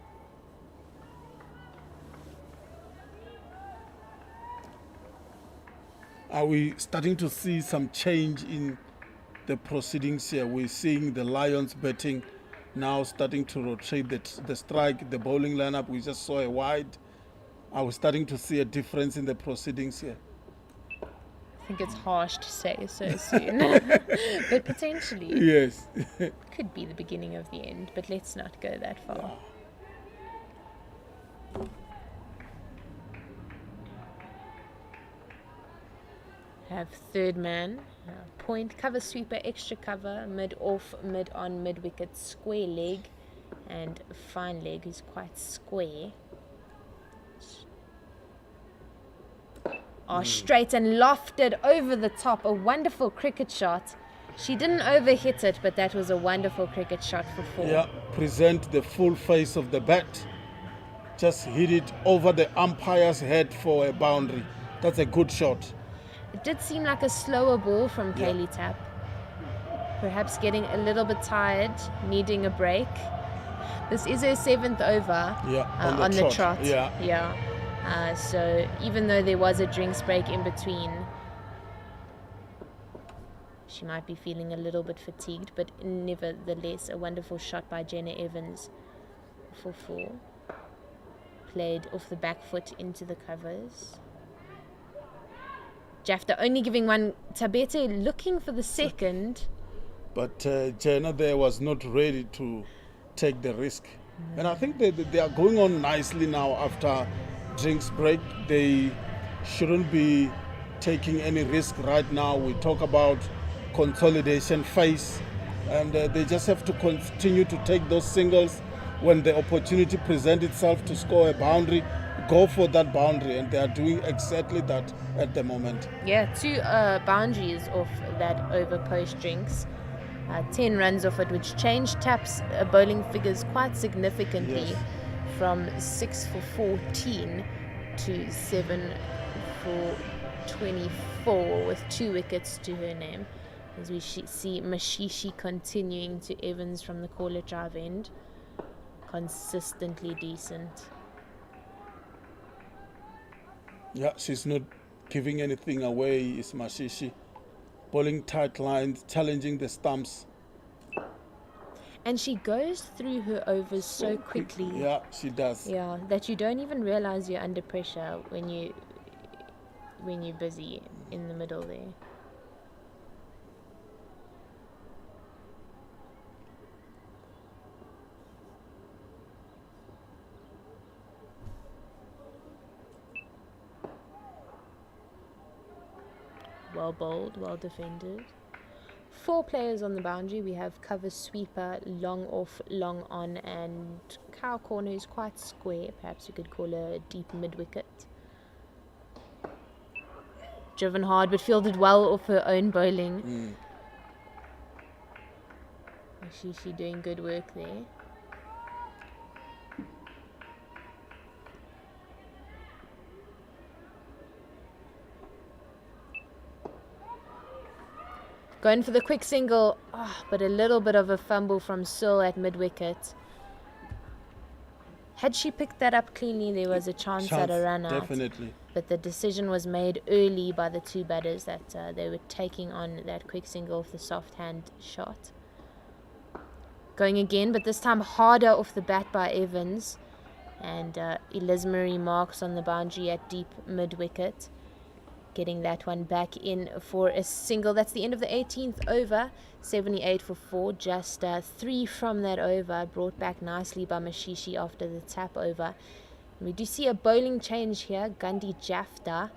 Are we starting to see some change in the proceedings here? We're seeing the Lions batting now starting to rotate the strike, the bowling lineup. We just saw a wide. Are we starting to see a difference in the proceedings here? I think it's harsh to say so soon, but potentially. Yes. Could be the beginning of the end, but let's not go that far. Have 3rd man, point, cover sweeper, extra cover, mid off, mid on, mid wicket, square leg, and fine leg, who's quite square. Straight and lofted over the top. A wonderful cricket shot. She didn't overhit it, but that was a wonderful cricket shot for 4. Yeah, present the full face of the bat. Just hit it over the umpire's head for a boundary. That's a good shot. It did seem like a slower ball from Kaylee Tapp. Perhaps getting a little bit tired, needing a break. This is her 7th over on the trot. Yeah. So even though there was a drinks break in between, she might be feeling a little bit fatigued, but nevertheless a wonderful shot by Jenna Evans for 4. Played off the back foot into the covers. Jafta only giving one. Tabete looking for the 2nd. But Jenna there was not ready to take the risk. And I think they are going on nicely now after drinks break. They shouldn't be taking any risk right now. We talk about consolidation phase, and they just have to continue to take those singles when the opportunity presents itself to score a boundary, go for that boundary, and they are doing exactly that at the moment. Yeah, 2 boundaries off that over post drinks. 10 runs off it, which changed Tap's bowling figures quite significantly Yes. from 6 for 14 to 7 for 24 with 2 wickets to her name. As we see Mashishi continuing to Evans from the caller drive end. Consistently decent. Yeah, she's not giving anything away, is Mashishi. Bowling tight lines, challenging the stumps. And she goes through her overs so quickly. Yeah, she does. Yeah, that you don't even realize you're under pressure when you're busy in the middle there. Well bowled, well defended. 4 players on the boundary. We have cover sweeper, long off, long on, and cow corner is quite square. Perhaps you could call her a deep mid-wicket. Driven hard, but fielded well off her own bowling. She's doing good work there. Going for the quick single, but a little bit of a fumble from Searle at mid-wicket. Had she picked that up cleanly, there was a chance at a run out. Definitely. But the decision was made early by the 2 batters that they were taking on that quick single off the soft hand shot. Going again, but this time harder off the bat by Evans. And Elizabeth marks on the boundary at deep mid-wicket. Getting that one back in for a single. That's the end of the 18th over. 78 for 4. Just 3 from that over. Brought back nicely by Mashishi after the tap over. And we do see a bowling change here. Gandhi Jafta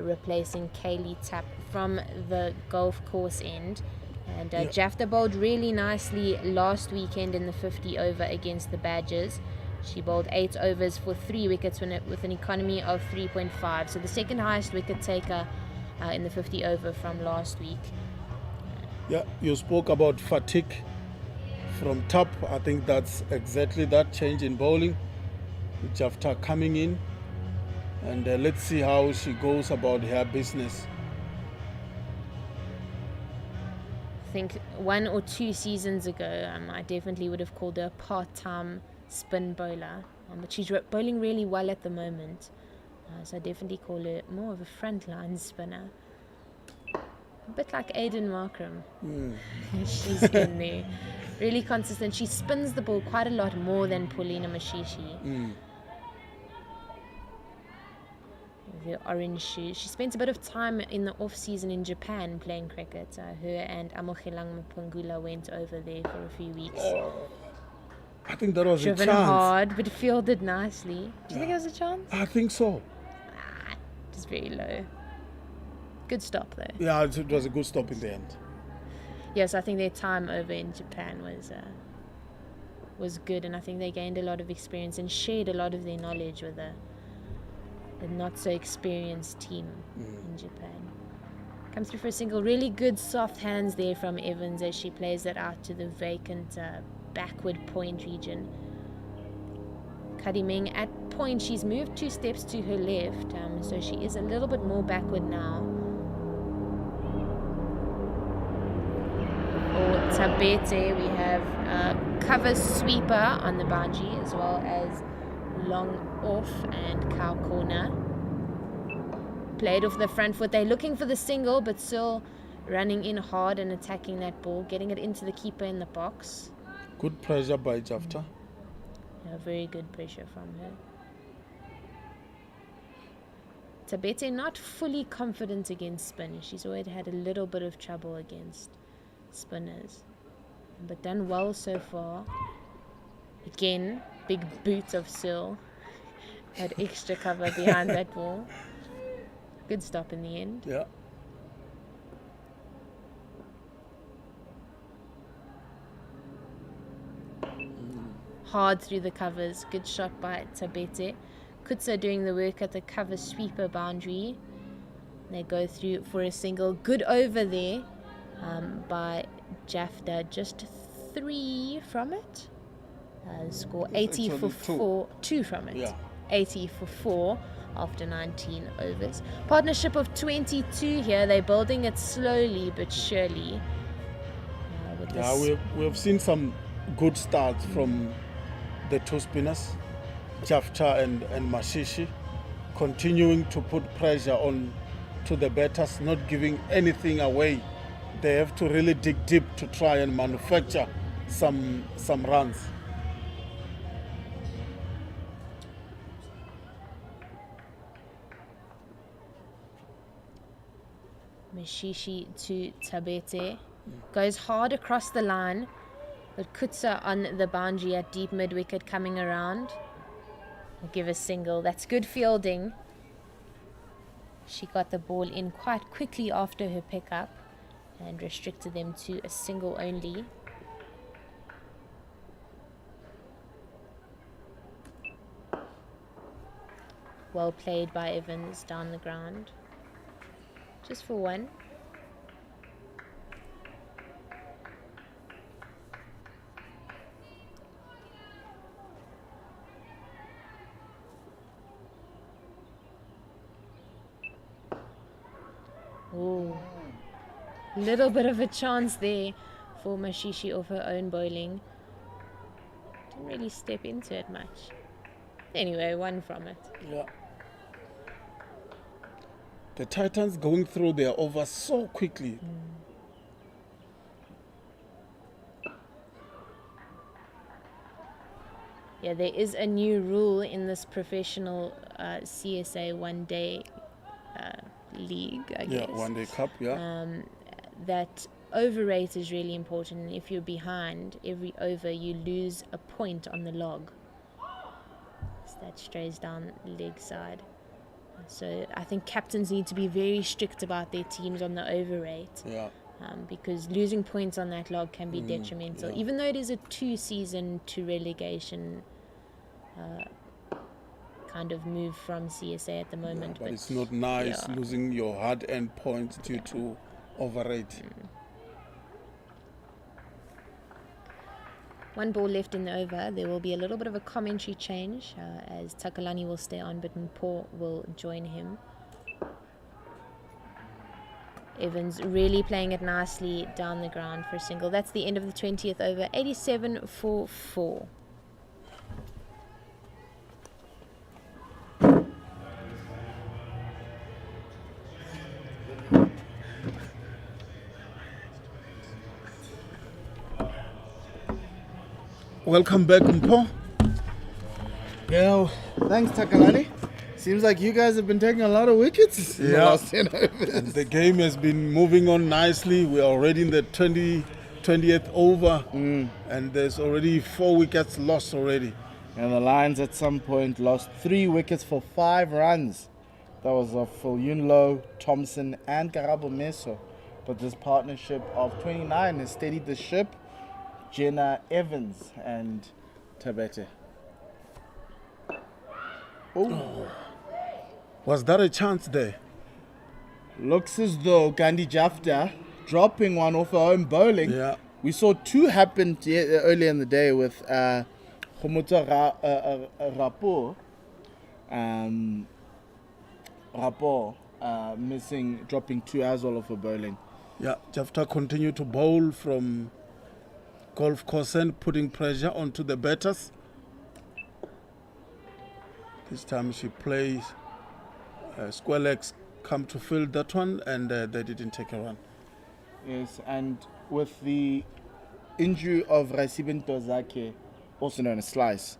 replacing Kaylee Tap from the golf course end. And Jafta bowled really nicely last weekend in the 50 over against the Badgers. She bowled 8 overs for 3 wickets with an economy of 3.5. So the second highest wicket taker in the 50 over from last week. Yeah, you spoke about fatigue from top. I think that's exactly that change in bowling. Jafta coming in. And let's see how she goes about her business. I think 1 or 2 seasons ago, I definitely would have called her a part-time spin bowler, but she's bowling really well at the moment, so I definitely call her more of a frontline spinner, a bit like Aiden Markram. She's in there, really consistent. She spins the ball quite a lot more than Paulina Mashishi. With her orange shoes. She spent a bit of time in the off-season in Japan playing cricket. Her and Amogelang Mpungula went over there for a few weeks. I think that was Driven a chance. hard, but fielded nicely. Do you think it was a chance? I think so. Just very low. Good stop though. Yeah, it was a good stop in the end. Yes, I think their time over in Japan was good, and I think they gained a lot of experience and shared a lot of their knowledge with a not so experienced team in Japan. Comes through for a single. Really good soft hands there from Evans as she plays it out to the vacant backward point region. Kadiming at point, she's moved 2 steps to her left, so she is a little bit more backward now. For Tabete, we have cover sweeper on the boundary as well as long off and cow corner. Played off the front foot. They're looking for the single, but still running in hard and attacking that ball, getting it into the keeper in the box. Good pressure by Jafta. Yeah, very good pressure from her. Tabete not fully confident against spin. She's always had a little bit of trouble against spinners, but done well so far. Again, big boot of Searle. Had extra cover behind that ball. Good stop in the end. Yeah. hard through the covers. Good shot by Tabete. Kutsa doing the work at the cover sweeper boundary. They go through for a single. Good over there by Jafta. Just 3 from it. Score 80 for 4. 2 from it. Yeah. 80 for 4 after 19 overs. Partnership of 22 here. They're building it slowly but surely. With Yeah, this we've seen some good starts from the two spinners, Jafta and Mashishi, continuing to put pressure on to the batters, not giving anything away. They have to really dig deep to try and manufacture some runs. Mashishi to Tabete. Goes hard across the line, but Kutsa on the boundary at deep mid-wicket coming around. We'll give a single. That's good fielding. She got the ball in quite quickly after her pickup and restricted them to a single only. Well played by Evans down the ground. Just for 1. Ooh. Little bit of a chance there for Mashishi off her own bowling. Didn't really step into it much. Anyway, 1 from it. Yeah. The Titans going through their overs so quickly. Yeah, there is a new rule in this professional CSA one-day league, I guess. Yeah, one day cup, yeah. That over rate is really important. And if you're behind every over, you lose a point on the log. So that strays down leg side. So I think captains need to be very strict about their teams on the over rate. Yeah. Because losing points on that log can be detrimental. yeah. Even though it is a 2-season to relegation kind of move from CSA at the moment. But it's not nice yeah. losing your hard-earned points due to overrate. 1 ball left in the over. There will be a little bit of a commentary change as Takalani will stay on, but Mpo will join him. Evans really playing it nicely down the ground for a single. That's the end of the 20th over. 87 for 4. Welcome back, Mpo. Yeah, thanks Takalani. Seems like you guys have been taking a lot of wickets in the Yeah. last 10 overs. And the game has been moving on nicely. We are already in the 20th over, and there's already 4 wickets lost already. And the Lions at some point lost 3 wickets for 5 runs. That was for Yunlo, Thompson and Karabo Meso. But this partnership of 29 has steadied the ship. Jenna Evans and Tabete. Oh. Was that a chance there? Looks as though Gandhi Jafta dropping one off her own bowling. Yeah. We saw 2 happen earlier in the day with Khomotsa Rapo. Rapo missing, dropping 2 as well off her bowling. Yeah, Jafta continued to bowl from golf course end, putting pressure onto the batters. This time she plays square legs, come to field that one, and they didn't take a run. Yes, and with the injury of Raisiben Tozake, also known as Slice,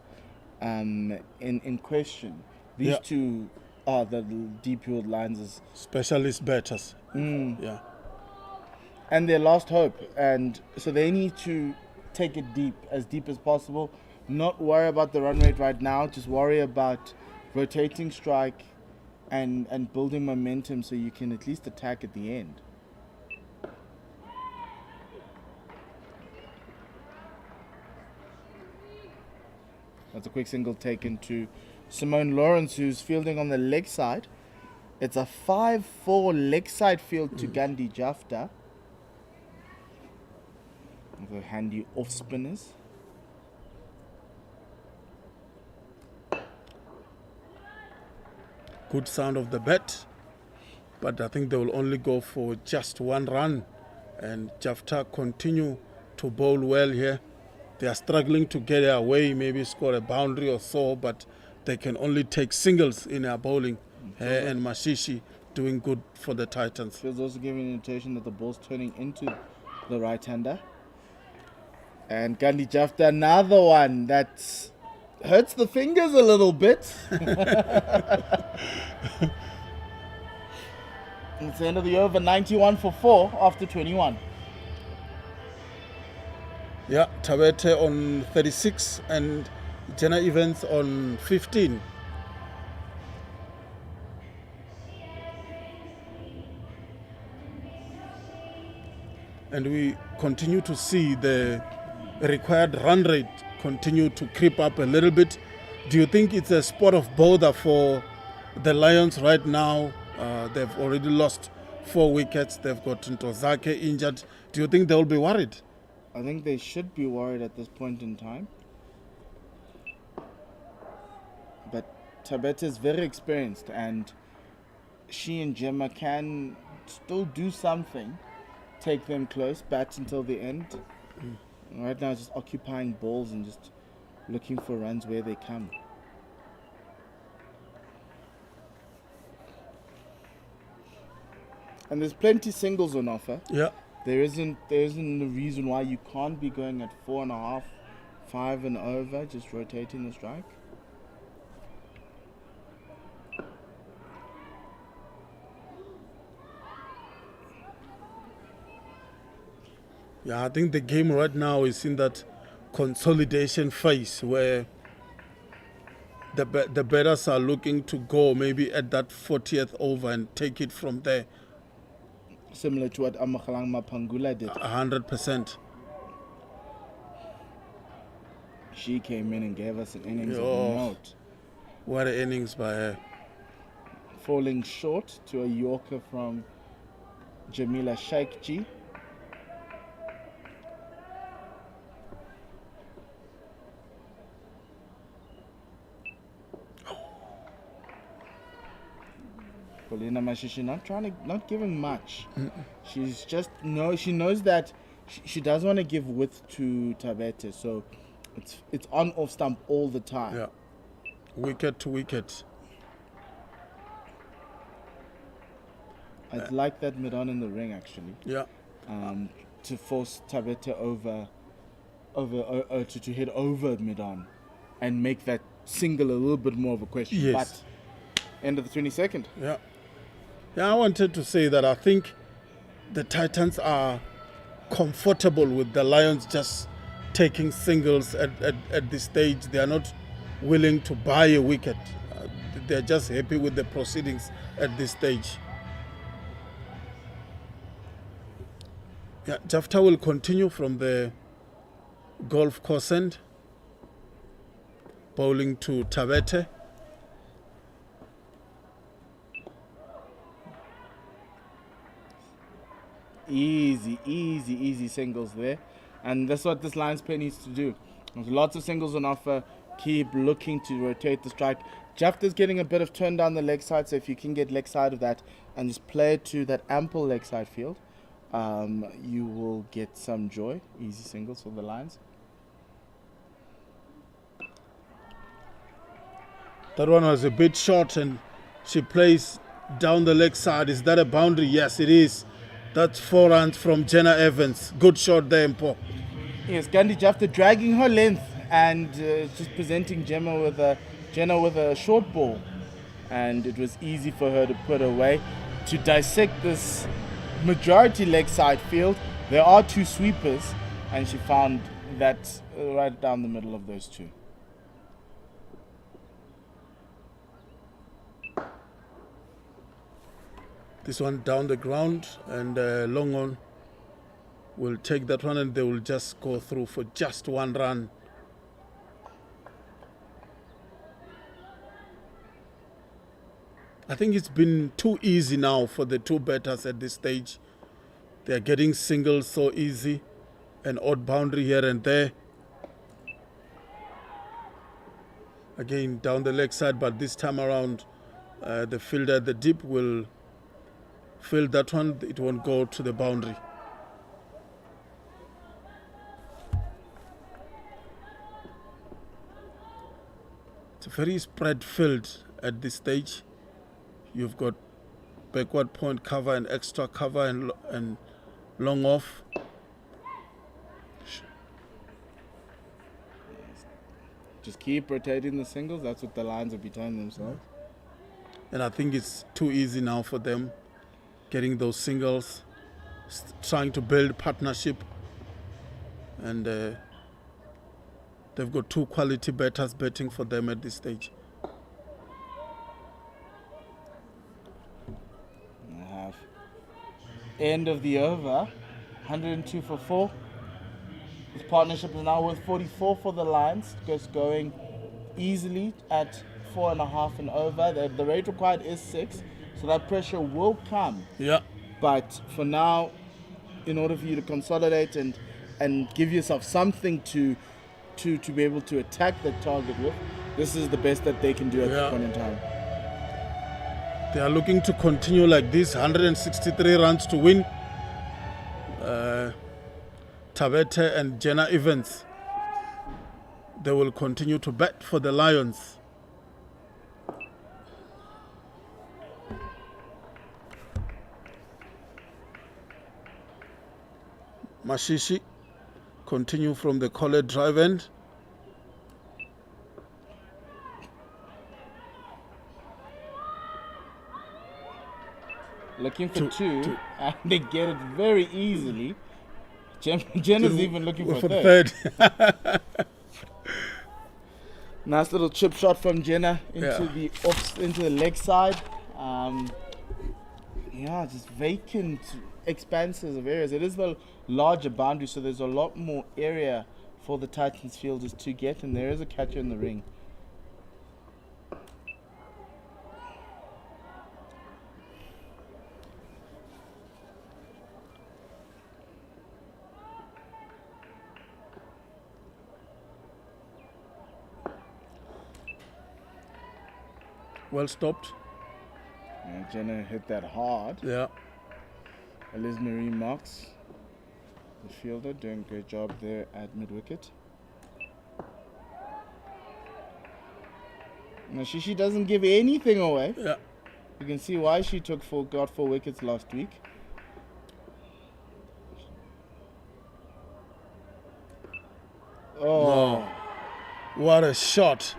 in question, these Yeah. 2 are the deep field lines. Specialist batters. Yeah. And their last hope, and so they need to take it deep as possible, not worry about the run rate right now, just worry about rotating strike and building momentum so you can at least attack at the end. That's a quick single taken to Simone Lawrence, who's fielding on the leg side. It's a 5-4 leg side field to Gandhi Jafta. The handy off spinners. Good sound of the bat, but I think they will only go for just one run. And Jafta continue to bowl well here. They are struggling to get away, maybe score a boundary or so, but they can only take singles in their bowling. And Mashishi doing good for the Titans. Feels also giving an indication that the ball's turning into the right-hander. And Gandhi Jafta, another one that hurts the fingers a little bit. It's the end of the over, 91 for 4 after 21. Yeah, Tabete on 36 and Jenna Evans on 15. And we continue to see the required run rate continue to creep up a little bit. Do you think it's a spot of bother for the Lions right now? They've already lost 4 wickets. They've got Ntozake injured. Do you think they'll be worried? I think they should be worried at this point in time. But Tabete is very experienced, and she and Gemma can still do something. Take them close, bat until the end. Right now, just occupying balls and just looking for runs where they come. And there's plenty singles on offer. Yeah. There isn't a reason why you can't be going at 4.5, 5 and over, just rotating the strike. Yeah, I think the game right now is in that consolidation phase where the batters are looking to go maybe at that 40th over and take it from there. Similar to what Amakhalang Mapangula did. 100%. She came in and gave us an innings of Oh. note. What an innings by her. Falling short to a Yorker from Jamila Shaikji. Paulina Mashishi not giving much. She's just she knows that she does want to give width to Tabete, so it's on off stump all the time. Yeah. Wicket to wicket. I'd like that mid on in the ring actually. Yeah. To force Tabete to head over mid on and make that single a little bit more of a question. Yes. But end of the 22nd. Yeah. Yeah, I wanted to say that I think the Titans are comfortable with the Lions just taking singles at this stage. They are not willing to buy a wicket. They're just happy with the proceedings at this stage. Yeah, Jafta will continue from the golf course end, bowling to Tabete. Easy singles there. And that's what this Lions pair needs to do. There's lots of singles on offer. Keep looking to rotate the strike. Jafta's getting a bit of turn down the leg side, so if you can get leg side of that and just play it to that ample leg side field, you will get some joy. Easy singles for the Lions. That one was a bit short and she plays down the leg side. Is that a boundary? Yes, it is. That's 4 runs from Jenna Evans. Good shot there, Mpo. Yes, Gandhi Jafta dragging her length and just presenting Jenna with a short ball. And it was easy for her to put away. To dissect this majority leg side field, there are 2 sweepers, and she found that right down the middle of those 2. This one down the ground, and long on will take that one, and they will just go through for just 1 run. I think it's been too easy now for the two batters at this stage. They're getting singles so easy, an odd boundary here and there. Again, down the leg side, but this time around, the fielder at the deep will field that one. It won't go to the boundary. It's a very spread field at this stage. You've got backward point cover and extra cover and long off. Just keep rotating the singles. That's what the Lions have been telling themselves. And I think it's too easy now for them, getting those singles, trying to build partnership. And they've got two quality batters batting for them at this stage. End of the over, 102 for 4. This partnership is now worth 44 for the Lions, just going easily at 4.5 and over. The rate required is 6, so that pressure will come. Yeah. But for now, in order for you to consolidate and give yourself something to be able to attack the target with, this is the best that they can do at this point in time. They are looking to continue like this, 163 runs to win. Tabete and Jenna Evans, they will continue to bat for the Lions. Mashishi continue from the Collet drive end. Looking for two, and they get it very easily. Jenna's even looking for third. Nice little chip shot from Jenna into the leg side. Just vacant expanses of areas. It is the larger boundary, so there's a lot more area for the Titans fielders to get, and there is a catcher in the ring. Well stopped. And Jenna hit that hard. Yeah. Eliz Marie Marks, the fielder, doing a great job there at mid-wicket. Now she doesn't give anything away. Yeah. You can see why she got 4 wickets last week. Oh. What a shot.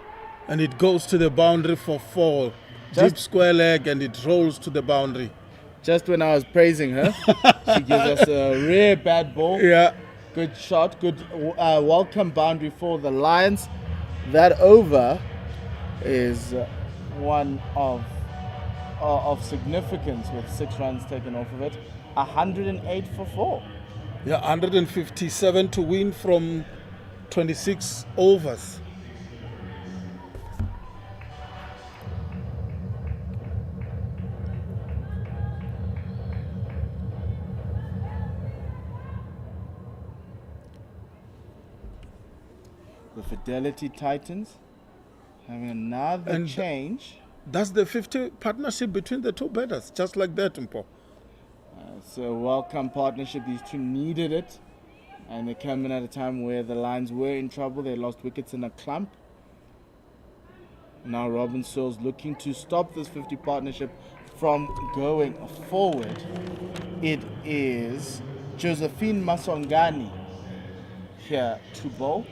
And it goes to the boundary for 4. Deep square leg, and it rolls to the boundary. Just when I was praising her, she gives us a rare bad ball. Yeah. Good shot, good welcome boundary for the Lions. That over is one of significance with 6 runs taken off of it. 108 for 4. Yeah, 157 to win from 26 overs. The Fidelity Titans having another change. That's the 50 partnership between the two batters, just like that, Mpo. It's a welcome partnership. These two needed it, and they came in at a time where the Lions were in trouble. They lost wickets in a clump. Now Robin Searles looking to stop this 50 partnership from going forward. It is Josephine Masongani here to bowl.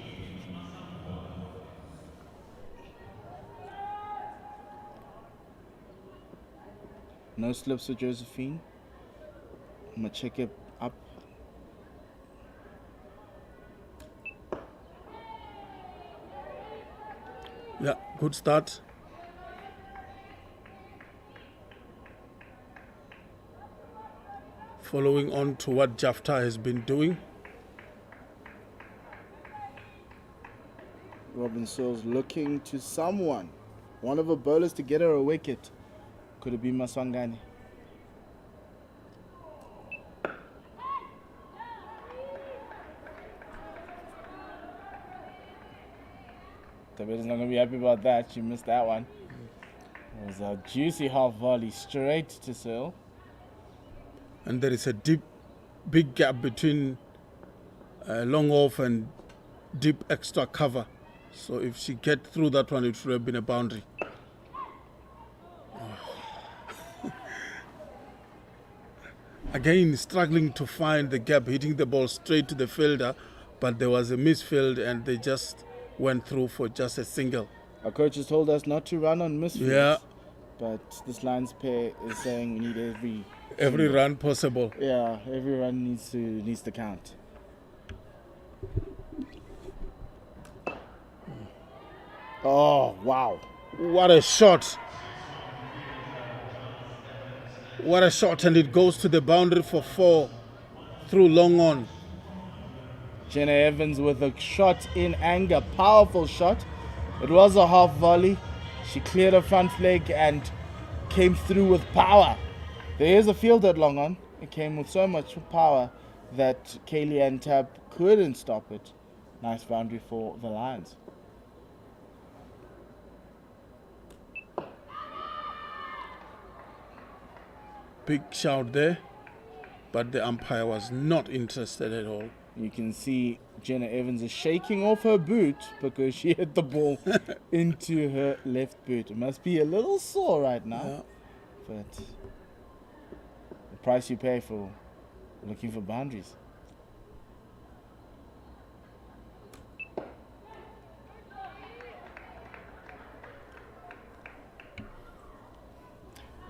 No slips for Josephine. I'm going to check it up. Yeah, good start. Following on to what Jafta has been doing. Robin Searles looking to one of her bowlers to get her a wicket. Could it be Maswangani? Tabeta's not going to be happy about that. She missed that one. It was a juicy half volley straight to Searle. And there is a big gap between long off and deep extra cover. So if she get through that one, it should have been a boundary. Again, struggling to find the gap, hitting the ball straight to the fielder, but there was a misfield and they just went through for just a single. Our coach has told us not to run on misfields. Yeah. But this Lions pair is saying we need every run possible. Yeah, every run needs to count. Oh, wow. What a shot. What a shot, and it goes to the boundary for 4 through long on. Jenna Evans with a shot in anger, powerful shot. It was a half volley. She cleared her front leg and came through with power. There is a field at long on. It came with so much power that Kaylee Tab couldn't stop it. Nice boundary for the Lions. Big shout there, but the umpire was not interested at all. You can see Jenna Evans is shaking off her boot because she hit the ball into her left boot. It must be a little sore right now, but the price you pay for looking for boundaries.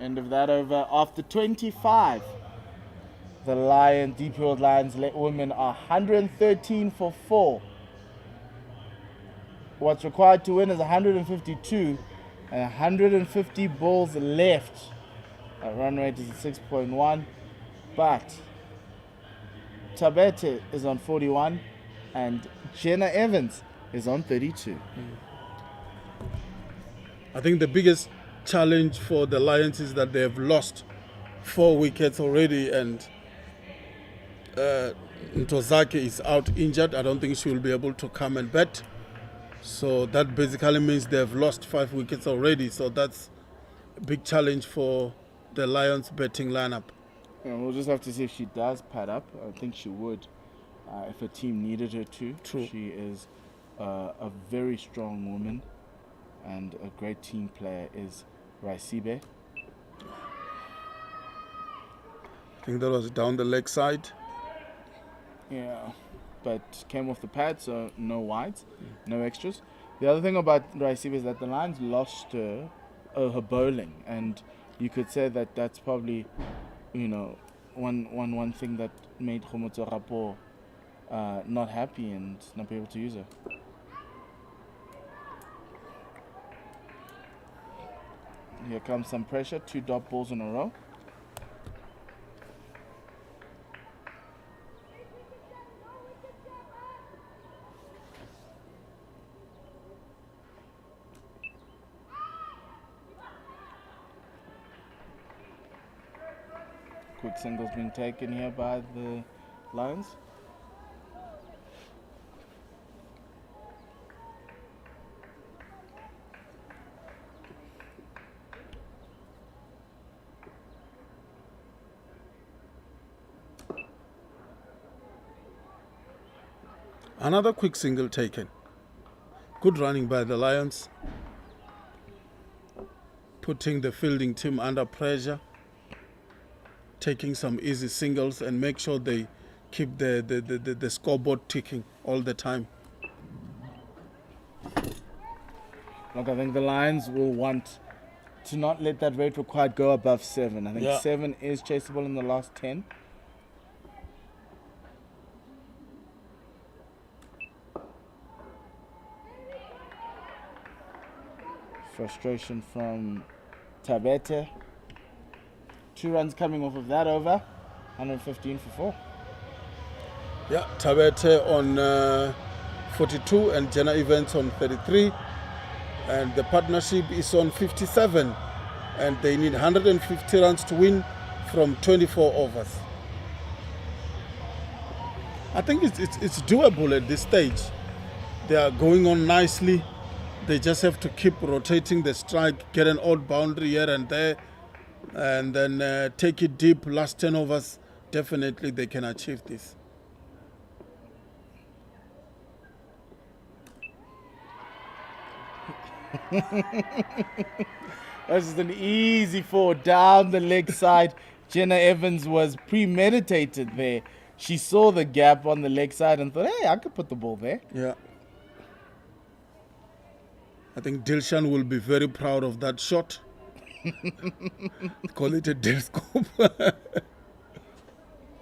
End of that over after 25. The DP World Lions women are 113 for 4. What's required to win is 152 and 150 balls left. Our run rate is 6.1, but Tabete is on 41 and Jenna Evans is on 32. I think the biggest challenge for the Lions is that they have lost 4 wickets already, and Ntozake is out injured. I don't think she will be able to come and bat. So that basically means they have lost 5 wickets already. So that's a big challenge for the Lions batting lineup. Yeah, we'll just have to see if she does pad up. I think she would if her team needed her to. True. She is a very strong woman and a great team player is Raisibe. I think that was down the leg side. Yeah, but came off the pad, so no wides, no extras. The other thing about Raisibe is that the Lions lost her bowling, and you could say that that's probably, one thing that made Khomotso Rapo not happy and not be able to use her. Here comes some pressure, 2 dot balls in a row. Quick singles being taken here by the Lions. Another quick single taken. Good running by the Lions, putting the fielding team under pressure, taking some easy singles and make sure they keep the scoreboard ticking all the time. Look, I think the Lions will want to not let that rate required go above 7. I think 7 is chaseable in the last 10. Frustration from Tabete. 2 runs coming off of that over. 115 for 4. Yeah, Tabete on 42 and Jenna Evans on 33. And the partnership is on 57. and they need 150 runs to win from 24 overs. I think it's doable at this stage. They are going on nicely. They just have to keep rotating the strike, get an odd boundary here and there, and then take it deep. Last 10 overs, definitely they can achieve this. This is an easy four down the leg side. Jenna Evans was premeditated there. She saw the gap on the leg side and thought, hey, I could put the ball there. Yeah. I think Dilshan will be very proud of that shot. Call it a Dilscope.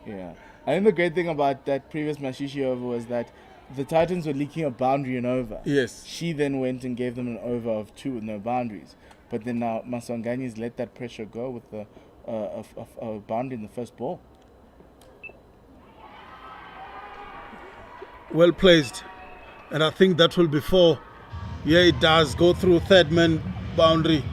Yeah. I think the great thing about that previous Mashishi over was that the Titans were leaking a boundary and over. Yes. She then went and gave them an over of 2 with no boundaries. But then now Maswangani's let that pressure go with a boundary in the first ball. Well placed. And I think that will be 4. Yeah, it does go through third man boundary.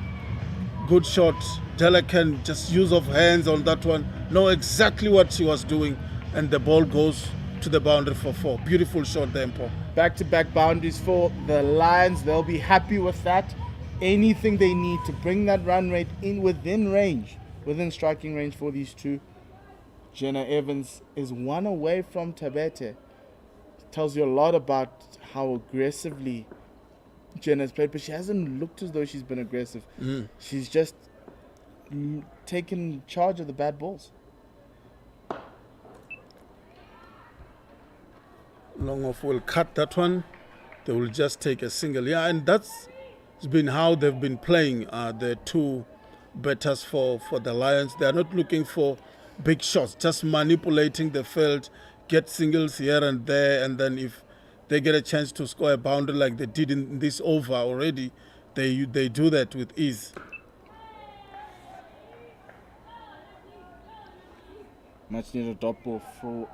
Good shot. Della can just use of hands on that one. Know exactly what she was doing. And the ball goes to the boundary for 4. Beautiful shot there, Mpo. Back-to-back boundaries for the Lions. They'll be happy with that. Anything they need to bring that run rate in within range, within striking range for these two. Jenna Evans is 1 away from Tabete. Tells you a lot about how aggressively Jenna's played, but she hasn't looked as though she's been aggressive. She's just taken charge of the bad balls. Long off will cut that one. They will just take a single. Yeah, and that's been how they've been playing. The two batters for the Lions. They are not looking for big shots, just manipulating the field, get singles here and there, and then if they get a chance to score a boundary like they did in this over already, they do that with ease. Much needed dot ball for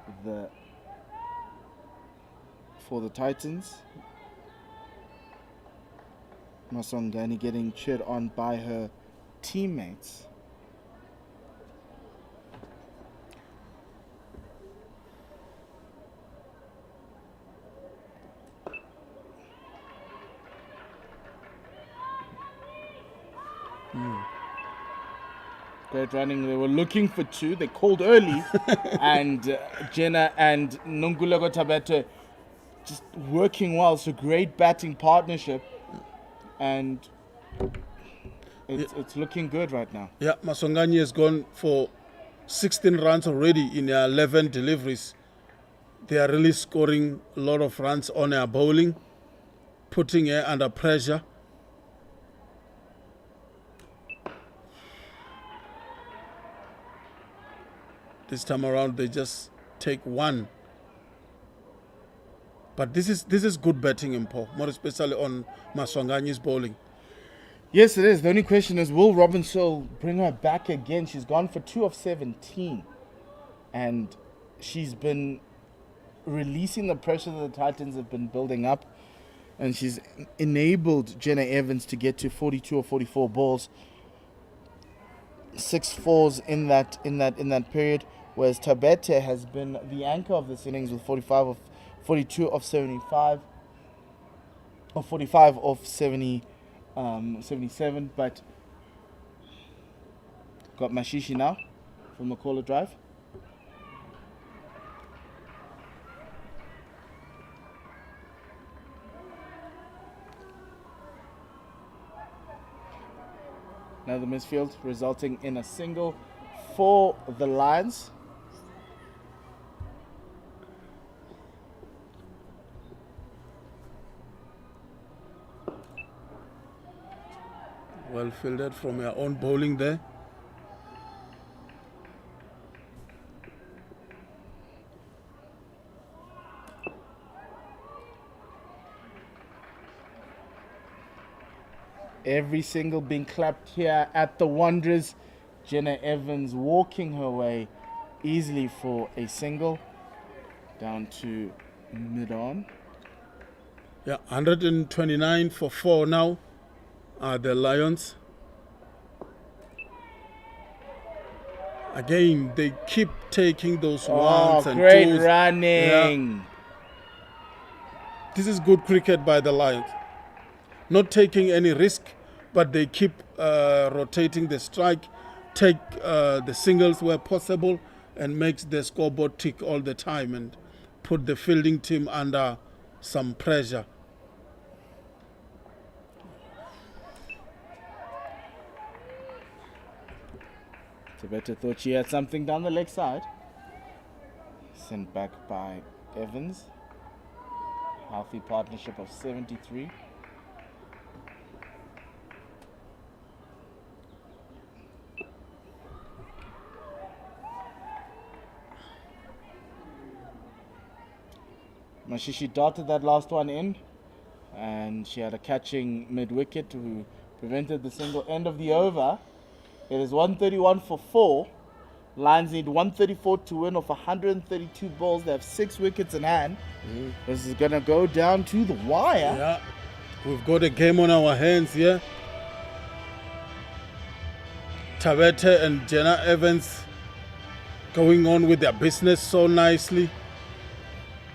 the Titans. Masongani getting cheered on by her teammates. Great running. They were looking for 2. They called early, and Jenna and Nongulego Tabete just working well. So great batting partnership, and it's looking good right now. Yeah, Masongani has gone for 16 runs already in 11 deliveries. They are really scoring a lot of runs on their bowling, putting her under pressure. This time around, they just take 1. But this is good batting, Mpo, more especially on Maswangani's bowling. Yes, it is. The only question is, will Robin Searle bring her back again? She's gone for 2 of 17. And she's been releasing the pressure that the Titans have been building up. And she's enabled Jenna Evans to get to 42 or 44 balls. 6 4s in that period. Whereas Tabete has been the anchor of this innings with 42 of 75. Or 45 of 70. 77, but got Mashishi now from the caller drive. Now the misfield resulting in a single for the Lions. Well fielded from your own bowling there. Every single being clapped here at the Wanderers. Jenna Evans walking her way easily for a single. Down to mid-on. Yeah, 129 for 4 now. The Lions. Again, they keep taking those Oh, ones and great twos. running. This is good cricket by the Lions. Not taking any risk, but they keep rotating the strike, take the singles where possible, and makes the scoreboard tick all the time and put the fielding team under some pressure. Tabeta thought she had something down the leg side. Sent back by Evans. Healthy partnership of 73. Mashishi darted that last one in, and she had a catching mid-wicket who prevented the single end of the over. It is 131 for 4. Lions need 134 to win off 132 balls. They have 6 wickets in hand. This is going to go down to the wire. Yeah, we've got a game on our hands here. Tabete and Jenna Evans going on with their business so nicely.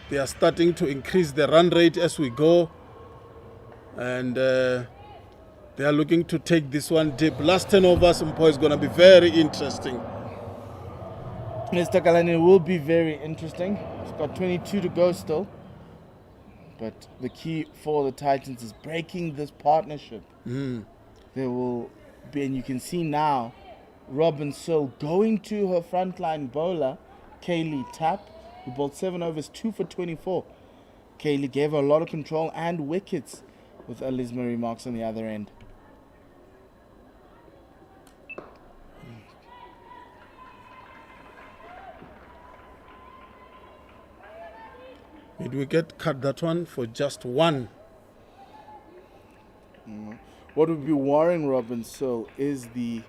They are starting to increase the run rate as we go. And they are looking to take this one deep. Last 10 overs, Mpo, is going to be very interesting. Mr. Kalani will be very interesting. It's got 22 to go still. But the key for the Titans is breaking this partnership. There will be, and you can see now, Robin Searle going to her frontline bowler, Kaylee Tapp, who bowled 7 overs, 2 for 24. Kaylee gave her a lot of control and wickets with Liz Marie Marks on the other end. Did we cut that one for just 1? What would be worrying Robin Searle is the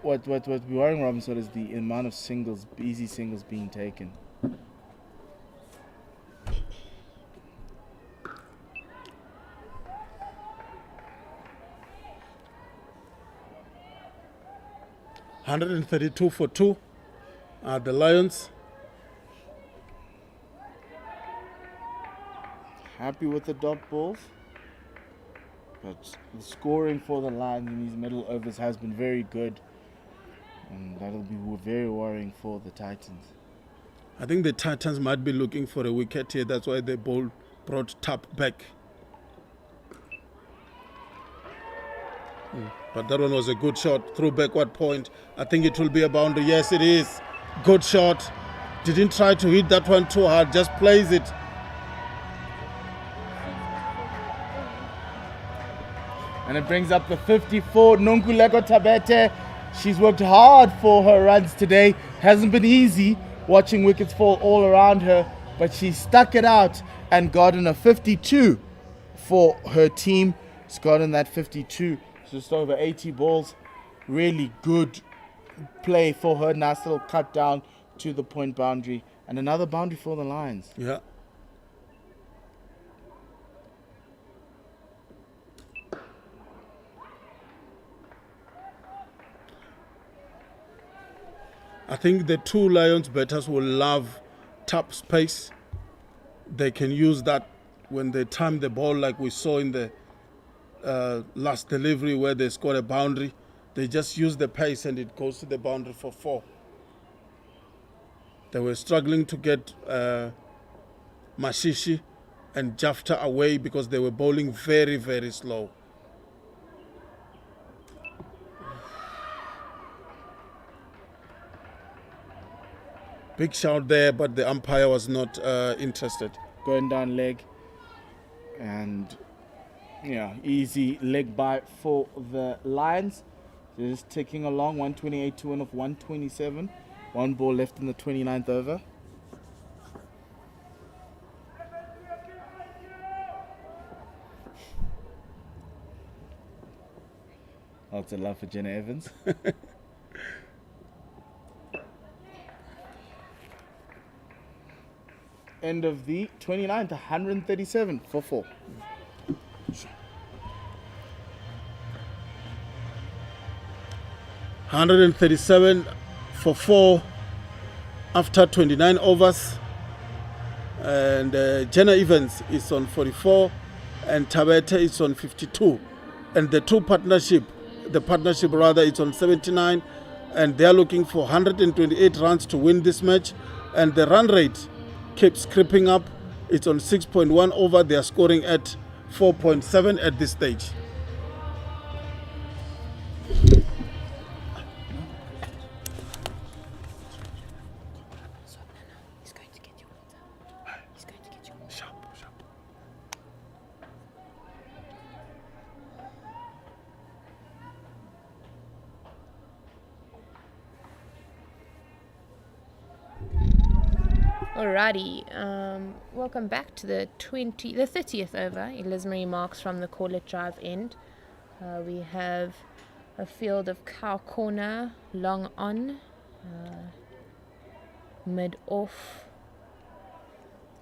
what would be worrying Robin Searle is the amount of singles, easy singles being taken. $132 for 2 are the Lions. Happy with the dot balls, but the scoring for the Lions in these middle overs has been very good, and that'll be very worrying for the Titans. I think the Titans might be looking for a wicket here. That's why they brought Tapp back. But that one was a good shot through backward point. I think it will be a boundary. Yes, it is. Good shot. Didn't try to hit that one too hard. Just plays it. And it brings up the 54, Nonkuleko Tabete. She's worked hard for her runs today. Hasn't been easy watching wickets fall all around her, but she stuck it out and gotten a 52 for her team. She's gotten that 52. Just over 80 balls. Really good play for her. Nice little cut down to the point boundary. And another boundary for the Lions. Yeah. I think the 2 Lions batters will love top space. They can use that when they time the ball, like we saw in the last delivery where they scored a boundary. They just use the pace and it goes to the boundary for 4. They were struggling to get Mashishi and Jafta away because they were bowling very, very slow. Big shout there, but the umpire was not interested. Going down leg. And yeah, easy leg bite for the Lions. They're just ticking along. 128 to win of 127. 1 ball left in the 29th over. Lots of love for Jenna Evans. End of the 29th, 137 for 4. 137 for 4 after 29 overs. And Jenna Evans is on 44 and Tabete is on 52. And the partnership is on 79, and they're looking for 128 runs to win this match. And the run rate keeps creeping up. It's on 6.1 over. They are scoring at 4.7 at this stage. He's going to get you water. He's going to get you water. Sharp. Alrighty, welcome back to the 30th over. Elismarie Marks from the Corlett Drive end. We have a field of cow corner, long on, mid off,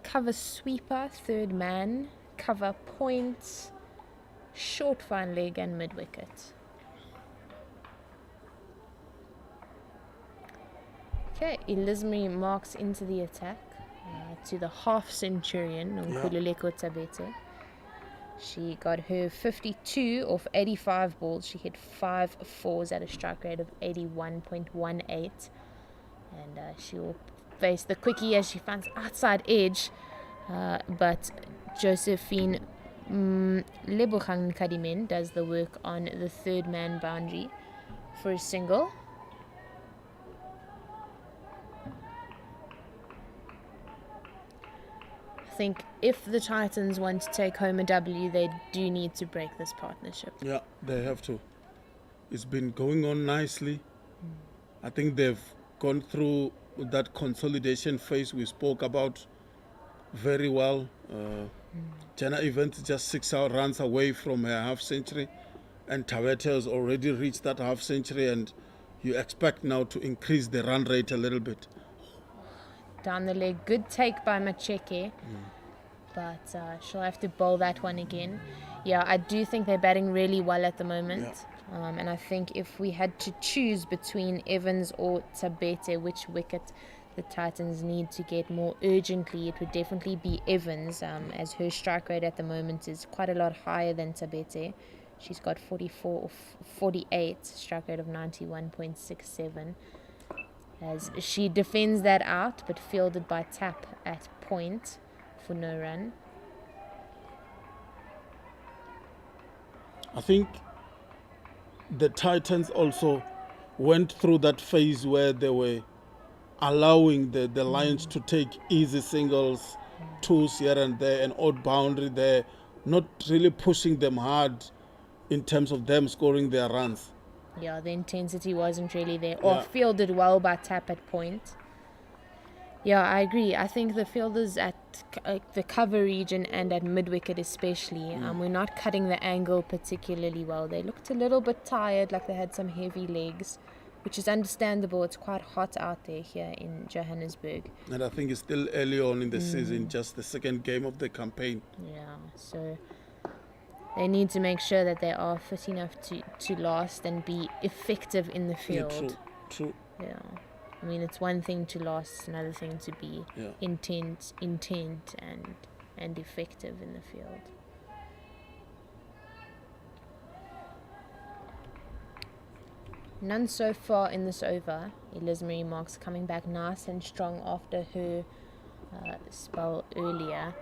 cover sweeper, third man, cover point, short fine leg and mid wicket. Okay, Elismarie Marks into the attack to the half centurion, Nkululeko Tabete. She got her 52 off 85 balls. She hit 5 fours at a strike rate of 81.18. And she will face the quickie as she finds outside edge. But Josephine Lebogang Kadimen does the work on the third man boundary for a single. I think if the Titans want to take home a W, they do need to break this partnership. Yeah, they have to. It's been going on nicely. I think they've gone through that consolidation phase we spoke about very well. Jenna Evans just 6 runs away from her half century, and Tabete has already reached that half century, and you expect now to increase the run rate a little bit. Down the leg, good take by Macheke, but she'll have to bowl that one again. Yeah, I do think they're batting really well at the moment. Yeah. And I think if we had to choose between Evans or Tabete, which wicket the Titans need to get more urgently, it would definitely be Evans, as her strike rate at the moment is quite a lot higher than Tabete. She's got 44 or 48, strike rate of 91.67. As she defends that out, but fielded by Tap at point for no run. I think the Titans also went through that phase where they were allowing the Lions to take easy singles, twos here and there, an odd boundary there, not really pushing them hard in terms of them scoring their runs. Yeah, the intensity wasn't really there. Or fielded well by Tap at point. Yeah, I agree. I think the fielders at the cover region and at mid-wicket especially, we're not cutting the angle particularly well. They looked a little bit tired, like they had some heavy legs, which is understandable. It's quite hot out there here in Johannesburg. And I think it's still early on in the season, just the second game of the campaign. Yeah, so they need to make sure that they are fit enough to last and be effective in the field. Yeah, true. Yeah. I mean, it's one thing to last, it's another thing to be intent and effective in the field. None so far in this over. Elismarie Marks coming back nice and strong after her spell earlier.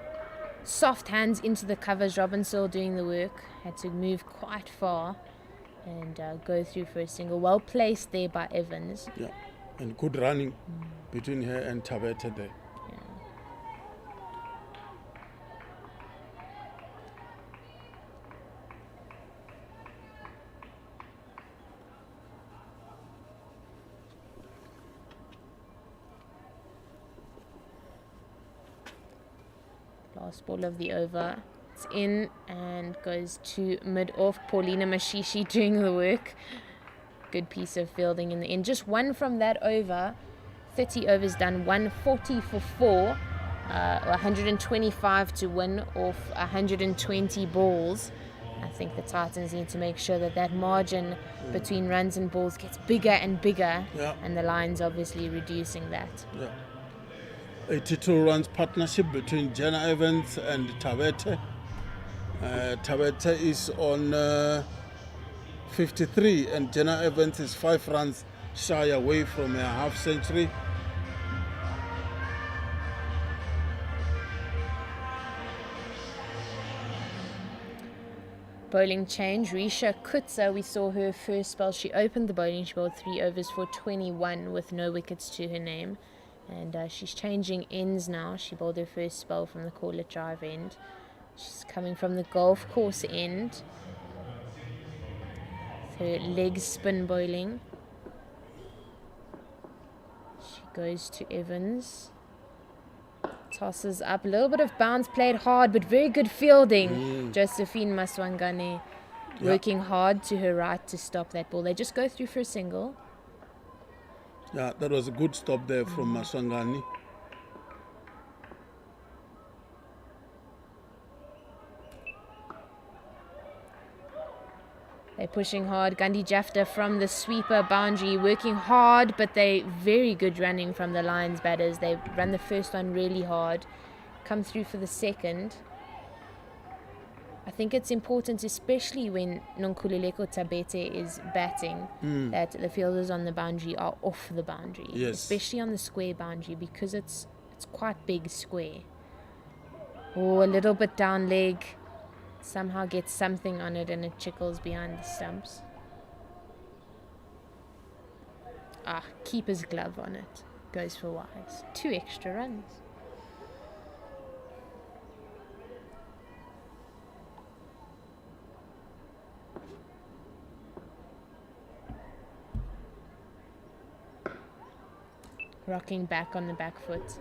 Soft hands into the covers. Robinson doing the work. Had to move quite far and go through for a single. Well placed there by Evans. Yeah, and good running between her and Tabete there. Last ball of the over. It's in and goes to mid-off. Paulina Mashishi doing the work. Good piece of fielding in the end. Just one from that over. 30 overs done. 140 for 4. 125 to win off 120 balls. I think the Titans need to make sure that that margin between runs and balls gets bigger and bigger, and the Lions obviously reducing that. 82 runs partnership between Jenna Evans and Tabete. Tabete is on 53 and Jenna Evans is 5 runs shy away from a half century. Bowling change, Risha Kutza, we saw her first spell. She opened the bowling, she bowled 3 overs for 21 with no wickets to her name. And she's changing ends now. She bowled her first spell from the Corlet Drive end. She's coming from the golf course end. Her leg spin bowling. She goes to Evans. Tosses up, a little bit of bounce, played hard, but very good fielding. Josephine Maswangane working hard to her right to stop that ball. They just go through for a single. Yeah, that was a good stop there from Maswangani. They're pushing hard. Gandhi Jafta from the sweeper boundary, working hard, but they very good running from the Lions batters. They run the first one really hard, come through for the second. I think it's important, especially when Nonkululeko Tabete is batting, that the fielders on the boundary are off the boundary, especially on the square boundary, because it's quite big square. Oh, a little bit down leg. Somehow gets something on it and it chickles behind the stumps. Keeper's glove on it. Goes for wise. 2 extra runs. Rocking back on the back foot.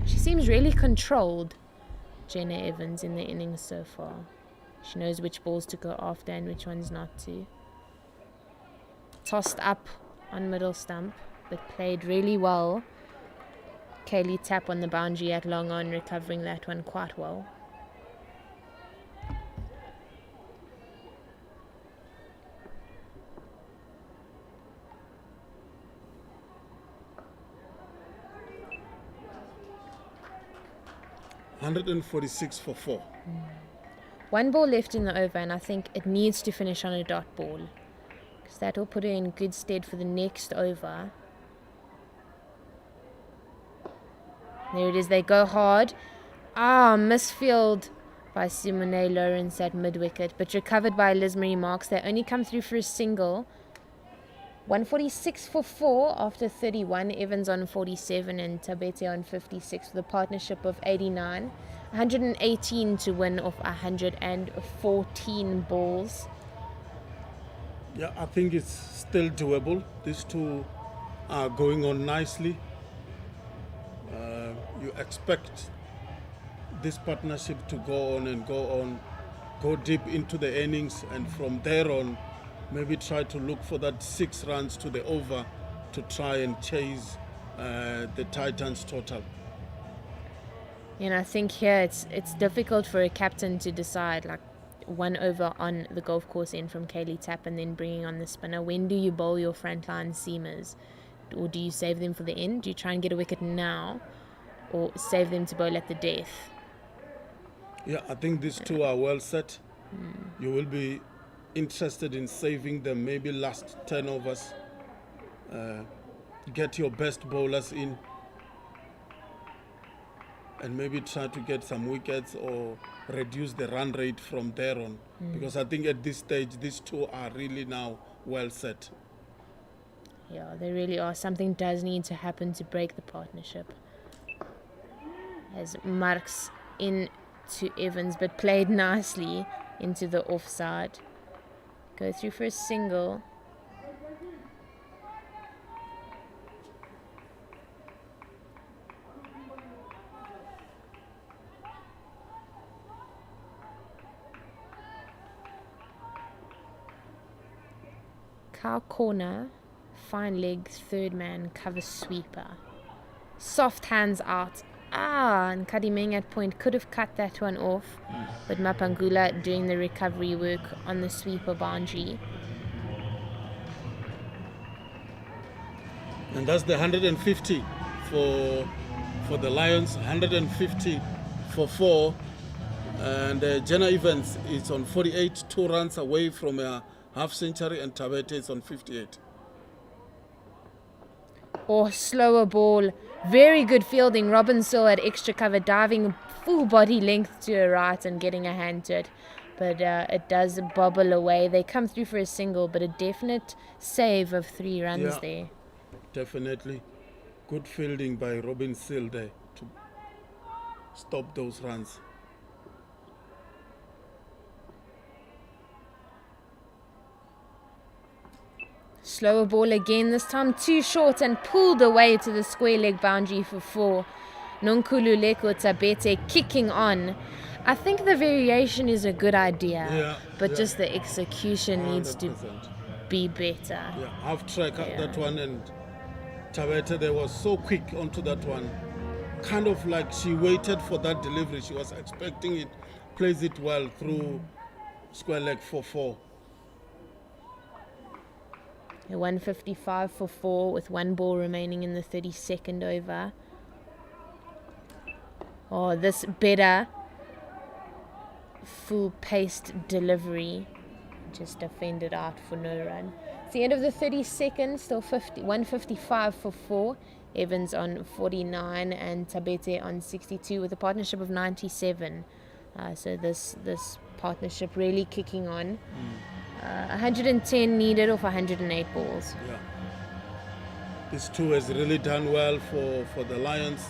She seems really controlled, Jenna Evans, in the innings so far. She knows which balls to go after and which ones not to. Tossed up on middle stump, but played really well. Kaylee Tapp on the boundary at long on, recovering that one quite well. $146 for 4. 1 ball left in the over, and I think it needs to finish on a dot ball, because that will put her in good stead for the next over. There it is, they go hard. Misfield by Simone Lawrence at mid-wicket, but recovered by Liz Marie Marks. They only come through for a single. 146 for 4 after 31. Evans on 47 and Tabete on 56 with a partnership of 89. 118 to win off 114 balls. Yeah, I think it's still doable. These two are going on nicely. You expect this partnership to go on, go deep into the innings, and from there on, maybe try to look for that 6 runs to the over to try and chase the Titans total. I think here it's difficult for a captain to decide, like 1 over on the golf course end from Kaylee Tapp and then bringing on the spinner. When do you bowl your frontline seamers? Or do you save them for the end? Do you try and get a wicket now or save them to bowl at the death? Yeah, I think these two are well set. You will be interested in saving them, maybe last 10 overs. Get your best bowlers in and maybe try to get some wickets or reduce the run rate from there on. Because I think at this stage, these two are really now well set. Yeah, they really are. Something does need to happen to break the partnership. As Marks in to Evans, but played nicely into the offside. Go through for a single. Cow corner, fine leg, third man, cover sweeper. Soft hands out, And Kadimeng at point could have cut that one off, but Mapangula doing the recovery work on the sweeper boundary. And that's the 150 for the Lions, 150 for 4. And Jenna Evans is on 48, 2 runs away from a half century, and Tabete is on 58. Slower ball. Very good fielding. Robin Searle at extra cover, diving full body length to her right and getting a hand to it. But it does bobble away. They come through for a single, but a definite save of 3 runs there. Definitely. Good fielding by Robin Searle there to stop those runs. Slower ball again, this time too short and pulled away to the square leg boundary for 4. Nonkululeko Tabete kicking on. I think the variation is a good idea, but just the execution needs to 100%. be better. Yeah, half track at that one, and Tabete there was so quick onto that one. Kind of like she waited for that delivery. She was expecting it, plays it well through square leg for 4. 155 for 4 with 1 ball remaining in the 32nd over. This better full-paced delivery just defended out for no run. It's the end of the 32nd, still 155 for 4. Evans on 49 and Tabete on 62 with a partnership of 97. So this partnership really kicking on. 110 needed off 108 balls. Yeah. These two has really done well for the Lions.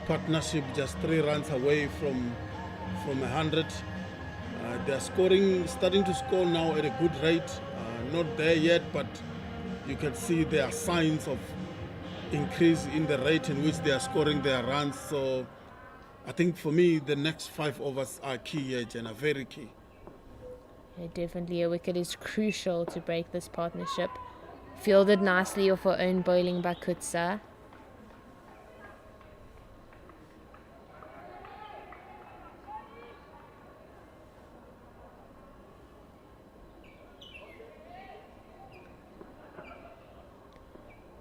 Partnership just 3 runs away from 100. They're starting to score now at a good rate. Not there yet, but you can see there are signs of increase in the rate in which they are scoring their runs. So I think for me, the next 5 overs are key here, Jenna, very key. Yeah, definitely a wicket is crucial to break this partnership. Fielded nicely off her own bowling by Kutsa.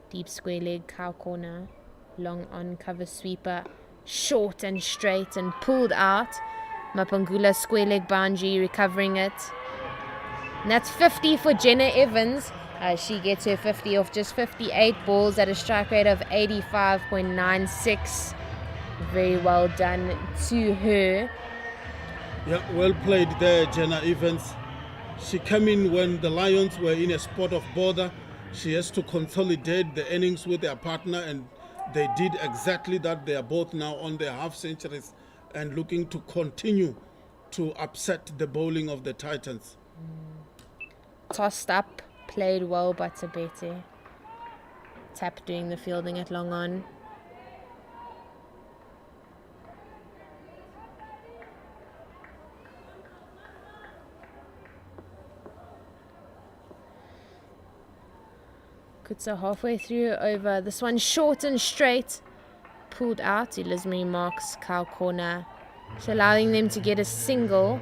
Deep square leg, cow corner, long on cover sweeper, short and straight and pulled out. Mapangula square leg boundary, recovering it. And that's 50 for Jenna Evans. She gets her 50 off just 58 balls at a strike rate of 85.96. Very well done to her. Yeah, well played there, Jenna Evans. She came in when the Lions were in a spot of bother. She has to consolidate the innings with their partner, and they did exactly that. They are both now on their half centuries and looking to continue to upset the bowling of the Titans. Tossed up, played well by Tabete. Tap doing the fielding at long on. Kutsa halfway through over. This one short and straight. Pulled out. Elizabeth marks cow corner. It's allowing them to get a single.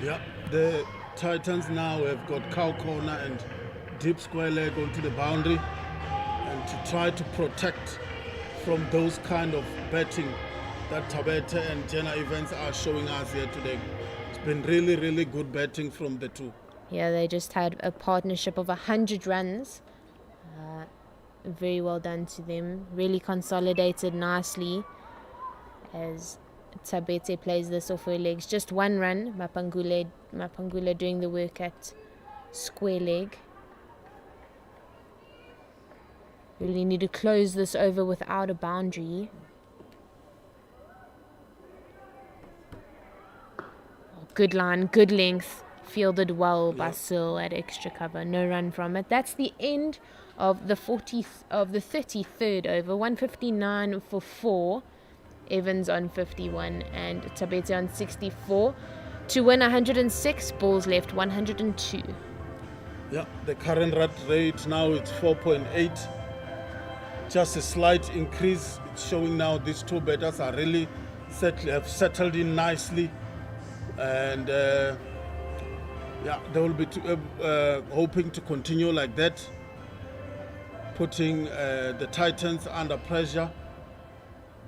Yeah, the Titans now have got cow corner and deep square leg onto the boundary, and to try to protect from those kind of batting that Tabete and Jenna Evans are showing us here today. It's been really, really good batting from the two. Yeah, they just had a partnership of 100 runs. Very well done to them. Really consolidated nicely as Tabete plays this off her legs. Just 1 run. Mapangula doing the work at square leg. Really need to close this over without a boundary. Good line, good length. Fielded well by Searle at extra cover. No run from it. That's the end of the 33rd over. 159 for 4. Evans on 51 and Tabete on 64. To win 106, balls left 102. Yeah, the current run rate now it's 4.8. just a slight increase. It's showing now these two batters are really have settled in nicely, and yeah, they will be hoping to continue like that, putting the Titans under pressure.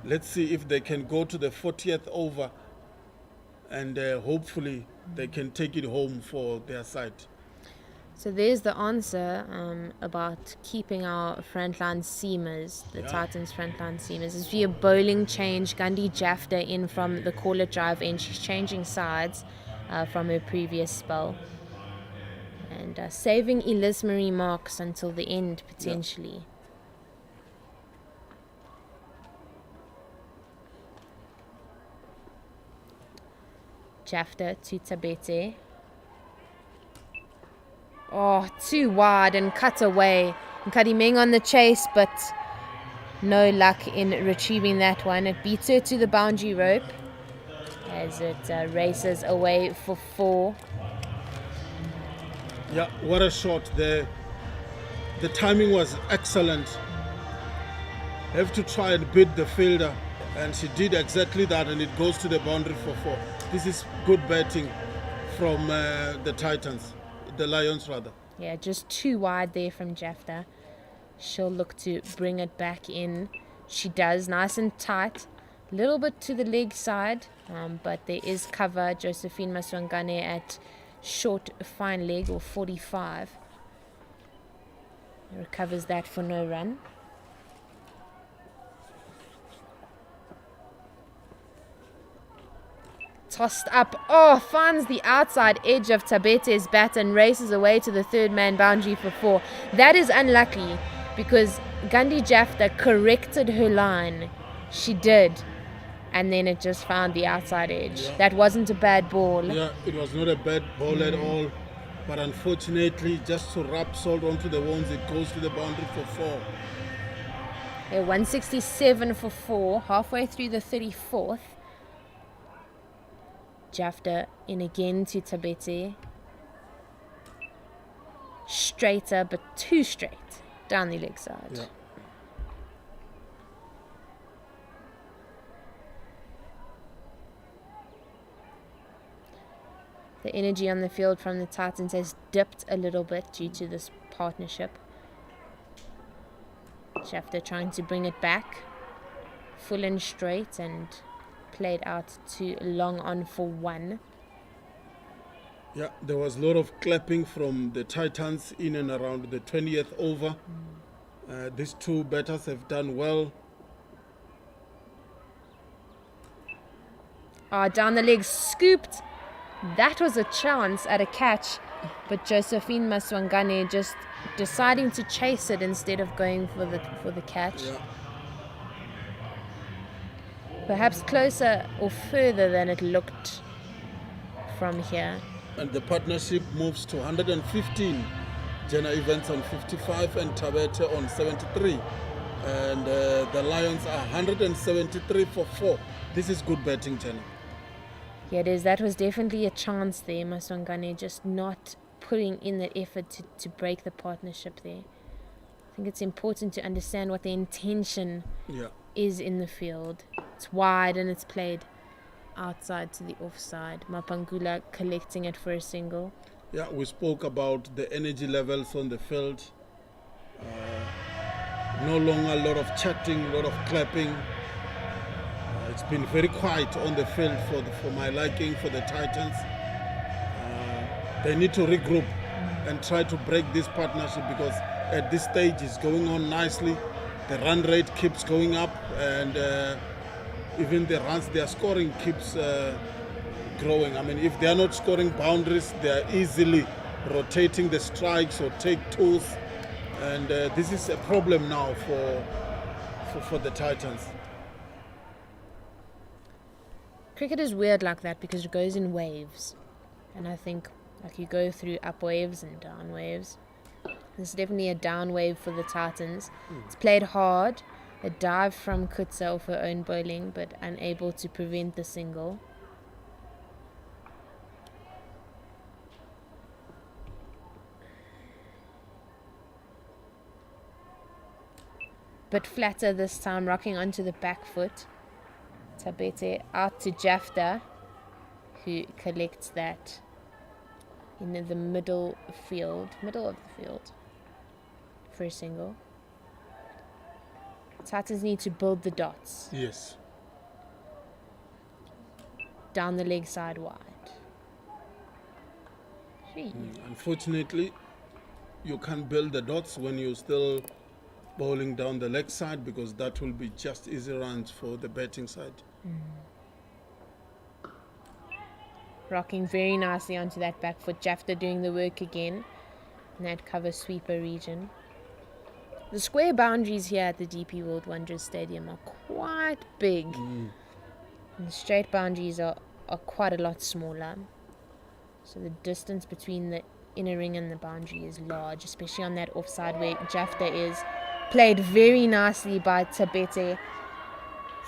Let's see if they can go to the 40th over, and hopefully they can take it home for their side. So there's the answer about keeping our frontline seamers, the Titans frontline seamers. As via bowling change, Gandhi Jafta in from the caller drive end. She's changing sides from her previous spell. And saving Elis Marie Marks until the end, potentially. Jafta to Tabete. Oh, too wide and cut away. Kadimeng on the chase, but no luck in retrieving that one. It beats her to the boundary rope as it races away for 4. Yeah, what a shot there. The timing was excellent. Have to try and beat the fielder, and she did exactly that, and it goes to the boundary for 4. This is good batting from the Titans. The Lions, rather. Yeah, just too wide there from Jafta. She'll look to bring it back in. She does, nice and tight. A little bit to the leg side, but there is cover. Josephine Maswangane at short fine leg, or 45. Recovers that for no run. Tossed up. Oh, finds the outside edge of Tabete's bat and races away to the third man boundary for 4. That is unlucky because Gandhi Jafta corrected her line. She did. And then it just found the outside edge. Yeah. That wasn't a bad ball. Yeah, it was not a bad ball at all. But unfortunately, just to rub salt onto the wounds, it goes to the boundary for 4. 167 for 4, halfway through the 34th. Jafta in again to Tabete. Straighter, but too straight down the leg side. Yeah. The energy on the field from the Titans has dipped a little bit due to this partnership. Jafta trying to bring it back. Full and straight and played out too long on for 1. Yeah, there was a lot of clapping from the Titans in and around the 20th over. These two batters have done well. Down the leg, scooped. That was a chance at a catch, but Josephine Maswangane just deciding to chase it instead of going for the catch. Yeah. Perhaps closer or further than it looked from here. And the partnership moves to 115. Jenna Evans on 55 and Tabete on 73. And the Lions are 173 for 4. This is good batting, Jenna. Yeah, it is. That was definitely a chance there. Maswangane just not putting in that effort to break the partnership there. I think it's important to understand what the intention is in the field. It's wide and it's played outside to the offside. Mapangula collecting it for a single. Yeah, we spoke about the energy levels on the field. No longer a lot of chatting, a lot of clapping. It's been very quiet on the field for my liking for the Titans. They need to regroup and try to break this partnership because at this stage it's going on nicely. The run rate keeps going up and even the runs they are scoring keeps growing. I mean, if they are not scoring boundaries, they are easily rotating the strikes or take twos. And this is a problem now for the Titans. Cricket is weird like that because it goes in waves. And I think like you go through up waves and down waves. This is definitely a down wave for the Titans. It's played hard. A dive from Kutsa off her own bowling, but unable to prevent the single. bit flatter this time, rocking onto the back foot. Tabete out to Jafta, who collects that in the middle of the field for a single. Titans need to build the dots. Yes. Down the leg side wide. 3. Unfortunately, you can't build the dots when you're still bowling down the leg side, because that will be just easy runs for the batting side. Rocking very nicely onto that back foot. Jafta doing the work again in that cover sweeper region. The square boundaries here at the DP World Wonders Stadium are quite big. And the straight boundaries are quite a lot smaller. So the distance between the inner ring and the boundary is large, especially on that offside where Jafta is. Played very nicely by Tabete.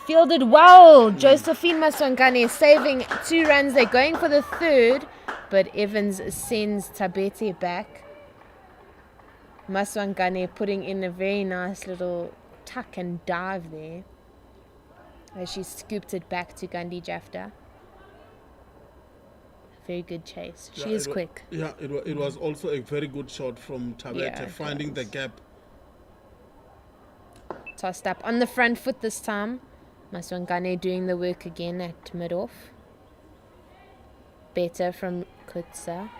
Fielded well. Josephine Maswangane saving 2 runs. They're going for the 3rd, but Evans sends Tabete back. Maswangane putting in a very nice little tuck and dive there as she scooped it back to Gandhi Jafta. Very good chase. She is quick. Yeah, it was also a very good shot from Tabete, finding the gap. Tossed up on the front foot this time. Maswangane doing the work again at mid-off. Better from Kutsa.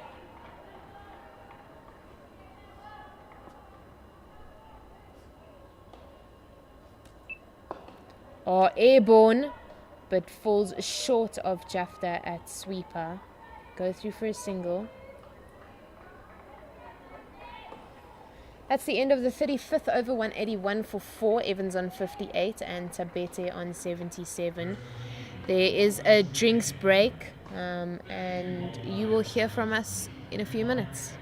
Airborne, but falls short of Jafta at sweeper. Go through for a single. That's the end of the 35th over. 181 for 4. Evans on 58 and Tabete on 77. There is a drinks break, and you will hear from us in a few minutes.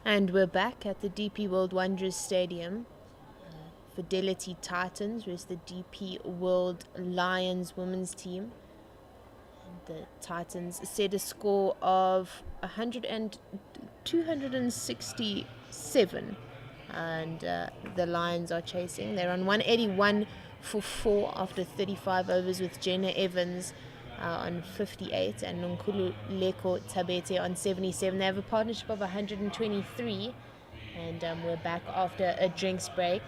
And we're back at the DP World Wanderers Stadium. Fidelity Titans versus the DP World Lions women's team. The Titans set a score of 267, and the Lions are chasing. They're on 181 for 4 after 35 overs, with Jenna Evans on 58 and Nonkululeko Tabete on 77. They have a partnership of 123, and we're back after a drinks break.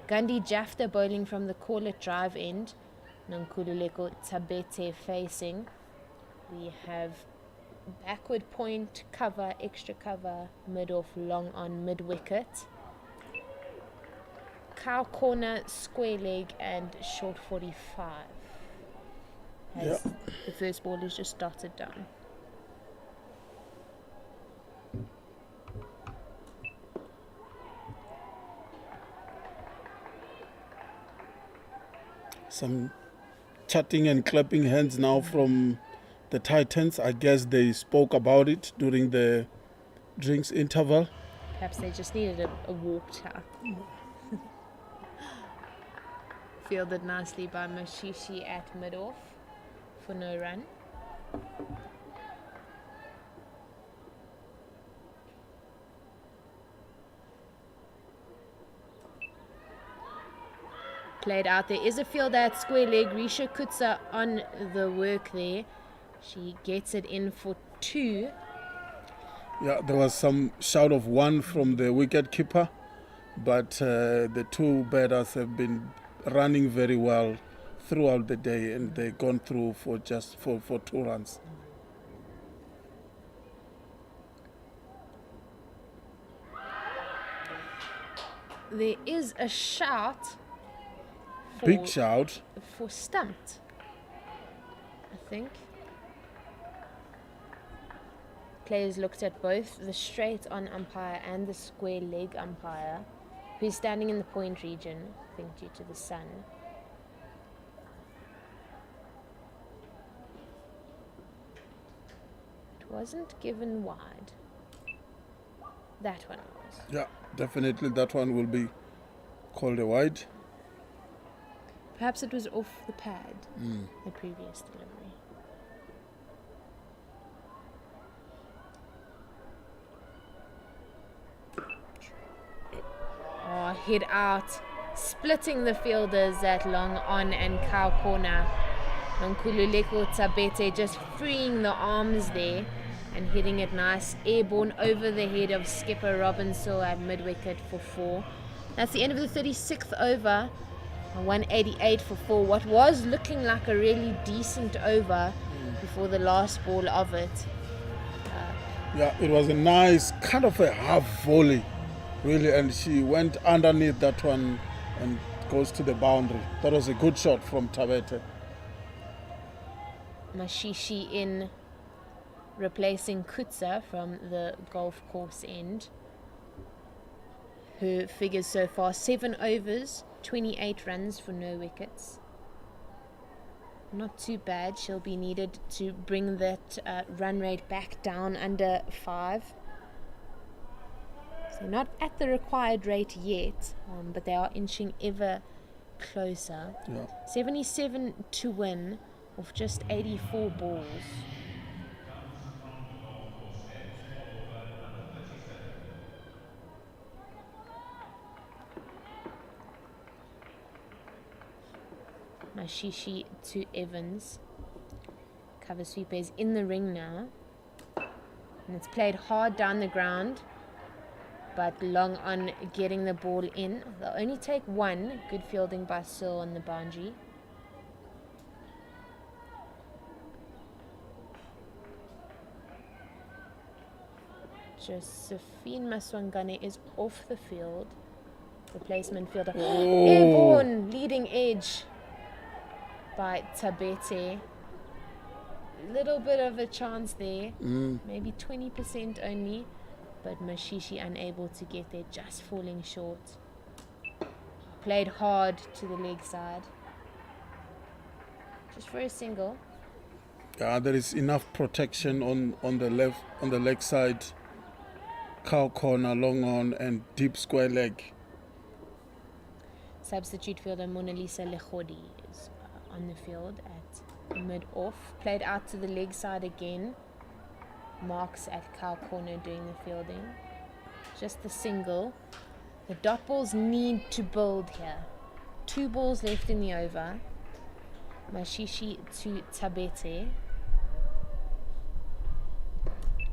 Gandhi Jafta bowling from the Corlett drive end. Nonkululeko Tabete facing. We have backward point, cover, extra cover, mid-off, long on, mid-wicket. Cow corner, square leg and short 45. As the first ball is just dotted down. Some chatting and clapping hands now from the Titans. I guess they spoke about it during the drinks interval. Perhaps they just needed a water. Fielded nicely by Mashishi at mid-off for no run. Played out. There is a fielder at square leg. Risha Kutsa on the work there. She gets it in for 2. Yeah, there was some shout of 1 from the wicket keeper, but the 2 batters have been running very well throughout the day, and they've gone through for 2 runs. There is a shout. Big shout. For stumped, I think. Players looked at both the straight on umpire and the square leg umpire, who's standing in the point region, I think due to the sun. It wasn't given wide. That one was. Yeah, definitely that one will be called a wide. Perhaps it was off the pad, the previous delivery. Oh, head out, splitting the fielders at long on and cow corner. Nonkululeko Tabete just freeing the arms there and hitting it nice. Airborne over the head of skipper Robinson at mid-wicket for 4. That's the end of the 36th over. 188 for 4. What was looking like a really decent over before the last ball of it. Yeah, it was a nice kind of a half volley, really, and she went underneath that one and goes to the boundary. That was a good shot from Tabete. Mashishi in, replacing Kutsa from the golf course end. Her figures so far: 7 overs, 28 runs for no wickets. Not too bad. She'll be needed to bring that run rate back down under 5. So not at the required rate yet, but they are inching ever closer. Yeah. 77 to win of just 84 balls. Mashishi to Evans. Cover sweeper is in the ring now. And it's played hard down the ground, but long on getting the ball in. They'll only take 1. Good fielding by Searle on the boundary. Josephine Maswangane is off the field. Replacement fielder. Airborne, leading edge by Tabete. Little bit of a chance there, maybe 20% only, but Mashishi unable to get there, just falling short. Played hard to the leg side, just for a single. Yeah, there is enough protection on the leg side cow corner, long on, and deep square leg. Substitute fielder Mona Lisa Lechodi is on the field at mid-off. Played out to the leg side again. Marks at cow corner doing the fielding. Just the single. The dot balls need to build here. 2 balls left in the over. Mashishi to Tabete.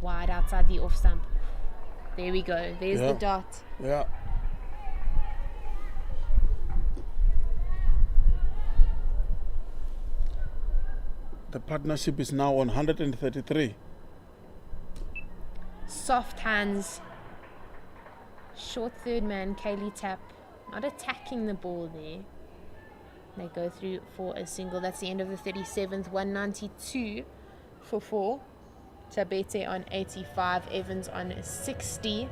Wide outside the off stump. There we go. There's the dot. Yeah. The partnership is now on 133. Soft hands. Short third man, Kaylee Tapp. Not attacking the ball there. They go through for a single. That's the end of the 37th. 192 for 4. Tabete on 85. Evans on 60.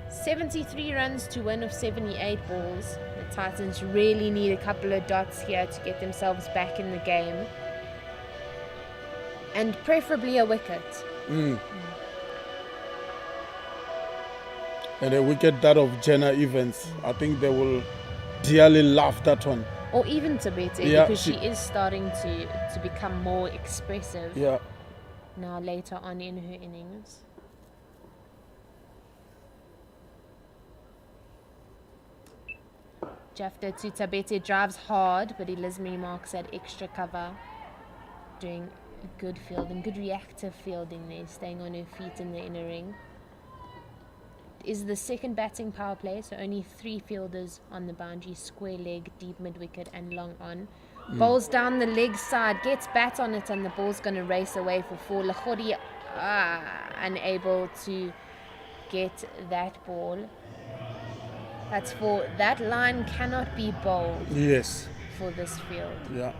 73 runs to win of 78 balls. The Titans really need a couple of dots here to get themselves back in the game. And preferably a wicket. And a wicket that of Jenna Evans. I think they will dearly love that one. Or even Tabete, because she is starting to become more expressive now later on in her innings. Jafta to Tabete drives hard, but Elizabeth marks at extra cover. Doing good fielding, good reactive fielding there, staying on her feet in the inner ring. Is the second batting power play, so only 3 fielders on the boundary, square leg, deep mid wicket and long on. Bowls down the leg side, gets bat on it, and the ball's going to race away for 4. Lechodi unable to get that ball. That's 4. That line cannot be bowled. Yes. For this field. Yeah.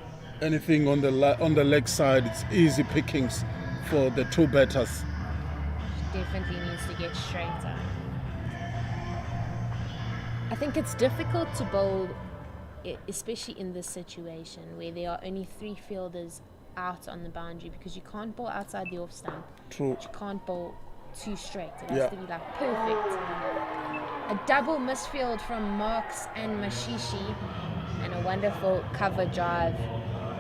Anything on the leg side, it's easy pickings for the 2 batters. Definitely needs to get straighter. I think it's difficult to bowl, especially in this situation where there are only 3 fielders out on the boundary, because you can't bowl outside the off stump. True. You can't bowl too straight. It has to be like perfect. A double misfield from Marks and Mashishi, and a wonderful cover drive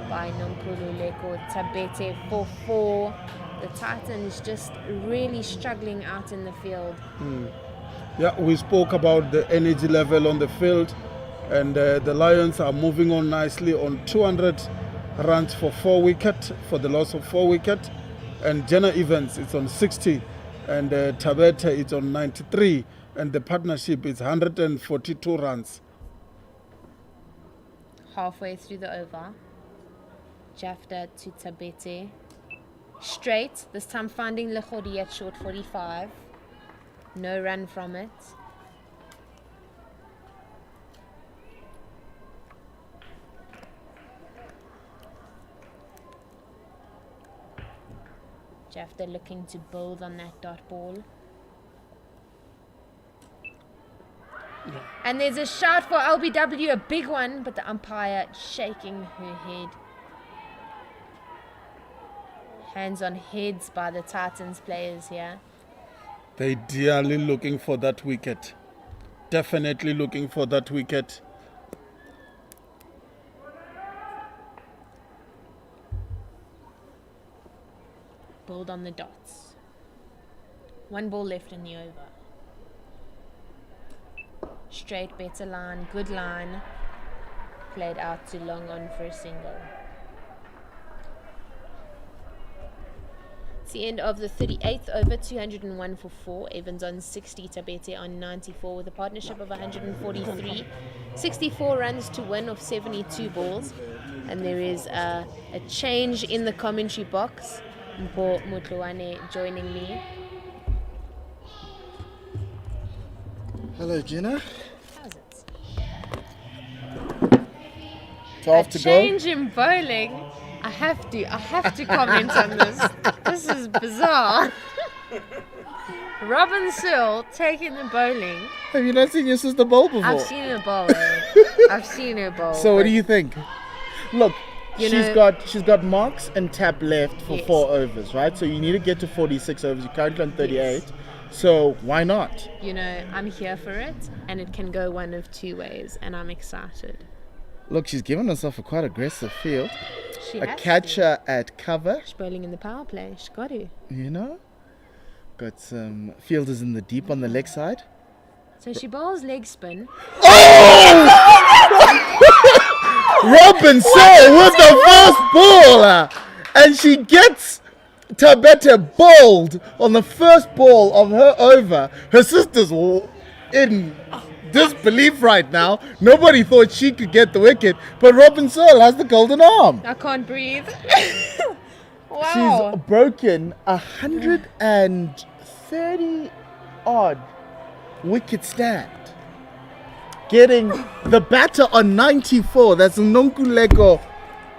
by Nonkulu Leko Tabete for 4. The Titans just really struggling out in the field. Yeah, we spoke about the energy level on the field, and the Lions are moving on nicely on 200 runs for 4 wicket, for the loss of 4 wicket, and Jenna Evans is on 60, and Tabete is on 93, and the partnership is 142 runs. Halfway through the over, Jafta to Tabete. Straight, this time finding Lechodi at short 45. No run from it. Jafta looking to build on that dot ball. And there's a shout for LBW, a big one, but the umpire shaking her head. Hands on heads by the Titans players here. They dearly looking for that wicket. Definitely looking for that wicket. Build on the dots. 1 ball left in the over. Straight, better line, good line. Played out to long on for a single. It's the end of the 38th over, 201 for 4. Evans on 60, Tabete on 94 with a partnership of 143. 64 runs to win of 72 balls. And there is a change in the commentary box. Mpo Mutluwane joining me. Hello, Jenna. How's it? 12 to go. Change in bowling. I have to comment on this. This is bizarre. Robin Searle taking the bowling. Have you not seen your sister bowl before? I've seen her bowl. I've seen her bowl. So what do you think? Look, You she's know- got Marks and Tap left for Yes. 4 overs, right? So you need to get to 46 overs. You're currently on 38. Yes. So why not? You know, I'm here for it, and it can go one of two ways, and I'm excited. Look, she's given herself a quite aggressive field. She A has to. catcher at cover, She's bowling in the power play. She got to. you know. Got some fielders in the deep on the leg side. So she bowls leg spin. Robin Searle with the first ball, and she gets Tabete bowled on the first ball of her over. Her sister's in disbelief right now. Nobody thought she could get the wicket, but Robin Searle has the golden arm. I can't breathe. She's broken 130 odd wicket stand. Getting the batter on 94. That's Nonkuleko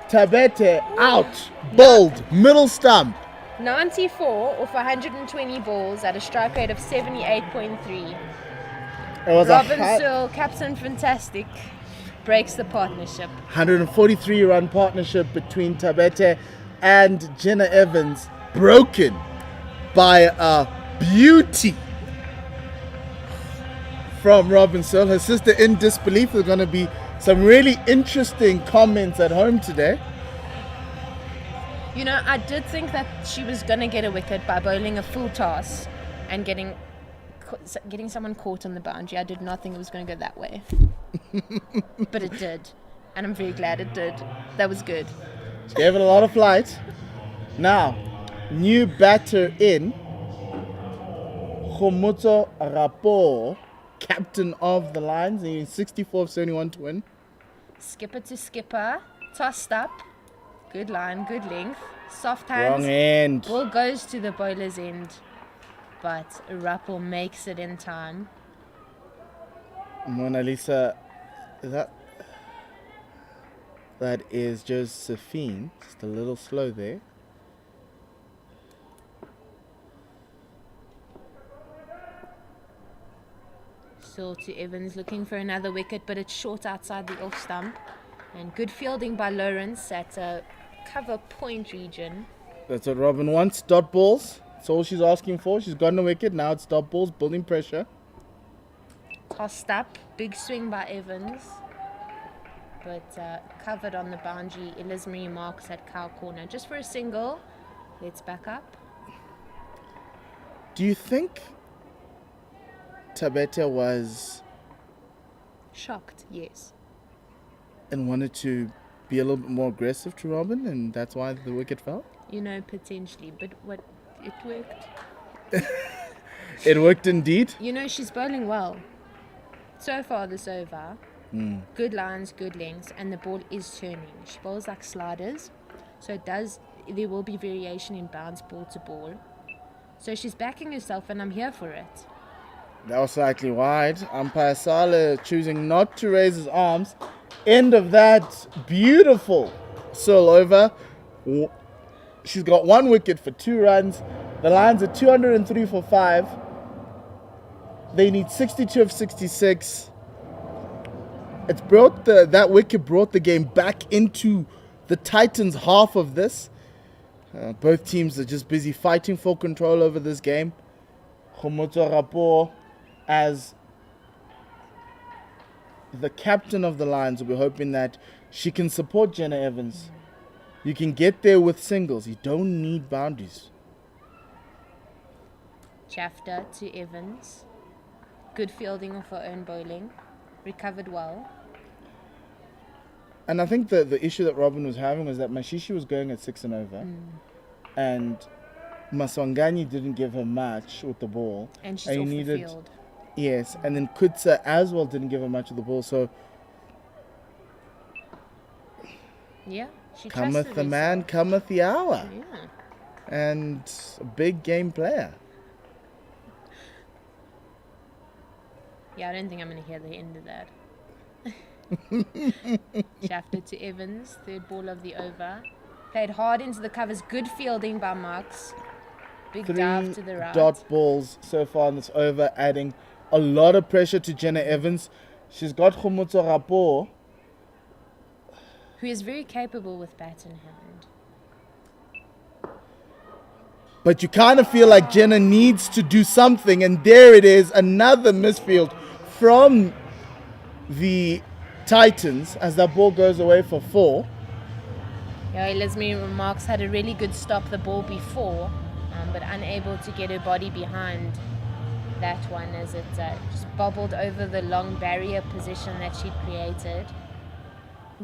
Tabete out. Bowled. Middle stump. 94 off 120 balls at a strike rate of 78.3. It was Robin a Searle, Captain Fantastic, breaks the partnership. 143 run partnership between Tabete and Jenna Evans. Broken by a beauty from Robin Searle. Her sister in disbelief. There's going to be some really interesting comments at home today. You know, I did think that she was going to get a wicket by bowling a full toss and getting someone caught on the boundary. I did not think it was going to go that way. But it did. And I'm very glad it did. That was good. She gave it a lot of flight. Now, new batter in. Khomotso Rapo, captain of the Lions. He's 64 of 71 to win. Skipper to skipper. Tossed up. Good line, good length. Soft Wrong hands. end. Ball goes to the bowler's end. But Rapo makes it in time. Mona Lisa, that is Josephine. Just a little slow there. Still to Evans looking for another wicket, but it's short outside the off stump. And good fielding by Lawrence at a cover point region. That's what Robin wants. Dot balls. That's all she's asking for. She's gotten a wicket. Now it's dot balls, building pressure. Tossed up, big swing by Evans. But covered on the boundary. Elismarie marks at cow corner. Just for a single. Let's back up. Do you think Tabete was Shocked, yes. and wanted to be a little bit more aggressive to Robin, and that's why the wicket fell? You know, potentially. But it worked. It worked indeed. You know, she's bowling well. So far this over. Good lines, good lengths, and the ball is turning. She bowls like sliders. So there will be variation in bounce ball to ball. So she's backing herself, and I'm here for it. That was slightly wide. Umpire Saleh choosing not to raise his arms. End of that beautiful Searle over. She's got one wicket for 2 runs. The Lions are 203 for 5. They need 62 of 66. It's brought that wicket brought the game back into the Titans' half of this. Both teams are just busy fighting for control over this game. Khomotso Rapo, as the captain of the Lions, will be hoping that she can support Jenna Evans. You can get there with singles. You don't need boundaries. Chafter to Evans. Good fielding of her own bowling. Recovered well. And I think the issue that Robin was having was that Mashishi was going at 6 and over. And Maswangani didn't give her much with the ball. And she's off the field. Yes, and then Kutsa as well didn't give her much of the ball. So Yeah, she cometh trusted the man, herself. cometh the hour. Yeah. And a big game player. Yeah, I don't think I'm going to hear the end of that. Shafted to Evans, third ball of the over. Played hard into the covers. Good fielding by Marks. Big dive to the 3 right. dot balls so far in this over, adding a lot of pressure to Jenna Evans. She's got Khomotso Rapo. Who is very capable with bat in hand. But you kind of feel like Jenna needs to do something, and there it is, another misfield from the Titans as that ball goes away for 4. Yeah, Leslie Remarks had a really good stop the ball before, but unable to get her body behind that one as it just bobbled over the long barrier position that she'd created.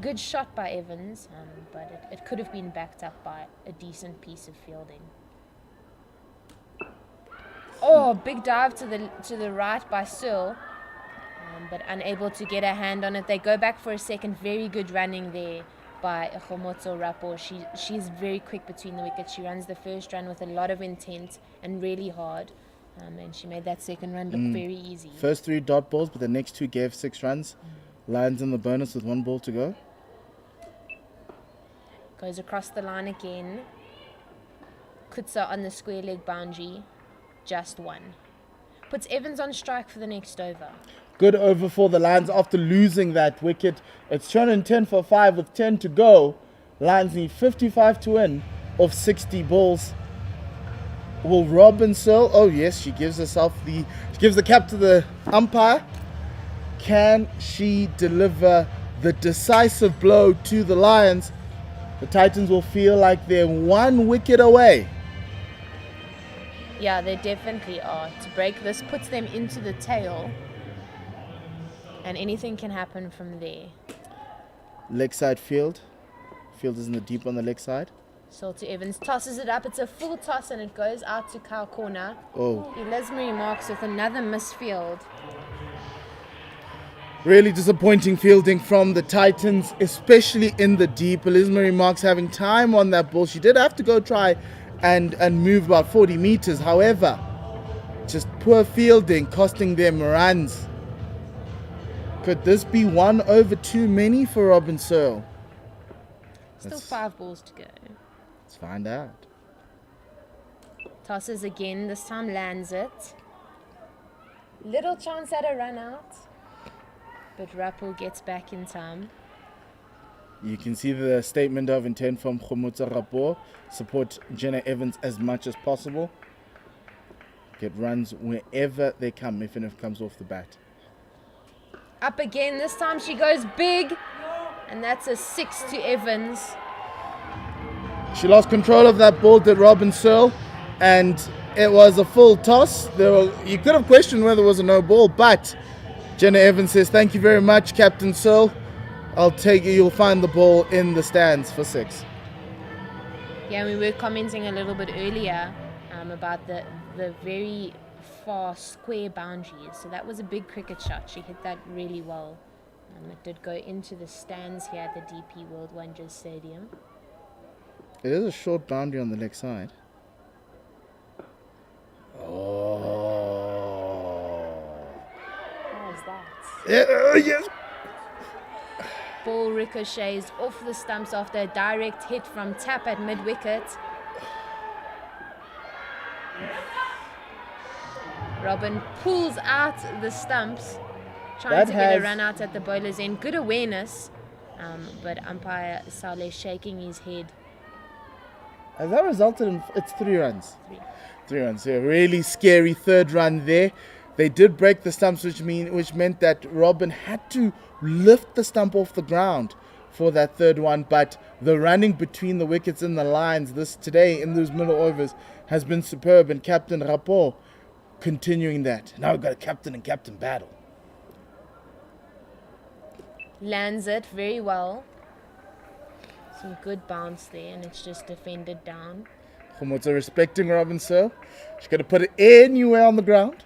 Good shot by Evans, but it could have been backed up by a decent piece of fielding. Oh, big dive to the right by Searle, but unable to get a hand on it. They go back for a second. Very good running there by Khomotso Rapo. She's very quick between the wickets. She runs the first run with a lot of intent and really hard, and she made that second run look very easy. First 3 dot balls, but the next 2 gave 6 runs. Lions in the bonus with 1 ball to go. Goes across the line again. Kutsa on the square leg boundary. Just 1. Puts Evans on strike for the next over. Good over for the Lions after losing that wicket. It's 210 for 5 with 10 to go. Lions need 55 to win off 60 balls. Will Robin Searle? Oh yes, she gives the cap to the umpire. Can she deliver the decisive blow to the Lions? The Titans will feel like they're 1 wicket away. Yeah, they definitely are. To break this puts them into the tail, and anything can happen from there. Leg side field. Field is in the deep on the leg side. So to Evans tosses it up. It's a full toss and it goes out to Kyle corner. Oh. Leslie Marks with another misfield. Really disappointing fielding from the Titans, especially in the deep. Elizabeth Marks having time on that ball. She did have to go try and move about 40 meters. However, just poor fielding costing them runs. Could this be 1 over too many for Robin Searle? Still 5 balls to go. Let's find out. Tosses again, this time lands it. Little chance at a run out, but Rapo gets back in time. You can see the statement of intent from Khomotso Rapo. Support Jenna Evans as much as possible. Get runs wherever they come, even if it comes off the bat. Up again, this time she goes big, and that's a 6 to Evans. She lost control of that ball, did Robin Searle, and it was a full toss. You could have questioned whether it was a no ball, but Jenna Evans says, "Thank you very much, Captain Searle. I'll take you. You'll find the ball in the stands for 6." Yeah, we were commenting a little bit earlier about the very far square boundaries. So that was a big cricket shot. She hit that really well. It did go into the stands here at the DP World Wonders Stadium. It is a short boundary on the leg side. Oh. How was that? Yes. Ball ricochets off the stumps after a direct hit from tap at mid-wicket. Robin pulls out the stumps, trying to get a run out at the bowler's end. Good awareness, but umpire Saleh shaking his head. Has that resulted in it's 3 runs? 3 runs. Yeah, really scary 3rd run there. They did break the stumps, which meant that Robin had to lift the stump off the ground for that 3rd one. But the running between the wickets and the lines today in those middle overs has been superb, and Captain Rapo continuing that. Now we've got a captain and captain battle. Lands it very well. Some good bounce there, and it's just defended down. Khomotso respecting Robin Searle. She's going to put it anywhere on the ground.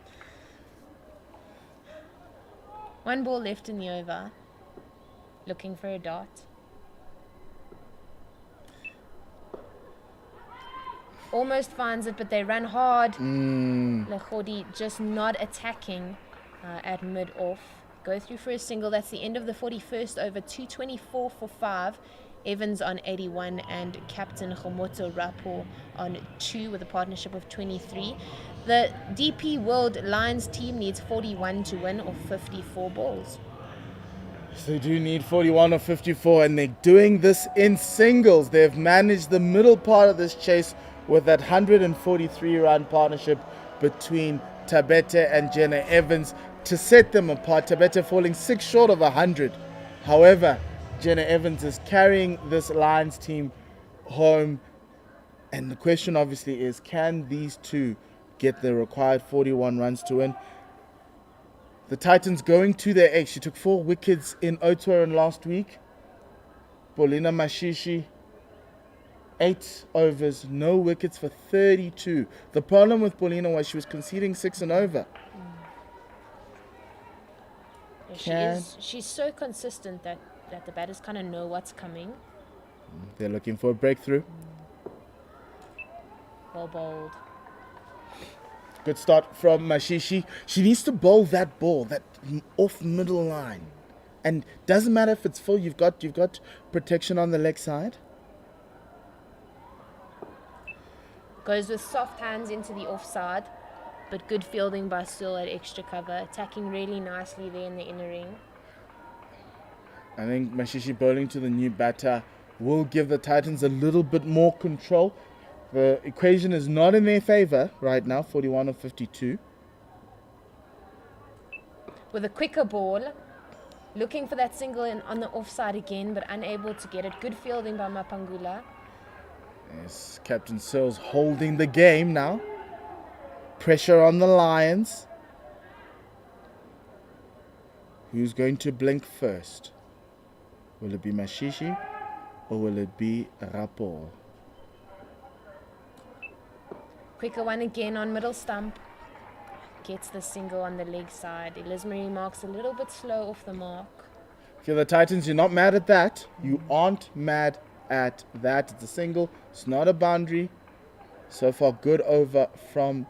1 ball left in the over. Looking for a dot. Almost finds it, but they run hard. Lechodi just not attacking at mid-off. Go through for a single. That's the end of the 41st over. 224 for 5. Evans on 81 and Captain Khomotso Rapo on 2 with a partnership of 23. The DP World Lions team needs 41 to win or 54 balls. So they do need 41 or 54, and they're doing this in singles. They've managed the middle part of this chase with that 143-run partnership between Tabete and Jenna Evans to set them apart. Tabete falling 6 short of 100. However, Jenna Evans is carrying this Lions team home. And the question obviously is, can these two get the required 41 runs to win? The Titans going to their egg. She took 4 wickets in Oudtshoorn last week. Paulina Mashishi, 8 overs, no wickets for 32. The problem with Paulina was she was conceding 6 and over. Yeah, she's so consistent that the batters kind of know what's coming. They're looking for a breakthrough. Well bowled. Good start from Mashishi. She needs to bowl that ball, that off middle line. And doesn't matter if it's full, you've got protection on the leg side. Goes with soft hands into the offside, but good fielding by Sil at extra cover, attacking really nicely there in the inner ring. I think Mashishi bowling to the new batter will give the Titans a little bit more control. The equation is not in their favor right now, 41 of 52. With a quicker ball, looking for that single on the offside again, but unable to get it. Good fielding by Mapangula. Yes, Captain Searles holding the game now. Pressure on the Lions. Who's going to blink first? Will it be Mashishi or will it be Rapport? Quicker one again on middle stump. Gets the single on the leg side. Elismarie marks a little bit slow off the mark. Okay, the Titans, you're not mad at that. You aren't mad at that. It's a single. It's not a boundary. So far, good over from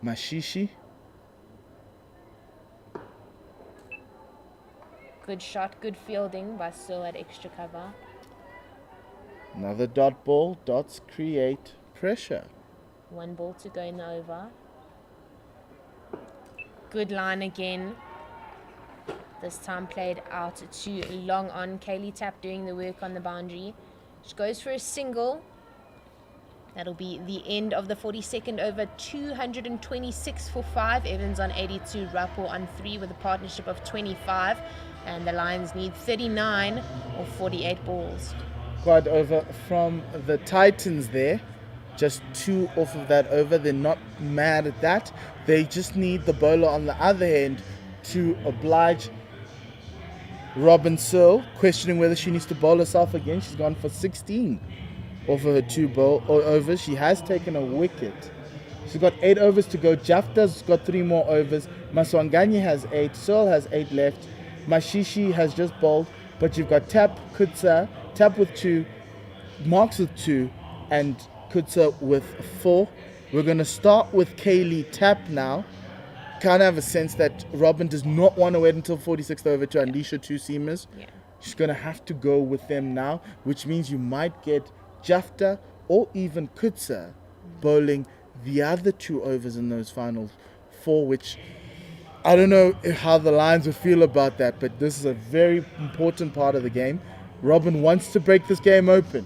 Mashishi. Good shot, good fielding by Sil at extra cover. Another dot ball. Dots create pressure. 1 ball to go in the over. Good line again. This time played out to long on. Kaylee Tapp doing the work on the boundary. She goes for a single. That'll be the end of the 42nd over. 226 for 5. Evans on 82. Rapport on 3 with a partnership of 25. And the Lions need 39 or 48 balls. Quite over from the Titans there. Just 2 off of that over. They're not mad at that. They just need the bowler on the other end to oblige Robin Searle, questioning whether she needs to bowl herself again. She's gone for 16 off of her 2 overs. She has taken a wicket. She's got 8 overs to go. Jafta's got 3 more overs. Maswanganye has 8. Searle has 8 left. Mashishi has just bowled. But you've got Tap, Kutsa, Tap with 2, Marks with 2, and Kutsa with 4. We're going to start with Kaylee Tapp now. Kind of have a sense that Robin does not want to wait until 46th over to unleash her 2 seamers. Yeah. She's going to have to go with them now, which means you might get Jafta or even Kutsa bowling the other 2 overs in those final 4, which I don't know how the Lions would feel about that, but this is a very important part of the game. Robin wants to break this game open.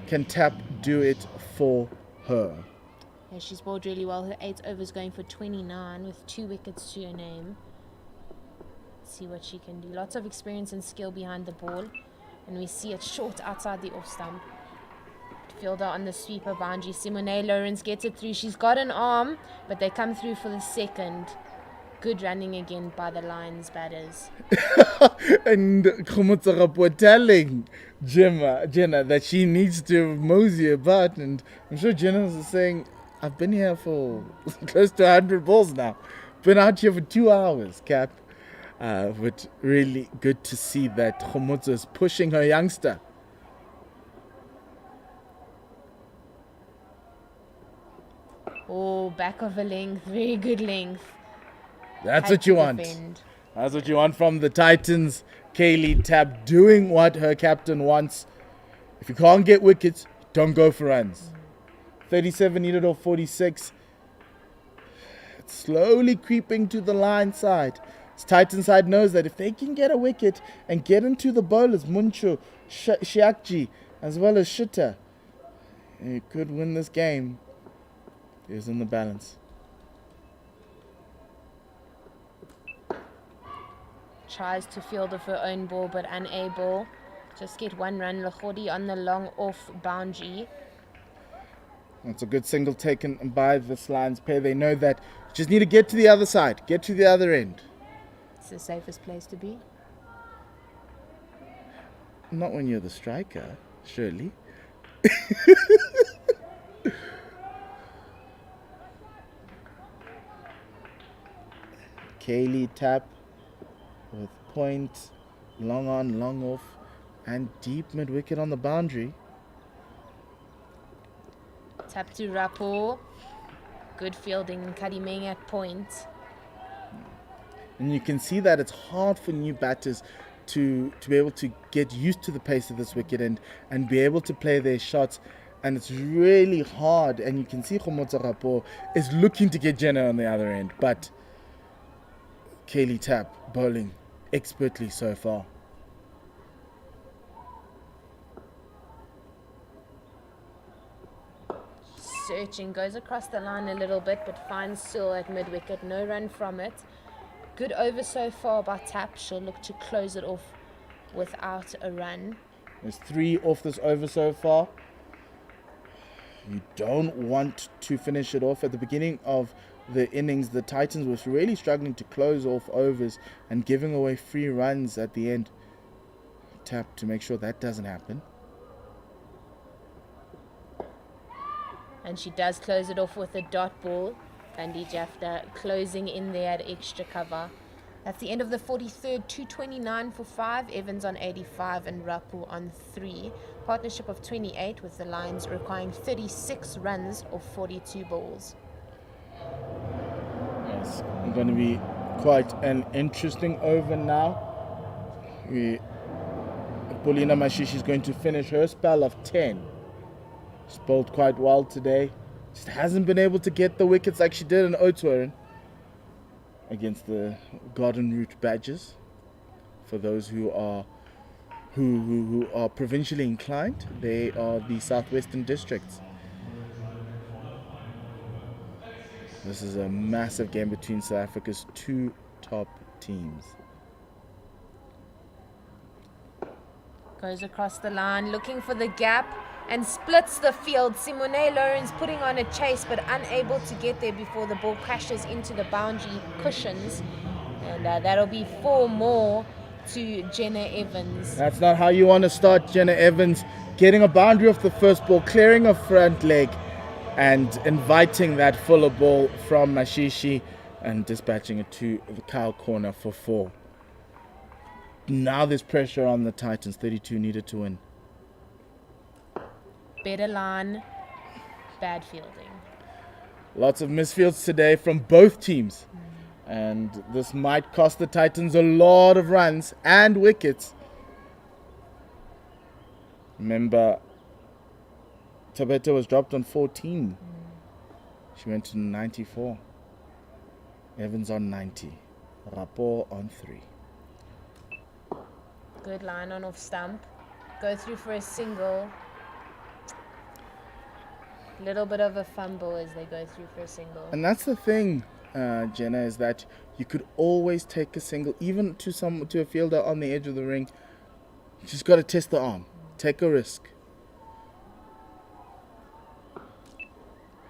Can Tapp do it for her? Yeah, she's bowled really well. Her 8 overs going for 29 with 2 wickets to her name. Let's see what she can do. Lots of experience and skill behind the ball. And we see it short outside the off stump. Fielder on the sweeper boundary. Simone Lawrence gets it through. She's got an arm, but they come through for the second. Good running again by the Lions batters. And Khumutsarapo telling Jenna that she needs to mosey about. And I'm sure Jenna is saying, I've been here for close to 100 balls now. Been out here for 2 hours, Cap. But really good to see that Khomutsa is pushing her youngster. Oh, back of a length. Very good length. That's what you want. That's what you want from the Titans. Kaylee Tapp doing what her captain wants. If you can't get wickets, don't go for runs. 37 needed off 46. It's slowly creeping to the line side. This Titan side knows that if they can get a wicket and get into the bowlers, Muncho, Shiakji, as well as Shitta, He could win this game. He was in the balance. Tries to field of her own ball but unable. Just get one run. Lachodi on the long off boundary. That's a good single taken by this Lions pair. They know that you just need to get to the other side, get to the other end. It's the safest place to be. Not when you're the striker, surely. Kaylee tap with point, long on, long off, and deep mid wicket on the boundary. Tap to Rapo. Good fielding. Kadimeng at point. And you can see that it's hard for new batters to be able to get used to the pace of this wicket and be able to play their shots. And it's really hard. And you can see Khomotsa Rapo is looking to get Jenna on the other end. But Kaylee Tap bowling expertly so far. Searching, goes across the line a little bit but finds Sil at mid wicket. No run from it. Good over so far by Tap. She'll look to close it off without a run. There's 3 off this over so far. You don't want to finish it off. At the beginning of the innings, the Titans was really struggling to close off overs and giving away free runs at the end. Tap to make sure that doesn't happen. And she does close it off with a dot ball. Andy Jafta closing in there at extra cover. That's the end of the 43rd. 229 for 5. Evans on 85 and Rapu on 3. Partnership of 28 with the Lions requiring 36 runs of 42 balls. It's going to be quite an interesting over now. Paulina Mashishi is going to finish her spell of 10. She's bowled quite well today. Just hasn't been able to get the wickets like she did in Oudtshoorn against the Garden Route Badgers. For those who are provincially inclined, they are the Southwestern Districts. This is a massive game between South Africa's 2 top teams. Goes across the line, looking for the gap and splits the field. Simone Lawrence putting on a chase but unable to get there before the ball crashes into the boundary cushions. And that'll be 4 more to Jenna Evans. That's not how you want to start, Jenna Evans. Getting a boundary off the first ball, clearing a front leg and inviting that fuller ball from Mashishi and dispatching it to the cow corner for 4. Now there's pressure on the Titans. 32 needed to win. Better line, bad fielding. Lots of misfields today from both teams. And this might cost the Titans a lot of runs and wickets. Remember, Tabeta was dropped on 14. She went to 94. Evans on 90. Rapo on 3. Good line on off stump. Go through for a single. Little bit of a fumble as they go through for a single. And that's the thing, Jenna, is that you could always take a single, even to a fielder on the edge of the ring. You just got to test the arm. Take a risk.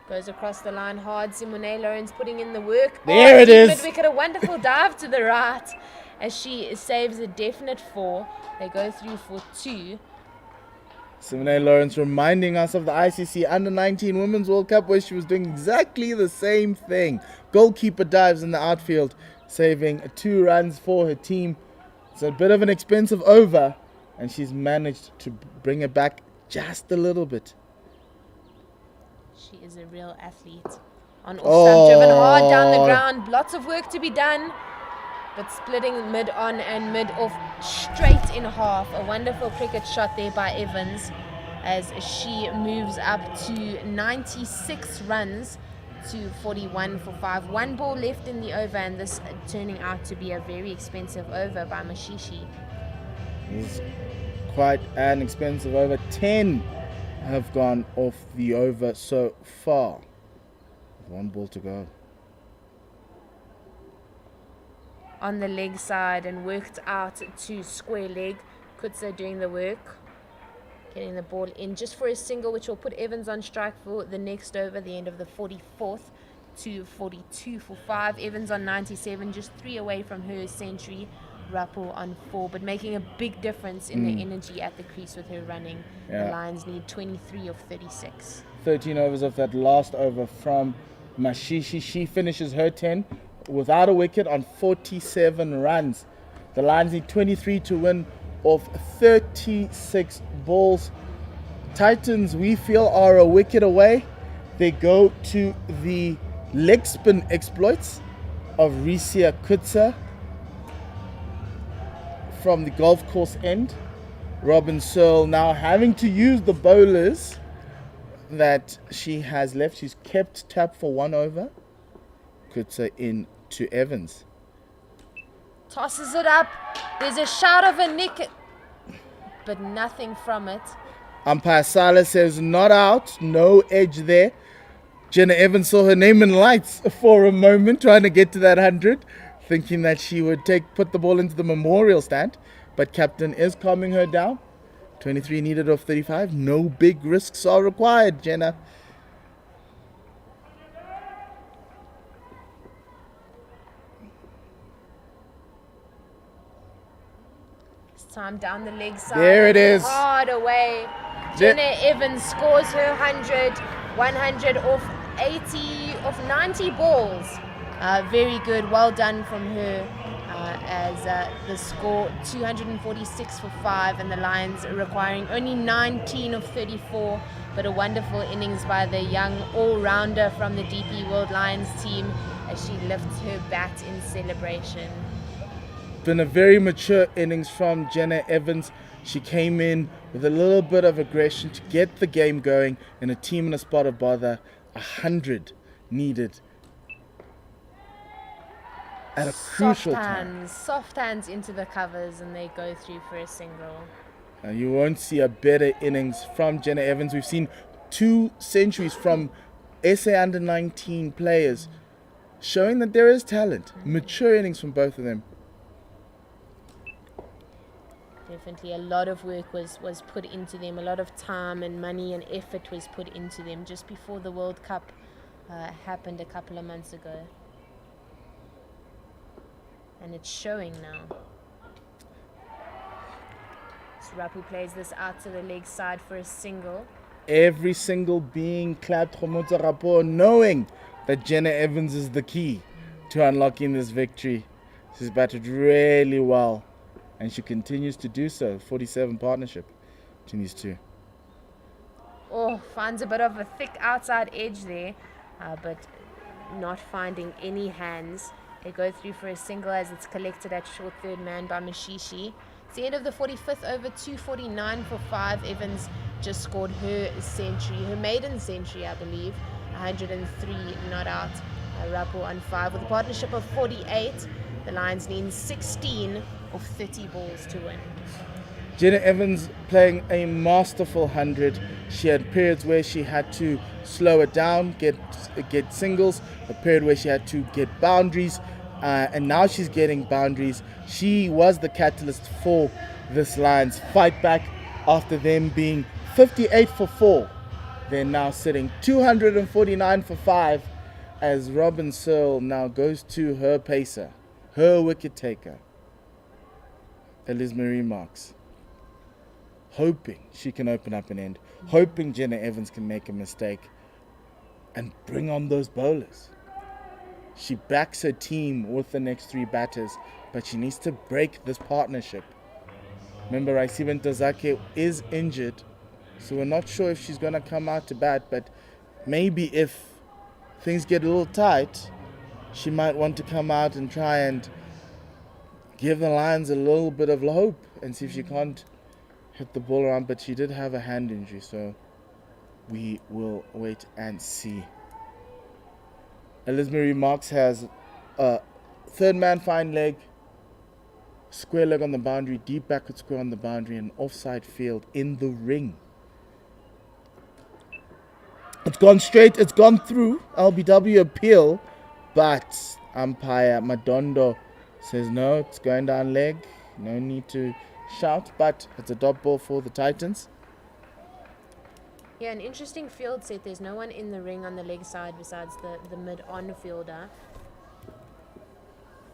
Goes across the line hard. Simone Lawrence putting in the work. There it is. Mid-wicket, a wonderful dive to the right as she saves a definite 4. They go through for 2. Simone Lawrence reminding us of the ICC Under-19 Women's World Cup where she was doing exactly the same thing. Goalkeeper dives in the outfield, saving 2 runs for her team. It's a bit of an expensive over, and she's managed to bring it back just a little bit. She is a real athlete. On off stump, driven hard down the ground. Lots of work to be done, but splitting mid on and mid off straight in half. A wonderful cricket shot there by Evans as she moves up to 96 runs to 41 for 5. 1 ball left in the over, and this turning out to be a very expensive over by Mashishi. It's quite an expensive over. 10 have gone off the over so far. 1 ball to go. On the leg side and worked out to square leg. Kutsa doing the work. Getting the ball in just for a single, which will put Evans on strike for the next over, the end of the 44th. To 42 for 5. Evans on 97, just 3 away from her century. Rappel on 4, but making a big difference in the energy at the crease with her running. Yeah. The Lions need 23 of 36. 13 overs of that last over from Mashishi. She finishes her 10 without a wicket on 47 runs. The Lions need 23 to win off 36 balls. Titans, we feel, are a wicket away. They go to the leg spin exploits of Risia Kutsa from the golf course end. Robin Searle now having to use the bowlers that she has left. She's kept tap for 1 over. Kutsa in to Evans. Tosses it up. There's a shout of a nick, but nothing from it. Umpire Sala says not out, no edge there. Jenna Evans saw her name in lights for a moment, trying to get to that 100, thinking that she would put the ball into the memorial stand. But captain is calming her down. 23 needed off 35. No big risks are required, Jenna. This time down the leg side. There it is. Hard away. Jenna Evans scores her 100 off 90 balls. Very good. Well done from her. As the score 246 for 5, and the Lions requiring only 19 of 34, but a wonderful innings by the young all-rounder from the DP World Lions team as she lifts her bat in celebration. Been a very mature innings from Jenna Evans. She came in with a little bit of aggression to get the game going in a team in a spot of bother. 100 needed at a crucial time. Soft hands into the covers, and they go through for a single. You won't see a better innings from Jenna Evans. We've seen 2 centuries from SA under 19 players, showing that there is talent. Mature innings from both of them. Definitely a lot of work was put into them. A lot of time and money and effort was put into them just before the World Cup happened a couple of months ago. And it's showing now. So Rapu plays this out to the leg side for a single. Every single being clapped Khomotsa Rapport, knowing that Jenna Evans is the key to unlocking this victory. She's batted really well, and she continues to do so. 47 partnership between these two. Oh, finds a bit of a thick outside edge there, but not finding any hands. They go through for a single as it's collected at short third man by Mashishi. It's the end of the 45th over, 249 for 5. Evans just scored her century, her maiden century, I believe. 103 not out. Rapu on 5 with a partnership of 48. The Lions need 16 of 30 balls to win. Jenna Evans playing a masterful 100. She had periods where she had to slow it down, get singles, a period where she had to get boundaries, and now she's getting boundaries. She was the catalyst for this Lions fight back after them being 58 for 4. They're now sitting 249 for 5 as Robin Searle now goes to her pacer, her wicket taker, Elise Marie Marks. Hoping she can open up an end, hoping Jenna Evans can make a mistake and bring on those bowlers. She backs her team with the next 3 batters, but she needs to break this partnership. Remember, Raisibe Ntozake is injured, so we're not sure if she's going to come out to bat, but maybe if things get a little tight, she might want to come out and try and give the Lions a little bit of hope and see if she can't hit the ball around, but she did have a hand injury, so we will wait and see. Elise Marie Marks has a third man fine leg, square leg on the boundary, deep backward square on the boundary, and offside field in the ring. It's gone straight. It's gone through. LBW appeal. But umpire Madondo says no, it's going down leg. No need to shout. But it's a dot ball for the Titans. Yeah, an interesting field set. There's no one in the ring on the leg side besides the mid-on fielder.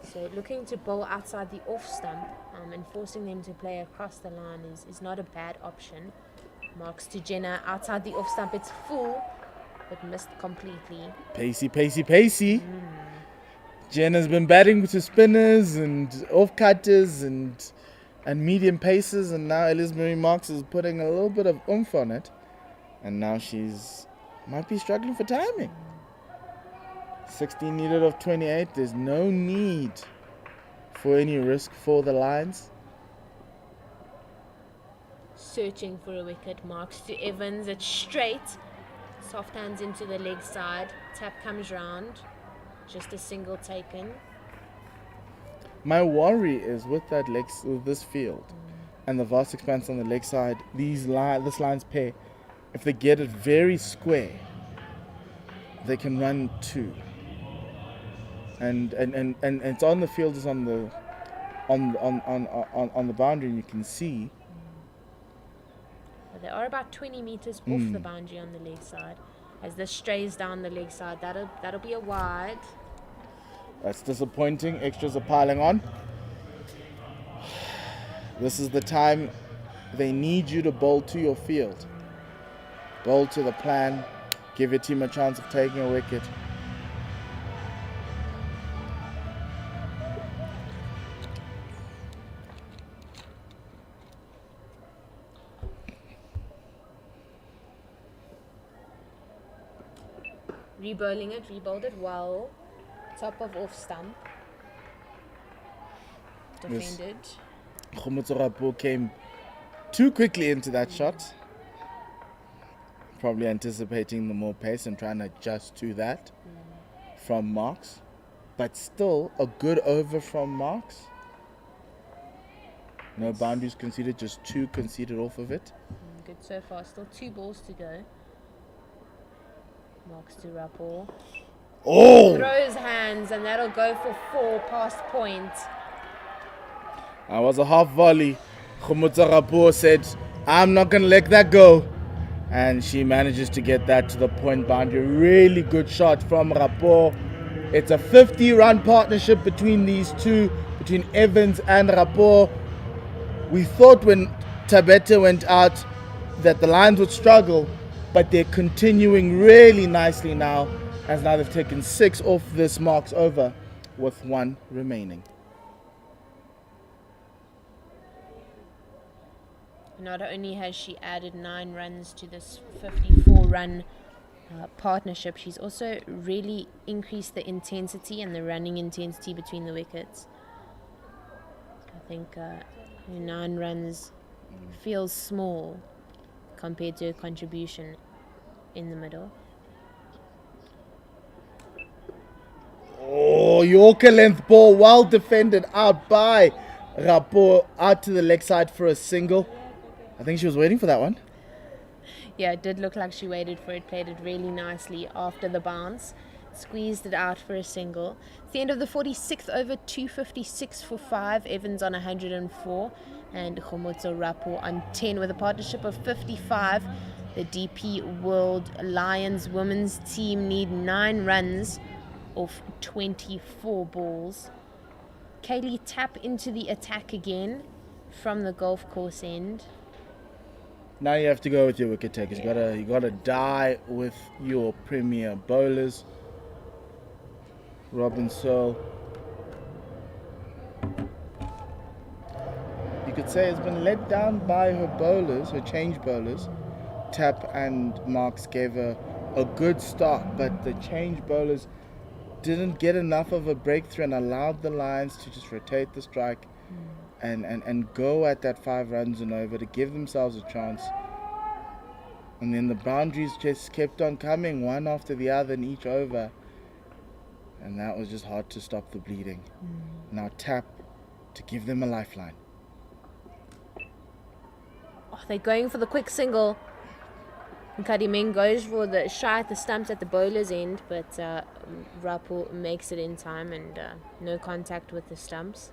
So looking to bowl outside the off stump and forcing them to play across the line is not a bad option. Marks to Jenna outside the off stump. It's full, but missed completely. Pacey. Jenna's been batting to spinners and off cutters and medium paces, and now Elizabeth Marks is putting a little bit of oomph on it. And now she's might be struggling for timing. 16 needed of 28. There's no need for any risk for the Lions. Searching for a wicket. Marks to Evans. It's straight. Soft hands into the leg side. Tap comes round. Just a single taken. My worry is with this field and the vast expanse on the leg side, this Lions pair, if they get it very square, they can run two. And it's on the field, is on the boundary, and you can see. They are about 20 meters off the boundary on the leg side. As this strays down the leg side, that'll be a wide. That's disappointing. Extras are piling on. This is the time they need you to bowl to your field. Bowl to the plan. Give your team a chance of taking a wicket. Rebowling it, rebowled it well. Top of off stump. Defended. Khomotsorapo came too quickly into that shot. Probably anticipating the more pace and trying to adjust to that from Marks. But still a good over from Marks. No boundaries conceded, just 2 conceded off of it. Good so far. Still 2 balls to go. Marks to Rapport. Oh! Throws hands and that'll go for 4 past point. That was a half volley. Khomotsorapo said, I'm not going to let that go. And she manages to get that to the point boundary. Really good shot from Rapport. It's a 50-run partnership between these two, between Evans and Rapport. We thought when Tabete went out that the Lions would struggle, but they're continuing really nicely now, as now they've taken 6 off this Marks over with 1 remaining. Not only has she added 9 runs to this 54-run partnership, she's also really increased the intensity and the running intensity between the wickets. I think 9 runs feels small compared to her contribution in the middle. Oh, Yorker length ball, well defended out by Rapport, out to the leg side for a single. I think she was waiting for that one. Yeah, it did look like she waited for it, played it really nicely after the bounce, squeezed it out for a single. It's the end of the 46th over, 256 for 5, Evans on 104 and Khomotsorapo on 10 with a partnership of 55. The DP World Lions women's team need 9 runs off 24 balls. Kaylee tap into the attack again from the golf course end. Now you have to go with your wicket takers. You gotta die with your premier bowlers. Robin Searle, you could say, has been let down by her bowlers, her change bowlers. Tap and Marks gave her a good start, but the change bowlers didn't get enough of a breakthrough and allowed the Lions to just rotate the strike and go at that 5 runs and over to give themselves a chance. And then the boundaries just kept on coming, one after the other in each over. And that was just hard to stop the bleeding. Now Tap to give them a lifeline. Oh, they're going for the quick single. Kadimeng goes for the shy at the stumps at the bowler's end, but Rapo makes it in time and no contact with the stumps.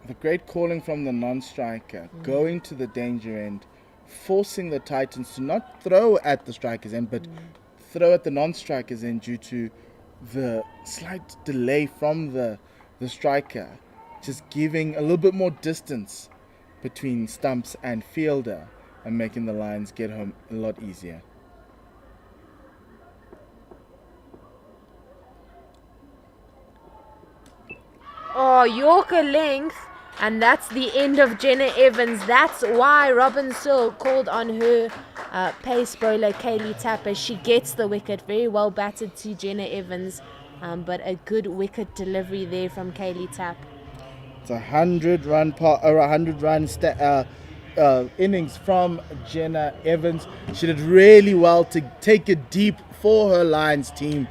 The great calling from the non-striker, going to the danger end, forcing the Titans to not throw at the striker's end, but throw at the non-striker's end due to the slight delay from the striker, just giving a little bit more distance between stumps and fielder and making the Lions get home a lot easier. Oh, Yorker length, and that's the end of Jenna Evans. That's why Robin Searle called on her pace bowler Kaylee Tapper. She gets the wicket, very well batted to Jenna Evans, but a good wicket delivery there from Kaylee Tapp. It's a 100-run innings from Jenna Evans. She did really well to take it deep for her Lions team.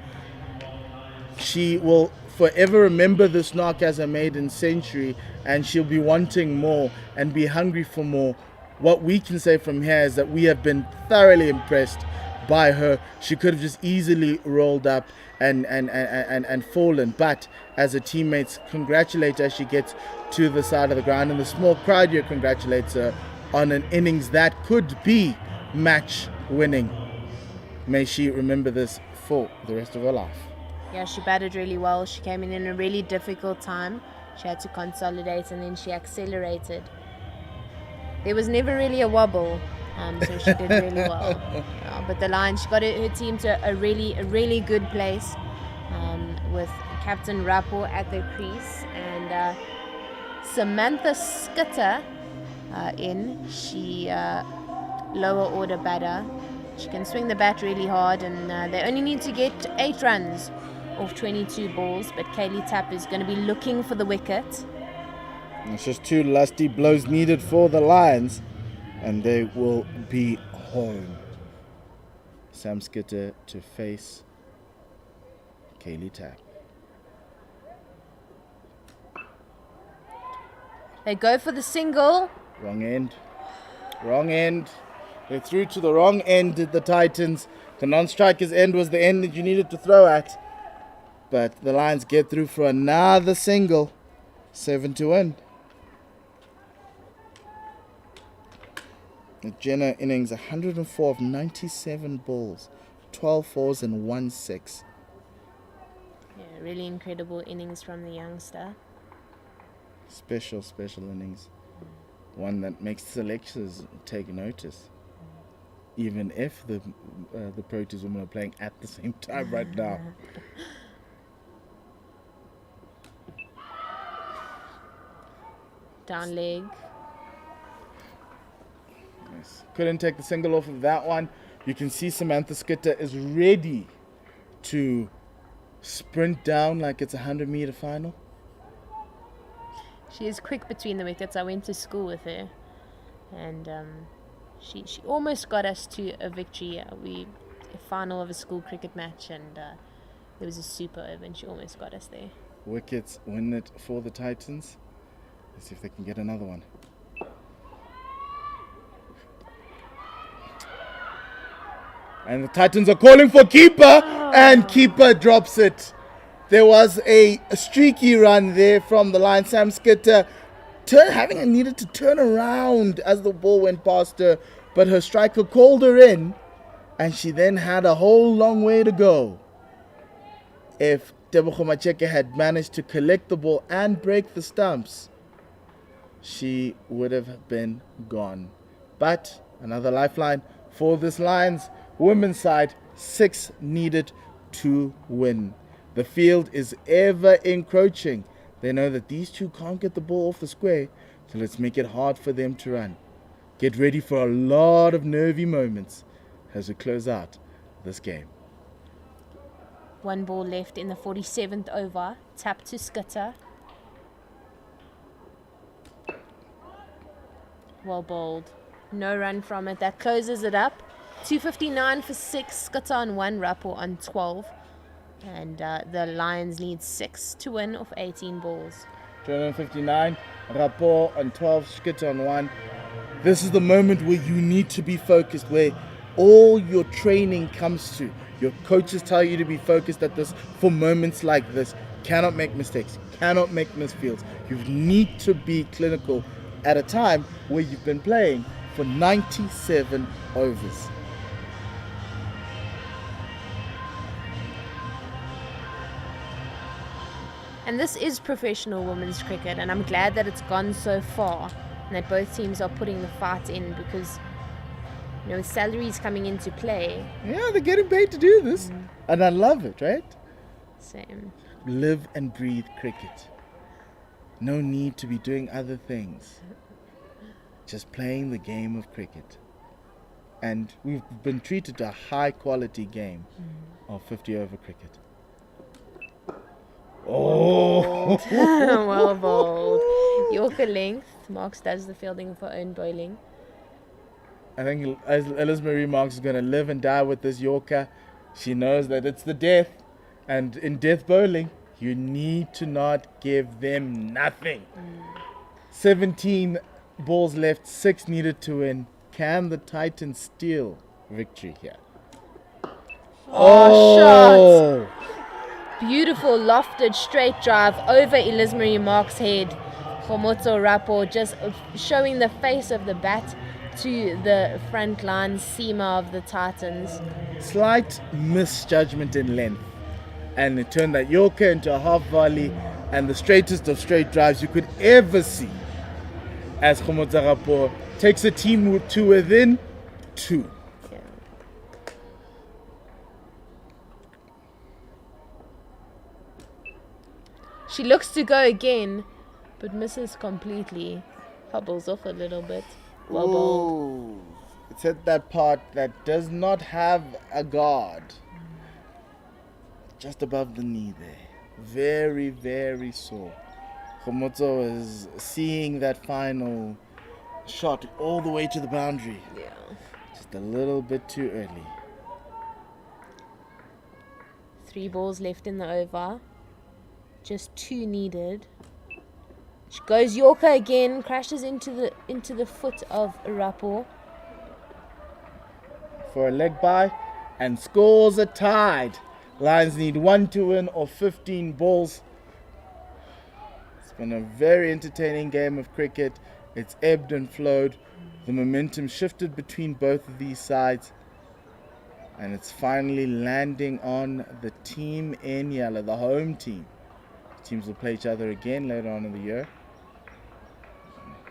She will forever remember this knock as a maiden century, and she'll be wanting more and be hungry for more. What we can say from here is that we have been thoroughly impressed by her. She could have just easily rolled up and fallen, but as her teammates congratulate her as she gets to the side of the ground, and the small crowd here congratulates her on an innings that could be match winning. May she remember this for the rest of her life. Yeah, she batted really well. She came in a really difficult time. She had to consolidate and then she accelerated. There was never really a wobble, so she did really well. But the Lions, she got her team to a really good place with Captain Rapo at the crease and Samantha Skitter in. She lower order batter. She can swing the bat really hard, and they only need to get 8 runs off 22 balls, but Kaylee Tapp is going to be looking for the wicket. It's just 2 lusty blows needed for the Lions, and they will be home. Sam Skitter to face Kaylee Tapp. They go for the single. Wrong end. They threw to the wrong end, did the Titans. The non-striker's end was the end that you needed to throw at. But the Lions get through for another single. 7 to win. The Jenna innings, 104 of 97 balls. 12 fours and 1 6. Yeah, really incredible innings from the youngster. Special innings. One that makes selectors take notice. Even if the Proteas women are playing at the same time right now. Down leg. Nice. Couldn't take the single off of that one. You can see Samantha Skitter is ready to sprint down like it's a 100-meter final. She is quick between the wickets. I went to school with her, and she almost got us to a victory. A final of a school cricket match, and it was a super over, and she almost got us there. Wickets win it for the Titans. Let's see if they can get another one. And the Titans are calling for keeper, and keeper drops it. There was a streaky run there from the line. Sam Skitter having needed to turn around as the ball went past her, but her striker called her in, and she then had a whole long way to go. If Tebogo Macheke had managed to collect the ball and break the stumps, she would have been gone. But another lifeline for this Lions women's side, 6 needed to win. The field is ever encroaching. They know that these two can't get the ball off the square, so let's make it hard for them to run. Get ready for a lot of nervy moments as we close out this game. 1 ball left in the 47th over. Tap to Skitter. Well bowled. No run from it. That closes it up. 259 for 6. Skitter on 1. Rapo on 12. And the Lions need 6 to win off 18 balls. 259, Rapo on 12, Skitter on 1. This is the moment where you need to be focused, where all your training comes to. Your coaches tell you to be focused at this for moments like this. Cannot make mistakes, cannot make misfields. You need to be clinical at a time where you've been playing for 97 overs. And this is professional women's cricket, and I'm glad that it's gone so far and that both teams are putting the fight in, because with salaries coming into play. Yeah, they're getting paid to do this. And I love it, right? Same. Live and breathe cricket. No need to be doing other things. Just playing the game of cricket. And we've been treated to a high quality game of 50 over cricket. Oh! Well bowled. Yorker length. Marks does the fielding for own bowling. I think Ellis Marie Marks is going to live and die with this Yorker. She knows that it's the death. And in death bowling, you need to not give them nothing. 17 balls left, 6 needed to win. Can the Titans steal victory here? Oh, shot! Beautiful lofted straight drive over Elizabeth Mark's head. Khomotso Rapo just showing the face of the bat to the front line seamer of the Titans. Slight misjudgment in length, and it turned that Yorker into a half volley and the straightest of straight drives you could ever see, as Khomotso Rapo takes a team to within 2. She looks to go again, but misses completely. Hobbles off a little bit. Well bowled. It's at that part that does not have a guard. Just above the knee there. Very, very sore. Khomotso is seeing that final shot all the way to the boundary. Yeah. Just a little bit too early. 3 balls left in the over. Just 2 needed. She goes Yorker again, crashes into the foot of Rapo for a leg bye and scores a tied. Lions need 1 to win or 15 balls. It's been a very entertaining game of cricket. It's ebbed and flowed. The momentum shifted between both of these sides. And it's finally landing on the team in yellow, the home team. Teams will play each other again later on in the year.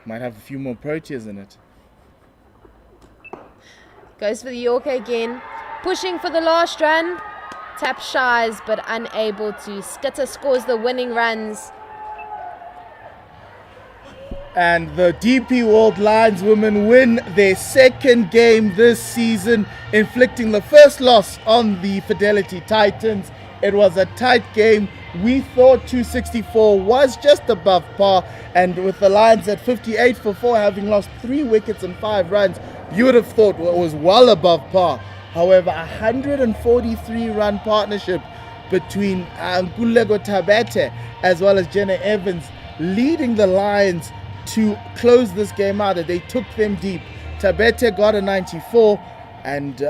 Might have a few more Proteas in it. Goes for the Yorker again. Pushing for the last run. Tap shies but unable to. Skitter scores the winning runs. And the DP World Lions women win their second game this season, inflicting the first loss on the Fidelity Titans. It was a tight game. We thought 264 was just above par, and with the Lions at 58 for 4, having lost 3 wickets and 5 runs, you would have thought it was well above par. However, a 143-run partnership between Nkululeko Tabete as well as Jenna Evans leading the Lions to close this game out. They took them deep. Tabete got a 94 and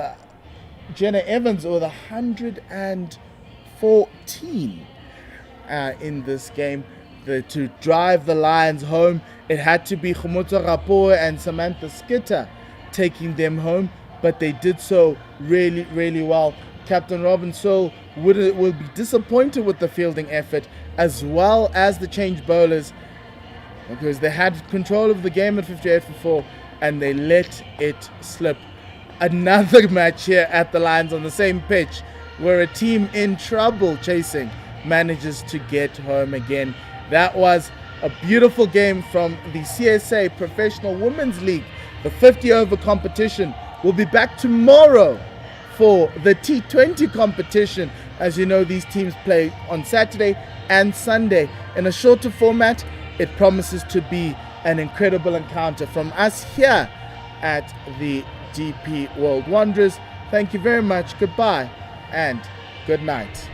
Jenna Evans with 114 in this game. To drive the Lions home, it had to be Khomotso Rapo and Samantha Skitter taking them home, but they did so really, really well. Captain Robin Searle will be disappointed with the fielding effort as well as the change bowlers, because they had control of the game at 58 for 4 and they let it slip. Another match here at the Lions on the same pitch where a team in trouble chasing manages to get home again. That was a beautiful game from the CSA Professional Women's League. The 50 over competition will be back tomorrow for the T20 competition. As you know, these teams play on Saturday and Sunday. In a shorter format, it promises to be an incredible encounter. From us here at the DP World Wanderers, thank you very much, goodbye, and good night.